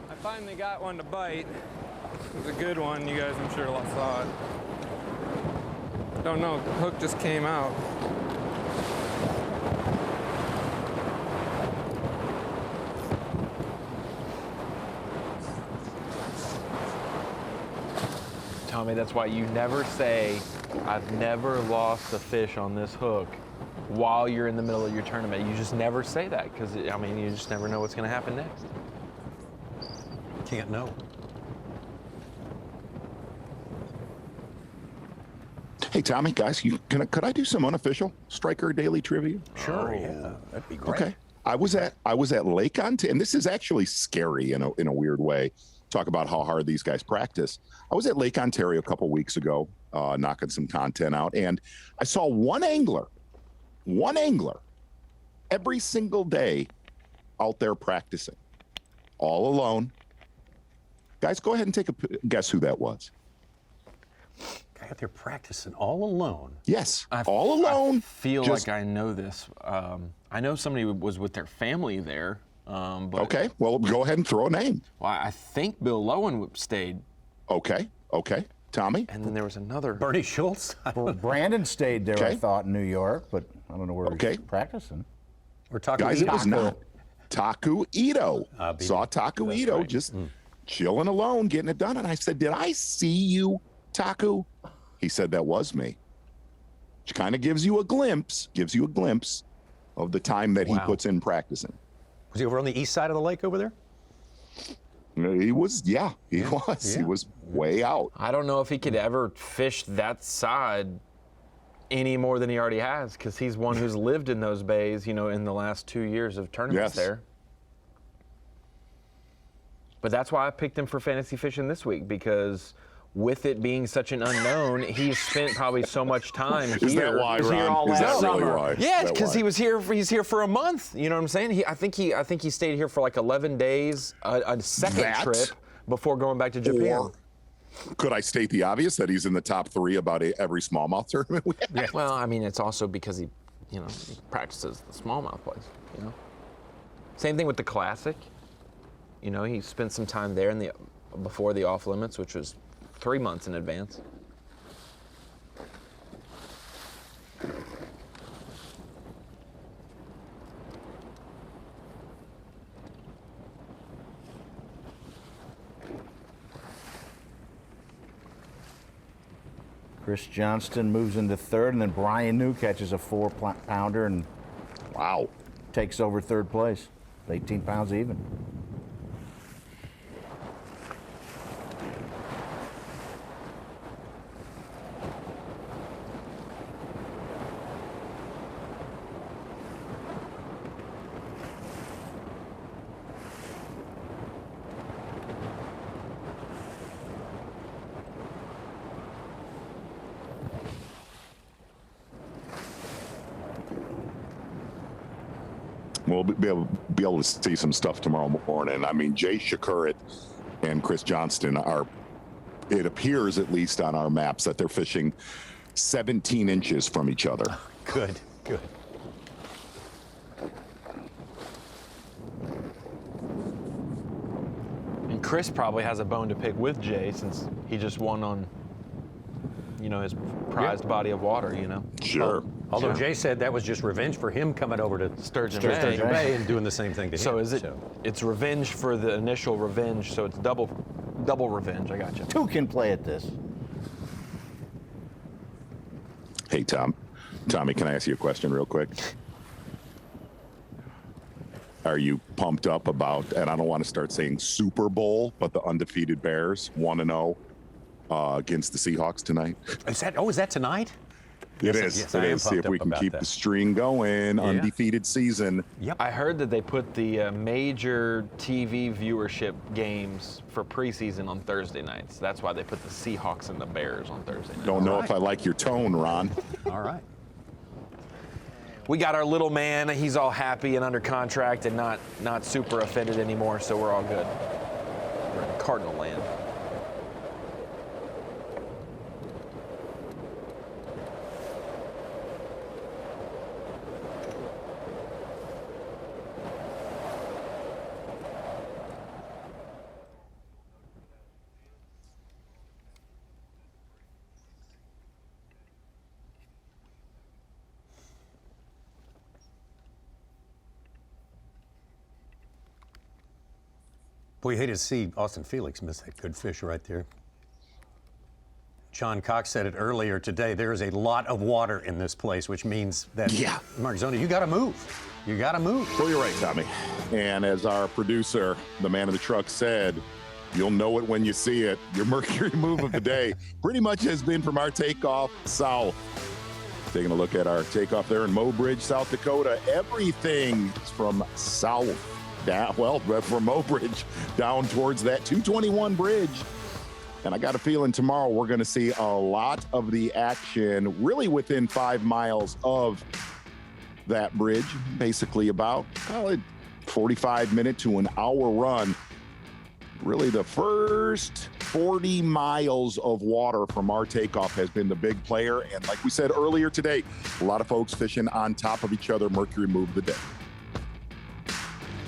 Speaker 14: I finally got one to bite. It was a good one. You guys, I'm sure, saw it. Don't know. The hook just came out.
Speaker 5: Tommy, that's why you never say, I've never lost a fish on this hook while you're in the middle of your tournament. You just never say that because, I mean, you just never know what's going to happen next.
Speaker 12: Can't know.
Speaker 4: Hey, Tommy, guys, could I do some unofficial Striker Daily trivia?
Speaker 12: Sure, yeah, that'd be great.
Speaker 4: Okay. I was at Lake Ontario, and this is actually scary in a weird way. Talk about how hard these guys practice. I was at Lake Ontario a couple weeks ago, knocking some content out, and I saw one angler every single day out there practicing, all alone. Guys, go ahead and take a guess who that was.
Speaker 12: Guy out there practicing all alone.
Speaker 4: Yes, all alone.
Speaker 5: I feel like I know this. I know somebody was with their family there. But,
Speaker 4: okay, well, go ahead and throw a name.
Speaker 5: Well, I think Bill Lowen stayed.
Speaker 4: Okay. Tommy?
Speaker 5: And then there was another.
Speaker 12: Bernie Schultz?
Speaker 6: Brandon stayed there, I thought, in New York, but I don't know where he's practicing.
Speaker 12: We're talking
Speaker 4: Guys, it was not. Taku Ito. Saw Taku Ito just chilling alone, getting it done. And I said, did I see you, Taku? He said, that was me. Which kind of gives you a glimpse of the time that he puts in practicing.
Speaker 12: Was he over on the east side of the lake over there?
Speaker 4: He was, he was. He was way out.
Speaker 5: I don't know if he could ever fish that side any more than he already has, because he's one who's lived in those bays, in the last 2 years of tournaments there. But that's why I picked him for fantasy fishing this week, because with it being such an unknown, he's spent probably so much time here.
Speaker 4: Is that why, Ron? Is that really why?
Speaker 5: Yeah, because he's here for a month. You know what I'm saying? I think he stayed here for like 11 days, a second trip before going back to Japan.
Speaker 4: Or could I state the obvious that he's in the top 3 about every smallmouth tournament we have?
Speaker 5: Yeah. Well, I mean, it's also because he practices the smallmouth place. Same thing with the Classic. He spent some time there before the off limits, which was 3 months in advance.
Speaker 6: Chris Johnston moves into 3rd, and then Brian New catches a 4-pounder and takes over 3rd place, 18 pounds even.
Speaker 4: We'll be able to see some stuff tomorrow morning. I mean, Jay Shakurit and Chris Johnston are, it appears at least on our maps, that they're fishing 17 inches from each other.
Speaker 12: Good, good.
Speaker 5: And Chris probably has a bone to pick with Jay since he just won on, you know, his prized body of water, you know.
Speaker 4: Sure.
Speaker 12: Although Jay said that was just revenge for him coming over to
Speaker 5: Sturgeon
Speaker 12: Bay and doing the same thing to him.
Speaker 5: So is it? It's revenge for the initial revenge. So it's double revenge. I got you.
Speaker 6: Two can play at this.
Speaker 4: Hey, Tommy, can I ask you a question real quick? Are you pumped up about, and I don't want to start saying Super Bowl, but the undefeated Bears 1-0 against the Seahawks tonight?
Speaker 12: Is that tonight?
Speaker 4: It is.
Speaker 12: Yes,
Speaker 4: it
Speaker 12: I am
Speaker 4: is. See
Speaker 12: pumped
Speaker 4: if we
Speaker 12: up
Speaker 4: can
Speaker 12: about
Speaker 4: keep
Speaker 12: that.
Speaker 4: the string going. Undefeated season.
Speaker 12: Yep.
Speaker 5: I heard that they put the major TV viewership games for preseason on Thursday nights. That's why they put the Seahawks and the Bears on Thursday nights.
Speaker 4: Don't know if I like your tone, Ron.
Speaker 12: All right.
Speaker 5: We got our little man. He's all happy and under contract and not super offended anymore, so we're all good. We're in Cardinal land.
Speaker 12: Boy, you hated to see Austin Felix miss that good fish right there. John Cox said it earlier today. There is a lot of water in this place, which means that, Mark Zona, you got to move. You got to move.
Speaker 4: Well, you're right, Tommy. And as our producer, the man of the truck, said, you'll know it when you see it. Your Mercury move of the day pretty much has been from our takeoff south. Taking a look at our takeoff there in Mobridge, South Dakota. Everything is from south down, well, from Mobridge down towards that 221 bridge. And I got a feeling tomorrow we're going to see a lot of the action really within 5 miles of that bridge. Basically about 45-minute to an hour run. Really the first 40 miles of water from our takeoff has been the big player. And like we said earlier today, a lot of folks fishing on top of each other. Mercury move of the day.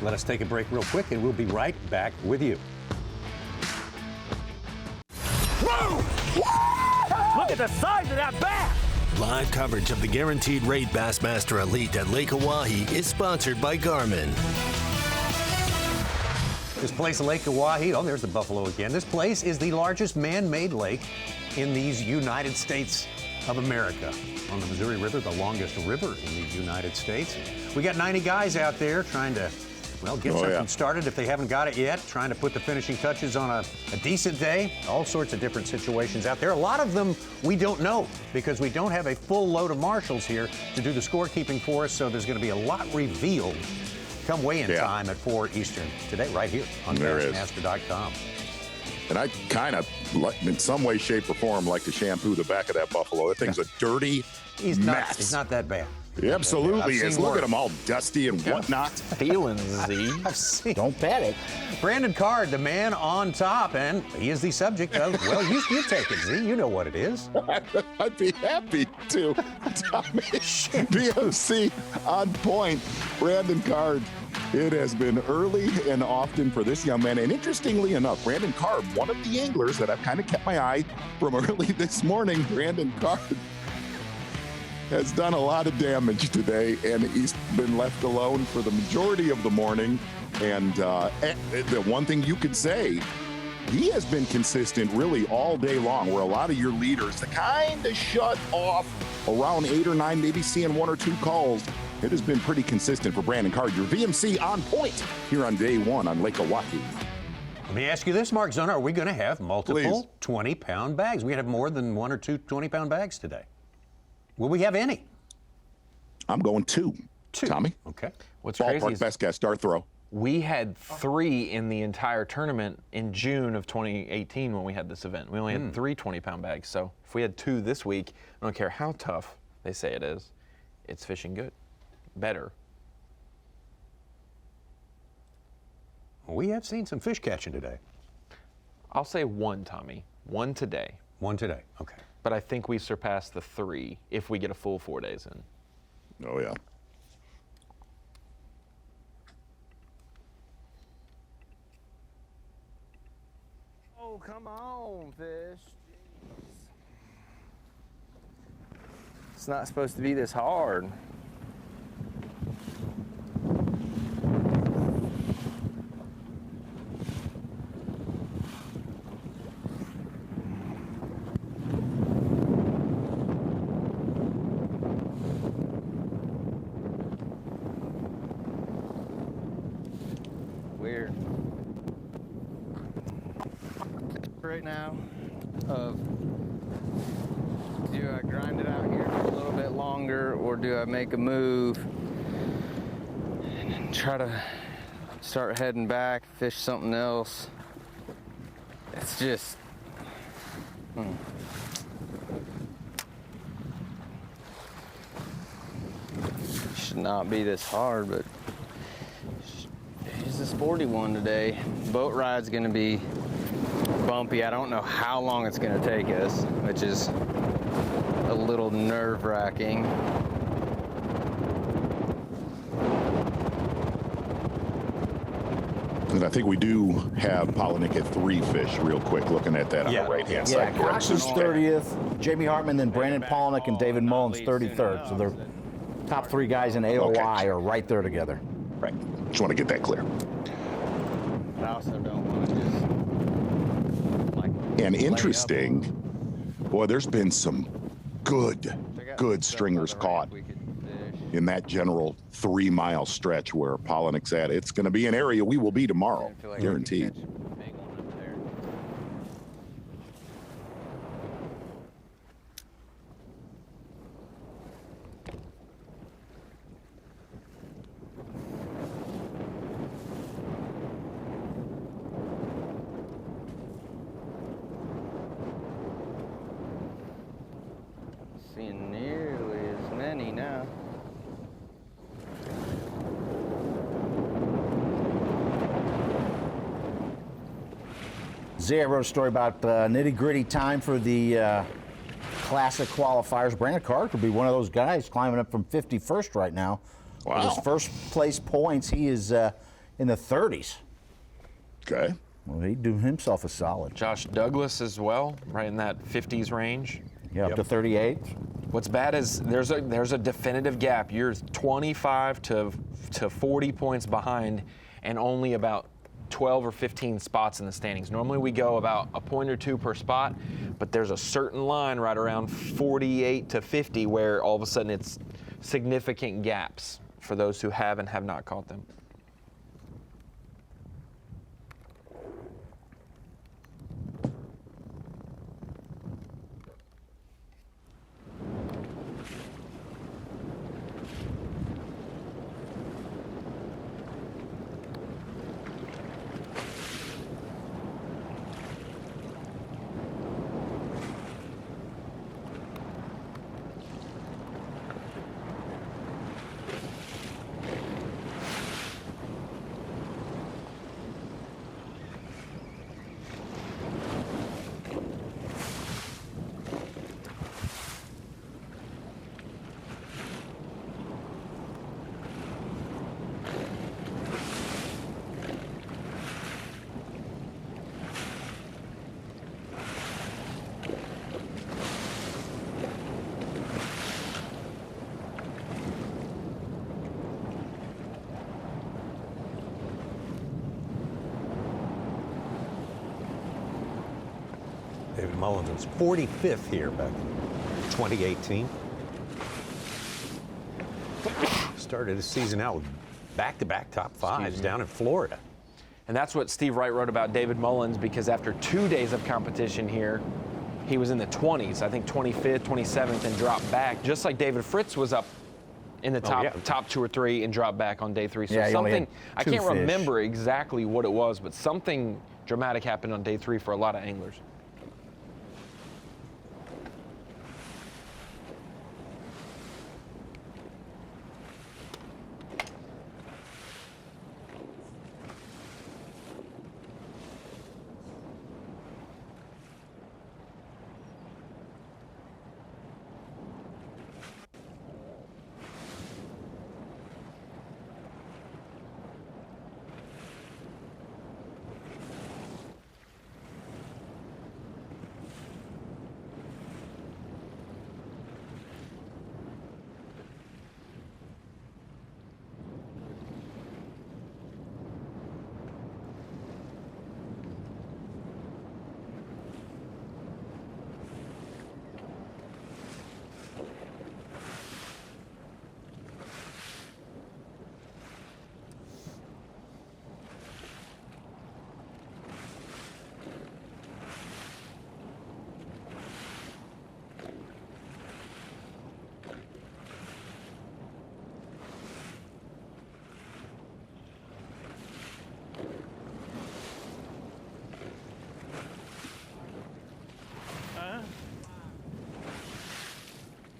Speaker 12: Let us take a break real quick, and we'll be right back with you.
Speaker 10: Whoa! Look at the size of that bass!
Speaker 2: Live coverage of the Guaranteed Rate Bassmaster Elite at Lake Oahe is sponsored by Garmin.
Speaker 12: This place, Lake Oahe, oh, there's the buffalo again. This place is the largest man-made lake in these United States of America. On the Missouri River, the longest river in the United States. We got 90 guys out there trying to, well, get something started if they haven't got it yet, trying to put the finishing touches on a decent day. All sorts of different situations out there. A lot of them we don't know because we don't have a full load of marshals here to do the scorekeeping for us, so there's going to be a lot revealed come weigh-in time at 4 Eastern today, right here on Bassmaster.com.
Speaker 4: And I kind of, in some way, shape, or form, like to shampoo the back of that buffalo. That thing's a dirty mess.
Speaker 12: He's not that bad.
Speaker 4: He absolutely is. Look at him all dusty and whatnot.
Speaker 5: Feelings, Z.
Speaker 6: Don't panic.
Speaker 12: Brandon Card, the man on top, and he is the subject of, well, you take it, Z. You know what it is.
Speaker 4: I'd be happy to. Tommy, BMC on point. Brandon Card. It has been early and often for this young man. And interestingly enough, Brandon Card, one of the anglers that I've kind of kept my eye from early this morning, Brandon Card has done a lot of damage today, and he's been left alone for the majority of the morning. And the one thing you could say, he has been consistent really all day long, where a lot of your leaders kind of shut off around 8 or 9, maybe seeing 1 or 2 calls. It has been pretty consistent for Brandon Card. Your VMC on point here on day 1 on Lake Oahe.
Speaker 12: Let me ask you this, Mark Zona. Are we going to have multiple 20-pound bags? We're going to have more than 1 or 2 20-pound bags today. Will we have any?
Speaker 4: I'm going 2. Tommy?
Speaker 12: Okay.
Speaker 5: What's crazy
Speaker 4: Ballpark
Speaker 5: is
Speaker 4: best guess, start throw.
Speaker 5: we had 3 in the entire tournament in June of 2018 when we had this event. We only had 3 20-pound bags. So if we had 2 this week, I don't care how tough they say it is, it's fishing good. Better.
Speaker 12: We have seen some fish catching today.
Speaker 5: I'll say one, Tommy. One today.
Speaker 12: One today, okay.
Speaker 5: But I think we surpassed the 3 if we get a full 4 days in.
Speaker 4: Oh, yeah.
Speaker 16: Oh, come on, fish.
Speaker 13: It's not supposed to be this hard. Weird. Right now of do I grind it out here for a little bit longer, or do I make a move and try to start heading back, fish something else? It's just should not be this hard, but it's a sporty one today. Boat ride's gonna be bumpy. I don't know how long it's gonna take us, which is a little nerve-wracking.
Speaker 4: And I think we do have Pollanick at 3 fish real quick, looking at that on the right-hand side.
Speaker 6: Yeah, Cox is 30th, Jamie Hartman, then Brandon Pollanick and David Mullins 33rd. So their top 3 guys in AOI are right there together.
Speaker 4: Right. Just want to get that clear.
Speaker 16: I also don't want to just
Speaker 4: And interesting, boy, there's been some good stringers caught in that general 3-mile stretch where Pollanick's at. It's going to be an area we will be tomorrow, guaranteed.
Speaker 13: Seeing nearly as many now.
Speaker 6: Zay wrote a story about nitty-gritty time for the Classic qualifiers. Brandon Carter could be one of those guys climbing up from 51st right now.
Speaker 4: Wow.
Speaker 6: With his first place points, he is in the 30s.
Speaker 4: Okay.
Speaker 6: Well, he'd do himself a solid.
Speaker 5: Josh Douglas as well, right in that 50s range.
Speaker 6: Yeah, up to 38.
Speaker 5: What's bad is there's a definitive gap. You're 25 to 40 points behind and only about 12 or 15 spots in the standings. Normally we go about a point or 2 per spot, but there's a certain line right around 48 to 50 where all of a sudden it's significant gaps for those who have and have not caught them.
Speaker 12: David Mullins was 45th here back in 2018. Started the season out with back-to-back top 5s down in Florida.
Speaker 5: And that's what Steve Wright wrote about David Mullins, because after 2 days of competition here, he was in the 20s, I think 25th, 27th, and dropped back, just like David Fritz was up in the top 2 or 3 and dropped back on day 3. So
Speaker 6: Yeah,
Speaker 5: something, I can't
Speaker 6: fish.
Speaker 5: remember exactly what it was, but something dramatic happened on day 3 for a lot of anglers.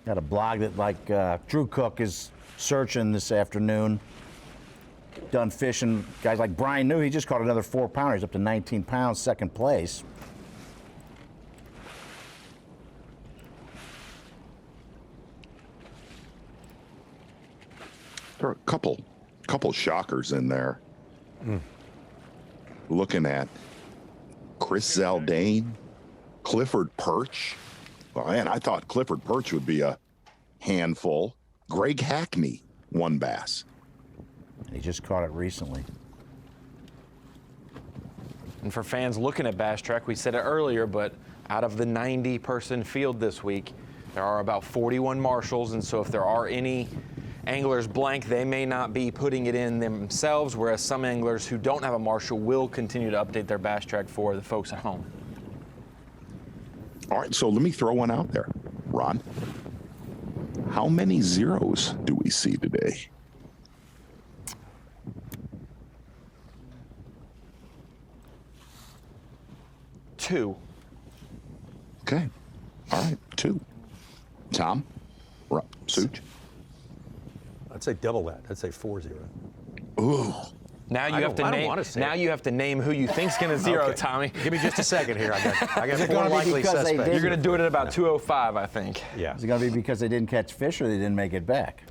Speaker 6: Got a blog that like Drew Cook is searching this afternoon. Done fishing. Guys like Brian New, he just caught another 4-pounder. He's up to 19 pounds, second place.
Speaker 4: There are a couple shockers in there. Looking at Chris Zaldane, Clifford Perch. Well, man, I thought Clifford Perch would be a handful. Greg Hackney won bass.
Speaker 6: He just caught it recently.
Speaker 5: And for fans looking at Bass Track, we said it earlier, but out of the 90-person field this week, there are about 41 marshals, and so if there are any anglers blank, they may not be putting it in themselves, whereas some anglers who don't have a marshal will continue to update their Bass Track for the folks at home.
Speaker 4: All right, so let me throw one out there. Ron, how many zeros do we see today?
Speaker 5: Two.
Speaker 4: Okay. All right, 2. Tom? Such?
Speaker 12: I'd say double that. I'd say 4-0.
Speaker 4: Ooh.
Speaker 5: Now you have to name. Now you have to name who you think's going to zero,
Speaker 12: Okay.
Speaker 5: Tommy.
Speaker 12: Give me just a second here. I got
Speaker 6: Is it
Speaker 12: 4
Speaker 6: gonna be
Speaker 12: likely
Speaker 6: because they
Speaker 12: suspects.
Speaker 5: You're going to do it at about 2:05, I think.
Speaker 12: Yeah.
Speaker 6: Is it going to be because they didn't catch fish or they didn't make it back?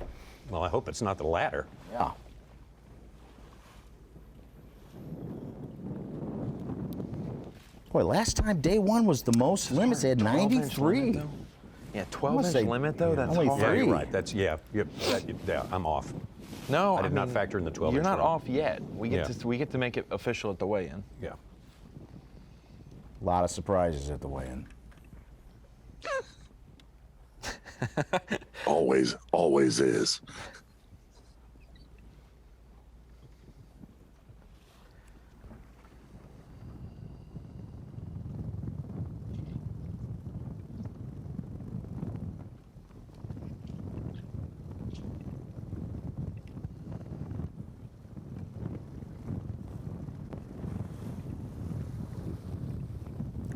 Speaker 12: Well, I hope it's not the latter.
Speaker 6: Yeah. Boy, last time day one was the most limits. They had 93.
Speaker 5: Yeah,
Speaker 6: I'm
Speaker 5: 12
Speaker 6: gonna
Speaker 5: inch
Speaker 6: say
Speaker 5: limit though. That's
Speaker 6: only
Speaker 5: hard.
Speaker 12: Yeah,
Speaker 6: 3.
Speaker 12: you're right. That's yeah, I'm off.
Speaker 5: No,
Speaker 12: I did not factor in the 12
Speaker 5: You're
Speaker 12: inch
Speaker 5: not
Speaker 12: limit.
Speaker 5: off yet. We get
Speaker 12: Yeah.
Speaker 5: to to make it official at the weigh-in.
Speaker 12: Yeah.
Speaker 6: A lot of surprises at the weigh-in.
Speaker 4: Always is.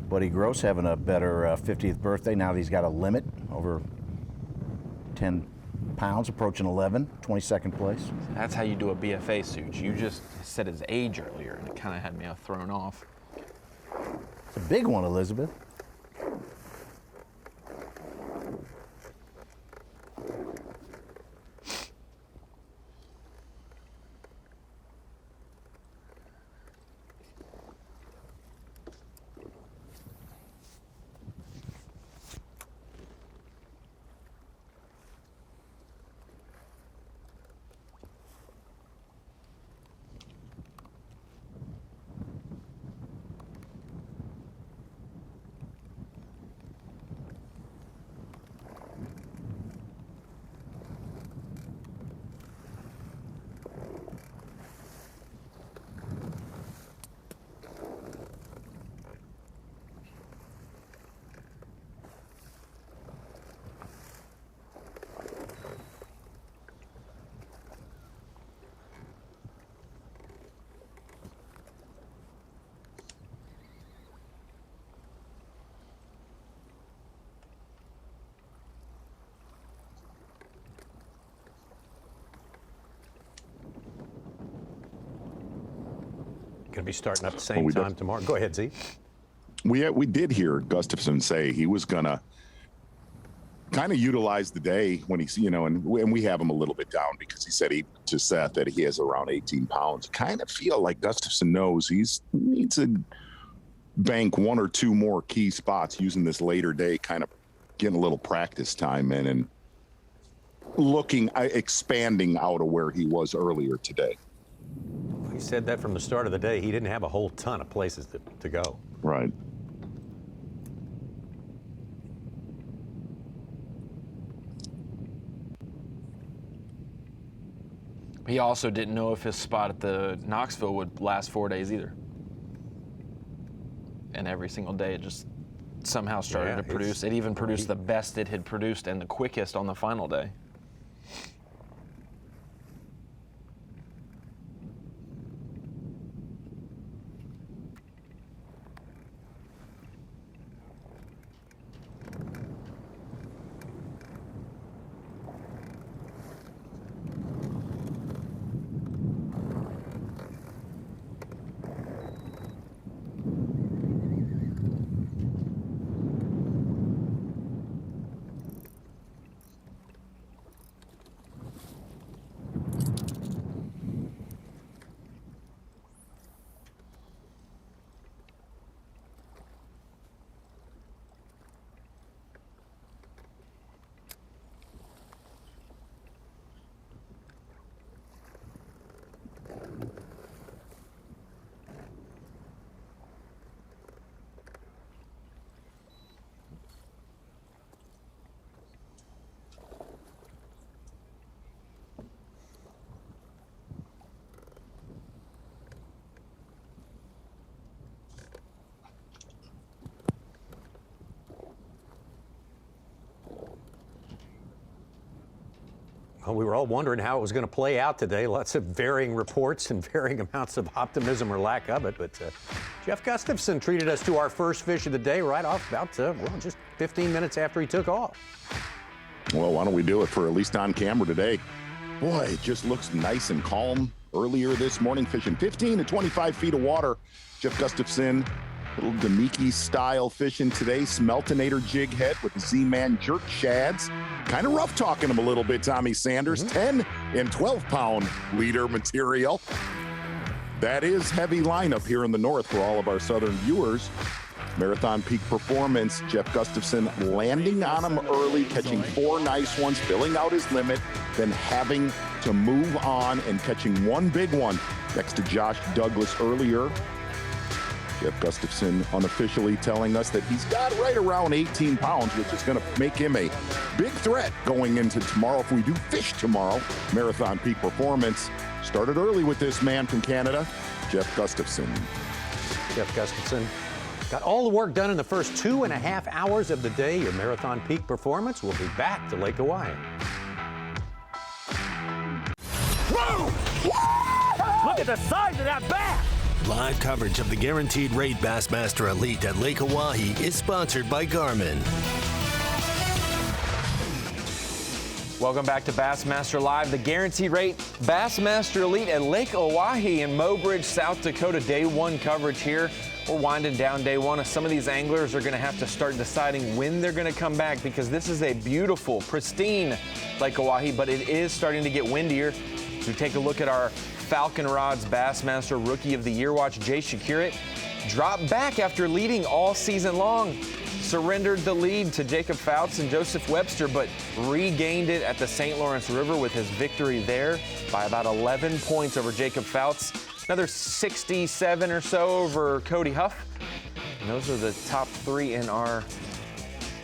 Speaker 6: Buddy Gross having a better 50th birthday now that he's got a limit over 10 pounds, approaching 11, 22nd place.
Speaker 5: That's how you do a BFA suit. You just said his age earlier, and it kind of had me thrown off.
Speaker 6: It's a big one, Elizabeth.
Speaker 12: Going to be starting up the same time tomorrow. Go ahead, Z.
Speaker 4: We did hear Gustafson say he was gonna kind of utilize the day when he's, and we have him a little bit down because he said to Seth that he has around 18 pounds. Kind of feel like Gustafson knows he needs to bank 1 or 2 more key spots using this later day, kind of getting a little practice time in and expanding out of where he was earlier today.
Speaker 12: He said that from the start of the day. He didn't have a whole ton of places to go.
Speaker 4: Right.
Speaker 5: He also didn't know if his spot at the Knoxville would last 4 days either. And every single day it just somehow started to produce. It even produced the best it had produced and the quickest on the final day.
Speaker 12: Well, we were all wondering how it was going to play out today. Lots of varying reports and varying amounts of optimism or lack of it. But Jeff Gustafson treated us to our first fish of the day right off about, just 15 minutes after he took off.
Speaker 4: Well, why don't we do it for at least on camera today? Boy, it just looks nice and calm. Earlier this morning, fishing 15 to 25 feet of water. Jeff Gustafson, little Demiki style fishing today. Smeltinator jig head with the Z-Man jerk shads. Kind of rough talking him a little bit, Tommy Sanders. 10 and 12 pound leader material. That is heavy lineup here in the north for all of our southern viewers. Marathon Peak Performance, Jeff Gustafson landing on him early, catching 4 nice ones, filling out his limit, then having to move on and catching one big one next to Josh Douglas earlier. Jeff Gustafson unofficially telling us that he's got right around 18 pounds, which is going to make him a big threat going into tomorrow if we do fish tomorrow. Marathon Peak Performance started early with this man from Canada, Jeff Gustafson.
Speaker 12: Jeff Gustafson got all the work done in the first 2.5 hours of the day. Your Marathon Peak Performance will be back to Lake Oahe.
Speaker 10: Whoa! Look at the size of that bass!
Speaker 2: Live coverage of the Guaranteed Rate Bassmaster Elite at Lake Oahe is sponsored by Garmin.
Speaker 5: Welcome back to Bassmaster Live, the Guaranteed Rate Bassmaster Elite at Lake Oahe in Mobridge, South Dakota. Day 1 coverage here. We're winding down day 1. Some of these anglers are going to have to start deciding when they're going to come back because this is a beautiful, pristine Lake Oahe, but it is starting to get windier. So we take a look at our Falcon Rods Bassmaster Rookie of the Year watch. Jay Shakurit dropped back after leading all season long. Surrendered the lead to Jacob Fouts and Joseph Webster, but regained it at the St. Lawrence River with his victory there by about 11 points over Jacob Fouts. Another 67 or so over Cody Huff. And those are the top 3 in our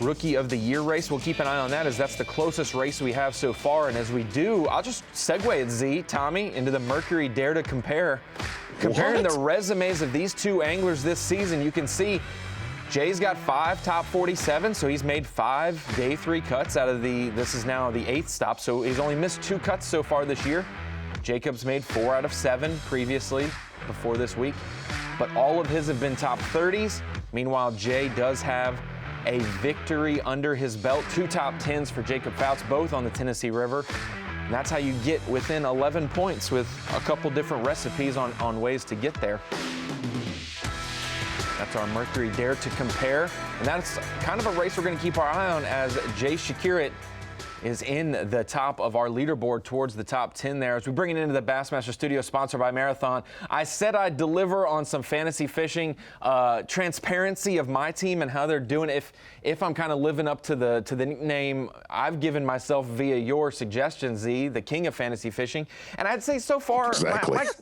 Speaker 5: Rookie of the Year race. We'll keep an eye on that as that's the closest race we have so far. And as we do, I'll just segue it, Z, Tommy, into the Mercury Dare to Compare. Comparing the resumes of these 2 anglers this season, you can see Jay's got 5 top 47, so he's made 5 day 3 cuts out of this is now the 8th stop, so he's only missed 2 cuts so far this year. Jacob's made 4 out of 7 previously, before this week, but all of his have been top 30s. Meanwhile, Jay does have a victory under his belt, 2 top 10s for Jacob Fouts, both on the Tennessee River. And that's how you get within 11 points with a couple different recipes on ways to get there. That's our Mercury Dare to Compare. And that's kind of a race we're going to keep our eye on as Jay Shakurit is in the top of our leaderboard towards the top 10 there. As we bring it into the Bassmaster Studio, sponsored by Marathon, I said I'd deliver on some fantasy fishing transparency of my team and how they're doing. If I'm kind of living up to the nickname I've given myself via your suggestion, Z, the king of fantasy fishing. And I'd say so far,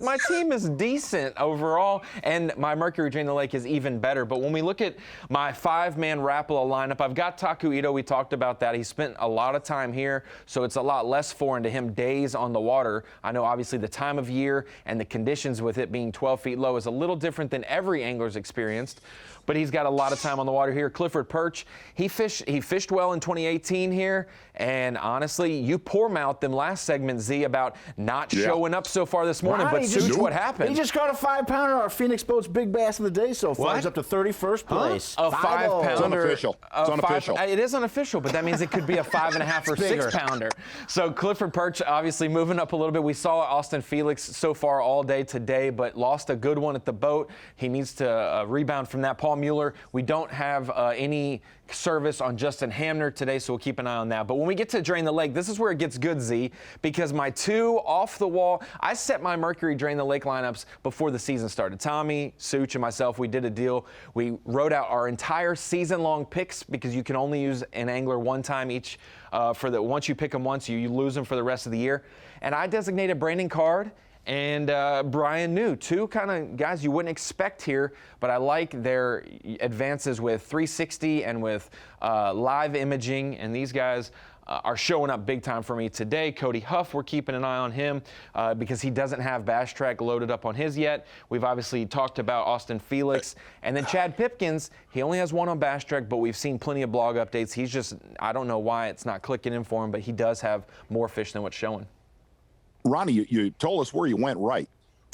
Speaker 5: my team is decent overall, and my Mercury Drain the Lake is even better. But when we look at my 5-man Rapala lineup, I've got Taku Ito. We talked about that. He spent a lot of time here, so it's a lot less foreign to him days on the water. I know obviously the time of year and the conditions with it being 12 feet low is a little different than every angler's experienced, but he's got a lot of time on the water here. Clifford Perch, he fished well in 2018 here, and honestly, you poor mouthed them last segment, Z, about not showing up so far this morning, but Such, what happened?
Speaker 6: He just caught a 5-pounder, our Phoenix Boats Big Bass of the day so far.
Speaker 5: What?
Speaker 6: He's up to 31st place.
Speaker 5: A 5-pounder.
Speaker 4: It's unofficial. It's unofficial.
Speaker 5: It is unofficial, but that means it could be a 5.5 or 6-pounder. So Clifford Perch obviously moving up a little bit. We saw Austin Felix so far all day today, but lost a good one at the boat. He needs to rebound from that. Paul Mueller, we don't have any service on Justin Hamner today, so we'll keep an eye on that. But when we get to Drain the Lake, this is where it gets good, Z, because my 2 off the wall, I set my Mercury Drain the Lake lineups before the season started. Tommy, Such, and myself, we did a deal. We wrote out our entire season-long picks because you can only use an angler one time each. Once you pick them once, you lose them for the rest of the year. And I designated Brandon Card and Brian New, 2 kind of guys you wouldn't expect here, but I like their advances with 360 and with live imaging, and these guys are showing up big time for me today. Cody Huff, we're keeping an eye on him because he doesn't have Bass Track loaded up on his yet. We've obviously talked about Austin Felix. And then Chad Pipkins, he only has one on Bass Track, but we've seen plenty of blog updates. He's just, I don't know why it's not clicking in for him, but he does have more fish than what's showing.
Speaker 4: Ronnie, you told us where you went right.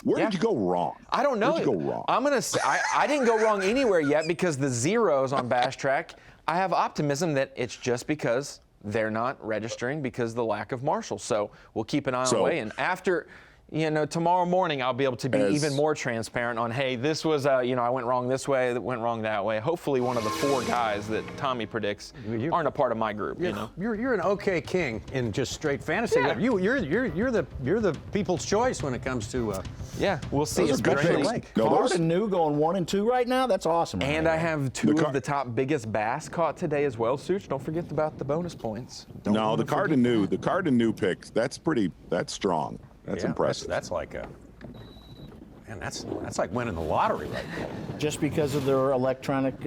Speaker 4: Where did you go wrong?
Speaker 5: I don't know.
Speaker 4: Where'd you go wrong?
Speaker 5: I'm going to say, I didn't go wrong anywhere yet because the zeros on Bass Track, I have optimism that it's just because they're not registering because of the lack of marshals. So we'll keep an eye on the way. And after, tomorrow morning, I'll be able to be even more transparent on, hey, this was, I went wrong this way, that went wrong that way. Hopefully one of the 4 guys that Tommy predicts aren't a part of my group,
Speaker 12: You're an okay king in just straight fantasy.
Speaker 5: Yeah.
Speaker 12: You're the people's choice when it comes to
Speaker 5: yeah, we'll see.
Speaker 6: Card and New going 1 and 2 right now. That's awesome.
Speaker 5: And I have 2 of the top biggest bass caught today as well, Such. Don't forget about the bonus points.
Speaker 4: No, the card and new picks. That's strong. That's impressive.
Speaker 12: That's like man, that's like winning the lottery right now.
Speaker 6: Just because of their electronic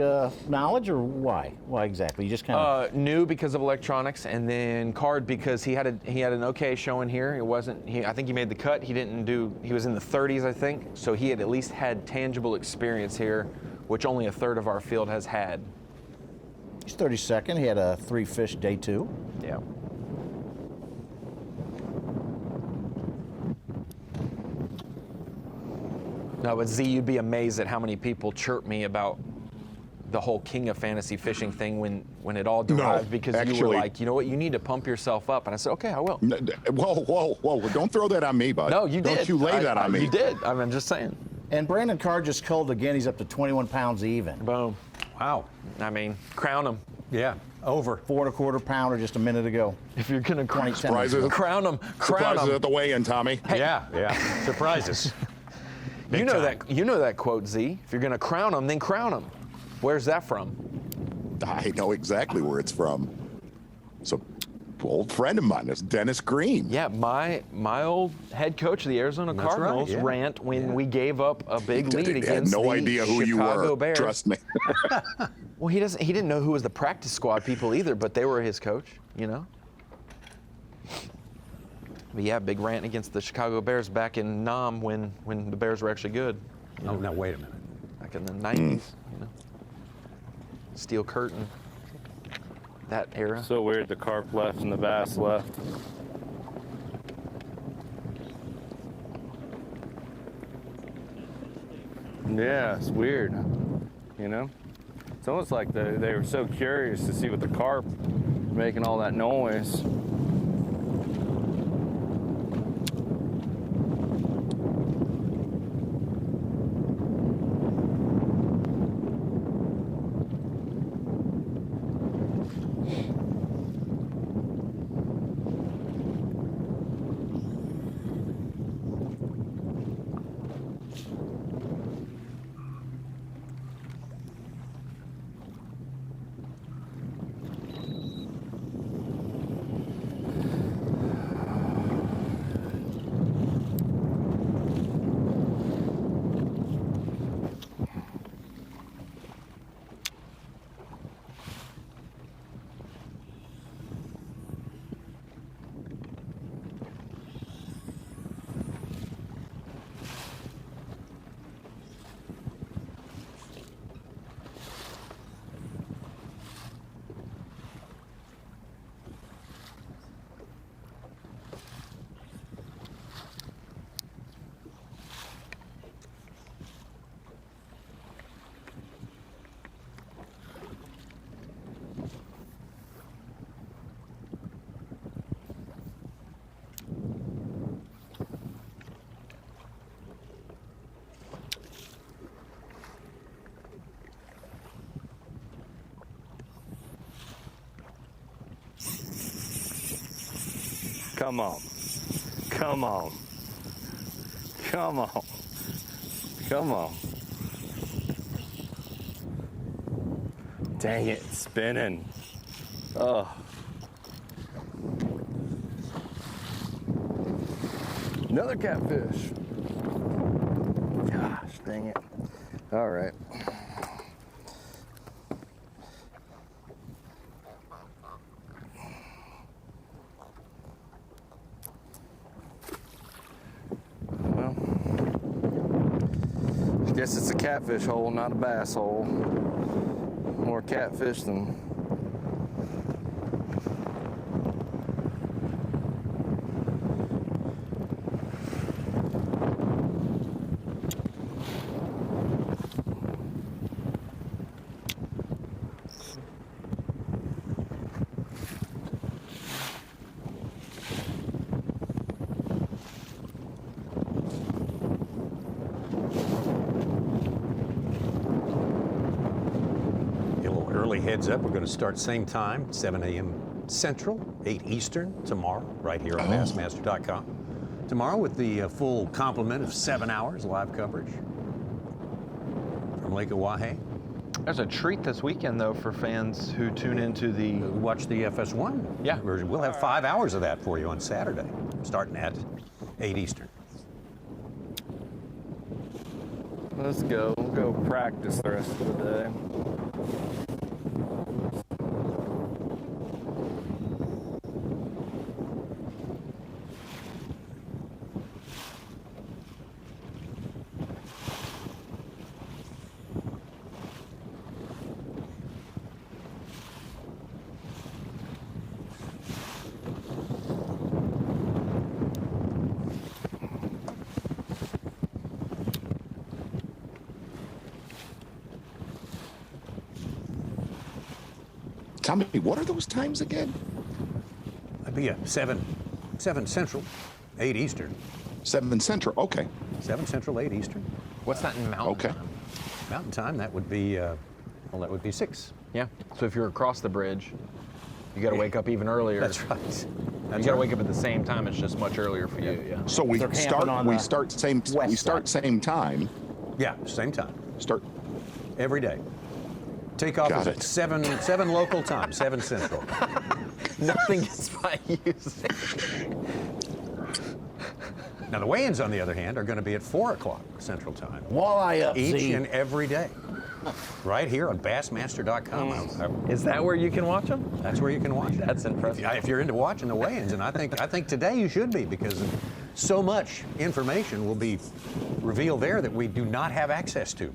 Speaker 6: knowledge, or why? Why exactly? You just kind of
Speaker 5: New because of electronics, and then Card because he had an okay showing here. It wasn't. I think he made the cut. He didn't do. He was in the 30s, I think. So he had at least had tangible experience here, which only a third of our field has had.
Speaker 6: He's 32nd. He had a 3-fish day 2.
Speaker 5: Yeah. No, but Z, you'd be amazed at how many people chirp me about the whole king of fantasy fishing thing when it all derived because you were like, you know what, you need to pump yourself up. And I said, okay, I will.
Speaker 4: Whoa. Don't throw that on me, bud.
Speaker 5: No, you did.
Speaker 4: Don't you lay that on me.
Speaker 5: You did. I'm just saying.
Speaker 6: And Brandon Carr just culled again. He's up to 21 pounds even.
Speaker 5: Boom.
Speaker 12: Wow.
Speaker 5: I mean, crown him.
Speaker 12: Yeah, over.
Speaker 6: 4 1/4 pounder just a minute ago.
Speaker 5: If you're going to crown him.
Speaker 4: Surprises at the weigh-in, Tommy.
Speaker 5: Hey.
Speaker 12: Yeah. Surprises.
Speaker 5: You know that quote, Z. If you're going to crown them, then crown them. Where's that from?
Speaker 4: I know exactly where it's from. It's an old friend of mine. It's Dennis Green.
Speaker 5: Yeah, my old head coach of the Arizona Cardinals rant when we gave up a big lead against the
Speaker 4: idea who
Speaker 5: Chicago
Speaker 4: you were.
Speaker 5: Bears.
Speaker 4: Trust me.
Speaker 5: Well, he didn't know who was the practice squad people either, but they were his coach, But yeah, big rant against the Chicago Bears back in Nam when the Bears were actually good.
Speaker 12: Oh, now wait a minute.
Speaker 5: Back in the 90s, Steel Curtain, that era.
Speaker 7: So weird, the carp left and the bass left. Yeah, it's weird, It's almost like they were so curious to see what the carp making all that noise. Come on. Come on. Come on. Come on. Dang it, it's spinning. Oh. Another catfish. Gosh, dang it. All right.
Speaker 21: Guess it's a catfish hole, not a bass hole. More catfish than.
Speaker 12: Heads up, we're going to start same time, 7 a.m. Central, 8 Eastern tomorrow, right here on Bassmaster.com. Tomorrow with the full complement of 7 hours live coverage from Lake Oahe.
Speaker 5: There's a treat this weekend, though, for fans who tune into the...
Speaker 12: Watch the FS1.
Speaker 5: Yeah.
Speaker 12: We'll have 5 hours of that for you on Saturday, starting at 8 Eastern.
Speaker 21: Let's go. We'll go practice the rest of the day.
Speaker 4: Tell me, what are those times again?
Speaker 12: That'd be a 7 Central, 8 Eastern.
Speaker 4: 7 Central, okay.
Speaker 12: 7 Central, 8 Eastern.
Speaker 5: What's that in Mountain Time?
Speaker 12: Mountain Time, that would be, well, that would be 6.
Speaker 5: Yeah, so if you're across the bridge, you got to wake up even earlier.
Speaker 12: That's right.
Speaker 5: You got to wake up at the same time. It's just much earlier for you. Yeah.
Speaker 4: So we start same time.
Speaker 12: Yeah, same time.
Speaker 4: Start
Speaker 12: every day. Take off at 7 local time, 7 Central.
Speaker 5: Nothing gets by you.
Speaker 12: Now the weigh-ins, on the other hand, are going to be at 4 o'clock Central Time.
Speaker 6: Walleye up,
Speaker 12: each and every day. Right here on Bassmaster.com.
Speaker 5: Is that where you can watch them?
Speaker 12: That's where you can watch them.
Speaker 5: That's impressive.
Speaker 12: If you're into watching the weigh-ins, and I think today you should be, because so much information will be revealed there that we do not have access to.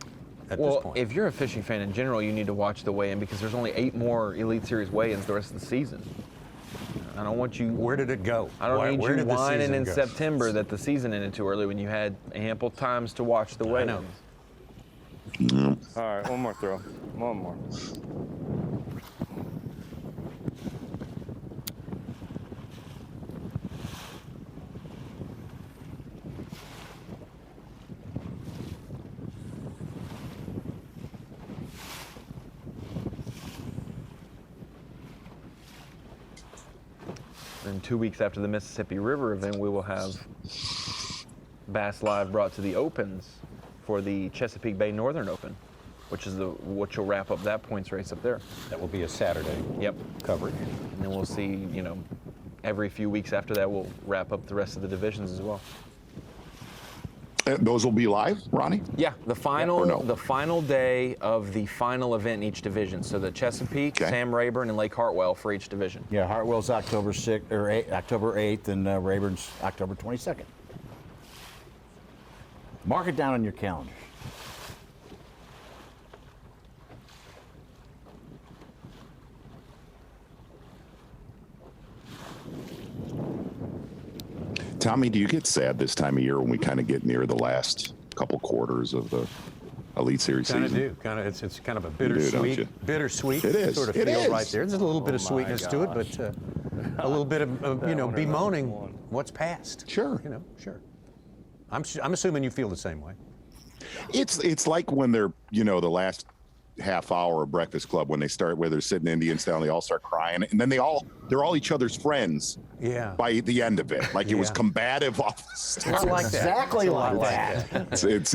Speaker 5: Well, if you're a fishing fan in general, you need to watch the weigh-in, because there's only 8 more Elite Series weigh-ins the rest of the season. I don't want you...
Speaker 12: Where did it go?
Speaker 5: I don't need you whining in September that the season ended too early when you had ample times to watch the weigh-ins.
Speaker 21: All right, one more throw. One more.
Speaker 5: Then 2 weeks after the Mississippi River event, we will have Bass Live brought to the Opens for the Chesapeake Bay Northern Open, which is what will wrap up that points race up there.
Speaker 12: That will be a Saturday.
Speaker 5: Yep.
Speaker 12: Coverage.
Speaker 5: And then we'll see, every few weeks after that, we'll wrap up the rest of the divisions as well.
Speaker 4: Those will be live, Ronnie?
Speaker 5: Yeah, the final day of the final event in each division. So the Chesapeake, Sam Rayburn, and Lake Hartwell for each division.
Speaker 6: Yeah, Hartwell's October 8th, and Rayburn's October 22nd. Mark it down on your calendar.
Speaker 4: Tommy, do you get sad this time of year when we kind of get near the last couple quarters of the Elite Series season?
Speaker 12: Kind of do. It's kind of a bittersweet sort of feel right there. There's a little bit of sweetness to it, but a little bit of bemoaning what's past.
Speaker 4: Sure.
Speaker 12: Sure. I'm assuming you feel the same way.
Speaker 4: It's like when they're the last half hour of Breakfast Club, when they're sitting Indian style, they all start crying, and then they're all each other's friends.
Speaker 12: Yeah.
Speaker 4: By the end of it, like it was combative off the start.
Speaker 12: It's like
Speaker 6: exactly like that.
Speaker 4: It's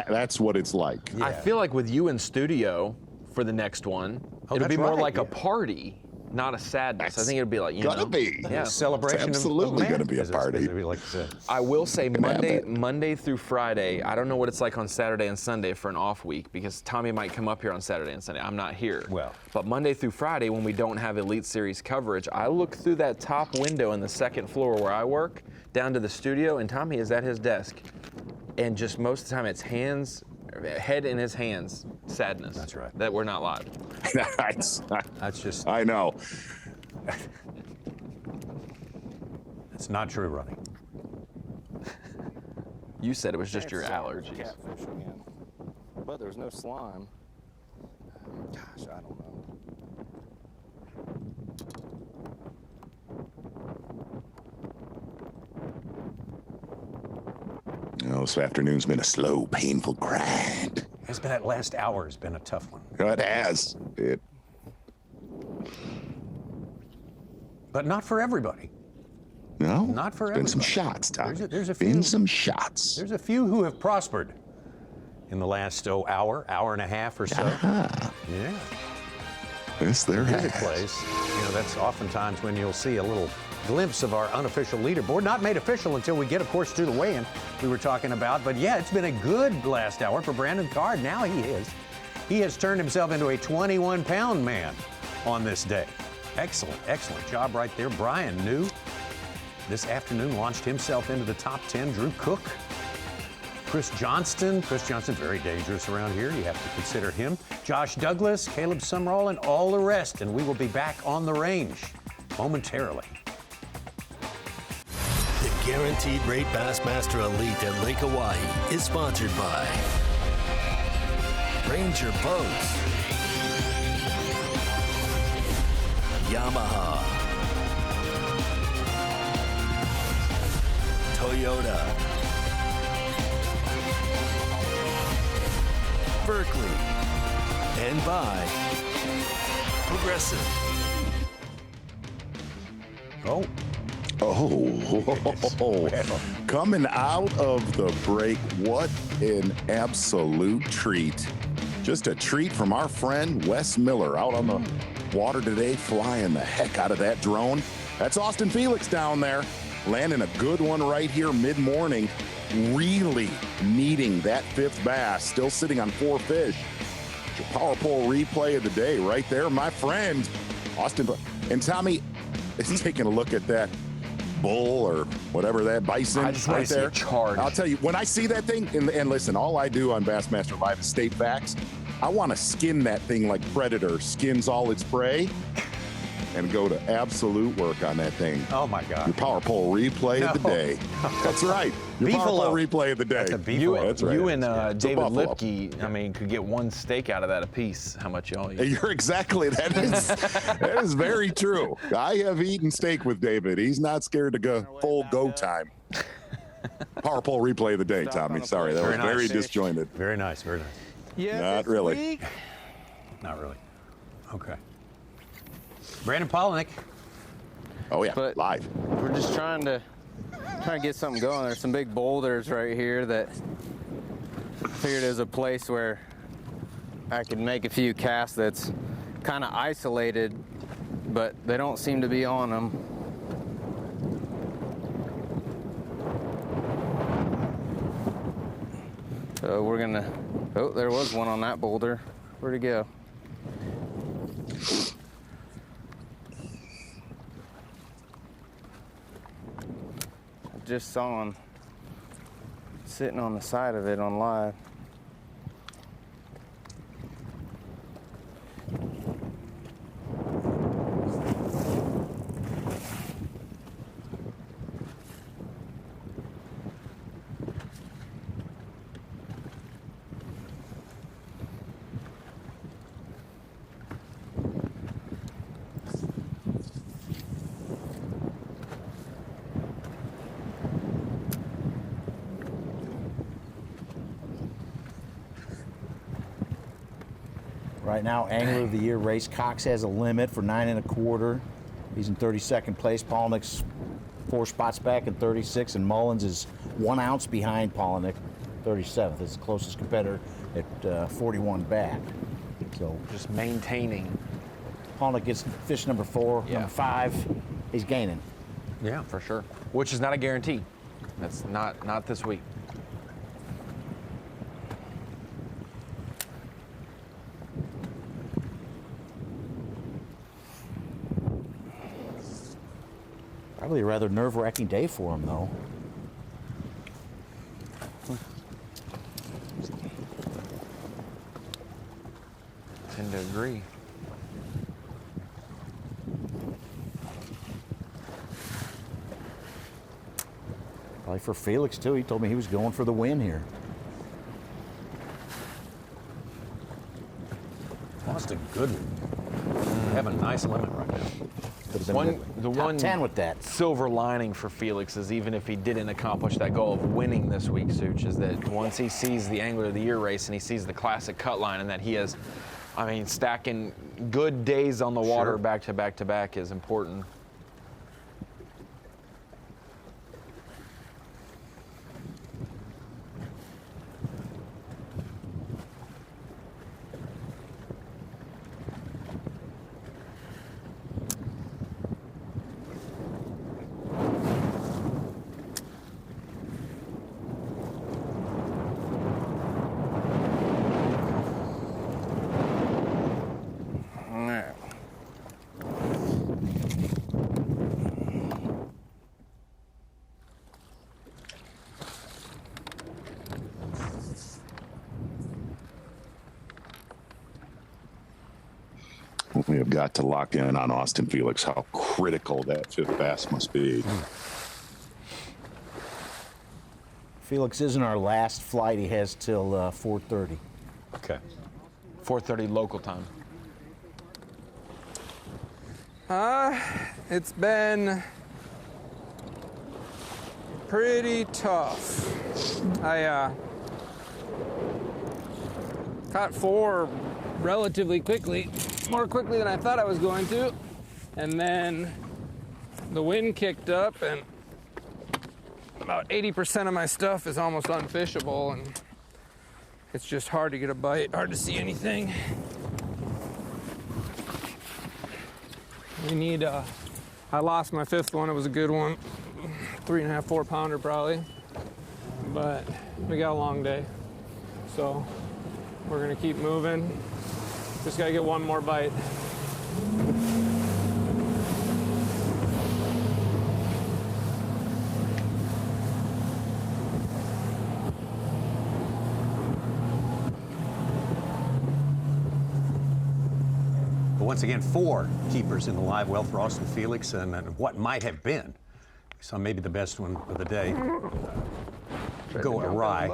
Speaker 4: that's what it's like.
Speaker 5: I feel like with you in studio for the next one, it'll be more like a party, not a sadness. I think it'll be like
Speaker 12: a celebration.
Speaker 4: It's absolutely going to be a party.
Speaker 5: I will say Monday through Friday. I don't know what it's like on Saturday and Sunday for an off week, because Tommy might come up here on Saturday and Sunday. I'm not here. But Monday through Friday, when we don't have Elite Series coverage, I look through that top window in the second floor where I work down to the studio, and Tommy is at his desk, and just most of the time it's hands Head in his hands, sadness.
Speaker 12: That's right.
Speaker 5: That we're not live.
Speaker 12: That's just.
Speaker 4: I know.
Speaker 12: It's not true, Ronnie.
Speaker 5: You said it was just your allergies.
Speaker 21: Catfish again. But there's no slime. Gosh, I don't know.
Speaker 4: This afternoon's been a slow, painful grind.
Speaker 12: It's been that last hour has been a tough one.
Speaker 4: It has.
Speaker 12: But not for everybody.
Speaker 4: No?
Speaker 12: Not for
Speaker 4: There's been some
Speaker 12: everybody.
Speaker 4: shots, Tommy.
Speaker 12: There's a
Speaker 4: been
Speaker 12: few.
Speaker 4: some shots.
Speaker 12: There's a few who have prospered in the last hour and a half or so. Yeah.
Speaker 4: Yes, there
Speaker 12: Music
Speaker 4: has.
Speaker 12: plays. You know, that's oftentimes when you'll see a little glimpse of our unofficial leaderboard. Not made official until we get, of course, to the weigh-in we were talking about. But yeah, it's been a good last hour for Brandon Card. Now he has turned himself into a 21-pound man on this day. Excellent, excellent job right there. Brian New this afternoon launched himself into the top 10. Drew Cook, Chris Johnston, very dangerous around here. You have to consider him. Josh Douglas, Caleb Sumrall, and all the rest. And we will be back on the range momentarily.
Speaker 2: The Guaranteed Rate Bassmaster Elite at Lake Oahe is sponsored by Ranger Boats, Yamaha, Toyota, Berkeley, and by Progressive.
Speaker 12: Oh.
Speaker 4: Coming out of the break, what an absolute treat. Just a treat from our friend Wes Miller out on the water today, flying the heck out of that drone. That's Austin Felix down there, landing a good one right here mid-morning, really needing that fifth bass, still sitting on 4 fish. Your power pole replay of the day right there, my friend, Austin. And Tommy is taking a look at that bull or whatever, that bison right there. I'll tell you, when I see that thing, and listen, all I do on Bassmaster Live is state facts. I want to skin that thing like Predator skins all its prey and go to absolute work on that thing.
Speaker 12: Oh my God.
Speaker 4: Your power pole replay of the day. That's right. Your power pole replay of the day.
Speaker 5: That's right. You and David Lipke, I mean, could get one steak out of that apiece. How much y'all eat?
Speaker 4: You're exactly, that is very true. I have eaten steak with David. He's not scared to go full go time. Power pole replay of the day, Tommy. Sorry, that was very disjointed.
Speaker 12: Very nice, very nice.
Speaker 21: Yeah,
Speaker 4: not really.
Speaker 12: Not really. Okay. Brandon Pollanick.
Speaker 4: Oh yeah,
Speaker 13: but
Speaker 4: live.
Speaker 13: We're just trying to get something going. There's some big boulders right here that I figured is a place where I could make a few casts that's kind of isolated, but they don't seem to be on them. So we're gonna, oh, there was one on that boulder. Where'd it go? I just saw him sitting on the side of it on live.
Speaker 6: Right now, Angler of the Year race. Cox has a limit for 9 1/4. He's in 32nd place. Pollanick's 4 spots back in 36, and Mullins is 1 ounce behind Pollanick, 37th. His closest competitor at 41 back. So
Speaker 5: just maintaining.
Speaker 6: Pollanick gets fish number 4, number 5. He's gaining.
Speaker 5: Yeah, for sure. Which is not a guarantee. That's not this week.
Speaker 6: Probably a rather nerve-wracking day for him, though.
Speaker 5: tend to agree.
Speaker 6: Probably for Felix, too. He told me he was going for the win here.
Speaker 12: Lost a good one. Have a nice limit right now.
Speaker 5: The one
Speaker 6: 10 with that.
Speaker 5: silver lining for Felix is even if he didn't accomplish that goal of winning this week, Such, is that once he sees the Angler of the Year race and he sees the classic cut line and that he has, I mean, stacking good days on the water back to back to back is important.
Speaker 4: We have got to lock in on Austin Felix, how critical that fifth bass must be.
Speaker 6: Felix isn't our last flight. He has till 4:30.
Speaker 12: Okay.
Speaker 5: 4:30 local time.
Speaker 14: It's been pretty tough. I caught 4 relatively quickly, more quickly than I thought I was going to, and then the wind kicked up and about 80% of my stuff is almost unfishable, and it's just hard to get a bite, hard to see anything. We need I lost my 5th one. It was a good one, 3.5, 4 pounder probably, but we got a long day, so we're gonna keep moving. Just gotta get one more bite.
Speaker 12: But once again, 4 keepers in the live well for Austin Felix, and what might have been, so maybe the best one of the day, go awry.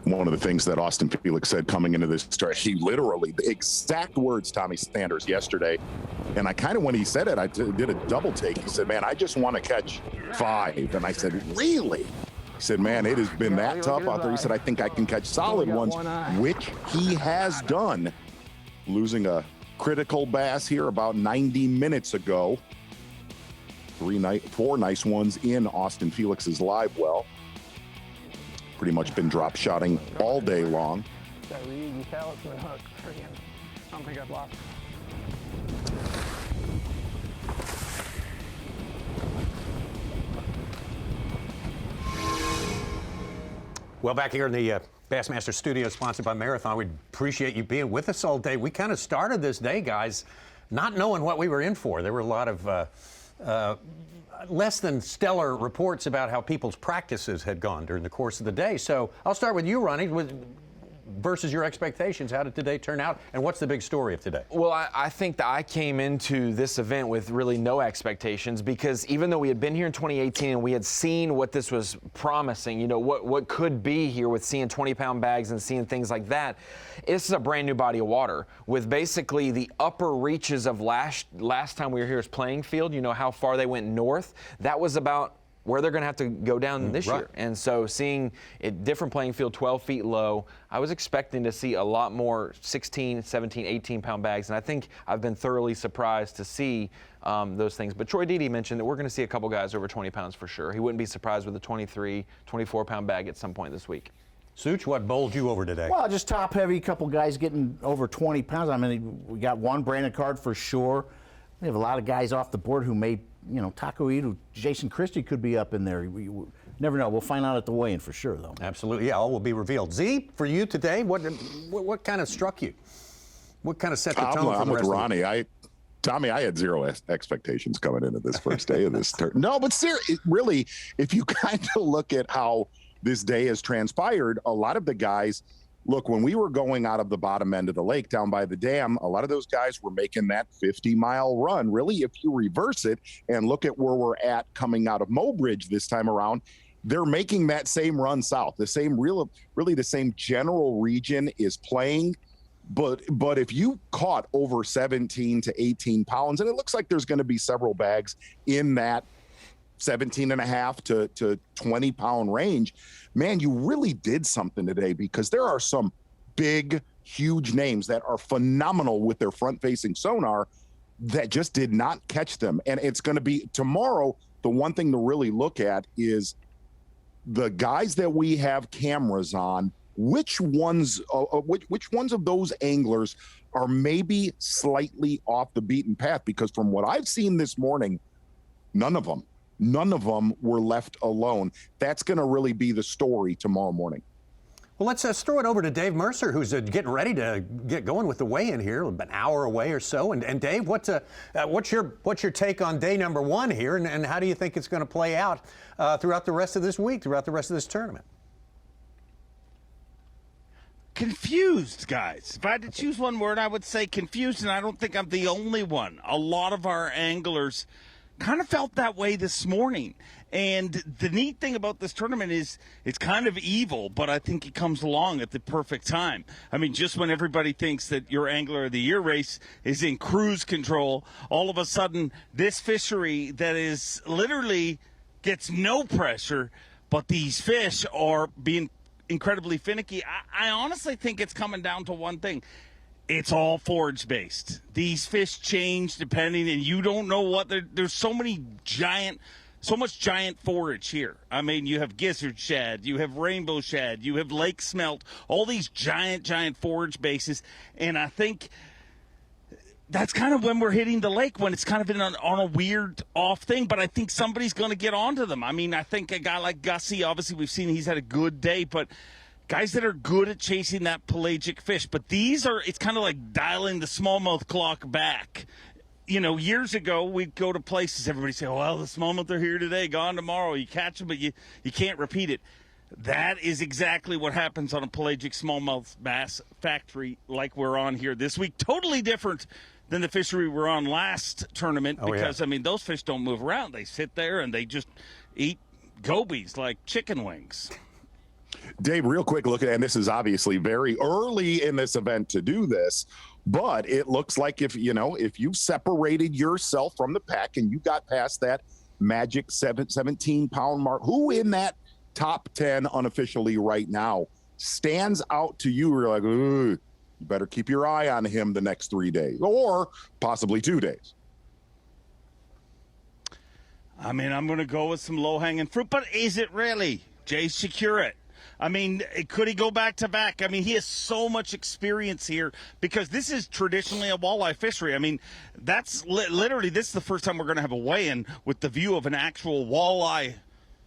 Speaker 4: One of the things that Austin Felix said coming into this stretch, he literally, the exact words, Tommy Sanders, yesterday, and I kind of, when he said it, I did a double take. He said, man, I just want to catch 5. And I said, really? He said, man, it has been that tough out there. He said, I think I can catch solid ones, which he has done, losing a critical bass here about 90 minutes ago. 4 nice ones in Austin Felix's live well. Pretty much been drop shotting all day long.
Speaker 14: That reed talisman hook. I don't think I've lost.
Speaker 12: Well, back here in the Bassmaster studio, sponsored by Marathon, we appreciate you being with us all day. We kind of started this day, guys, not knowing what we were in for. There were a lot of less than stellar reports about how people's practices had gone during the course of the day. So I'll start with you, Ronnie, versus your expectations. How did today turn out, and what's the big story of today?
Speaker 5: Well, I think that I came into this event with really no expectations, because even though we had been here in 2018 and we had seen what this was promising, you know, what could be here with seeing 20-pound bags and seeing things like that, this is a brand new body of water with basically the upper reaches of last time we were here as playing field. You know how far they went north? That was about where they're going to have to go down this year. And so seeing a different playing field, 12 feet low, I was expecting to see a lot more 16, 17, 18-pound bags, and I think I've been thoroughly surprised to see those things. But Troy Deedy mentioned that we're going to see a couple guys over 20 pounds for sure. He wouldn't be surprised with a 23, 24-pound bag at some point this week.
Speaker 12: Such, what bowled you over today?
Speaker 6: Well, just top heavy, a couple guys getting over 20 pounds. I mean, we got one Brandon card for sure. We have a lot of guys off the board who may, you know, Taco Edu, Jason Christie could be up in there. We never know. We'll find out at the weigh-in for sure, though.
Speaker 12: Absolutely. Yeah, all will be revealed. Z, for you today, what kind of struck you? What kind of set the tone for the rest of the week?
Speaker 4: Tommy, I had zero expectations coming into this first day of this turn. No, but really, if you kind of look at how this day has transpired, a lot of the guys look, when we were going out of the bottom end of the lake down by the dam, a lot of those guys were making that 50-mile run. Really, if you reverse it and look at where we're at coming out of Mobridge this time around, they're making that same run south. The same really the same general region is playing. But if you caught over 17 to 18 pounds, and it looks like there's going to be several bags in that 17.5 to 20 pound range, man, you really did something today, because there are some big, huge names that are phenomenal with their front facing sonar that just did not catch them. And it's going to be tomorrow. The one thing to really look at is the guys that we have cameras on. Which ones of those anglers are maybe slightly off the beaten path? Because from what I've seen this morning, none of them were left alone. That's going to really be the story tomorrow morning.
Speaker 12: Well, let's throw it over to Dave Mercer, who's getting ready to get going with the weigh-in here, about an hour away or so. And Dave, what's your take on day number one here, and how do you think it's going to play out throughout the rest of this week, throughout the rest of this tournament?
Speaker 19: Confused, guys. If I had to choose one word, I would say confused, and I don't think I'm the only one. A lot of our anglers kind of felt that way this morning. And the neat thing about this tournament is it's kind of evil, but I think it comes along at the perfect time. I mean, just when everybody thinks that your Angler of the Year race is in cruise control, all of a sudden this fishery that is literally gets no pressure, but these fish are being incredibly finicky. I honestly think it's coming down to one thing. It's all forage based. These fish change depending, and you don't know what there's so much giant forage here. I mean, you have gizzard shad, you have rainbow shad, you have lake smelt, all these giant forage bases. And I think that's kind of when we're hitting the lake, when it's kind of on a weird off thing. But I think somebody's going to get onto them. I mean, I think a guy like Gussie, obviously we've seen he's had a good day, but guys that are good at chasing that pelagic fish. But it's kind of like dialing the smallmouth clock back. You know, years ago, we'd go to places, everybody say, well, the smallmouth are here today, gone tomorrow. You catch them, but you can't repeat it. That is exactly what happens on a pelagic smallmouth bass factory like we're on here this week. Totally different than the fishery we were on last tournament, because, I mean, those fish don't move around. They sit there and they just eat gobies like chicken wings.
Speaker 4: Dave, real quick look at, and this is obviously very early in this event to do this, but it looks like if you separated yourself from the pack and you got past that magic 17-pound mark, who in that top 10 unofficially right now stands out to you? You're like, ooh, you better keep your eye on him the next 3 days, or possibly 2 days.
Speaker 19: I mean, I'm going to go with some low-hanging fruit, but is it really? Jay Security. I mean, could he go back to back? I mean, he has so much experience here, because this is traditionally a walleye fishery. I mean, that's literally, this is the first time we're going to have a weigh-in with the view of an actual walleye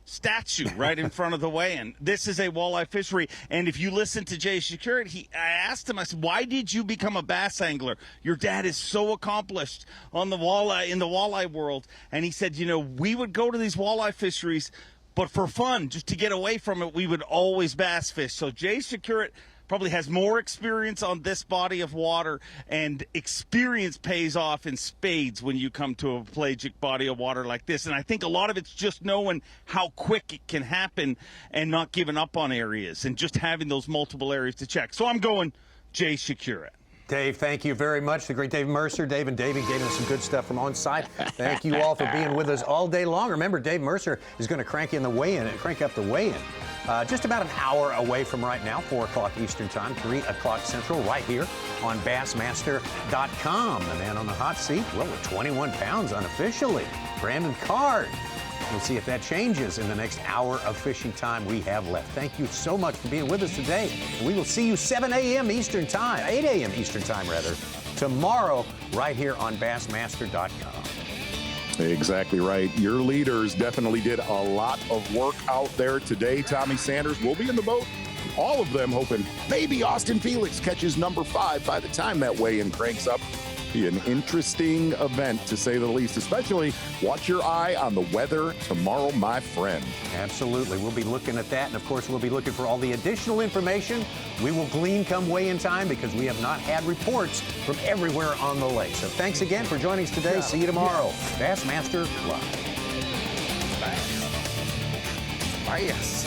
Speaker 19: statue right in front of the weigh-in. This is a walleye fishery, and if you listen to Jay Security, I asked him, I said, why did you become a bass angler? Your dad is so accomplished on the walleye, in the walleye world. And he said, we would go to these walleye fisheries, but for fun, just to get away from it, we would always bass fish. So Jay Security probably has more experience on this body of water, and experience pays off in spades when you come to a pelagic body of water like this. And I think a lot of it's just knowing how quick it can happen and not giving up on areas and just having those multiple areas to check. So I'm going Jay Security.
Speaker 12: Dave, thank you very much. The great Dave Mercer. Dave and Davey gave us some good stuff from on site. Thank you all for being with us all day long. Remember, Dave Mercer is going to crank up the weigh-in just about an hour away from right now, 4 o'clock Eastern Time, 3 o'clock Central, right here on Bassmaster.com. The man on the hot seat, well, with 21 pounds unofficially, Brandon Card. We'll see if that changes in the next hour of fishing time we have left. Thank you so much for being with us today. We will see you 7 a.m. Eastern Time, 8 a.m. Eastern Time, rather, tomorrow right here on Bassmaster.com.
Speaker 4: Exactly right. Your leaders definitely did a lot of work out there today. Tommy Sanders will be in the boat all of them hoping maybe Austin Felix catches number 5 by the time that weigh-in cranks up. Be an interesting event, to say the least, especially watch your eye on the weather tomorrow, my friend.
Speaker 12: Absolutely. We'll be looking at that. And of course, we'll be looking for all the additional information we will glean come weigh-in time, because we have not had reports from everywhere on the lake. So thanks again for joining us today. See you tomorrow. Bassmaster Live.
Speaker 7: Bass.